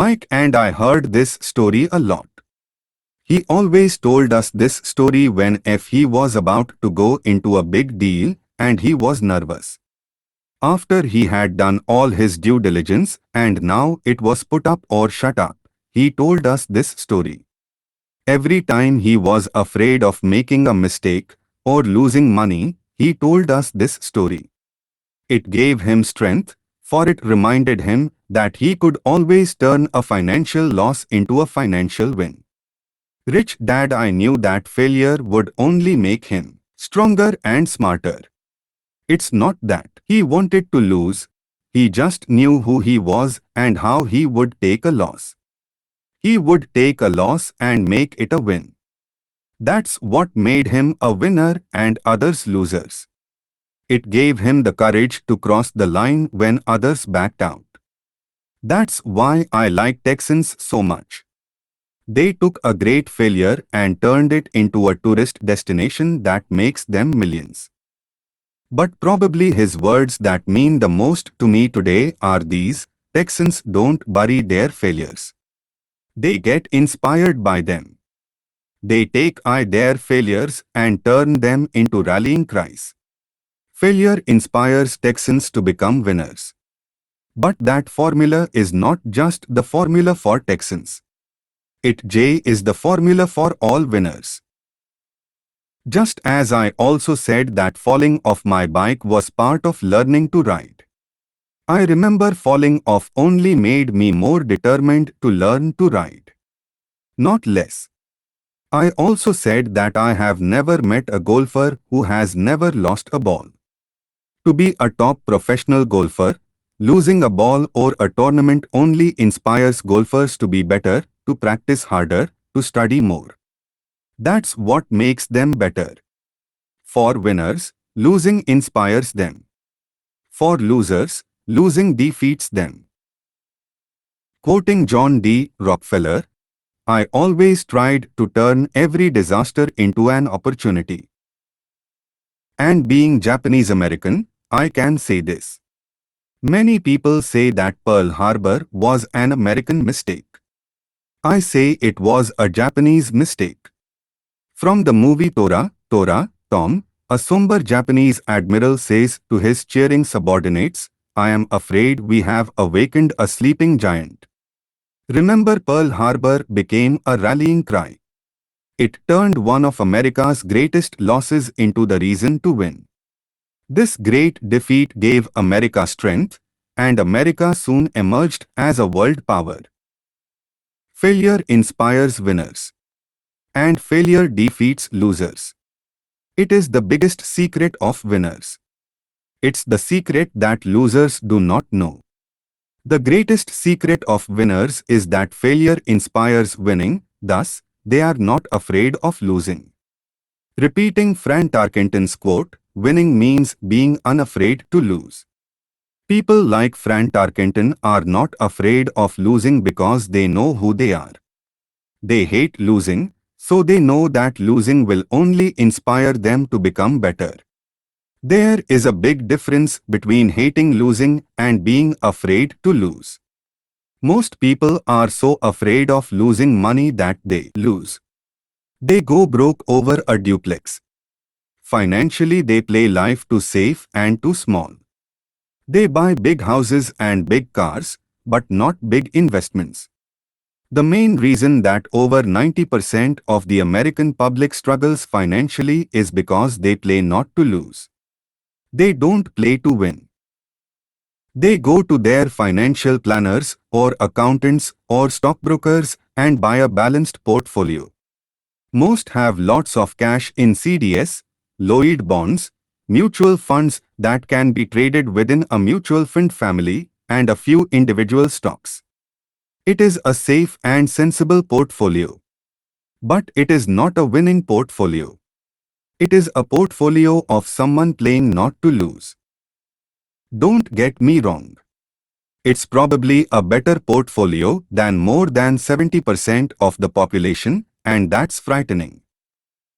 Mike and I heard this story a lot. He always told us this story when if he was about to go into a big deal and he was nervous. After he had done all his due diligence and now it was put up or shut up, he told us this story. Every time he was afraid of making a mistake or losing money, he told us this story. It gave him strength, for it reminded him that he could always turn a financial loss into a financial win. Rich Dad I knew that failure would only make him stronger and smarter. It's not that he wanted to lose, he just knew who he was and how he would take a loss. He would take a loss and make it a win. That's what made him a winner and others losers. It gave him the courage to cross the line when others backed out. That's why I like Texans so much. They took a great failure and turned it into a tourist destination that makes them millions. But probably his words that mean the most to me today are these: Texans don't bury their failures. They get inspired by them. They take their failures and turn them into rallying cries. Failure inspires Texans to become winners. But that formula is not just the formula for Texans. It is the formula for all winners. Just as I also said that falling off my bike was part of learning to ride. I remember falling off only made me more determined to learn to ride. Not less. I also said that I have never met a golfer who has never lost a ball. To be a top professional golfer, losing a ball or a tournament only inspires golfers to be better, to practice harder, to study more. That's what makes them better. For winners, losing inspires them. For losers, losing defeats them. Quoting John D. Rockefeller, I always tried to turn every disaster into an opportunity. And being Japanese American, I can say this. Many people say that Pearl Harbor was an American mistake. I say it was a Japanese mistake. From the movie Tora, Tom, a somber Japanese admiral says to his cheering subordinates, "I am afraid we have awakened a sleeping giant." Remember, Pearl Harbor became a rallying cry. It turned one of America's greatest losses into the reason to win. This great defeat gave America strength, and America soon emerged as a world power. Failure inspires winners. And failure defeats losers. It is the biggest secret of winners. It's the secret that losers do not know. The greatest secret of winners is that failure inspires winning, thus, they are not afraid of losing. Repeating Fran Tarkenton's quote, winning means being unafraid to lose. People like Fran Tarkenton are not afraid of losing because they know who they are. They hate losing, so they know that losing will only inspire them to become better. There is a big difference between hating losing and being afraid to lose. Most people are so afraid of losing money that they lose. They go broke over a duplex. Financially, they play life too safe and too small. They buy big houses and big cars, but not big investments. The main reason that over 90% of the American public struggles financially is because they play not to lose. They don't play to win. They go to their financial planners or accountants or stockbrokers and buy a balanced portfolio. Most have lots of cash in CDS, Lloyd bonds, mutual funds that can be traded within a mutual fund family, and a few individual stocks. It is a safe and sensible portfolio. But it is not a winning portfolio. It is a portfolio of someone playing not to lose. Don't get me wrong. It's probably a better portfolio than more than 70% of the population, and that's frightening.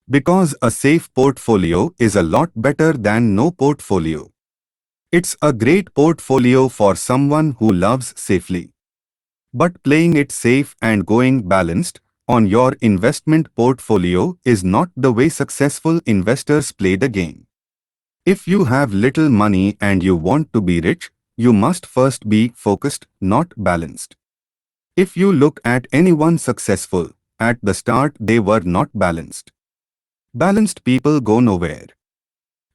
Because a safe portfolio is a lot better than no portfolio. It's a great portfolio for someone who loves safely. But playing it safe and going balanced on your investment portfolio is not the way successful investors play the game. If you have little money and you want to be rich, you must first be focused, not balanced. If you look at anyone successful, at the start they were not balanced. Balanced people go nowhere.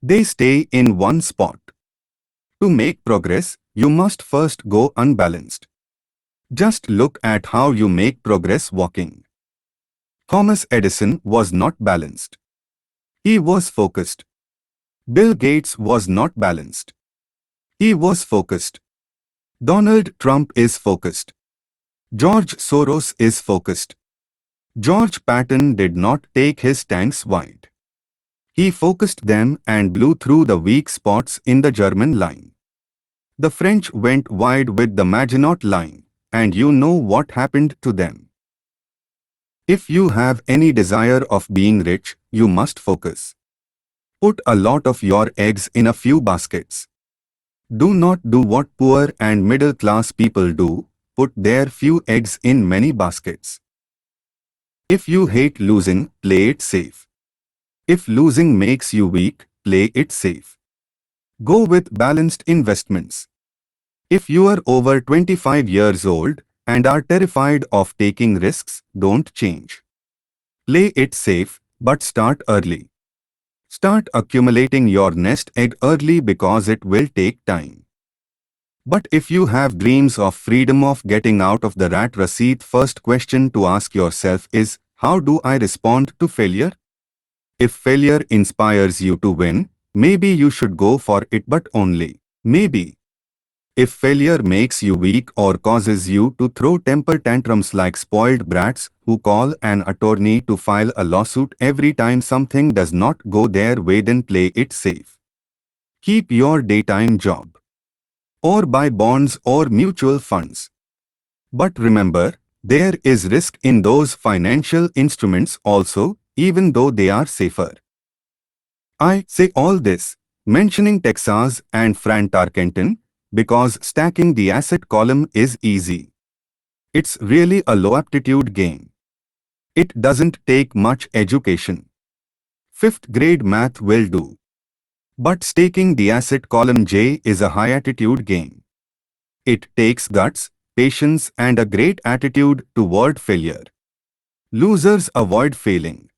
They stay in one spot. To make progress, you must first go unbalanced. Just look at how you make progress walking. Thomas Edison was not balanced. He was focused. Bill Gates was not balanced. He was focused. Donald Trump is focused. George Soros is focused. George Patton did not take his tanks wide. He focused them and blew through the weak spots in the German line. The French went wide with the Maginot Line, and you know what happened to them. If you have any desire of being rich, you must focus. Put a lot of your eggs in a few baskets. Do not do what poor and middle class people do, put their few eggs in many baskets. If you hate losing, play it safe. If losing makes you weak, play it safe. Go with balanced investments. If you are over 25 years old and are terrified of taking risks, don't change. Play it safe, but start early. Start accumulating your nest egg early because it will take time. But if you have dreams of freedom of getting out of the rat race, first question to ask yourself is, how do I respond to failure? If failure inspires you to win, maybe you should go for it, but only maybe. If failure makes you weak or causes you to throw temper tantrums like spoiled brats who call an attorney to file a lawsuit every time something does not go their way, then play it safe. Keep your daytime job. Or buy bonds or mutual funds. But remember, there is risk in those financial instruments also, even though they are safer. I say all this, mentioning Texas and Fran Tarkenton, because stacking the asset column is easy. It's really a low aptitude game. It doesn't take much education. 5th grade math will do. But staking the asset column J is a high attitude game. It takes guts, patience and a great attitude toward failure. Losers avoid failing.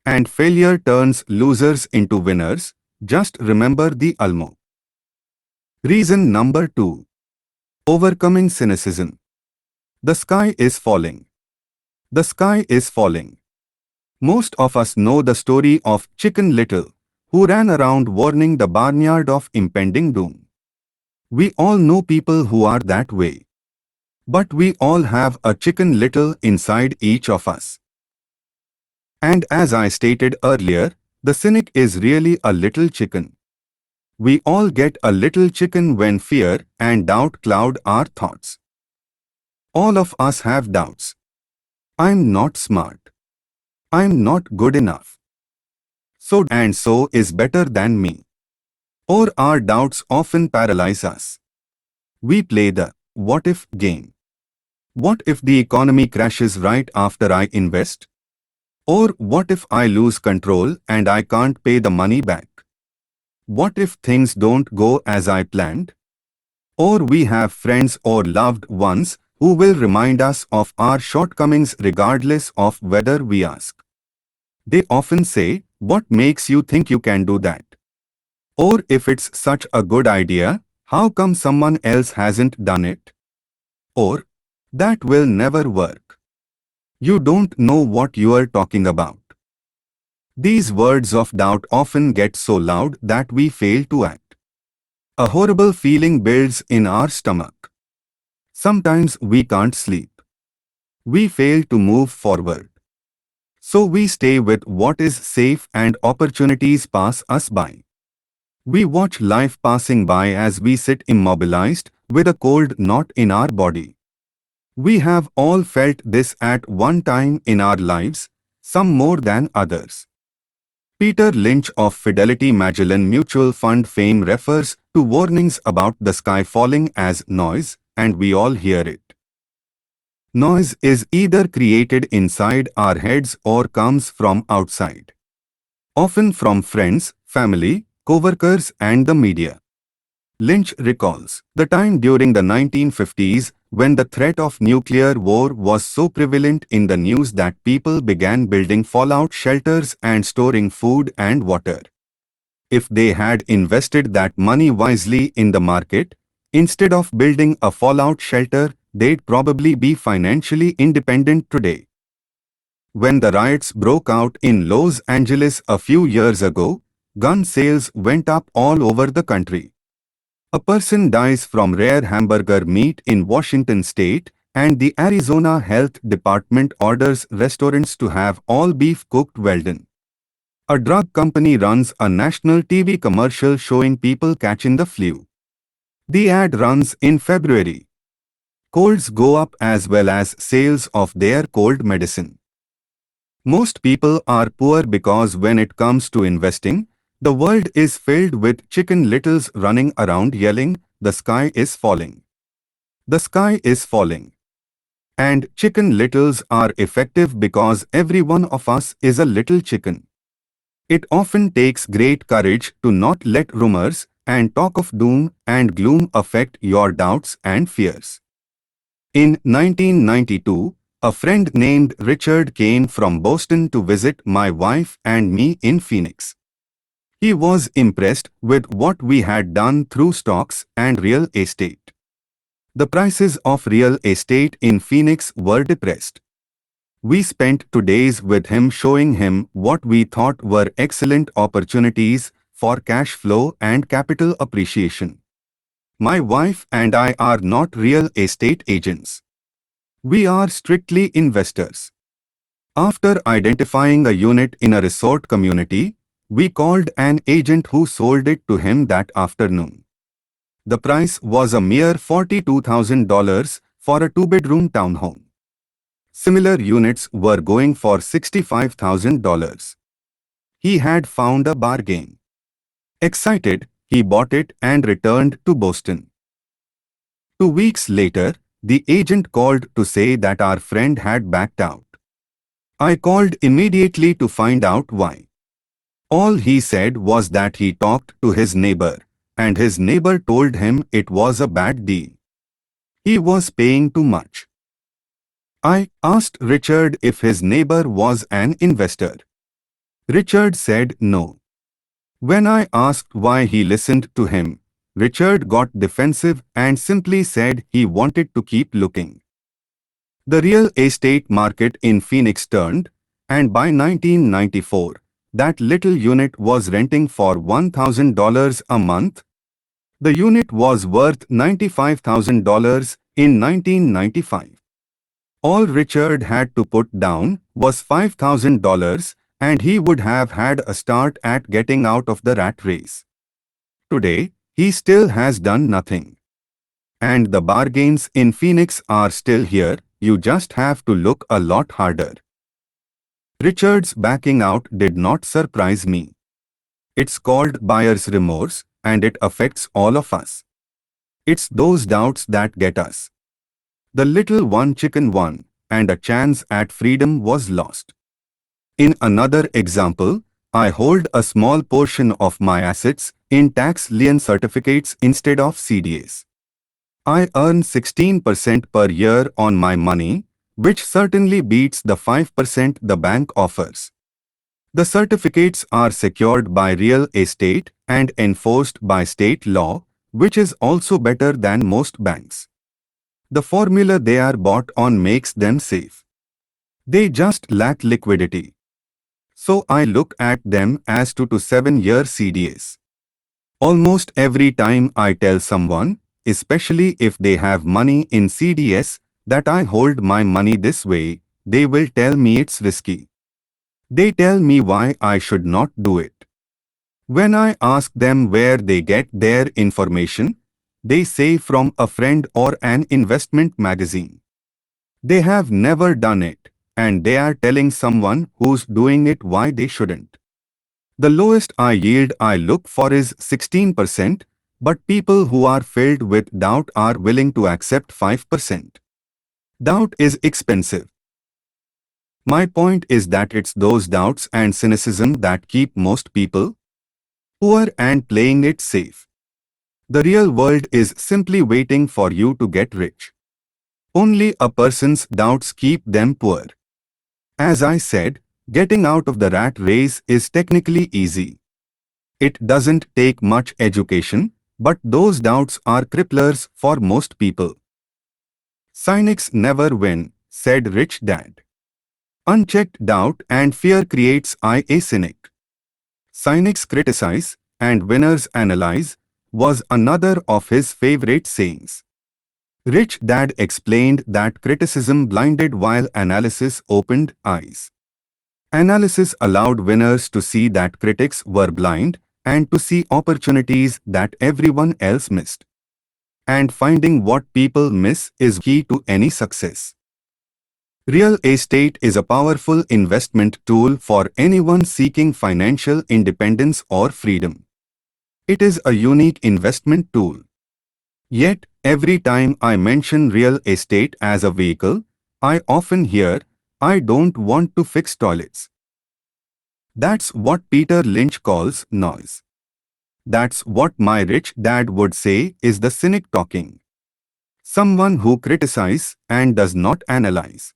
And failure turns losers into winners. Just remember the Almo. Reason number 2. Overcoming cynicism. The sky is falling. The sky is falling. Most of us know the story of Chicken Little, who ran around warning the barnyard of impending doom. We all know people who are that way. But we all have a Chicken Little inside each of us. And as I stated earlier, the cynic is really a little chicken. We all get a little chicken when fear and doubt cloud our thoughts. All of us have doubts. I'm not smart. I'm not good enough. So and so is better than me. Or our doubts often paralyze us. We play the what if game. What if the economy crashes right after I invest? Or what if I lose control and I can't pay the money back? What if things don't go as I planned? Or we have friends or loved ones who will remind us of our shortcomings regardless of whether we ask. They often say, "What makes you think you can do that?" Or if it's such a good idea, how come someone else hasn't done it? Or, that will never work. You don't know what you are talking about. These words of doubt often get so loud that we fail to act. A horrible feeling builds in our stomach. Sometimes we can't sleep. We fail to move forward. So we stay with what is safe and opportunities pass us by. We watch life passing by as we sit immobilized with a cold knot in our body. We have all felt this at one time in our lives, some more than others. Peter Lynch of Fidelity Magellan Mutual Fund fame refers to warnings about the sky falling as noise, and we all hear it. Noise is either created inside our heads or comes from outside, often from friends, family, co-workers, and the media. Lynch recalls the time during the 1950s when the threat of nuclear war was so prevalent in the news that people began building fallout shelters and storing food and water. If they had invested that money wisely in the market, instead of building a fallout shelter, they'd probably be financially independent today. When the riots broke out in Los Angeles a few years ago, gun sales went up all over the country. A person dies from rare hamburger meat in Washington state, and the Arizona Health Department orders restaurants to have all beef cooked well done. A drug company runs a national TV commercial showing people catching the flu. The ad runs in February. Colds go up as well as sales of their cold medicine. Most people are poor because when it comes to investing, the world is filled with chicken littles running around yelling, "The sky is falling. The sky is falling." And chicken littles are effective because every one of us is a little chicken. It often takes great courage to not let rumors and talk of doom and gloom affect your doubts and fears. In 1992, a friend named Richard came from Boston to visit my wife and me in Phoenix. He was impressed with what we had done through stocks and real estate. The prices of real estate in Phoenix were depressed. We spent 2 days with him showing him what we thought were excellent opportunities for cash flow and capital appreciation. My wife and I are not real estate agents. We are strictly investors. After identifying a unit in a resort community, we called an agent who sold it to him that afternoon. The price was a mere $42,000 for a 2-bedroom townhome. Similar units were going for $65,000. He had found a bargain. Excited, he bought it and returned to Boston. 2 weeks later, the agent called to say that our friend had backed out. I called immediately to find out why. All he said was that he talked to his neighbor, and his neighbor told him it was a bad deal. He was paying too much. I asked Richard if his neighbor was an investor. Richard said no. When I asked why he listened to him, Richard got defensive and simply said he wanted to keep looking. The real estate market in Phoenix turned, and by 1994, that little unit was renting for $1,000 a month. The unit was worth $95,000 in 1995. All Richard had to put down was $5,000, and he would have had a start at getting out of the rat race. Today, he still has done nothing. And the bargains in Phoenix are still here, you just have to look a lot harder. Richard's backing out did not surprise me. It's called buyer's remorse, and it affects all of us. It's those doubts that get us. The little one chicken won, and a chance at freedom was lost. In another example, I hold a small portion of my assets in tax lien certificates instead of CDs. I earn 16% per year on my money, which certainly beats the 5% the bank offers. The certificates are secured by real estate and enforced by state law, which is also better than most banks. The formula they are bought on makes them safe. They just lack liquidity. So I look at them as 2 to 7 year CDs. Almost every time I tell someone, especially if they have money in CDS, that I hold my money this way, they will tell me it's risky. They tell me why I should not do it. When I ask them where they get their information, they say from a friend or an investment magazine. They have never done it, and they are telling someone who's doing it why they shouldn't. The lowest I yield I look for is 16%, but people who are filled with doubt are willing to accept 5%. Doubt is expensive. My point is that it's those doubts and cynicism that keep most people poor and playing it safe. The real world is simply waiting for you to get rich. Only a person's doubts keep them poor. As I said, getting out of the rat race is technically easy. It doesn't take much education, but those doubts are cripplers for most people. Cynics never win, said Rich Dad. Unchecked doubt and fear creates a cynic. Cynics criticize, and winners analyze, was another of his favorite sayings. Rich Dad explained that criticism blinded while analysis opened eyes. Analysis allowed winners to see that critics were blind and to see opportunities that everyone else missed. And finding what people miss is key to any success. Real estate is a powerful investment tool for anyone seeking financial independence or freedom. It is a unique investment tool. Yet, every time I mention real estate as a vehicle, I often hear, "I don't want to fix toilets." That's what Peter Lynch calls noise. That's what my rich dad would say is the cynic talking. Someone who criticizes and does not analyze.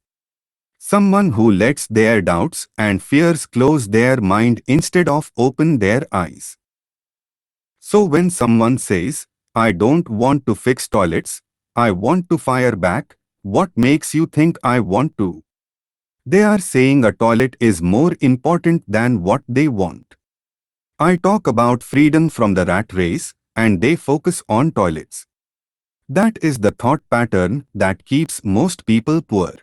Someone who lets their doubts and fears close their mind instead of open their eyes. So when someone says, "I don't want to fix toilets, I want to fire back," what makes you think I want to? They are saying a toilet is more important than what they want. I talk about freedom from the rat race, and they focus on toilets. That is the thought pattern that keeps most people poor.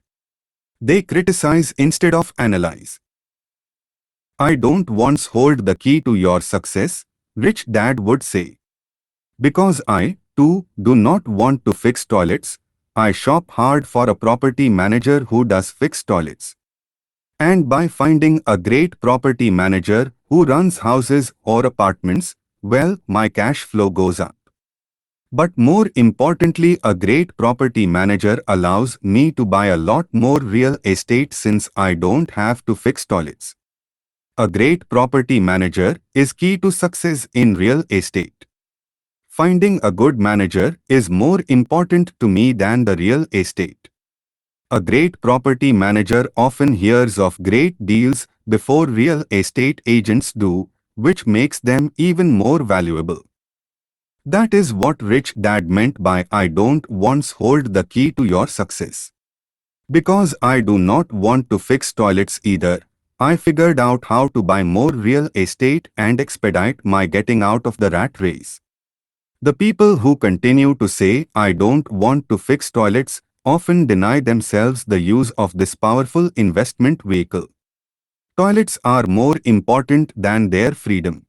They criticize instead of analyze. "I don't once hold the key to your success," Rich Dad would say. "Because I, too, do not want to fix toilets, I shop hard for a property manager who does fix toilets. And by finding a great property manager who runs houses or apartments, well, my cash flow goes up. But more importantly, a great property manager allows me to buy a lot more real estate since I don't have to fix toilets." A great property manager is key to success in real estate. Finding a good manager is more important to me than the real estate. A great property manager often hears of great deals before real estate agents do, which makes them even more valuable. That is what Rich Dad meant by "I don't once hold the key to your success." Because I do not want to fix toilets either, I figured out how to buy more real estate and expedite my getting out of the rat race. The people who continue to say, "I don't want to fix toilets," often deny themselves the use of this powerful investment vehicle. Toilets are more important than their freedom.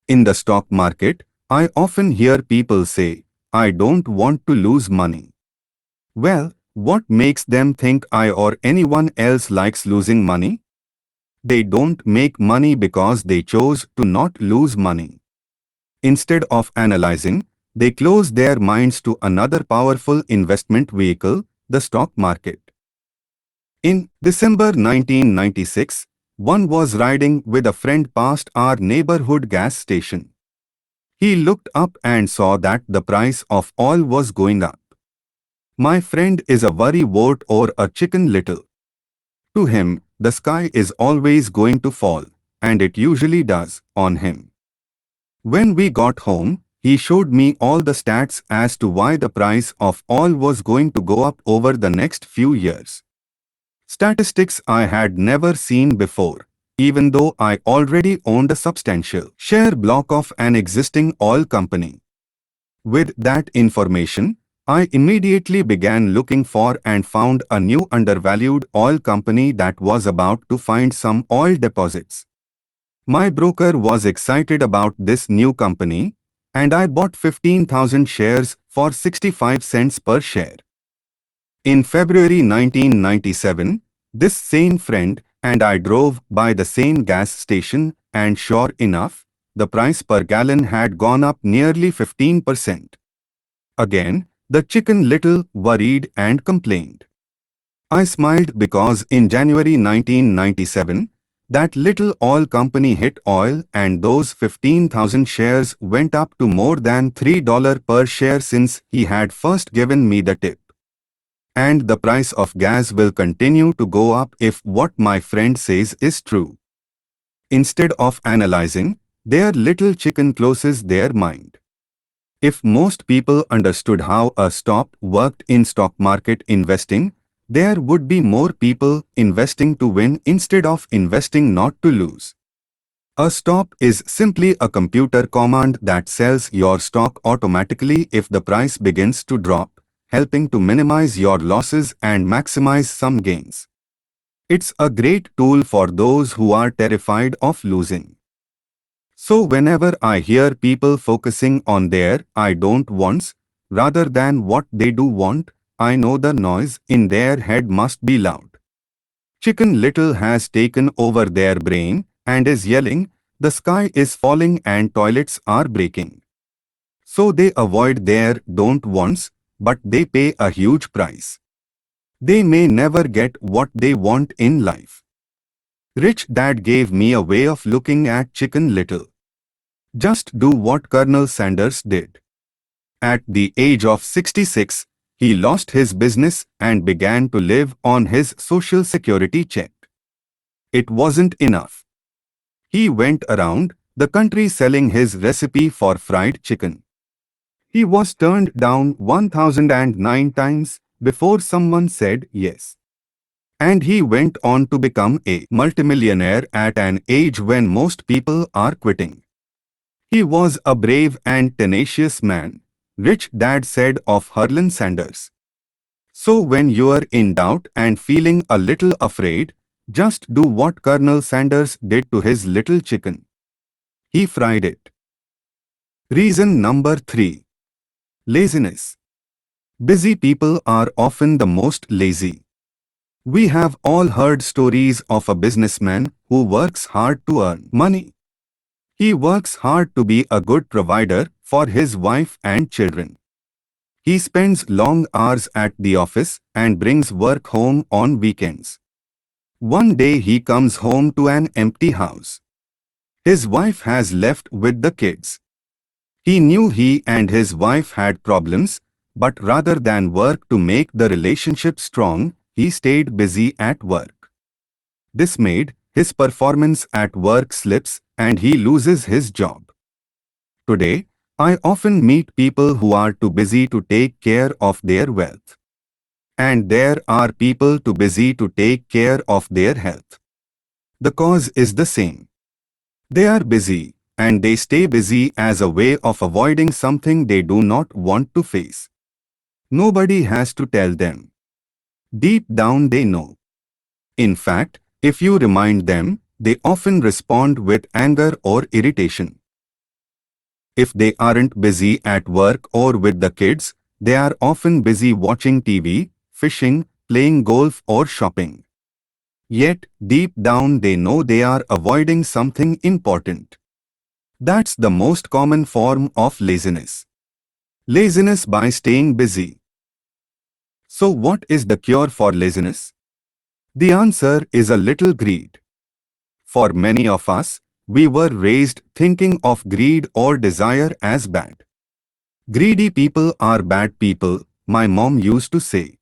In the stock market, I often hear people say, "I don't want to lose money." Well, what makes them think I or anyone else likes losing money? They don't make money because they chose to not lose money. Instead of analyzing, they close their minds to another powerful investment vehicle, the stock market. In December 1996, one was riding with a friend past our neighborhood gas station. He looked up and saw that the price of oil was going up. My friend is a worrywart or a chicken little. To him, the sky is always going to fall, and it usually does, on him. When we got home, he showed me all the stats as to why the price of oil was going to go up over the next few years. Statistics I had never seen before, even though I already owned a substantial share block of an existing oil company. With that information, I immediately began looking for and found a new undervalued oil company that was about to find some oil deposits. My broker was excited about this new company, and I bought 15,000 shares for 65 cents per share. In February 1997, this same friend and I drove by the same gas station and sure enough, the price per gallon had gone up nearly 15%. Again, the chicken little worried and complained. I smiled because in January 1997, that little oil company hit oil and those 15,000 shares went up to more than $3 per share since he had first given me the tip. And the price of gas will continue to go up if what my friend says is true. Instead of analyzing, their little chicken closes their mind. If most people understood how a stop worked in stock market investing, there would be more people investing to win instead of investing not to lose. A stop is simply a computer command that sells your stock automatically if the price begins to drop, helping to minimize your losses and maximize some gains. It's a great tool for those who are terrified of losing. So whenever I hear people focusing on their I don't wants rather than what they do want, I know the noise in their head must be loud. Chicken Little has taken over their brain and is yelling, the sky is falling and toilets are breaking. So they avoid their don't wants, but they pay a huge price. They may never get what they want in life. Rich Dad gave me a way of looking at Chicken Little. Just do what Colonel Sanders did. At the age of 66, he lost his business and began to live on his Social Security check. It wasn't enough. He went around the country selling his recipe for fried chicken. He was turned down 1009 times before someone said yes. And he went on to become a multimillionaire at an age when most people are quitting. He was a brave and tenacious man, Rich Dad said of Harlan Sanders. So when you're in doubt and feeling a little afraid, just do what Colonel Sanders did to his little chicken. He fried it. Reason number 3. Laziness. Busy people are often the most lazy. We have all heard stories of a businessman who works hard to earn money. He works hard to be a good provider for his wife and children. He spends long hours at the office and brings work home on weekends. One day he comes home to an empty house. His wife has left with the kids. He knew he and his wife had problems, but rather than work to make the relationship strong, he stayed busy at work. This made his performance at work slips and he loses his job. Today, I often meet people who are too busy to take care of their wealth. And there are people too busy to take care of their health. The cause is the same. They are busy, and they stay busy as a way of avoiding something they do not want to face. Nobody has to tell them. Deep down they know. In fact, if you remind them, they often respond with anger or irritation. If they aren't busy at work or with the kids, they are often busy watching TV, fishing, playing golf or shopping. Yet, deep down they know they are avoiding something important. That's the most common form of laziness. Laziness by staying busy. So what is the cure for laziness? The answer is a little greed. For many of us, we were raised thinking of greed or desire as bad. Greedy people are bad people, my mom used to say.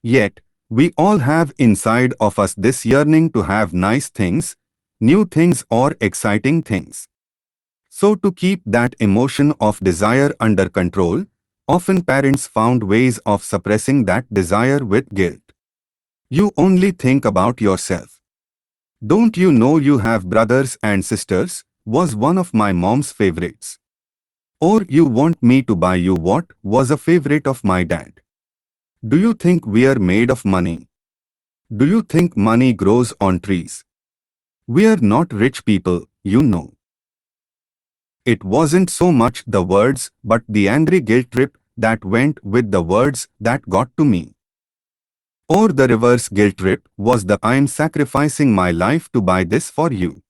Yet, we all have inside of us this yearning to have nice things, new things or exciting things. So to keep that emotion of desire under control, often parents found ways of suppressing that desire with guilt. You only think about yourself. Don't you know you have brothers and sisters, was one of my mom's favorites. Or you want me to buy you what was a favorite of my dad. Do you think we are made of money? Do you think money grows on trees? We are not rich people, you know. It wasn't so much the words but the angry guilt trip that went with the words that got to me. Or the reverse guilt trip was the I'm sacrificing my life to buy this for you.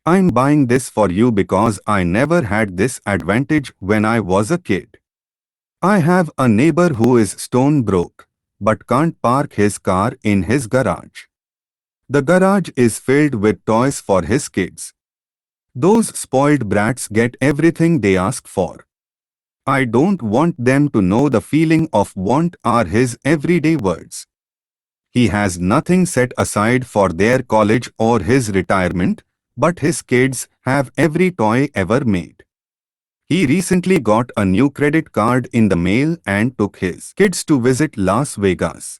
I'm buying this for you because I never had this advantage when I was a kid. I have a neighbor who is stone broke, but can't park his car in his garage. The garage is filled with toys for his kids. Those spoiled brats get everything they ask for. I don't want them to know the feeling of want are his everyday words. He has nothing set aside for their college or his retirement, but his kids have every toy ever made. He recently got a new credit card in the mail and took his kids to visit Las Vegas.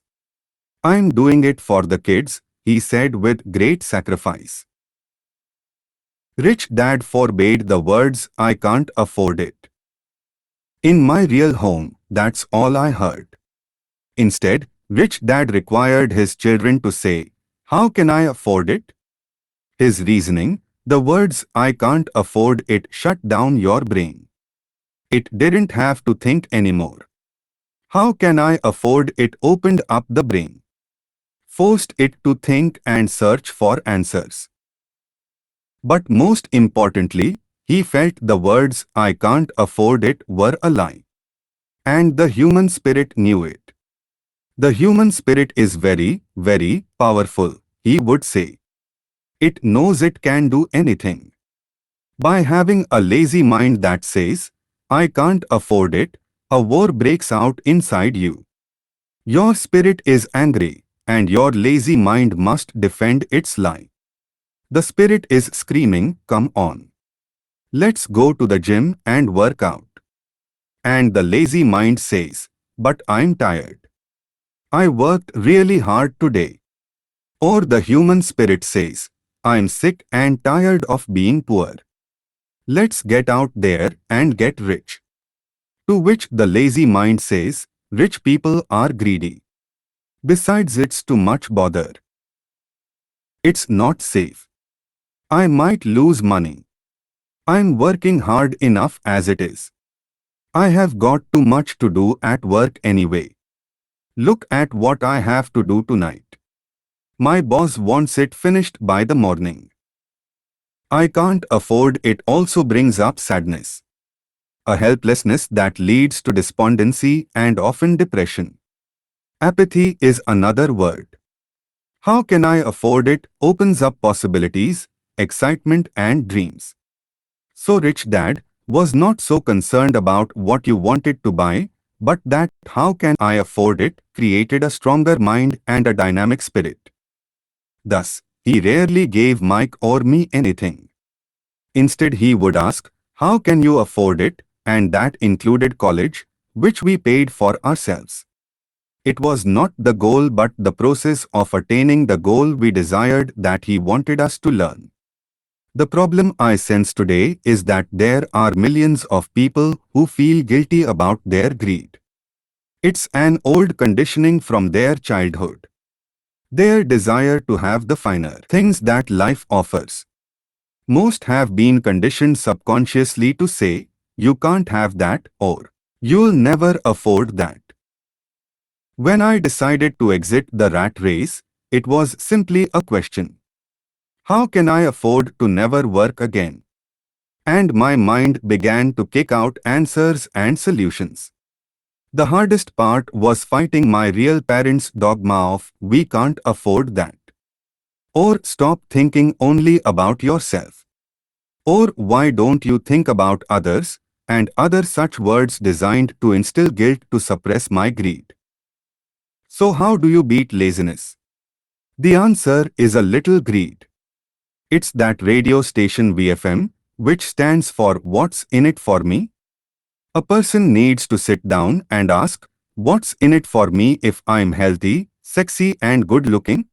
I'm doing it for the kids, he said with great sacrifice. Rich Dad forbade the words, I can't afford it. In my real home, that's all I heard. Instead, Rich Dad required his children to say, how can I afford it? His reasoning, the words, I can't afford it, shut down your brain. It didn't have to think anymore. How can I afford it opened up the brain. Forced it to think and search for answers. But most importantly, he felt the words, I can't afford it, were a lie. And the human spirit knew it. The human spirit is very, very powerful, he would say. It knows it can do anything. By having a lazy mind that says, I can't afford it, a war breaks out inside you. Your spirit is angry, and your lazy mind must defend its lie. The spirit is screaming, come on. Let's go to the gym and work out. And the lazy mind says, but I'm tired. I worked really hard today. Or the human spirit says, I'm sick and tired of being poor. Let's get out there and get rich. To which the lazy mind says, rich people are greedy. Besides, it's too much bother. It's not safe. I might lose money. I'm working hard enough as it is. I have got too much to do at work anyway. Look at what I have to do tonight. My boss wants it finished by the morning. I can't afford it also brings up sadness. A helplessness that leads to despondency and often depression. Apathy is another word. How can I afford it opens up possibilities, excitement and dreams. So Rich Dad was not so concerned about what you wanted to buy, but that how can I afford it created a stronger mind and a dynamic spirit. Thus, he rarely gave Mike or me anything. Instead he would ask, how can you afford it? And that included college, which we paid for ourselves. It was not the goal but the process of attaining the goal we desired that he wanted us to learn. The problem I sense today is that there are millions of people who feel guilty about their greed. It's an old conditioning from their childhood. Their desire to have the finer things that life offers. Most have been conditioned subconsciously to say, you can't have that or you'll never afford that. When I decided to exit the rat race, it was simply a question. How can I afford to never work again? And my mind began to kick out answers and solutions. The hardest part was fighting my real parents' dogma of, we can't afford that. Or stop thinking only about yourself. Or why don't you think about others, and other such words designed to instill guilt to suppress my greed. So how do you beat laziness? The answer is a little greed. It's that radio station VFM, which stands for What's in it for me? A person needs to sit down and ask, what's in it for me if I'm healthy, sexy and good looking?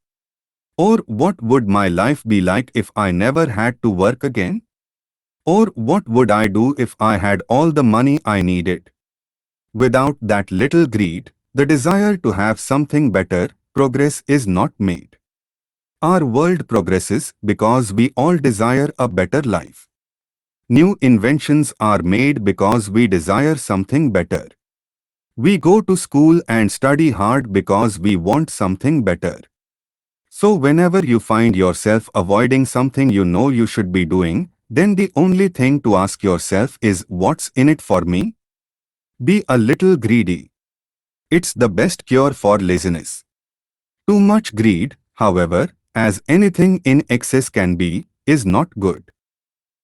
Or what would my life be like if I never had to work again? Or what would I do if I had all the money I needed? Without that little greed, the desire to have something better, progress is not made. Our world progresses because we all desire a better life. New inventions are made because we desire something better. We go to school and study hard because we want something better. So whenever you find yourself avoiding something you know you should be doing, then the only thing to ask yourself is, what's in it for me? Be a little greedy. It's the best cure for laziness. Too much greed, however, as anything in excess can be, is not good.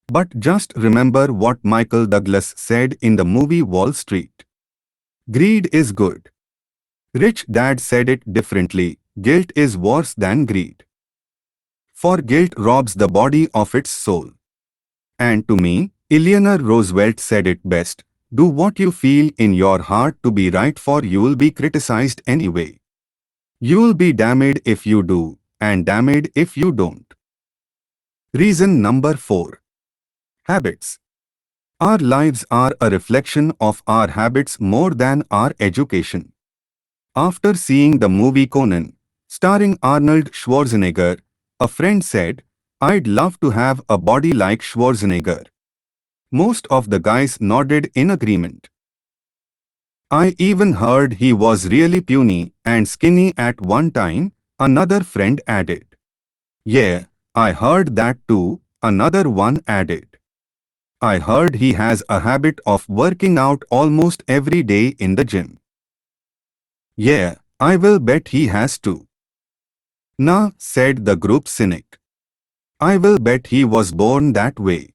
But just remember what Michael Douglas said in the movie Wall Street. Greed is good. Rich Dad said it differently: guilt is worse than greed. For guilt robs the body of its soul. And to me, Eleanor Roosevelt said it best: do what you feel in your heart to be right, for you'll be criticized anyway. You'll be damned if you do, and damned if you don't. Reason number 4. Habits. Our lives are a reflection of our habits more than our education. After seeing the movie Conan, starring Arnold Schwarzenegger, a friend said, "I'd love to have a body like Schwarzenegger." Most of the guys nodded in agreement. "I even heard he was really puny and skinny at one time," another friend added. "Yeah, I heard that too," another one added. "I heard he has a habit of working out almost every day in the gym." "Yeah, I will bet he has too." "Nah," said the group cynic. "I will bet he was born that way."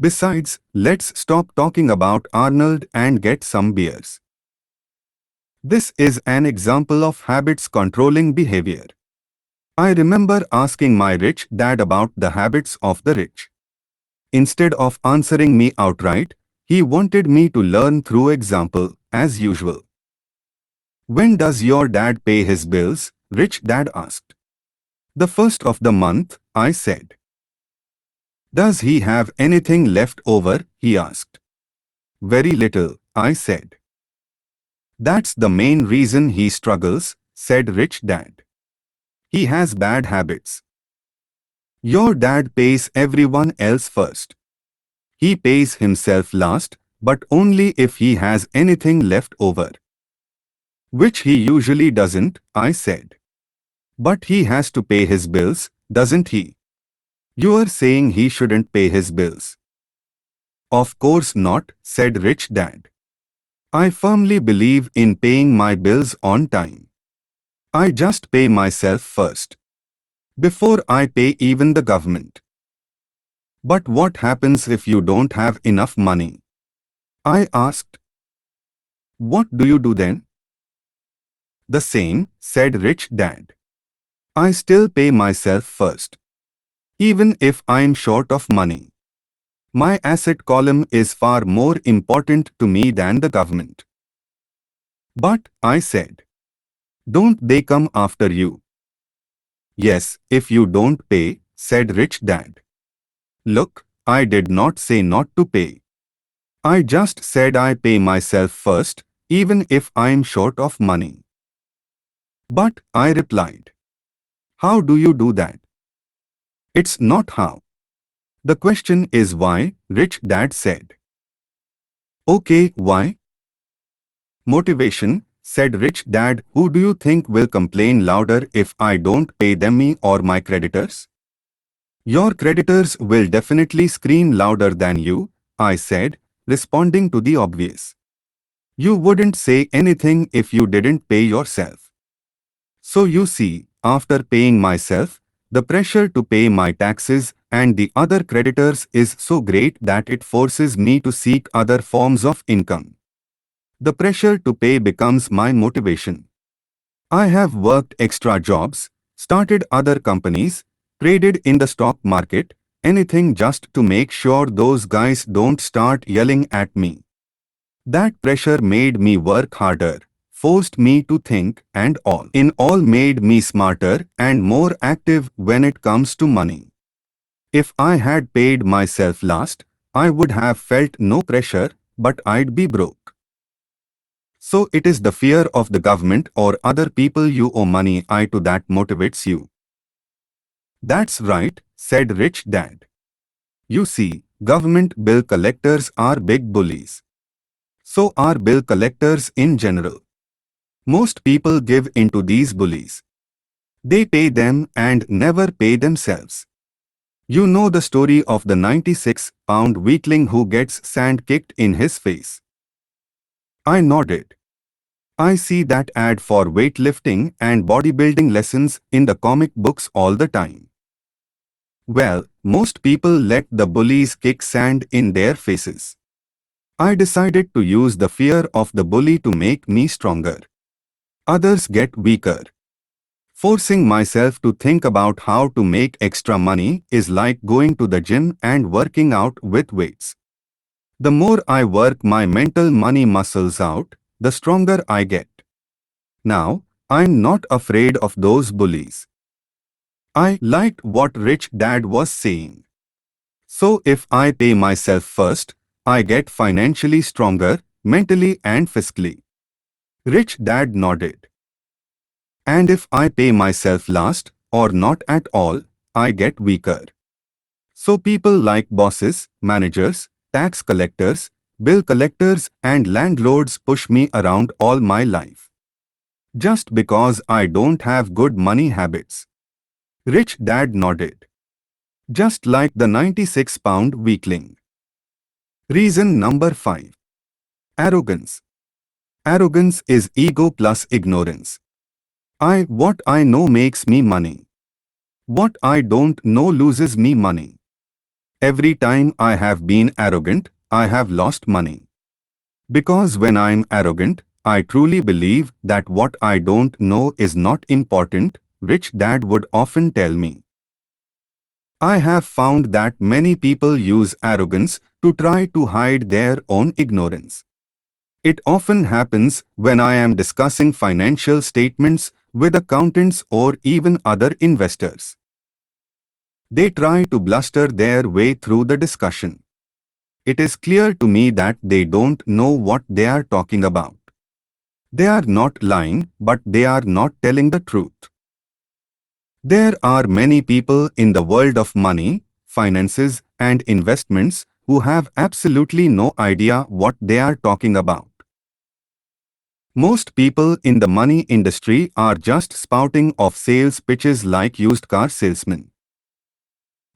Besides, let's stop talking about Arnold and get some beers. This is an example of habits controlling behavior. I remember asking my rich dad about the habits of the rich. Instead of answering me outright, he wanted me to learn through example, as usual. "When does your dad pay his bills?" Rich Dad asked. "The first of the month," I said. "Does he have anything left over?" he asked. "Very little," I said. "That's the main reason he struggles," said Rich Dad. "He has bad habits." "Your dad pays everyone else first. He pays himself last, but only if he has anything left over." "Which he usually doesn't," I said. "But he has to pay his bills, doesn't he?" "You're saying he shouldn't pay his bills." "Of course not," said Rich Dad. "I firmly believe in paying my bills on time. I just pay myself first, before I pay even the government." "But what happens if you don't have enough money?" I asked. "What do you do then?" "The same," said Rich Dad. "I still pay myself first, even if I'm short of money. My asset column is far more important to me than the government." "But," I said, "don't they come after you?" "Yes, if you don't pay," said Rich Dad. "Look, I did not say not to pay. I just said I pay myself first, even if I'm short of money." "But," I replied, "how do you do that?" "It's not how. The question is why," Rich Dad said. "Okay, why?" "Motivation," said Rich Dad. "Who do you think will complain louder if I don't pay them, me or my creditors?" "Your creditors will definitely scream louder than you," I said, responding to the obvious. "You wouldn't say anything if you didn't pay yourself." So you see, after paying myself, the pressure to pay my taxes and the other creditors is so great that it forces me to seek other forms of income. The pressure to pay becomes my motivation. I have worked extra jobs, started other companies, traded in the stock market, anything just to make sure those guys don't start yelling at me. That pressure made me work harder, forced me to think, and all in all made me smarter and more active when it comes to money. If I had paid myself last, I would have felt no pressure, but I'd be broke. So it is the fear of the government or other people you owe money to that motivates you. That's right, said Rich Dad. You see, government bill collectors are big bullies. So are bill collectors in general. Most people give in to these bullies. They pay them and never pay themselves. You know the story of the 96-pound weakling who gets sand kicked in his face. I nodded. I see that ad for weightlifting and bodybuilding lessons in the comic books all the time. Well, most people let the bullies kick sand in their faces. I decided to use the fear of the bully to make me stronger. Others get weaker. Forcing myself to think about how to make extra money is like going to the gym and working out with weights. The more I work my mental money muscles out, the stronger I get. Now, I'm not afraid of those bullies. I liked what Rich Dad was saying. So if I pay myself first, I get financially stronger, mentally and fiscally. Rich Dad nodded. And if I pay myself last, or not at all, I get weaker. So people like bosses, managers, tax collectors, bill collectors and landlords push me around all my life. Just because I don't have good money habits. Rich Dad nodded. Just like the 96-pound weakling. Reason number 5. Arrogance. Arrogance is ego plus ignorance. What I know makes me money. What I don't know loses me money. Every time I have been arrogant, I have lost money. Because when I'm arrogant, I truly believe that what I don't know is not important, Rich Dad would often tell me. I have found that many people use arrogance to try to hide their own ignorance. It often happens when I am discussing financial statements with accountants or even other investors. They try to bluster their way through the discussion. It is clear to me that they don't know what they are talking about. They are not lying, but they are not telling the truth. There are many people in the world of money, finances, and investments who have absolutely no idea what they are talking about. Most people in the money industry are just spouting off sales pitches like used car salesmen.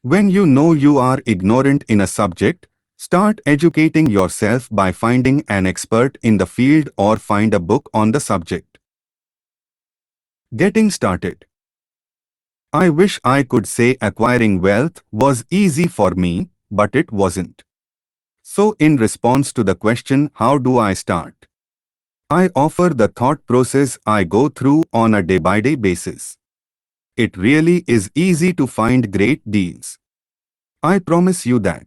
When you know you are ignorant in a subject, start educating yourself by finding an expert in the field or find a book on the subject. Getting started. I wish I could say acquiring wealth was easy for me, but it wasn't. So in response to the question, how do I start? I offer the thought process I go through on a day-by-day basis. It really is easy to find great deals. I promise you that.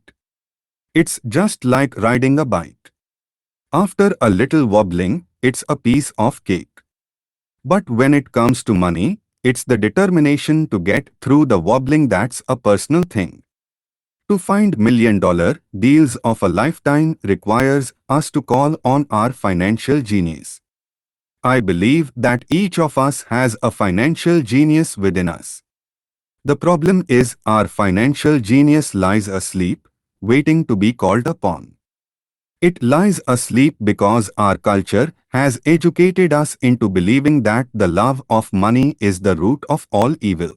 It's just like riding a bike. After a little wobbling, it's a piece of cake. But when it comes to money, it's the determination to get through the wobbling that's a personal thing. To find million-dollar deals of a lifetime requires us to call on our financial genius. I believe that each of us has a financial genius within us. The problem is our financial genius lies asleep, waiting to be called upon. It lies asleep because our culture has educated us into believing that the love of money is the root of all evil.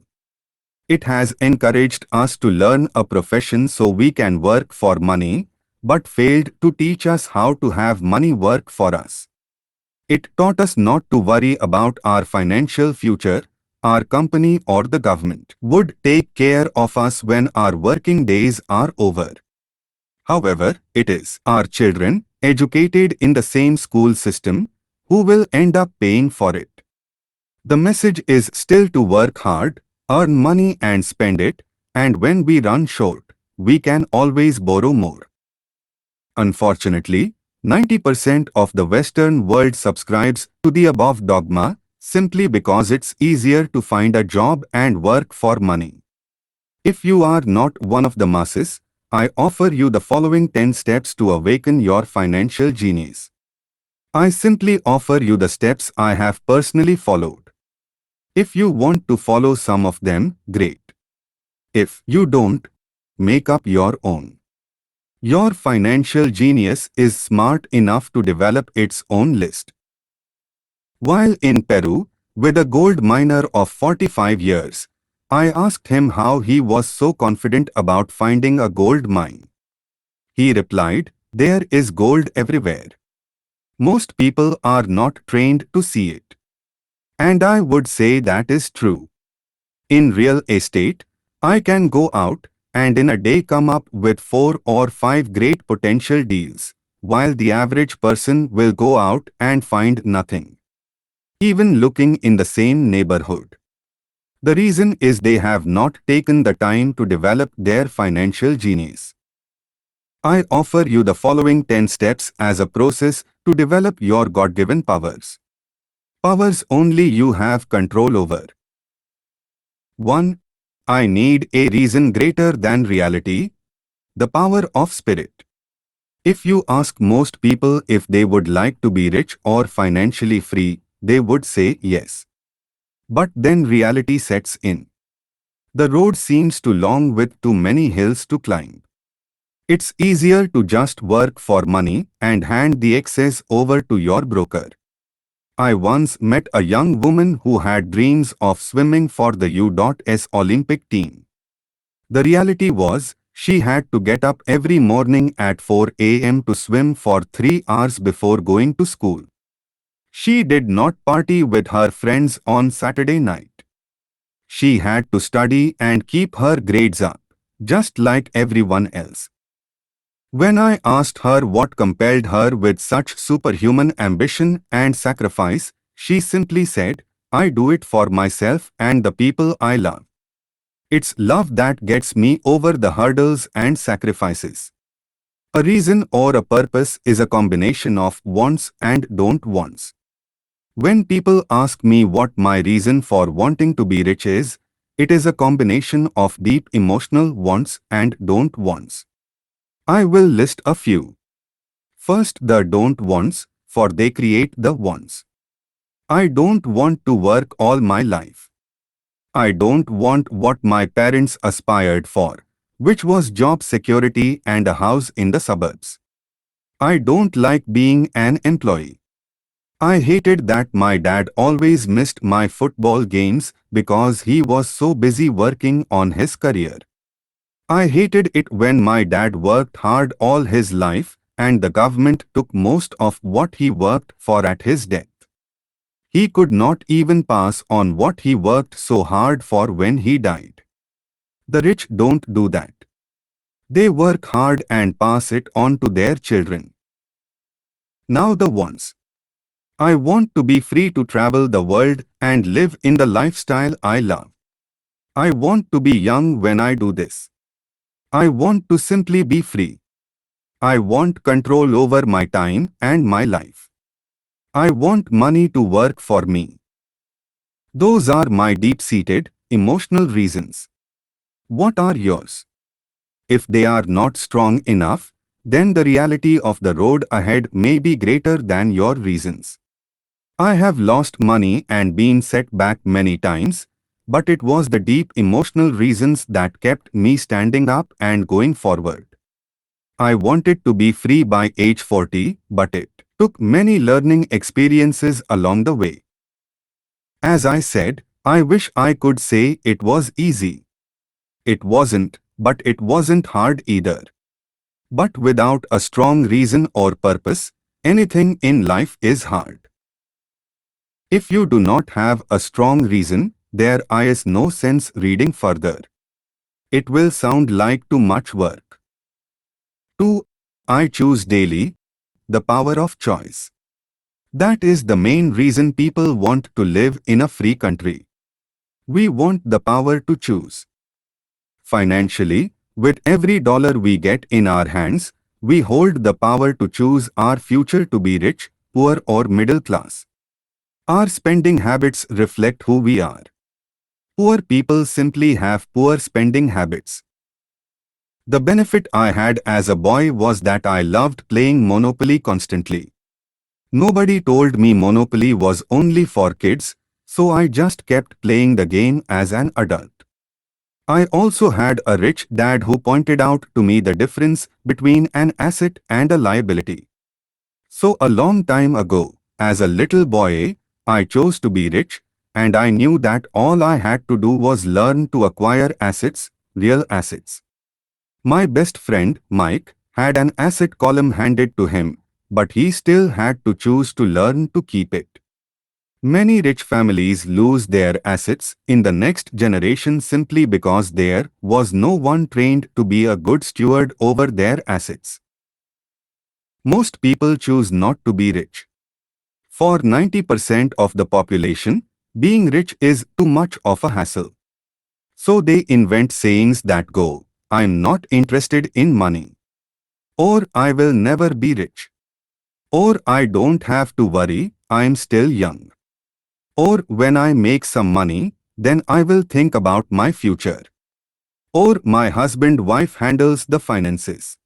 It has encouraged us to learn a profession so we can work for money, but failed to teach us how to have money work for us. It taught us not to worry about our financial future. Our company or the government would take care of us when our working days are over. However, it is our children, educated in the same school system, who will end up paying for it. The message is still to work hard, earn money and spend it, and when we run short, we can always borrow more. Unfortunately, 90% of the Western world subscribes to the above dogma simply because it's easier to find a job and work for money. If you are not one of the masses, I offer you the following 10 steps to awaken your financial genius. I simply offer you the steps I have personally followed. If you want to follow some of them, great. If you don't, make up your own. Your financial genius is smart enough to develop its own list. While in Peru, with a gold miner of 45 years. I asked him how he was so confident about finding a gold mine. He replied, "There is gold everywhere. Most people are not trained to see it." And I would say that is true. In real estate, I can go out and in a day come up with 4 or 5 great potential deals, while the average person will go out and find nothing, even looking in the same neighborhood. The reason is they have not taken the time to develop their financial genius. I offer you the following 10 steps as a process to develop your God-given powers. Powers only you have control over. 1. I need a reason greater than reality. The power of spirit. If you ask most people if they would like to be rich or financially free, they would say yes. But then reality sets in. The road seems too long with too many hills to climb. It's easier to just work for money and hand the excess over to your broker. I once met a young woman who had dreams of swimming for the U.S. Olympic team. The reality was, she had to get up every morning at 4 a.m. to swim for 3 hours before going to school. She did not party with her friends on Saturday night. She had to study and keep her grades up, just like everyone else. When I asked her what compelled her with such superhuman ambition and sacrifice, she simply said, "I do it for myself and the people I love. It's love that gets me over the hurdles and sacrifices." A reason or a purpose is a combination of wants and don't wants. When people ask me what my reason for wanting to be rich is, it is a combination of deep emotional wants and don't wants. I will list a few. First, the don't wants, for they create the wants. I don't want to work all my life. I don't want what my parents aspired for, which was job security and a house in the suburbs. I don't like being an employee. I hated that my dad always missed my football games because he was so busy working on his career. I hated it when my dad worked hard all his life and the government took most of what he worked for at his death. He could not even pass on what he worked so hard for when he died. The rich don't do that. They work hard and pass it on to their children. Now the wants. I want to be free to travel the world and live in the lifestyle I love. I want to be young when I do this. I want to simply be free. I want control over my time and my life. I want money to work for me. Those are my deep-seated, emotional reasons. What are yours? If they are not strong enough, then the reality of the road ahead may be greater than your reasons. I have lost money and been set back many times, but it was the deep emotional reasons that kept me standing up and going forward. I wanted to be free by age 40, but it took many learning experiences along the way. As I said, I wish I could say it was easy. It wasn't, but it wasn't hard either. But without a strong reason or purpose, anything in life is hard. If you do not have a strong reason, there is no sense reading further. It will sound like too much work. 2. I choose daily, the power of choice. That is the main reason people want to live in a free country. We want the power to choose. Financially, with every dollar we get in our hands, we hold the power to choose our future to be rich, poor or middle class. Our spending habits reflect who we are. Poor people simply have poor spending habits. The benefit I had as a boy was that I loved playing Monopoly constantly. Nobody told me Monopoly was only for kids, so I just kept playing the game as an adult. I also had a rich dad who pointed out to me the difference between an asset and a liability. So a long time ago, as a little boy, I chose to be rich, and I knew that all I had to do was learn to acquire assets, real assets. My best friend, Mike, had an asset column handed to him, but he still had to choose to learn to keep it. Many rich families lose their assets in the next generation simply because there was no one trained to be a good steward over their assets. Most people choose not to be rich. For 90% of the population, being rich is too much of a hassle. So they invent sayings that go, "I'm not interested in money," or "I will never be rich," or "I don't have to worry, I'm still young," or "when I make some money, then I will think about my future," or "my husband-wife handles the finances."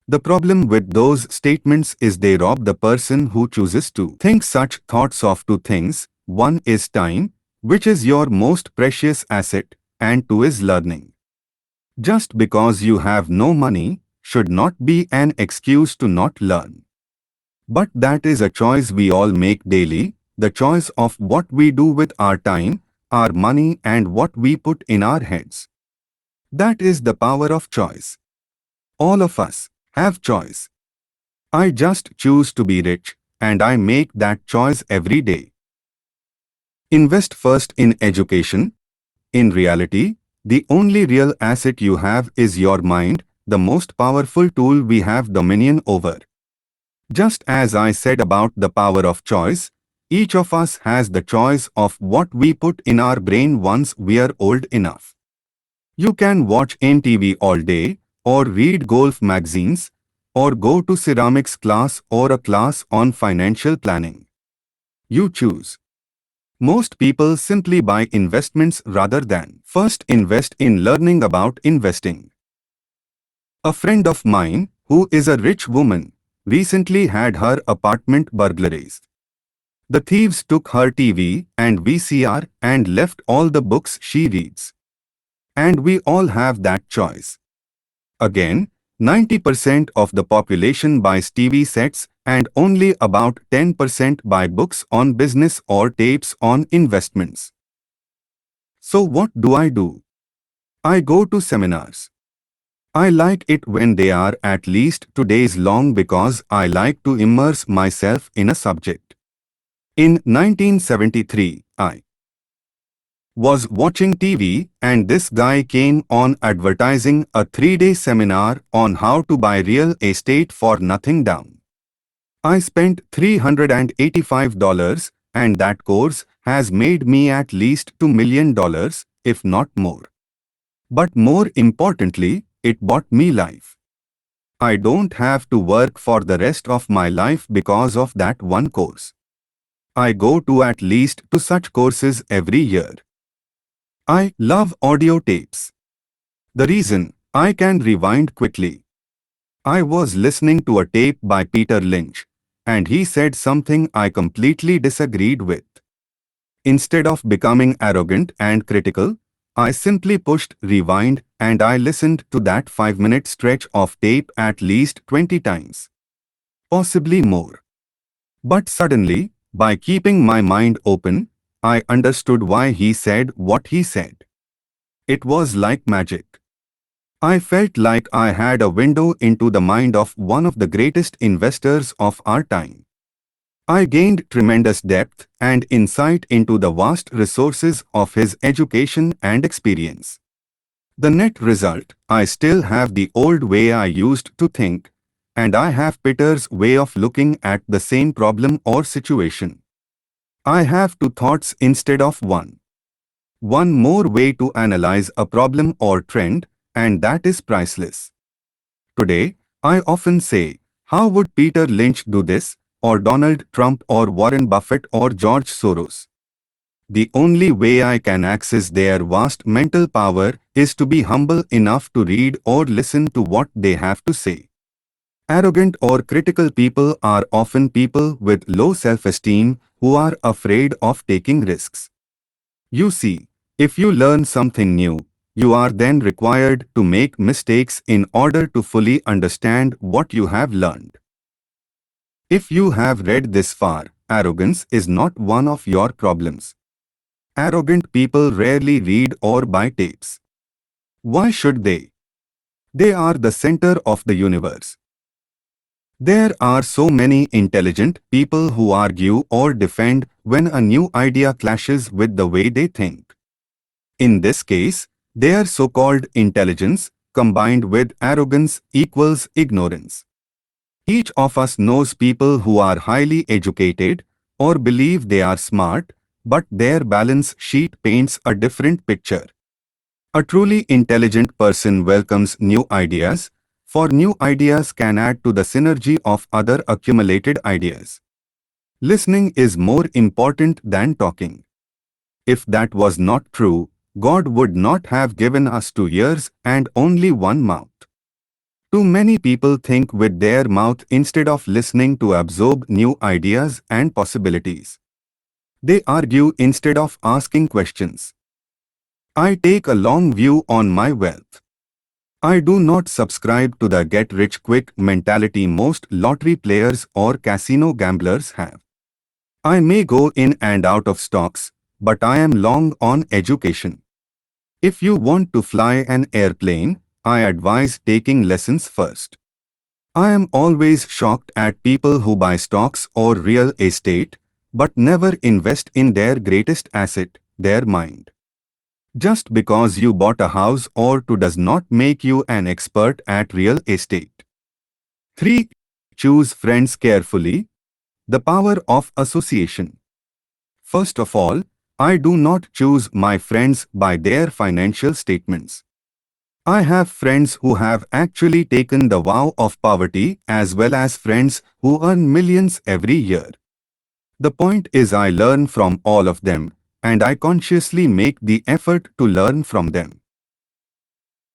The problem with those statements is they rob the person who chooses to think such thoughts of two things. One is time, which is your most precious asset, and two is learning. Just because you have no money should not be an excuse to not learn. But that is a choice we all make daily, the choice of what we do with our time, our money, and what we put in our heads. That is the power of choice. All of us have choice. I just choose to be rich, and I make that choice every day. Invest first in education. In reality, the only real asset you have is your mind, the most powerful tool we have dominion over. Just as I said about the power of choice, each of us has the choice of what we put in our brain once we are old enough. You can watch TV all day, or read golf magazines, or go to ceramics class or a class on financial planning. You choose. Most people simply buy investments rather than first invest in learning about investing. A friend of mine, who is a rich woman, recently had her apartment burglarized. The thieves took her TV and VCR and left all the books she reads. And we all have that choice. Again, 90% of the population buys TV sets and only about 10% buy books on business or tapes on investments. So what do? I go to seminars. I like it when they are at least 2 days long because I like to immerse myself in a subject. In 1973, I was watching TV and this guy came on advertising a 3-day seminar on how to buy real estate for nothing down. I spent $385 and that course has made me at least $2 million, if not more. But more importantly, it bought me life. I don't have to work for the rest of my life because of that one course. I go to at least 2 such courses every year. I love audio tapes. The reason, I can rewind quickly. I was listening to a tape by Peter Lynch, and he said something I completely disagreed with. Instead of becoming arrogant and critical, I simply pushed rewind and I listened to that 5-minute stretch of tape at least 20 times. Possibly more. But suddenly, by keeping my mind open, I understood why he said what he said. It was like magic. I felt like I had a window into the mind of one of the greatest investors of our time. I gained tremendous depth and insight into the vast resources of his education and experience. The net result, I still have the old way I used to think, and I have Peter's way of looking at the same problem or situation. I have two thoughts instead of one. One more way to analyze a problem or trend, and that is priceless. Today, I often say, how would Peter Lynch do this, or Donald Trump or Warren Buffett or George Soros? The only way I can access their vast mental power is to be humble enough to read or listen to what they have to say. Arrogant or critical people are often people with low self-esteem who are afraid of taking risks. You see, if you learn something new, you are then required to make mistakes in order to fully understand what you have learned. If you have read this far, arrogance is not one of your problems. arrogant people rarely read or buy tapes. Why should they? They are the center of the universe. There are so many intelligent people who argue or defend when a new idea clashes with the way they think. In this case, their so-called intelligence combined with arrogance equals ignorance. Each of us knows people who are highly educated or believe they are smart, but their balance sheet paints a different picture. A truly intelligent person welcomes new ideas, for new ideas can add to the synergy of other accumulated ideas. Listening is more important than talking. If that was not true, God would not have given us 2 ears and only one mouth. Too many people think with their mouth instead of listening to absorb new ideas and possibilities. They argue instead of asking questions. I take a long view on my wealth. I do not subscribe to the get-rich-quick mentality most lottery players or casino gamblers have. I may go in and out of stocks, but I am long on education. If you want to fly an airplane, I advise taking lessons first. I am always shocked at people who buy stocks or real estate, but never invest in their greatest asset, their mind. Just because you bought a house or two does not make you an expert at real estate. 3. Choose friends carefully. The power of association. First of all, I do not choose my friends by their financial statements. I have friends who have actually taken the vow of poverty as well as friends who earn millions every year. The point is I learn from all of them, and I consciously make the effort to learn from them.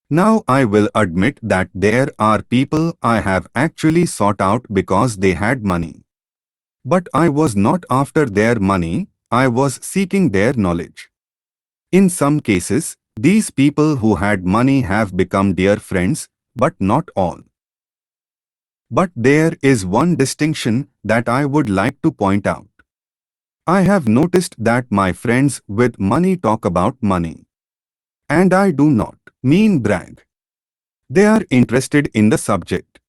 Now I will admit that there are people I have actually sought out because they had money. But I was not after their money, I was seeking their knowledge. In some cases, these people who had money have become dear friends, but not all. But there is one distinction that I would like to point out. I have noticed that my friends with money talk about money. And I do not mean brag. They are interested in the subject.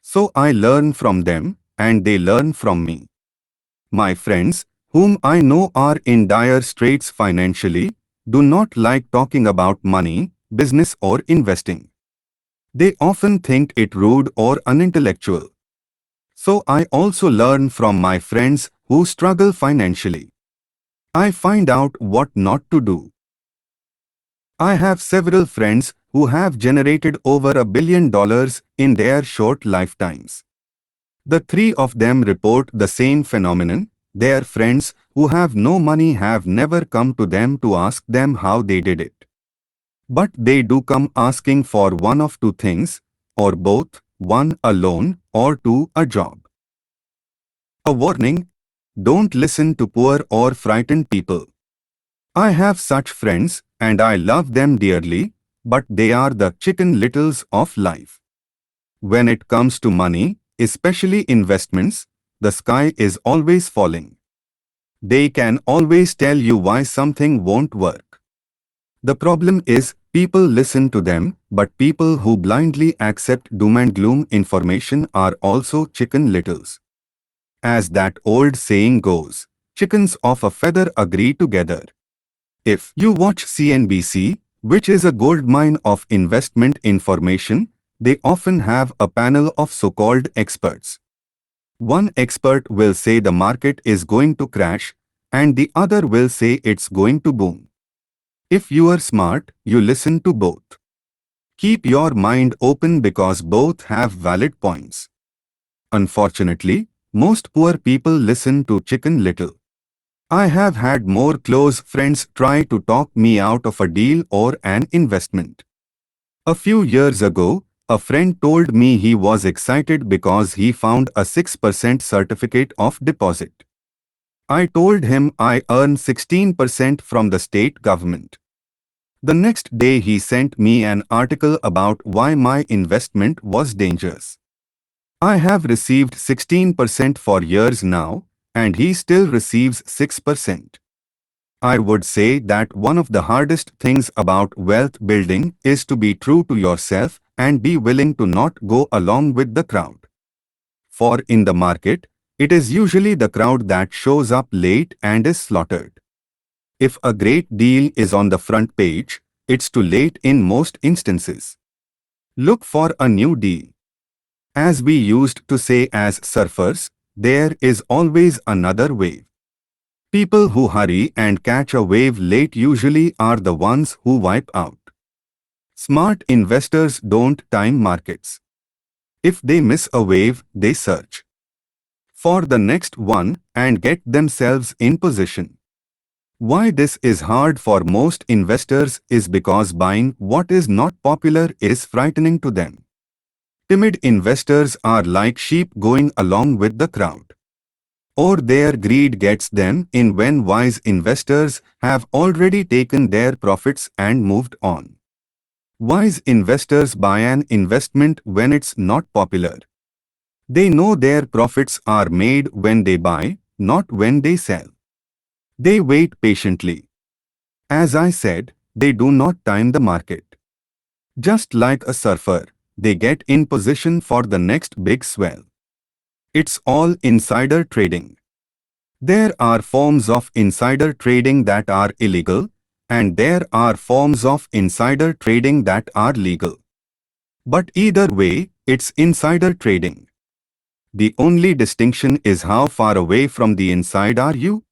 So I learn from them, and they learn from me. My friends, whom I know are in dire straits financially, do not like talking about money, business or investing. They often think it rude or unintellectual. So I also learn from my friends who struggle financially. I find out what not to do. I have several friends who have generated over $1 billion in their short lifetimes. The three of them report the same phenomenon. Their friends who have no money have never come to them to ask them how they did it. But they do come asking for one of two things, or both, one, a loan, or two, a job. A warning: don't listen to poor or frightened people. I have such friends, and I love them dearly, but they are the chicken littles of life. When it comes to money, especially investments, the sky is always falling. They can always tell you why something won't work. The problem is, people listen to them, but people who blindly accept doom and gloom information are also chicken littles. As that old saying goes, chickens of a feather agree together. If you watch CNBC, which is a goldmine of investment information, they often have a panel of so-called experts. One expert will say the market is going to crash, and the other will say it's going to boom. If you are smart, you listen to both. Keep your mind open because both have valid points. Unfortunately, most poor people listen to Chicken Little. I have had more close friends try to talk me out of a deal or an investment. A few years ago, a friend told me he was excited because he found a 6% certificate of deposit. I told him I earn 16% from the state government. The next day he sent me an article about why my investment was dangerous. I have received 16% for years now, and he still receives 6%. I would say that one of the hardest things about wealth building is to be true to yourself and be willing to not go along with the crowd. For in the market, it is usually the crowd that shows up late and is slaughtered. If a great deal is on the front page, it's too late in most instances. Look for a new deal. As we used to say as surfers, there is always another wave. People who hurry and catch a wave late usually are the ones who wipe out. Smart investors don't time markets. If they miss a wave, they search for the next one and get themselves in position. Why this is hard for most investors is because buying what is not popular is frightening to them. Timid investors are like sheep going along with the crowd. Or their greed gets them in when wise investors have already taken their profits and moved on. Wise investors buy an investment when it's not popular. They know their profits are made when they buy, not when they sell. They wait patiently. As I said, they do not time the market. Just like a surfer, they get in position for the next big swell. It's all insider trading. There are forms of insider trading that are illegal, and there are forms of insider trading that are legal. But either way, it's insider trading. The only distinction is how far away from the inside are you?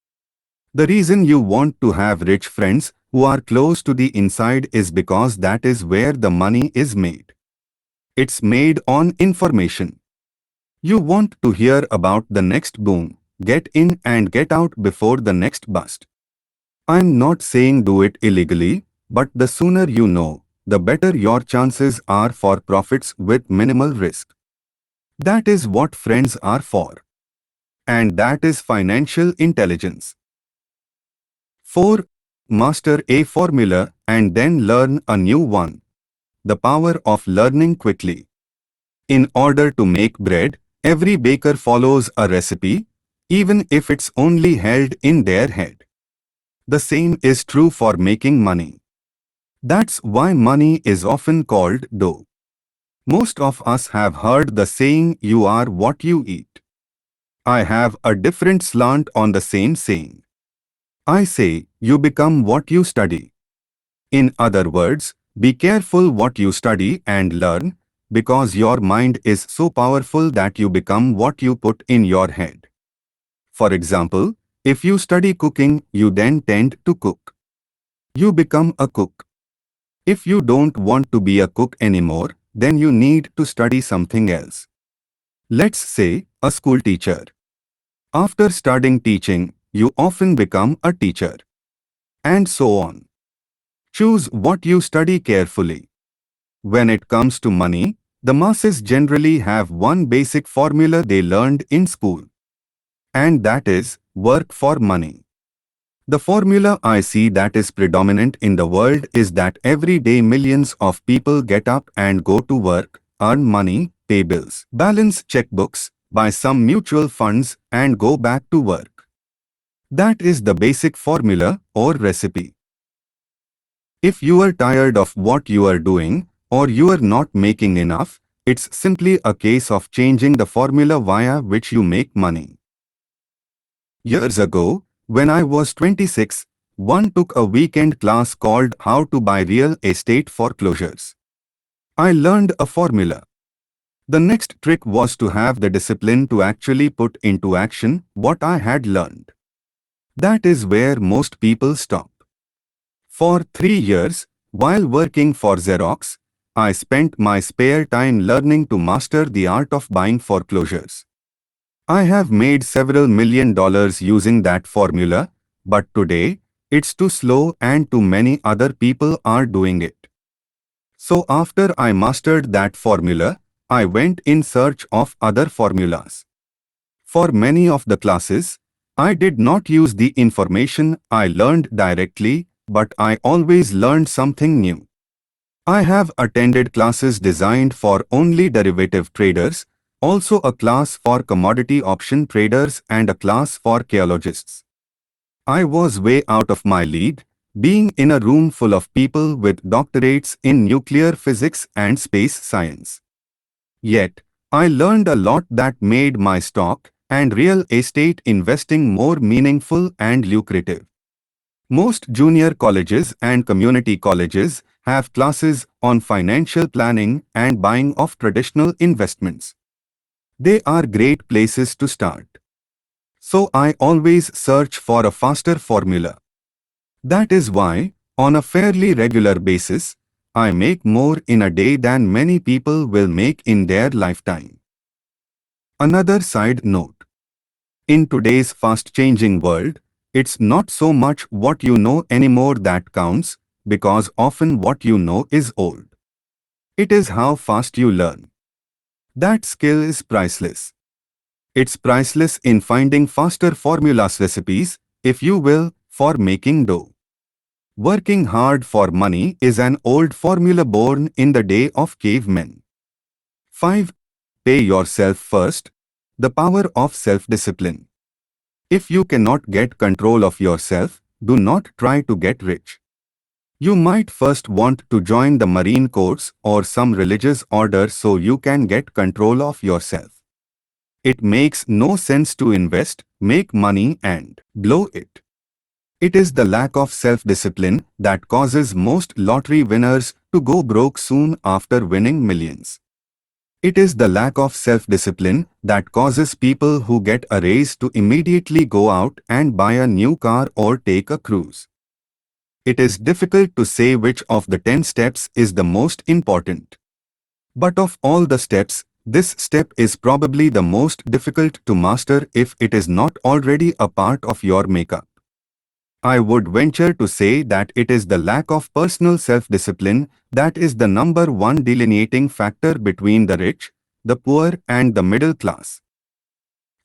The reason you want to have rich friends who are close to the inside is because that is where the money is made. It's made on information. You want to hear about the next boom, get in and get out before the next bust. I'm not saying do it illegally, but the sooner you know, the better your chances are for profits with minimal risk. That is what friends are for. And that is financial intelligence. 4. Master a formula and then learn a new one. The power of learning quickly. In order to make bread, every baker follows a recipe, even if it's only held in their head. The same is true for making money. That's why money is often called dough. Most of us have heard the saying, "You are what you eat." I have a different slant on the same saying. I say, you become what you study. In other words, be careful what you study and learn, because your mind is so powerful that you become what you put in your head. For example, if you study cooking, you then tend to cook. You become a cook. If you don't want to be a cook anymore, then you need to study something else. Let's say, a school teacher. After studying teaching, you often become a teacher. And so on. Choose what you study carefully. When it comes to money, the masses generally have one basic formula they learned in school. And that is, work for money. The formula I see that is predominant in the world is that every day millions of people get up and go to work, earn money, pay bills, balance checkbooks, buy some mutual funds, and go back to work. That is the basic formula or recipe. If you are tired of what you are doing, or you are not making enough, it's simply a case of changing the formula via which you make money. Years ago, when I was 26, one took a weekend class called How to Buy Real Estate Foreclosures. I learned a formula. The next trick was to have the discipline to actually put into action what I had learned. That is where most people stop. For 3 years, while working for Xerox, I spent my spare time learning to master the art of buying foreclosures. I have made several $million using that formula, but today, it's too slow and too many other people are doing it. So after I mastered that formula, I went in search of other formulas. For many of the classes, I did not use the information I learned directly, but I always learned something new. I have attended classes designed for only derivative traders, also a class for commodity option traders and a class for chaologists. I was way out of my league, being in a room full of people with doctorates in nuclear physics and space science. Yet, I learned a lot that made my stock and real estate investing more meaningful and lucrative. Most junior colleges and community colleges have classes on financial planning and buying of traditional investments. They are great places to start. So I always search for a faster formula. That is why, on a fairly regular basis, I make more in a day than many people will make in their lifetime. Another side note. In today's fast-changing world, it's not so much what you know anymore that counts, because often what you know is old. It is how fast you learn. That skill is priceless. It's priceless in finding faster formulas recipes, if you will, for making dough. Working hard for money is an old formula born in the day of cavemen. 5. Pay yourself first. The power of self-discipline. If you cannot get control of yourself, do not try to get rich. You might first want to join the Marine Corps or some religious order so you can get control of yourself. It makes no sense to invest, make money and blow it. It is the lack of self-discipline that causes most lottery winners to go broke soon after winning millions. It is the lack of self-discipline that causes people who get a raise to immediately go out and buy a new car or take a cruise. It is difficult to say which of the 10 steps is the most important. But of all the steps, this step is probably the most difficult to master if it is not already a part of your makeup. I would venture to say that it is the lack of personal self-discipline that is the number one delineating factor between the rich, the poor and the middle class.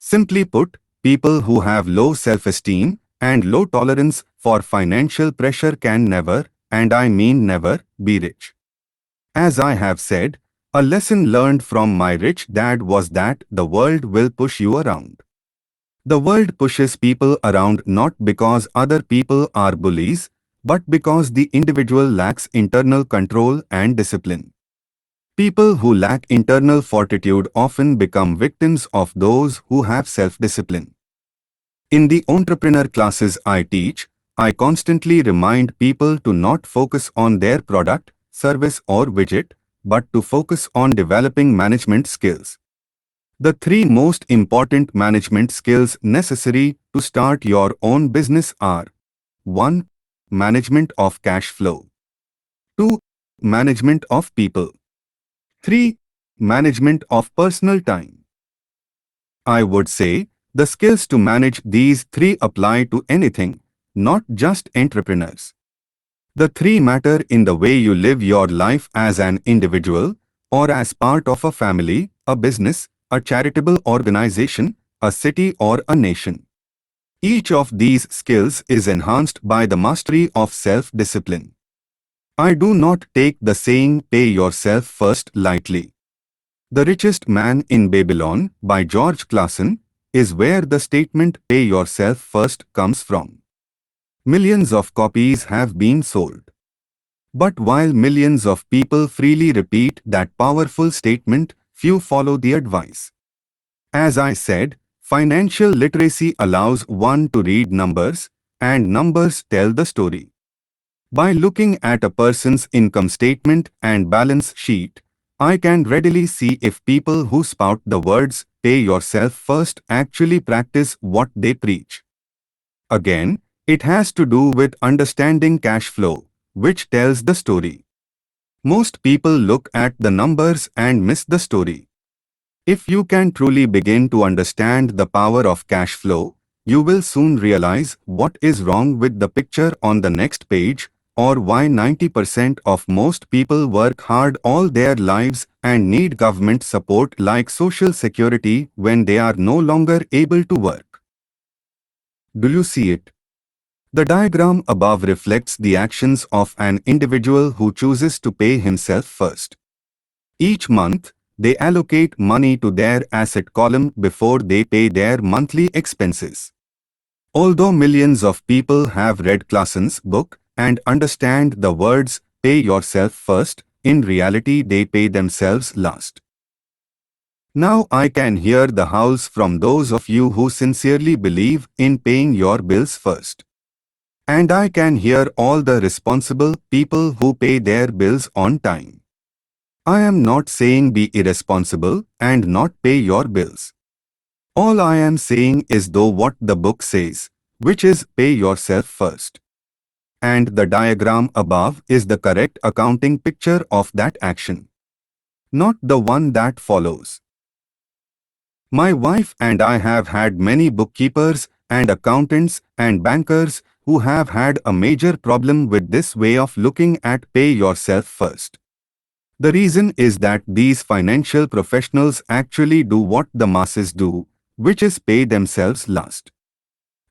Simply put, people who have low self-esteem and low tolerance for financial pressure can never, and I mean never, be rich. As I have said, a lesson learned from my rich dad was that the world will push you around. The world pushes people around not because other people are bullies, but because the individual lacks internal control and discipline. People who lack internal fortitude often become victims of those who have self-discipline. In the entrepreneur classes I teach, I constantly remind people to not focus on their product, service or widget, but to focus on developing management skills. The 3 most important management skills necessary to start your own business are: 1. Management of cash flow. 2. Management of people. 3. Management of personal time. I would say, the skills to manage these 3 apply to anything, not just entrepreneurs. The 3 matter in the way you live your life as an individual, or as part of a family, a business, a charitable organization, a city or a nation. Each of these skills is enhanced by the mastery of self-discipline. I do not take the saying "pay yourself first" lightly. The Richest Man in Babylon by George Clason is where the statement "pay yourself first" comes from. Millions of copies have been sold. But while millions of people freely repeat that powerful statement, few follow the advice. As I said, financial literacy allows one to read numbers, and numbers tell the story. By looking at a person's income statement and balance sheet, I can readily see if people who spout the words "pay yourself first" actually practice what they preach. Again, it has to do with understanding cash flow, which tells the story. Most people look at the numbers and miss the story. If you can truly begin to understand the power of cash flow, you will soon realize what is wrong with the picture on the next page, or why 90% of most people work hard all their lives and need government support like Social Security when they are no longer able to work. Do you see it? The diagram above reflects the actions of an individual who chooses to pay himself first. Each month, they allocate money to their asset column before they pay their monthly expenses. Although millions of people have read Clausen's book and understand the words pay yourself first, in reality they pay themselves last. Now I can hear the howls from those of you who sincerely believe in paying your bills first. And I can hear all the responsible people who pay their bills on time. I am not saying be irresponsible and not pay your bills. All I am saying is do what the book says, which is pay yourself first. And the diagram above is the correct accounting picture of that action, not the one that follows. My wife and I have had many bookkeepers and accountants and bankers who have had a major problem with this way of looking at pay yourself first. The reason is that these financial professionals actually do what the masses do, which is pay themselves last.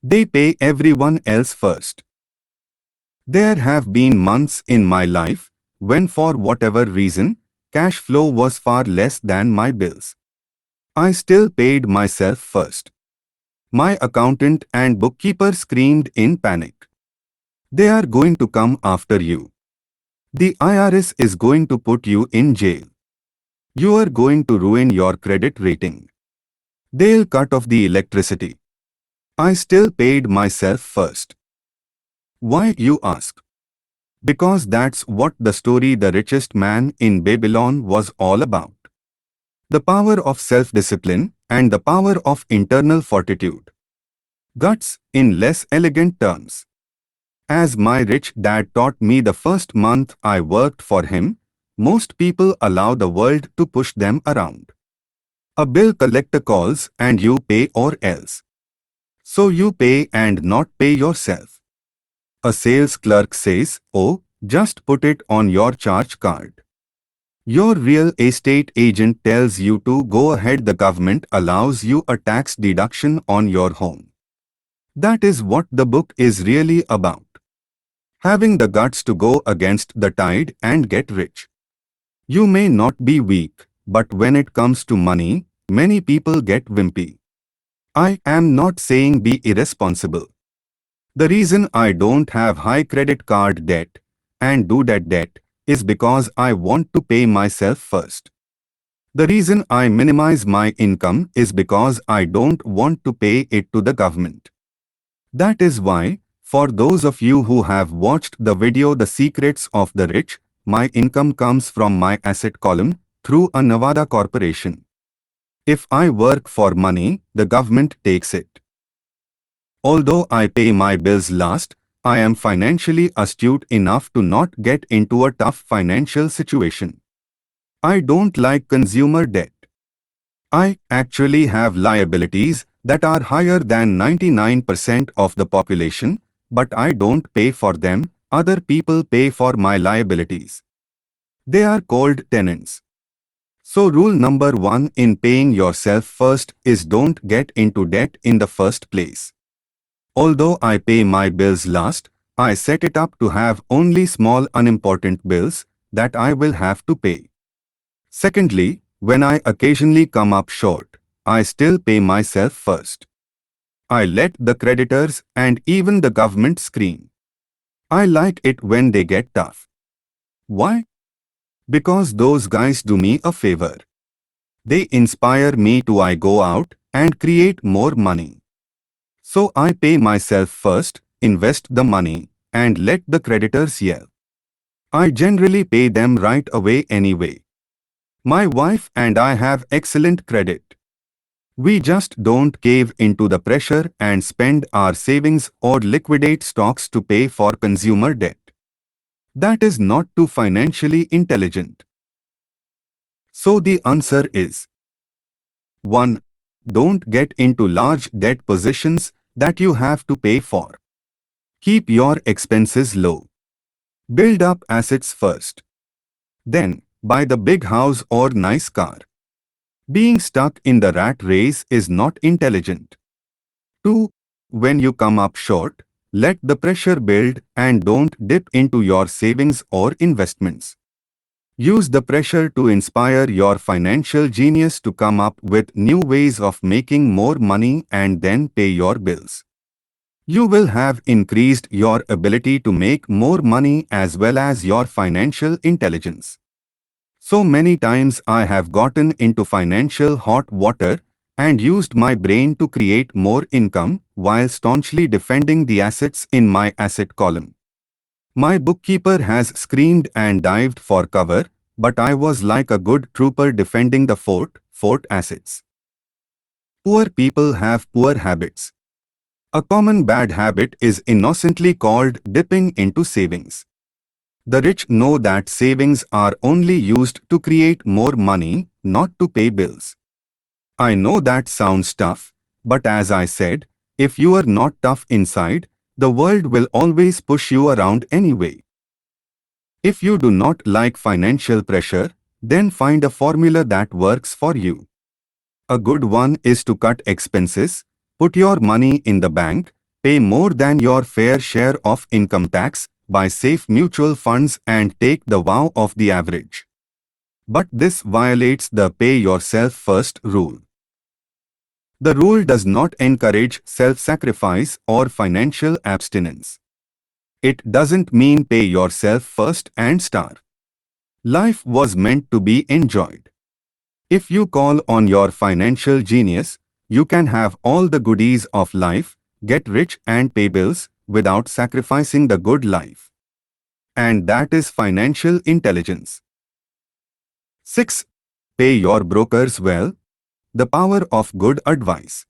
They pay everyone else first. There have been months in my life when, for whatever reason, cash flow was far less than my bills. I still paid myself first. My accountant and bookkeeper screamed in panic. They are going to come after you. The IRS is going to put you in jail. You are going to ruin your credit rating. They'll cut off the electricity. I still paid myself first. Why, you ask? Because that's what the story The Richest Man in Babylon was all about. The power of self-discipline and the power of internal fortitude. Guts, in less elegant terms. As my rich dad taught me the first month I worked for him, most people allow the world to push them around. A bill collector calls and you pay or else. So you pay and not pay yourself. A sales clerk says, oh, just put it on your charge card. Your real estate agent tells you to go ahead. The government allows you a tax deduction on your home. That is what the book is really about. Having the guts to go against the tide and get rich. You may not be weak, but when it comes to money, many people get wimpy. I am not saying be irresponsible. The reason I don't have high credit card debt and do that debt is because I want to pay myself first. The reason I minimize my income is because I don't want to pay it to the government. That is why, for those of you who have watched the video The Secrets of the Rich, my income comes from my asset column through a Nevada corporation. If I work for money, the government takes it. Although I pay my bills last, I am financially astute enough to not get into a tough financial situation. I don't like consumer debt. I actually have liabilities that are higher than 99% of the population, but I don't pay for them, other people pay for my liabilities. They are called tenants. So rule number 1 in paying yourself first is don't get into debt in the first place. Although I pay my bills last, I set it up to have only small unimportant bills that I will have to pay. Secondly, when I occasionally come up short, I still pay myself first. I let the creditors and even the government scream. I like it when they get tough. Why? Because those guys do me a favor. They inspire me to I go out and create more money. So I pay myself first, invest the money, and let the creditors yell. I generally pay them right away anyway. My wife and I have excellent credit. We just don't cave into the pressure and spend our savings or liquidate stocks to pay for consumer debt. That is not too financially intelligent. So the answer is 1. Don't get into large debt positions that you have to pay for. Keep your expenses low. Build up assets first. Then, buy the big house or nice car. Being stuck in the rat race is not intelligent. 2. When you come up short, let the pressure build and don't dip into your savings or investments. Use the pressure to inspire your financial genius to come up with new ways of making more money and then pay your bills. You will have increased your ability to make more money as well as your financial intelligence. So many times I have gotten into financial hot water and used my brain to create more income while staunchly defending the assets in my asset column. My bookkeeper has screamed and dived for cover, but I was like a good trooper defending the fort assets. Poor people have poor habits. A common bad habit is innocently called dipping into savings. The rich know that savings are only used to create more money, not to pay bills. I know that sounds tough, but as I said, if you are not tough inside, the world will always push you around anyway. If you do not like financial pressure, then find a formula that works for you. A good one is to cut expenses, put your money in the bank, pay more than your fair share of income tax, buy safe mutual funds and take the vow of the average. But this violates the pay yourself first rule. The rule does not encourage self-sacrifice or financial abstinence. It doesn't mean pay yourself first and starve. Life was meant to be enjoyed. If you call on your financial genius, you can have all the goodies of life, get rich and pay bills, without sacrificing the good life. And that is financial intelligence. 6. Pay your brokers well. The power of good advice.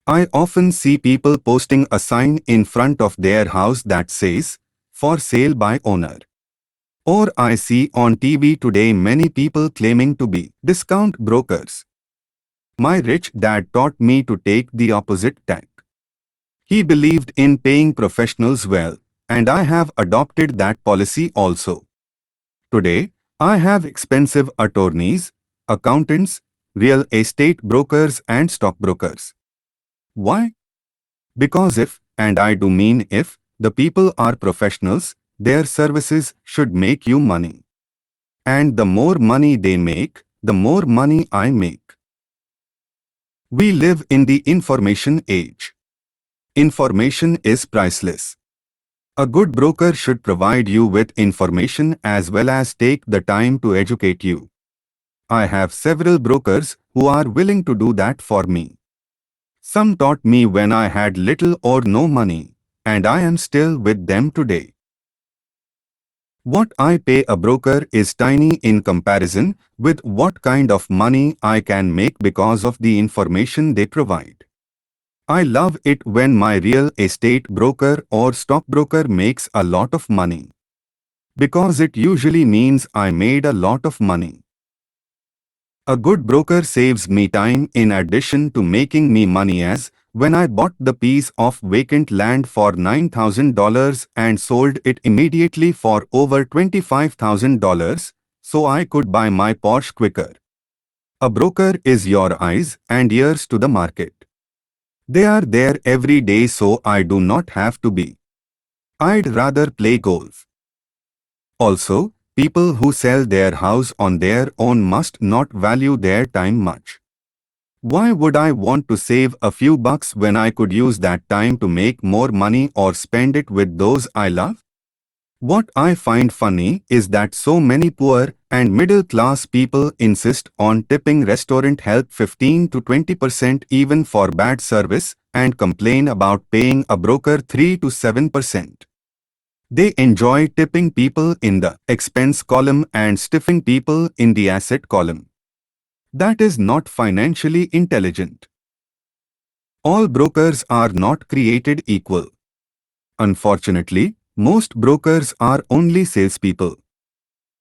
I often see people posting a sign in front of their house that says, "For sale by owner." Or I see on TV today many people claiming to be discount brokers. My rich dad taught me to take the opposite tack. He believed in paying professionals well, and I have adopted that policy also. Today, I have expensive attorneys, accountants, real estate brokers and stockbrokers. Why? Because if, and I do mean if, the people are professionals, their services should make you money. And the more money they make, the more money I make. We live in the information age. Information is priceless. A good broker should provide you with information as well as take the time to educate you. I have several brokers who are willing to do that for me. Some taught me when I had little or no money, and I am still with them today. What I pay a broker is tiny in comparison with what kind of money I can make because of the information they provide. I love it when my real estate broker or stockbroker makes a lot of money, because it usually means I made a lot of money. A good broker saves me time in addition to making me money, as when I bought the piece of vacant land for $9,000 and sold it immediately for over $25,000 so I could buy my Porsche quicker. A broker is your eyes and ears to the market. They are there every day so I do not have to be. I'd rather play golf. Also, people who sell their house on their own must not value their time much. Why would I want to save a few bucks when I could use that time to make more money or spend it with those I love? What I find funny is that so many poor and middle-class people insist on tipping restaurant help 15 to 20% even for bad service and complain about paying a broker 3 to 7%. They enjoy tipping people in the expense column and stiffing people in the asset column. That is not financially intelligent. All brokers are not created equal. Unfortunately, most brokers are only salespeople.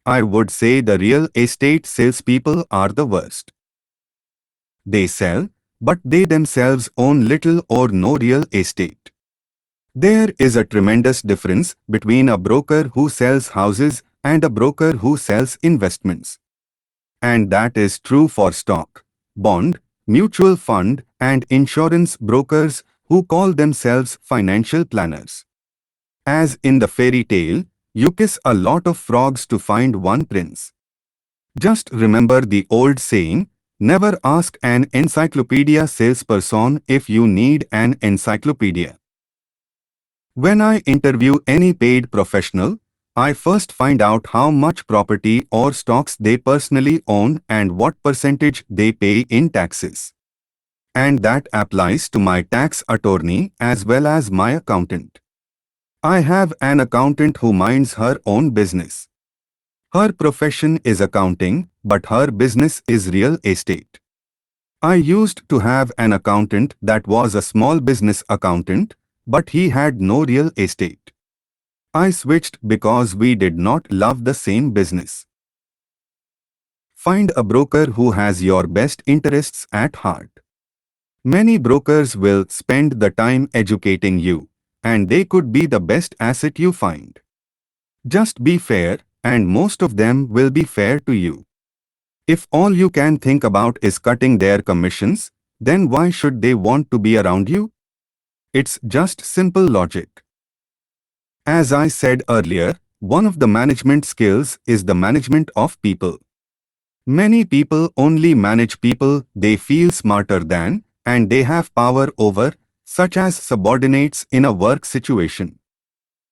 I would say the real estate salespeople are the worst. They sell, but they themselves own little or no real estate. There is a tremendous difference between a broker who sells houses and a broker who sells investments. And that is true for stock, bond, mutual fund, and insurance brokers who call themselves financial planners. As in the fairy tale, you kiss a lot of frogs to find one prince. Just remember the old saying, never ask an encyclopedia salesperson if you need an encyclopedia. When I interview any paid professional, I first find out how much property or stocks they personally own and what percentage they pay in taxes. And that applies to my tax attorney as well as my accountant. I have an accountant who minds her own business. Her profession is accounting, but her business is real estate. I used to have an accountant that was a small business accountant, but he had no real estate. I switched because we did not love the same business. Find a broker who has your best interests at heart. Many brokers will spend the time educating you, and they could be the best asset you find. Just be fair, and most of them will be fair to you. If all you can think about is cutting their commissions, then why should they want to be around you? It's just simple logic. As I said earlier, one of the management skills is the management of people. Many people only manage people they feel smarter than and they have power over, such as subordinates in a work situation.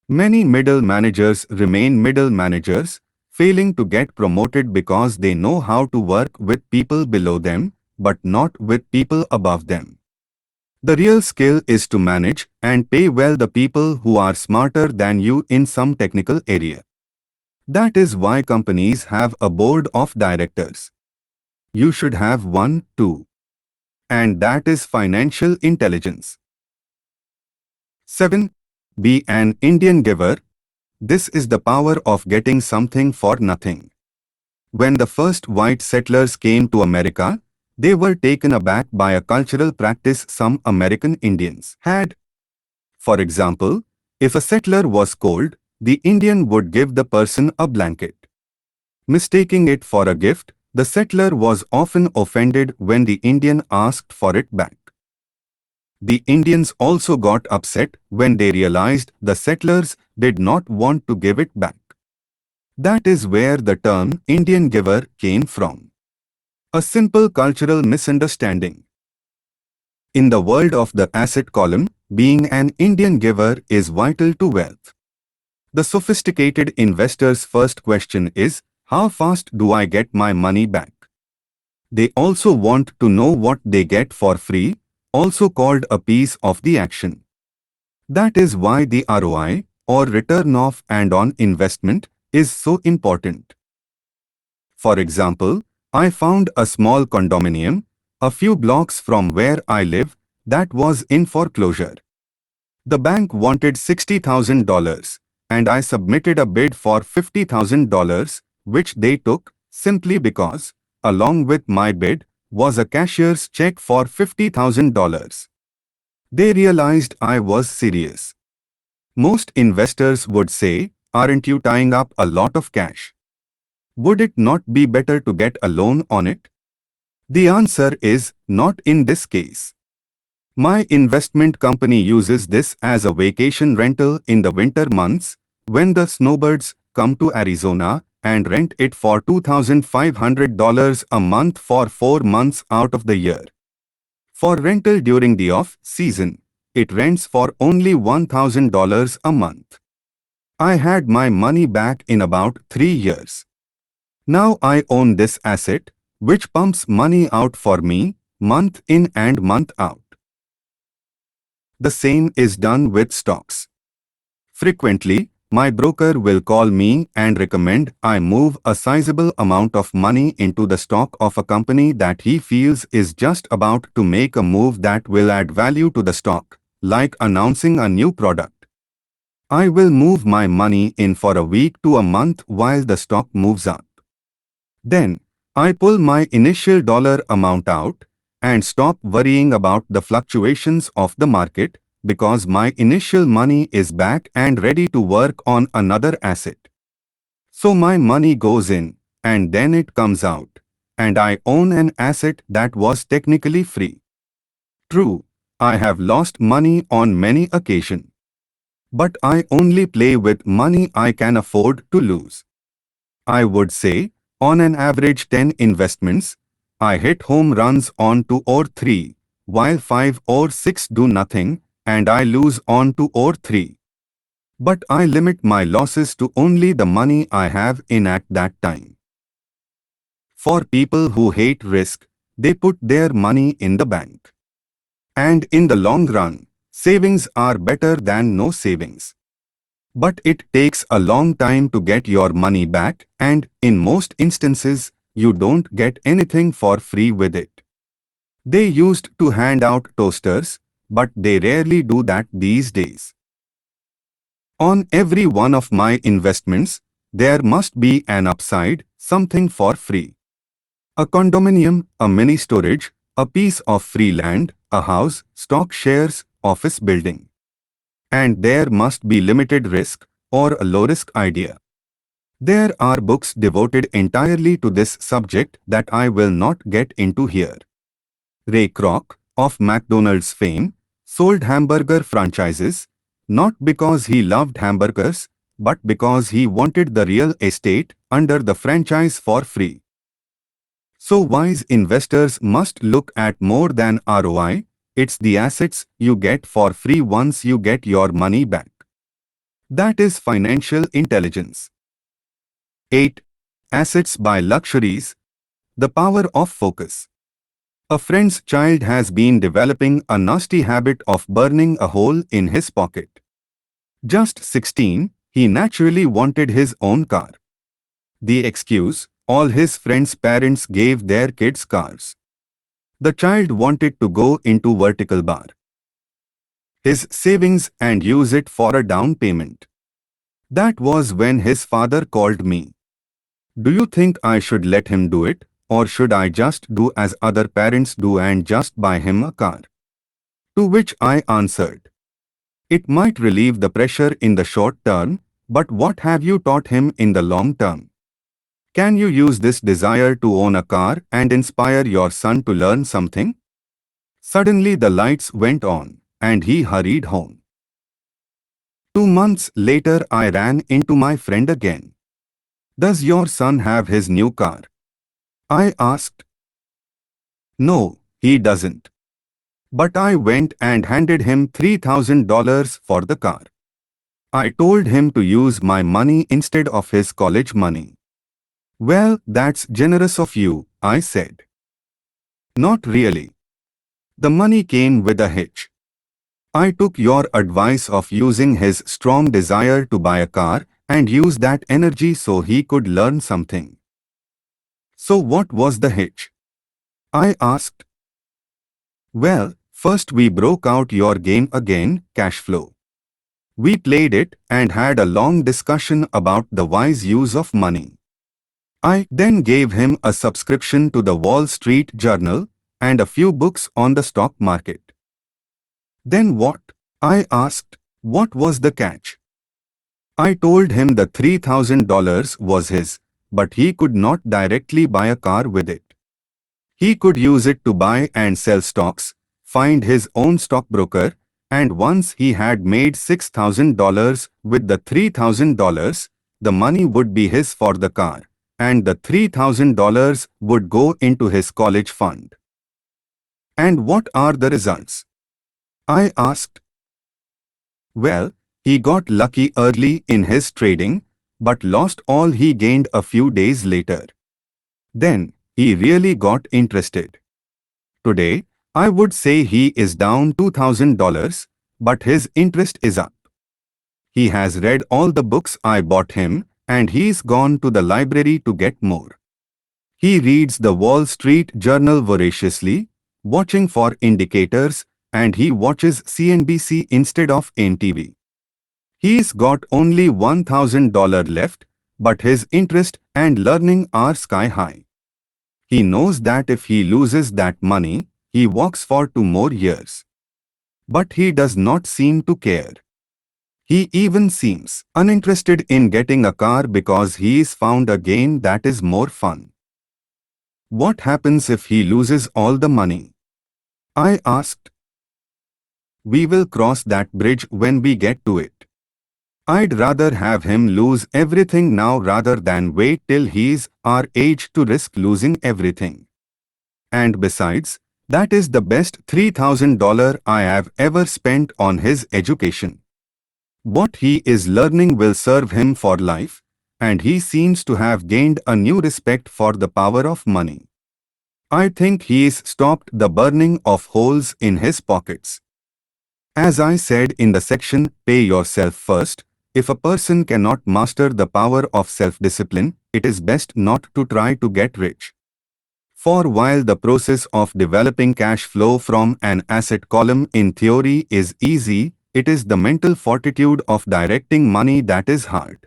Many middle managers remain middle managers, failing to get promoted because they know how to work with people below them, but not with people above them. The real skill is to manage and pay well the people who are smarter than you in some technical area. That is why companies have a board of directors. You should have one too. And that is financial intelligence. 7. Be an Indian giver. This is the power of getting something for nothing. When the first white settlers came to America, they were taken aback by a cultural practice some American Indians had. For example, if a settler was cold, the Indian would give the person a blanket. Mistaking it for a gift, the settler was often offended when the Indian asked for it back. The Indians also got upset when they realized the settlers did not want to give it back. That is where the term Indian giver came from. A simple cultural misunderstanding. In the world of the asset column, being an Indian giver is vital to wealth. The sophisticated investor's first question is, how fast do I get my money back? They also want to know what they get for free, also called a piece of the action. That is why the ROI, or return of and on investment, is so important. For example, I found a small condominium, a few blocks from where I live, that was in foreclosure. The bank wanted $60,000, and I submitted a bid for $50,000, which they took, simply because, along with my bid, was a cashier's check for $50,000. They realized I was serious. Most investors would say, aren't you tying up a lot of cash? Would it not be better to get a loan on it? The answer is, not in this case. My investment company uses this as a vacation rental in the winter months, when the snowbirds come to Arizona and rent it for $2,500 a month for 4 months out of the year. For rental during the off-season, it rents for only $1,000 a month. I had my money back in about 3 years. Now I own this asset, which pumps money out for me, month in and month out. The same is done with stocks. Frequently, my broker will call me and recommend I move a sizable amount of money into the stock of a company that he feels is just about to make a move that will add value to the stock, like announcing a new product. I will move my money in for a week to a month while the stock moves up. Then, I pull my initial dollar amount out and stop worrying about the fluctuations of the market because my initial money is back and ready to work on another asset. So my money goes in and then it comes out, and I own an asset that was technically free. True, I have lost money on many occasions. But I only play with money I can afford to lose. I would say, on an average 10 investments, I hit home runs on 2 or 3, while 5 or 6 do nothing, and I lose on 2 or 3. But I limit my losses to only the money I have in at that time. For people who hate risk, they put their money in the bank. And in the long run, savings are better than no savings. But it takes a long time to get your money back, and in most instances, you don't get anything for free with it. They used to hand out toasters, but they rarely do that these days. On every one of my investments, there must be an upside, something for free. A condominium, a mini storage, a piece of free land, a house, stock shares, office building. And there must be limited risk or a low-risk idea. There are books devoted entirely to this subject that I will not get into here. Ray Kroc, of McDonald's fame, sold hamburger franchises, not because he loved hamburgers, but because he wanted the real estate under the franchise for free. So wise investors must look at more than ROI, it's the assets you get for free once you get your money back. That is financial intelligence. 8. Assets buy luxuries. The power of focus. A friend's child has been developing a nasty habit of burning a hole in his pocket. Just 16, he naturally wanted his own car. The excuse, all his friends' parents gave their kids cars. The child wanted to go into vertical bar. His savings and use it for a down payment. That was when his father called me. Do you think I should let him do it, or should I just do as other parents do and just buy him a car? To which I answered, it might relieve the pressure in the short term, but what have you taught him in the long term? Can you use this desire to own a car and inspire your son to learn something? Suddenly the lights went on, and he hurried home. 2 months later I ran into my friend again. Does your son have his new car? I asked. No, he doesn't. But I went and handed him $3,000 for the car. I told him to use my money instead of his college money. Well, that's generous of you, I said. Not really. The money came with a hitch. I took your advice of using his strong desire to buy a car and use that energy so he could learn something. So what was the hitch? I asked. Well, first we broke out your game again, cash flow. We played it and had a long discussion about the wise use of money. I then gave him a subscription to the Wall Street Journal and a few books on the stock market. Then what? I asked. What was the catch? I told him the $3,000 was his, but he could not directly buy a car with it. He could use it to buy and sell stocks, find his own stockbroker, and once he had made $6,000 with the $3,000, the money would be his for the car, and the $3,000 would go into his college fund. And what are the results? I asked. Well, he got lucky early in his trading, but lost all he gained a few days later. Then, he really got interested. Today, I would say he is down $2,000, but his interest is up. He has read all the books I bought him, and he's gone to the library to get more. He reads the Wall Street Journal voraciously, watching for indicators, and he watches CNBC instead of NTV. He's got only $1,000 left, but his interest and learning are sky high. He knows that if he loses that money, he walks for 2 more years. But he does not seem to care. He even seems uninterested in getting a car because he's found a game that is more fun. What happens if he loses all the money? I asked. We will cross that bridge when we get to it. I'd rather have him lose everything now rather than wait till he's our age to risk losing everything. And besides, that is the best $3,000 I have ever spent on his education. What he is learning will serve him for life, and he seems to have gained a new respect for the power of money. I think he's stopped the burning of holes in his pockets. As I said in the section, Pay Yourself First, if a person cannot master the power of self-discipline, it is best not to try to get rich. For while the process of developing cash flow from an asset column in theory is easy, it is the mental fortitude of directing money that is hard.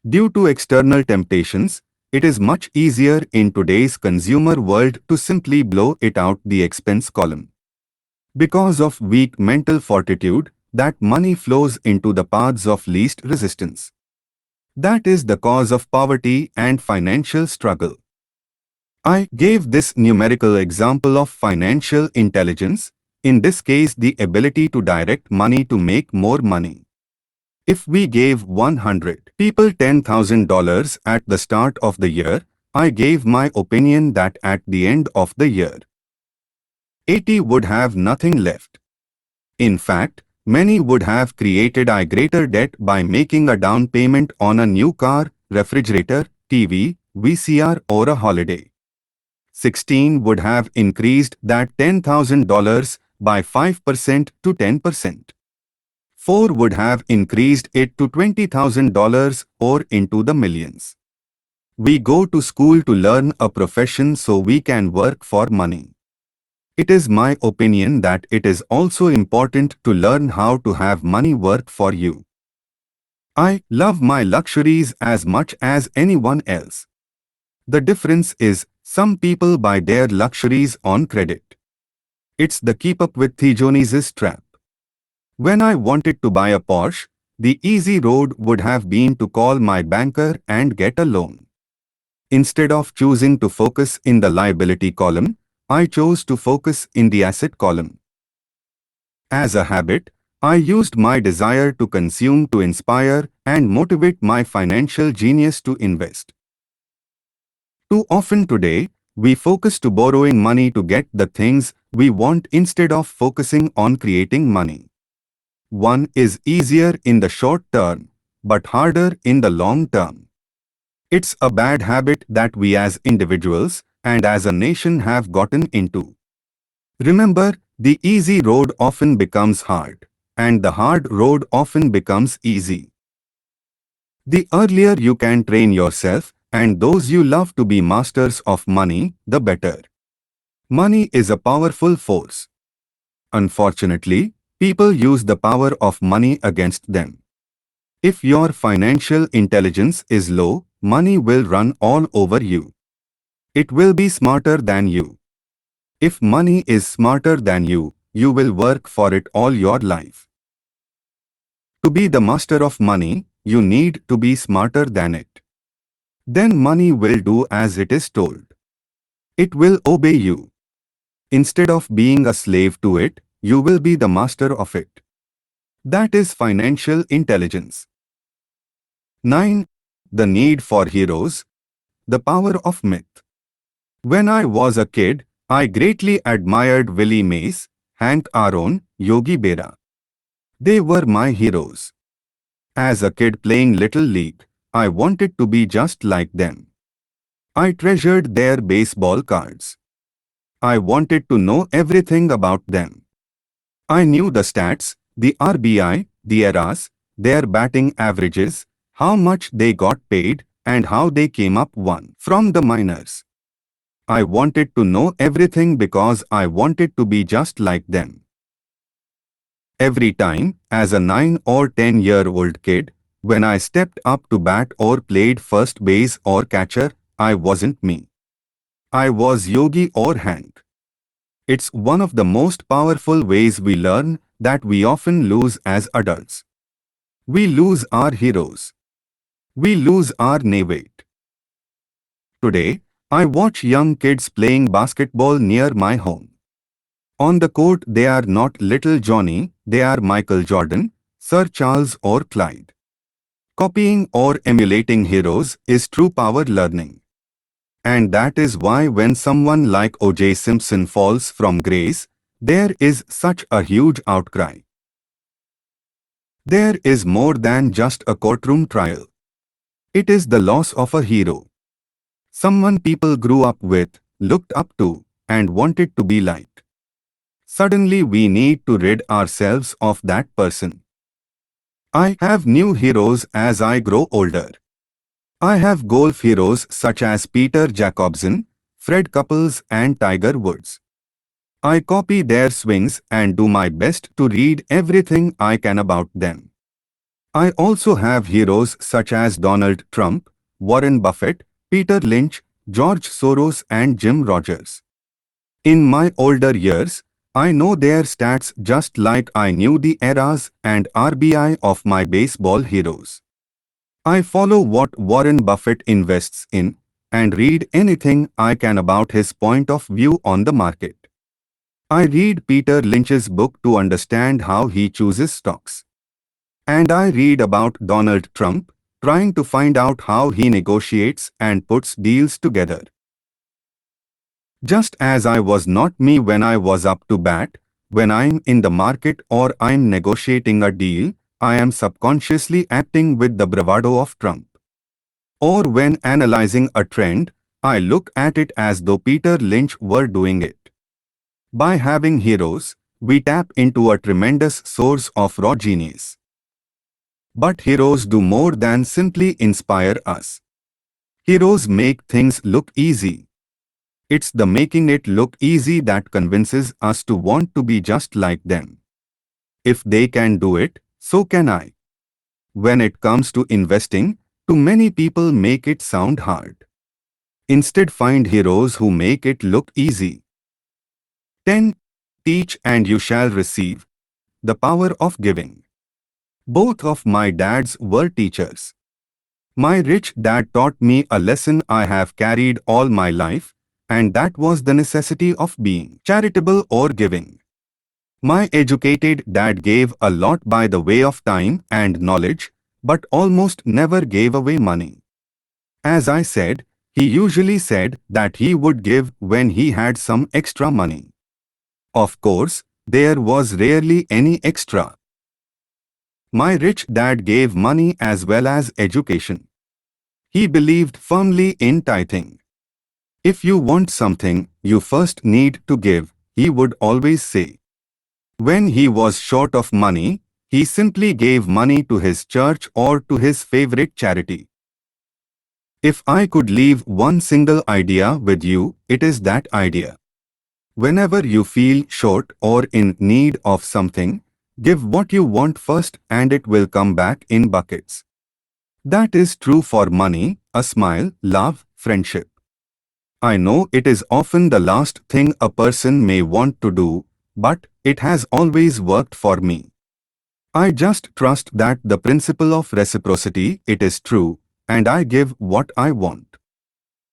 Due to external temptations, it is much easier in today's consumer world to simply blow it out the expense column. Because of weak mental fortitude, that money flows into the paths of least resistance. That is the cause of poverty and financial struggle. I gave this numerical example of financial intelligence, in this case the ability to direct money to make more money. If we gave 100 people $10,000 at the start of the year, I gave my opinion that at the end of the year, 80 would have nothing left. In fact, many would have created a greater debt by making a down payment on a new car, refrigerator, TV, VCR or a holiday. 16 would have increased that $10,000 by 5% to 10%. 4 would have increased it to $20,000 or into the millions. We go to school to learn a profession so we can work for money. It is my opinion that it is also important to learn how to have money work for you. I love my luxuries as much as anyone else. The difference is, some people buy their luxuries on credit. It's the keep up with Theogenes trap. When I wanted to buy a Porsche, the easy road would have been to call my banker and get a loan. Instead of choosing to focus in the liability column, I chose to focus in the asset column. As a habit, I used my desire to consume to inspire and motivate my financial genius to invest. Too often today, we focus to borrowing money to get the things we want instead of focusing on creating money. One is easier in the short term, but harder in the long term. It's a bad habit that we as individuals and as a nation have gotten into. Remember, the easy road often becomes hard, and the hard road often becomes easy. The earlier you can train yourself and those you love to be masters of money, the better. Money is a powerful force. Unfortunately, people use the power of money against them. If your financial intelligence is low, money will run all over you. It will be smarter than you. If money is smarter than you will work for it all your life. To be the master of money, you need to be smarter than it. Then money will do as it is told. It will obey you. Instead of being a slave to it, you will be the master of it. That is financial intelligence. 9. The need for heroes. The power of myth. When I was a kid, I greatly admired Willie Mays, Hank Aaron, Yogi Berra. They were my heroes. As a kid playing Little League, I wanted to be just like them. I treasured their baseball cards. I wanted to know everything about them. I knew the stats, the RBI, the eras, their batting averages, how much they got paid, and how they came up one from the minors. I wanted to know everything because I wanted to be just like them. Every time, as a 9 or 10-year-old kid, when I stepped up to bat or played first base or catcher, I wasn't me. I was Yogi or Hank. It's one of the most powerful ways we learn that we often lose as adults. We lose our heroes. We lose our navigate. Today, I watch young kids playing basketball near my home. On the court, they are not little Johnny, they are Michael Jordan, Sir Charles or Clyde. Copying or emulating heroes is true power learning. And that is why when someone like O.J. Simpson falls from grace, there is such a huge outcry. There is more than just a courtroom trial. It is the loss of a hero. Someone people grew up with, looked up to, and wanted to be like. Suddenly we need to rid ourselves of that person. I have new heroes as I grow older. I have golf heroes such as Peter Jacobsen, Fred Couples and Tiger Woods. I copy their swings and do my best to read everything I can about them. I also have heroes such as Donald Trump, Warren Buffett, Peter Lynch, George Soros and Jim Rogers. In my older years, I know their stats just like I knew the eras and RBI of my baseball heroes. I follow what Warren Buffett invests in and read anything I can about his point of view on the market. I read Peter Lynch's book to understand how he chooses stocks. And I read about Donald Trump, trying to find out how he negotiates and puts deals together. Just as I was not me when I was up to bat, when I'm in the market or I'm negotiating a deal, I am subconsciously acting with the bravado of Trump. Or when analyzing a trend, I look at it as though Peter Lynch were doing it. By having heroes, we tap into a tremendous source of raw genius. But heroes do more than simply inspire us. Heroes make things look easy. It's the making it look easy that convinces us to want to be just like them. If they can do it, so can I. When it comes to investing, too many people make it sound hard. Instead, find heroes who make it look easy. 10. Teach and you shall receive. The power of giving. Both of my dads were teachers. My rich dad taught me a lesson I have carried all my life, and that was the necessity of being charitable or giving. My educated dad gave a lot by the way of time and knowledge, but almost never gave away money. As I said, he usually said that he would give when he had some extra money. Of course, there was rarely any extra. My rich dad gave money as well as education. He believed firmly in tithing. If you want something, you first need to give, he would always say. When he was short of money, he simply gave money to his church or to his favorite charity. If I could leave one single idea with you, it is that idea. Whenever you feel short or in need of something, give what you want first and it will come back in buckets. That is true for money, a smile, love, friendship. I know it is often the last thing a person may want to do, but it has always worked for me. I just trust that the principle of reciprocity, it is true, and I give what I want.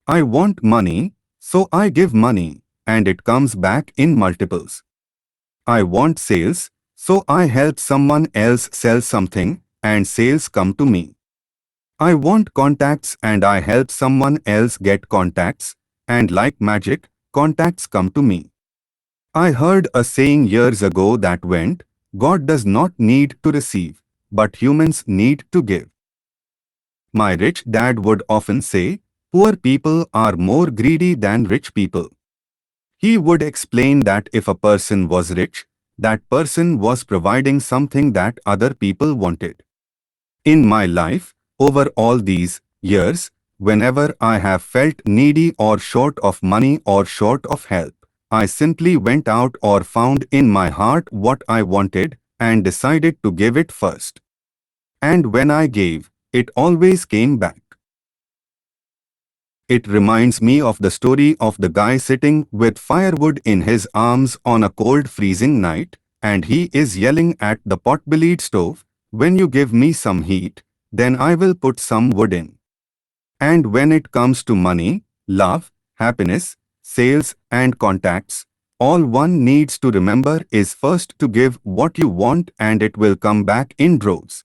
I want money, so I give money, and it comes back in multiples. I want sales, so I help someone else sell something, and sales come to me. I want contacts and I help someone else get contacts, and like magic, contacts come to me. I heard a saying years ago that went, God does not need to receive, but humans need to give. My rich dad would often say, poor people are more greedy than rich people. He would explain that if a person was rich, that person was providing something that other people wanted. In my life, over all these years, whenever I have felt needy or short of money or short of help, I simply went out or found in my heart what I wanted and decided to give it first. And when I gave, it always came back. It reminds me of the story of the guy sitting with firewood in his arms on a cold freezing night, and he is yelling at the pot-bellied stove, when you give me some heat, then I will put some wood in. And when it comes to money, love, happiness, sales and contacts, all one needs to remember is first to give what you want and it will come back in droves.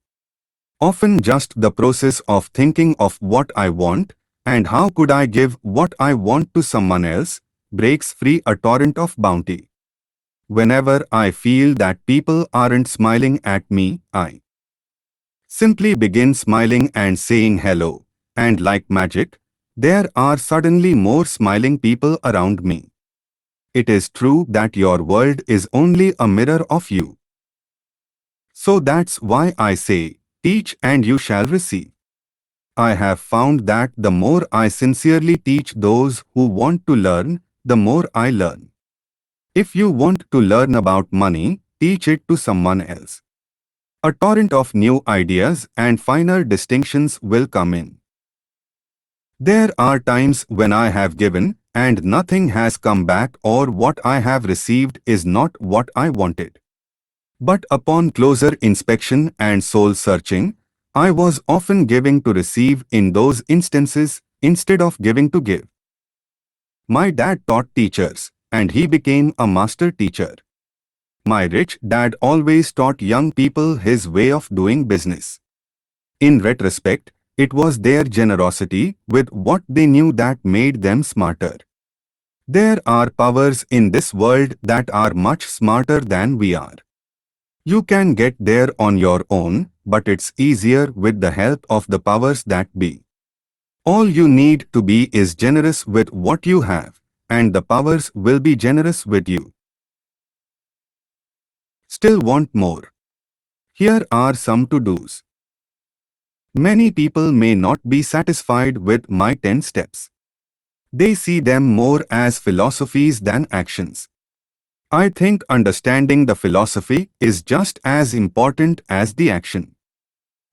Often just the process of thinking of what I want and how could I give what I want to someone else breaks free a torrent of bounty. Whenever I feel that people aren't smiling at me, I Simply begin smiling and saying hello, and like magic, there are suddenly more smiling people around me. It is true that your world is only a mirror of you. So that's why I say, teach and you shall receive. I have found that the more I sincerely teach those who want to learn, the more I learn. If you want to learn about money, teach it to someone else. A torrent of new ideas and finer distinctions will come in. There are times when I have given and nothing has come back, or what I have received is not what I wanted. But upon closer inspection and soul searching, I was often giving to receive in those instances instead of giving to give. My dad taught teachers, and he became a master teacher. My rich dad always taught young people his way of doing business. In retrospect, it was their generosity with what they knew that made them smarter. There are powers in this world that are much smarter than we are. You can get there on your own, but it's easier with the help of the powers that be. All you need to be is generous with what you have, and the powers will be generous with you. Still want more? Here are some to-dos. Many people may not be satisfied with my 10 steps. They see them more as philosophies than actions. I think understanding the philosophy is just as important as the action.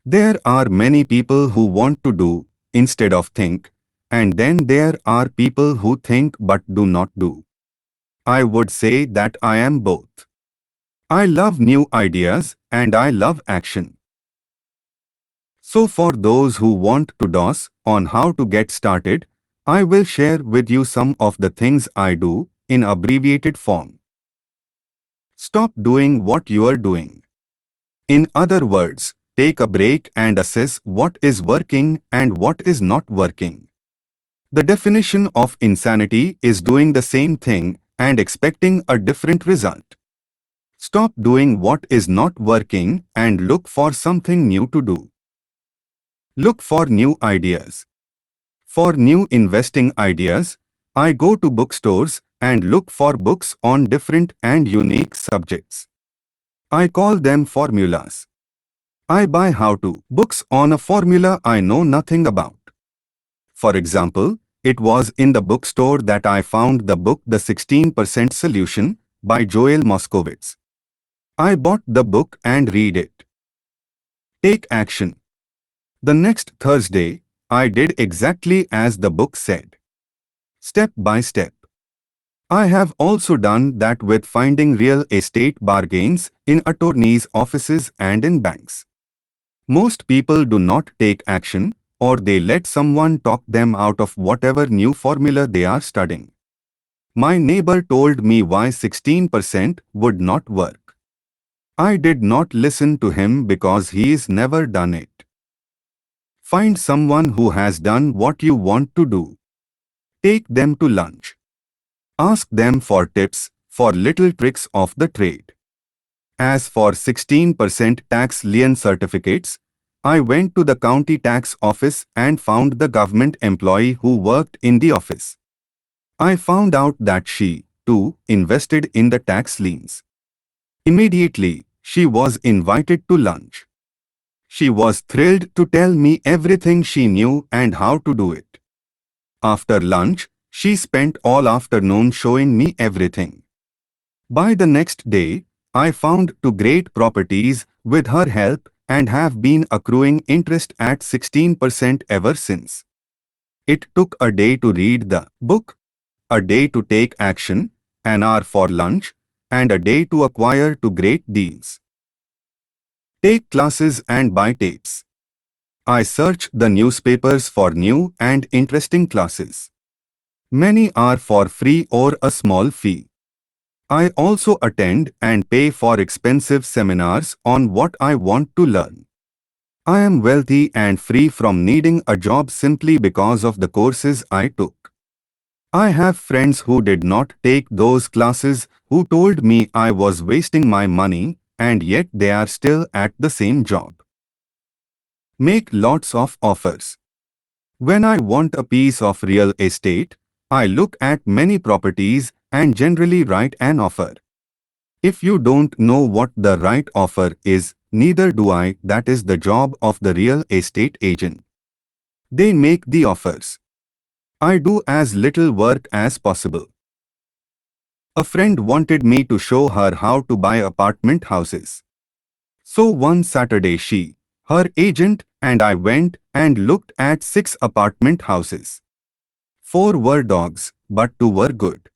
There are many people who want to do instead of think, and then there are people who think but do not do. I would say that I am both. I love new ideas and I love action. So for those who want to DOS on how to get started, I will share with you some of the things I do in abbreviated form. Stop doing what you are doing. In other words, take a break and assess what is working and what is not working. The definition of insanity is doing the same thing and expecting a different result. Stop doing what is not working and look for something new to do. Look for new ideas. For new investing ideas, I go to bookstores and look for books on different and unique subjects. I call them formulas. I buy how-to books on a formula I know nothing about. For example, it was in the bookstore that I found the book The 16% Solution by Joel Moskowitz. I bought the book and read it. Take action. The next Thursday, I did exactly as the book said. Step by step. I have also done that with finding real estate bargains in attorneys' offices and in banks. Most people do not take action, or they let someone talk them out of whatever new formula they are studying. My neighbor told me why 16% would not work. I did not listen to him because he's never done it. Find someone who has done what you want to do. Take them to lunch. Ask them for tips, for little tricks of the trade. As for 16% tax lien certificates, I went to the county tax office and found the government employee who worked in the office. I found out that she, too, invested in the tax liens. Immediately, she was invited to lunch. She was thrilled to tell me everything she knew and how to do it. After lunch, she spent all afternoon showing me everything. By the next day, I found 2 great properties with her help and have been accruing interest at 16% ever since. It took a day to read the book, a day to take action, an hour for lunch, and a day to acquire 2 great deals. Take classes and buy tapes. I search the newspapers for new and interesting classes. Many are for free or a small fee. I also attend and pay for expensive seminars on what I want to learn. I am wealthy and free from needing a job simply because of the courses I took. I have friends who did not take those classes who told me I was wasting my money, and yet they are still at the same job. Make lots of offers. When I want a piece of real estate, I look at many properties and generally write an offer. If you don't know what the right offer is, neither do I. That is the job of the real estate agent. They make the offers. I do as little work as possible. A friend wanted me to show her how to buy apartment houses. So one Saturday her agent, and I went and looked at 6 apartment houses. 4 were dogs, but 2 were good.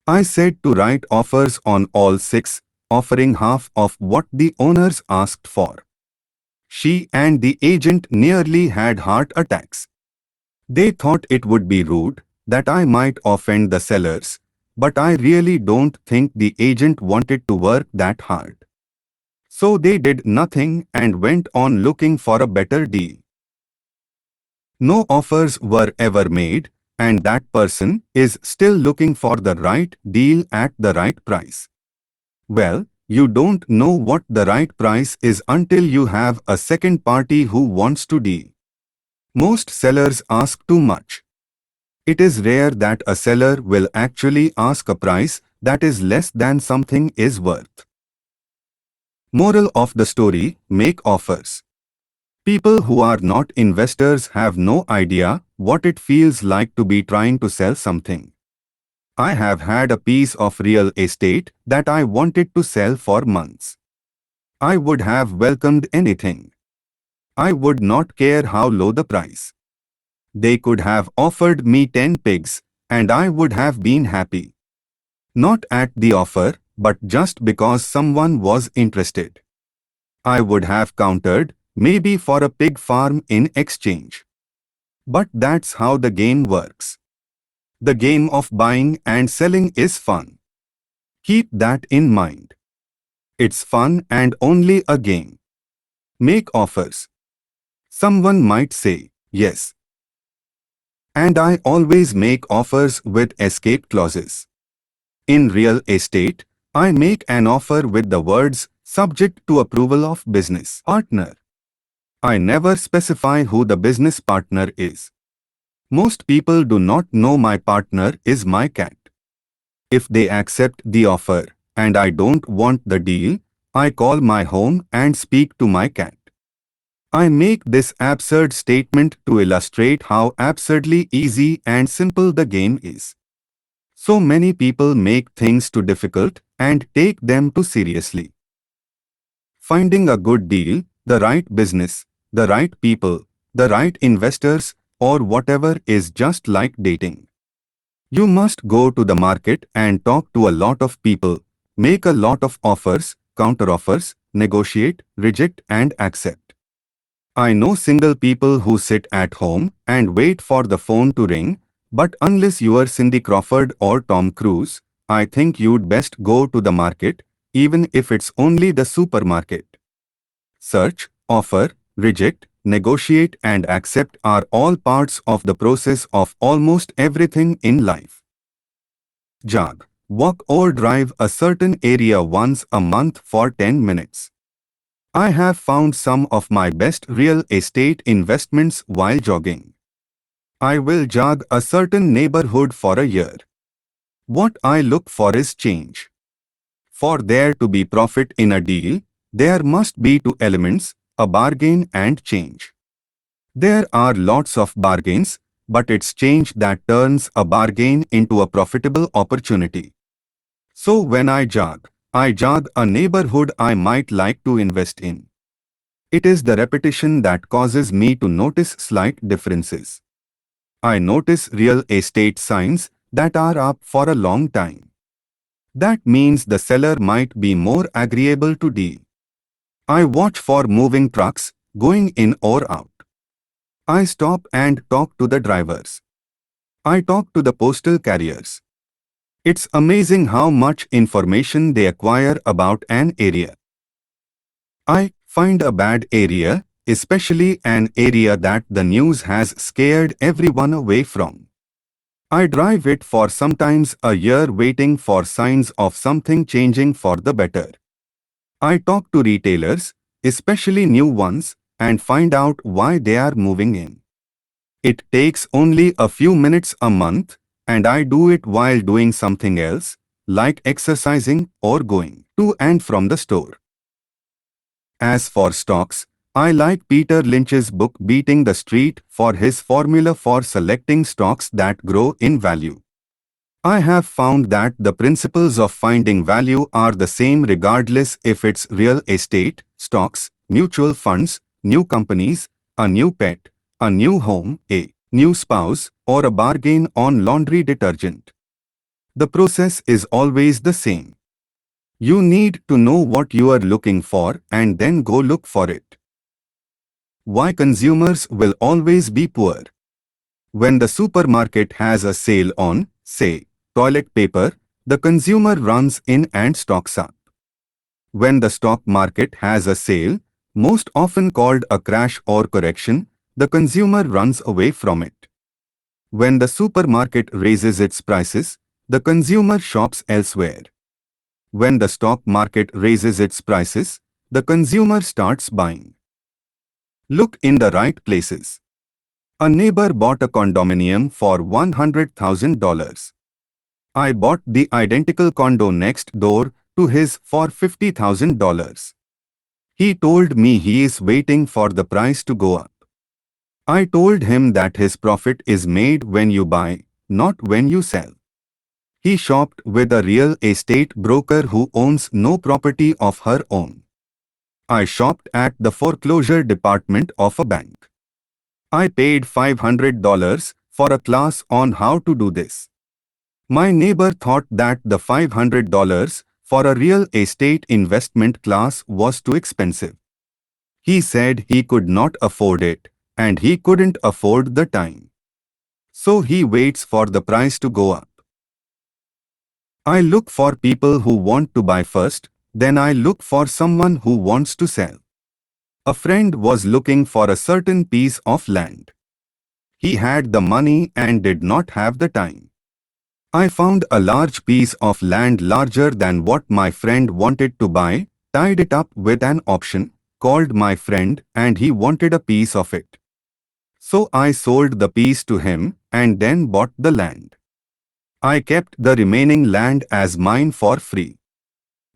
I said to write offers on all 6, offering half of what the owners asked for. She and the agent nearly had heart attacks. They thought it would be rude, that I might offend the sellers, but I really don't think the agent wanted to work that hard. So they did nothing and went on looking for a better deal. No offers were ever made, and that person is still looking for the right deal at the right price. Well, you don't know what the right price is until you have a second party who wants to deal. Most sellers ask too much. It is rare that a seller will actually ask a price that is less than something is worth. Moral of the story: make offers. People who are not investors have no idea what it feels like to be trying to sell something. I have had a piece of real estate that I wanted to sell for months. I would have welcomed anything. I would not care how low the price. They could have offered me 10 pigs, and I would have been happy. Not at the offer, but just because someone was interested. I would have countered, maybe for a pig farm in exchange. But that's how the game works. The game of buying and selling is fun. Keep that in mind. It's fun and only a game. Make offers. Someone might say, yes. And I always make offers with escape clauses. In real estate, I make an offer with the words, subject to approval of business partner. I never specify who the business partner is. Most people do not know my partner is my cat. If they accept the offer, and I don't want the deal, I call my home and speak to my cat. I make this absurd statement to illustrate how absurdly easy and simple the game is. So many people make things too difficult and take them too seriously. Finding a good deal, the right business, the right people, the right investors, or whatever is just like dating. You must go to the market and talk to a lot of people, make a lot of offers, counteroffers, negotiate, reject and accept. I know single people who sit at home and wait for the phone to ring, but unless you are Cindy Crawford or Tom Cruise, I think you'd best go to the market, even if it's only the supermarket. Search, offer, reject, negotiate and accept are all parts of the process of almost everything in life. Jog, walk or drive a certain area once a month for 10 minutes. I have found some of my best real estate investments while jogging. I will jog a certain neighborhood for a year. What I look for is change. For there to be profit in a deal, there must be two elements, a bargain and change. There are lots of bargains, but it's change that turns a bargain into a profitable opportunity. So when I jog a neighborhood I might like to invest in. It is the repetition that causes me to notice slight differences. I notice real estate signs that are up for a long time. That means the seller might be more agreeable to deal. I watch for moving trucks, going in or out. I stop and talk to the drivers. I talk to the postal carriers. It's amazing how much information they acquire about an area. I find a bad area, especially an area that the news has scared everyone away from. I drive it for sometimes a year waiting for signs of something changing for the better. I talk to retailers, especially new ones, and find out why they are moving in. It takes only a few minutes a month, and I do it while doing something else, like exercising or going to and from the store. As for stocks, I like Peter Lynch's book Beating the Street for his formula for selecting stocks that grow in value. I have found that the principles of finding value are the same regardless if it's real estate, stocks, mutual funds, new companies, a new pet, a new home, a new spouse, or a bargain on laundry detergent. The process is always the same. You need to know what you are looking for and then go look for it. Why consumers will always be poor? When the supermarket has a sale on, say, toilet paper, the consumer runs in and stocks up. When the stock market has a sale, most often called a crash or correction, the consumer runs away from it. When the supermarket raises its prices, the consumer shops elsewhere. When the stock market raises its prices, the consumer starts buying. Look in the right places. A neighbor bought a condominium for $100,000. I bought the identical condo next door to his for $50,000. He told me he is waiting for the price to go up. I told him that his profit is made when you buy, not when you sell. He shopped with a real estate broker who owns no property of her own. I shopped at the foreclosure department of a bank. I paid $500 for a class on how to do this. My neighbor thought that the $500 for a real estate investment class was too expensive. He said he could not afford it, and he couldn't afford the time. So he waits for the price to go up. I look for people who want to buy first, then I look for someone who wants to sell. A friend was looking for a certain piece of land. He had the money and did not have the time. I found a large piece of land larger than what my friend wanted to buy, tied it up with an option, called my friend, and he wanted a piece of it. So I sold the piece to him and then bought the land. I kept the remaining land as mine for free.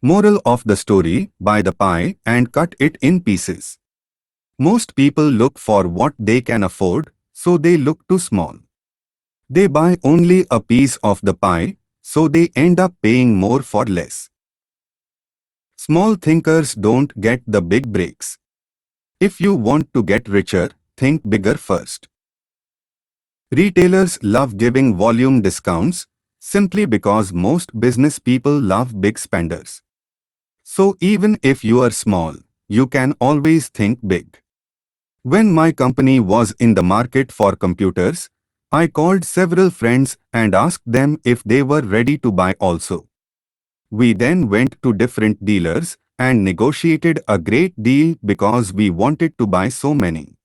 Moral of the story: buy the pie and cut it in pieces. Most people look for what they can afford, so they look too small. They buy only a piece of the pie, so they end up paying more for less. Small thinkers don't get the big breaks. If you want to get richer, think bigger first. Retailers love giving volume discounts simply because most business people love big spenders. So even if you are small, you can always think big. When my company was in the market for computers, I called several friends and asked them if they were ready to buy also. We then went to different dealers and negotiated a great deal because we wanted to buy so many.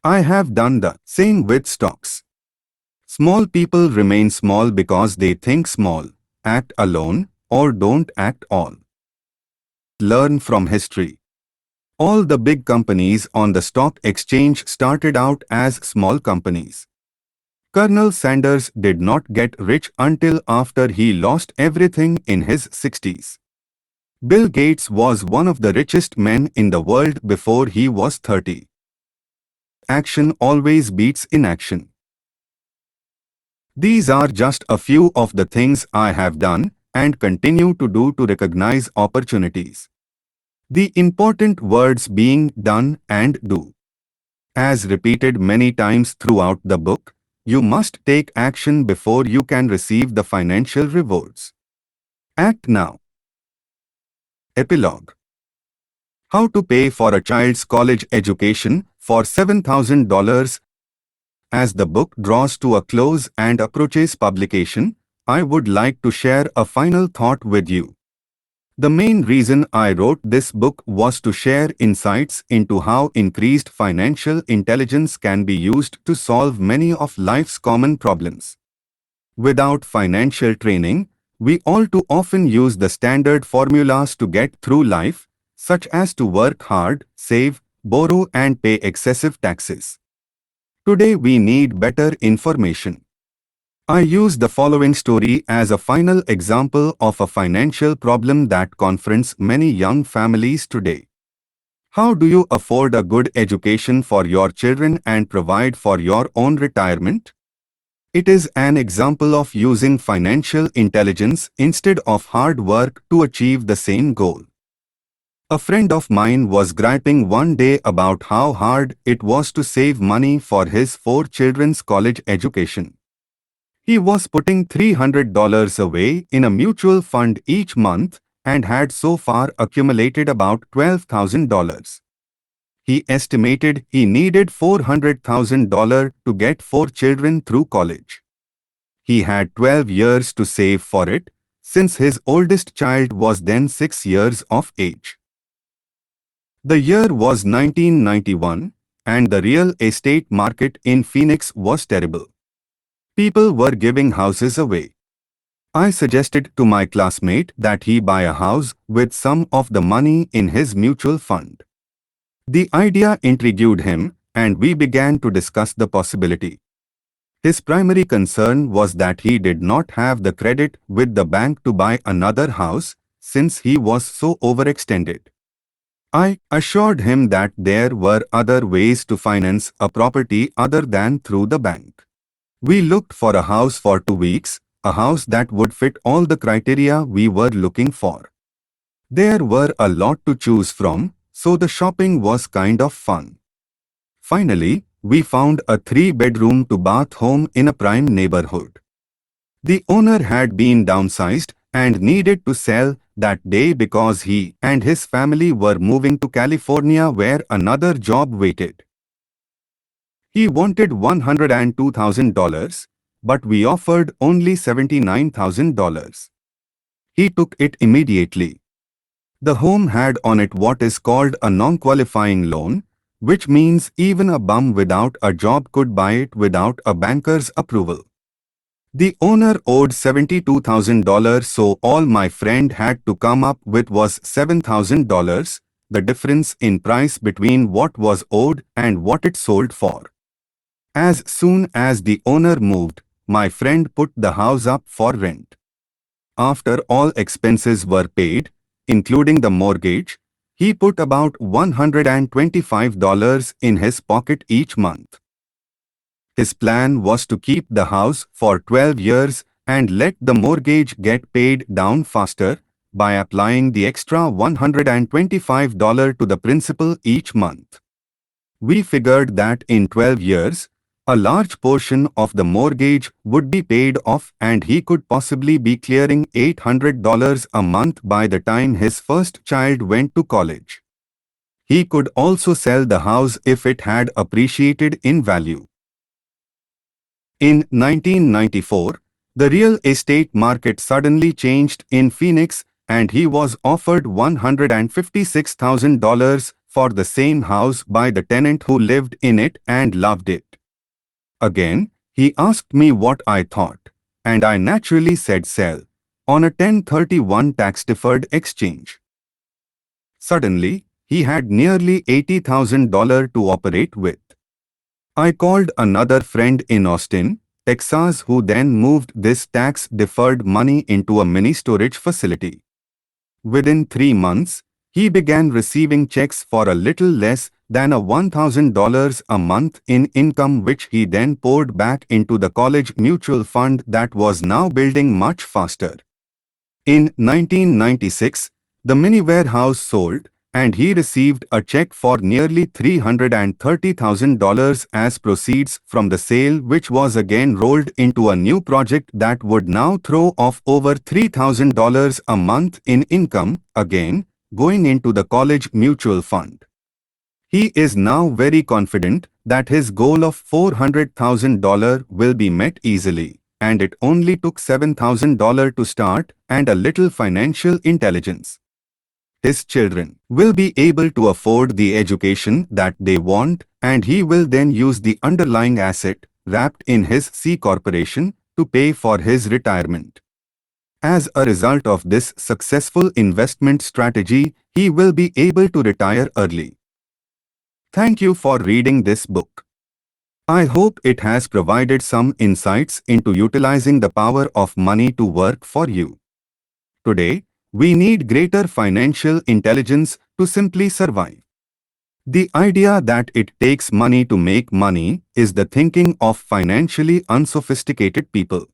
I have done the same with stocks. Small people remain small because they think small, act alone, or don't act all. Learn from history. All the big companies on the stock exchange started out as small companies. Colonel Sanders did not get rich until after he lost everything in his 60s. Bill Gates was one of the richest men in the world before he was 30. Action always beats inaction. These are just a few of the things I have done and continue to do to recognize opportunities. The important words being done and do. As repeated many times throughout the book, you must take action before you can receive the financial rewards. Act now. Epilogue. How to pay for a child's college education for $7,000. As the book draws to a close and approaches publication, I would like to share a final thought with you. The main reason I wrote this book was to share insights into how increased financial intelligence can be used to solve many of life's common problems. Without financial training, we all too often use the standard formulas to get through life, such as to work hard, save, borrow and pay excessive taxes. Today we need better information. I use the following story as a final example of a financial problem that confronts many young families today. How do you afford a good education for your children and provide for your own retirement? It is an example of using financial intelligence instead of hard work to achieve the same goal. A friend of mine was griping one day about how hard it was to save money for his 4 children's college education. He was putting $300 away in a mutual fund each month and had so far accumulated about $12,000. He estimated he needed $400,000 to get 4 children through college. He had 12 years to save for it, since his oldest child was then 6 years of age. The year was 1991, and the real estate market in Phoenix was terrible. People were giving houses away. I suggested to my classmate that he buy a house with some of the money in his mutual fund. The idea intrigued him, and we began to discuss the possibility. His primary concern was that he did not have the credit with the bank to buy another house, since he was so overextended. I assured him that there were other ways to finance a property other than through the bank. We looked for a house for 2 weeks, a house that would fit all the criteria we were looking for. There were a lot to choose from, so the shopping was kind of fun. Finally, we found a 3-bedroom 2-bath home in a prime neighborhood. The owner had been downsized and needed to sell that day because he and his family were moving to California where another job waited. He wanted $102,000, but we offered only $79,000. He took it immediately. The home had on it what is called a non-qualifying loan, which means even a bum without a job could buy it without a banker's approval. The owner owed $72,000, so all my friend had to come up with was $7,000, the difference in price between what was owed and what it sold for. As soon as the owner moved, my friend put the house up for rent. After all expenses were paid, including the mortgage, he put about $125 in his pocket each month. His plan was to keep the house for 12 years and let the mortgage get paid down faster by applying the extra $125 to the principal each month. We figured that in 12 years, a large portion of the mortgage would be paid off and he could possibly be clearing $800 a month by the time his first child went to college. He could also sell the house if it had appreciated in value. In 1994, the real estate market suddenly changed in Phoenix and he was offered $156,000 for the same house by the tenant who lived in it and loved it. Again, he asked me what I thought, and I naturally said sell, on a 1031 tax-deferred exchange. Suddenly, he had nearly $80,000 to operate with. I called another friend in Austin, Texas who then moved this tax-deferred money into a mini storage facility. Within 3 months, he began receiving checks for a little less than $1,000 a month in income, which he then poured back into the college mutual fund that was now building much faster. In 1996, the mini warehouse sold, and he received a check for nearly $330,000 as proceeds from the sale, which was again rolled into a new project that would now throw off over $3,000 a month in income, again going into the college mutual fund. He is now very confident that his goal of $400,000 will be met easily, and it only took $7,000 to start and a little financial intelligence. His children will be able to afford the education that they want, and he will then use the underlying asset wrapped in his C corporation to pay for his retirement. As a result of this successful investment strategy, he will be able to retire early. Thank you for reading this book. I hope it has provided some insights into utilizing the power of money to work for you. Today, we need greater financial intelligence to simply survive. The idea that it takes money to make money is the thinking of financially unsophisticated people.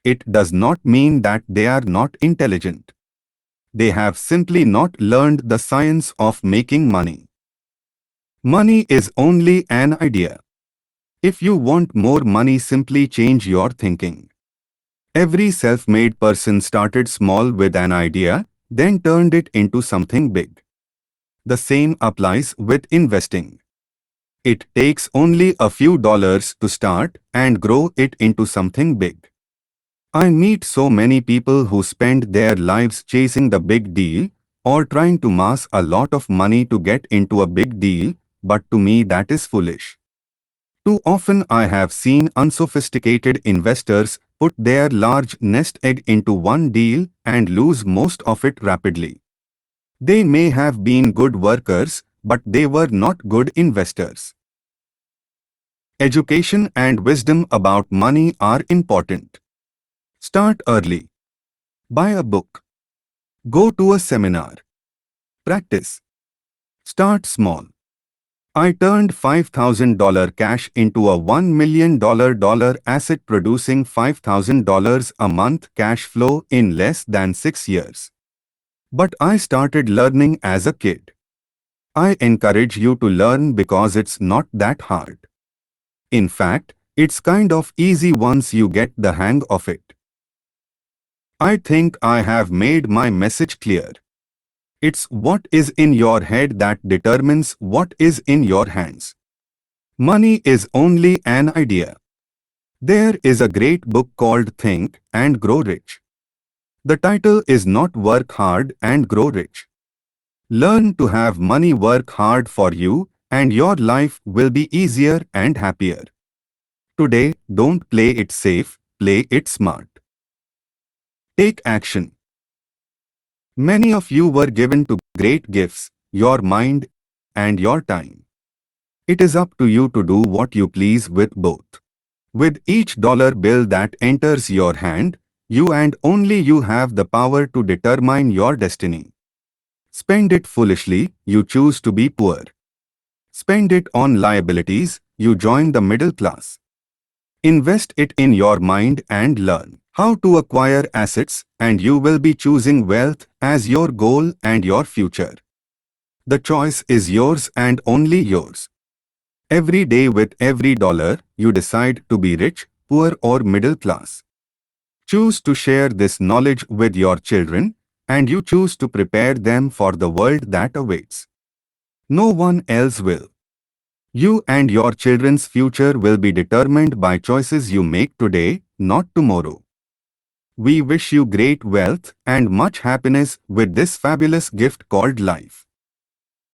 It does not mean that they are not intelligent. They have simply not learned the science of making money. Money is only an idea. If you want more money, simply change your thinking. Every self-made person started small with an idea, then turned it into something big. The same applies with investing. It takes only a few dollars to start and grow it into something big. I meet so many people who spend their lives chasing the big deal or trying to amass a lot of money to get into a big deal, but to me that is foolish. Too often I have seen unsophisticated investors put their large nest egg into one deal and lose most of it rapidly. They may have been good workers, but they were not good investors. Education and wisdom about money are important. Start early. Buy a book. Go to a seminar. Practice. Start small. I turned $5,000 cash into a $1 million asset, producing $5,000 a month cash flow in less than 6 years. But I started learning as a kid. I encourage you to learn because it's not that hard. In fact, it's kind of easy once you get the hang of it. I think I have made my message clear. It's what is in your head that determines what is in your hands. Money is only an idea. There is a great book called Think and Grow Rich. The title is not Work Hard and Grow Rich. Learn to have money work hard for you, and your life will be easier and happier. Today, don't play it safe, play it smart. Take action. Many of you were given to great gifts, your mind and your time. It is up to you to do what you please with both. With each dollar bill that enters your hand, you and only you have the power to determine your destiny. Spend it foolishly, you choose to be poor. Spend it on liabilities, you join the middle class. Invest it in your mind and learn how to acquire assets, and you will be choosing wealth as your goal and your future. The choice is yours and only yours. Every day with every dollar, you decide to be rich, poor or middle class. Choose to share this knowledge with your children, and you choose to prepare them for the world that awaits. No one else will. You and your children's future will be determined by choices you make today, not tomorrow. We wish you great wealth and much happiness with this fabulous gift called life.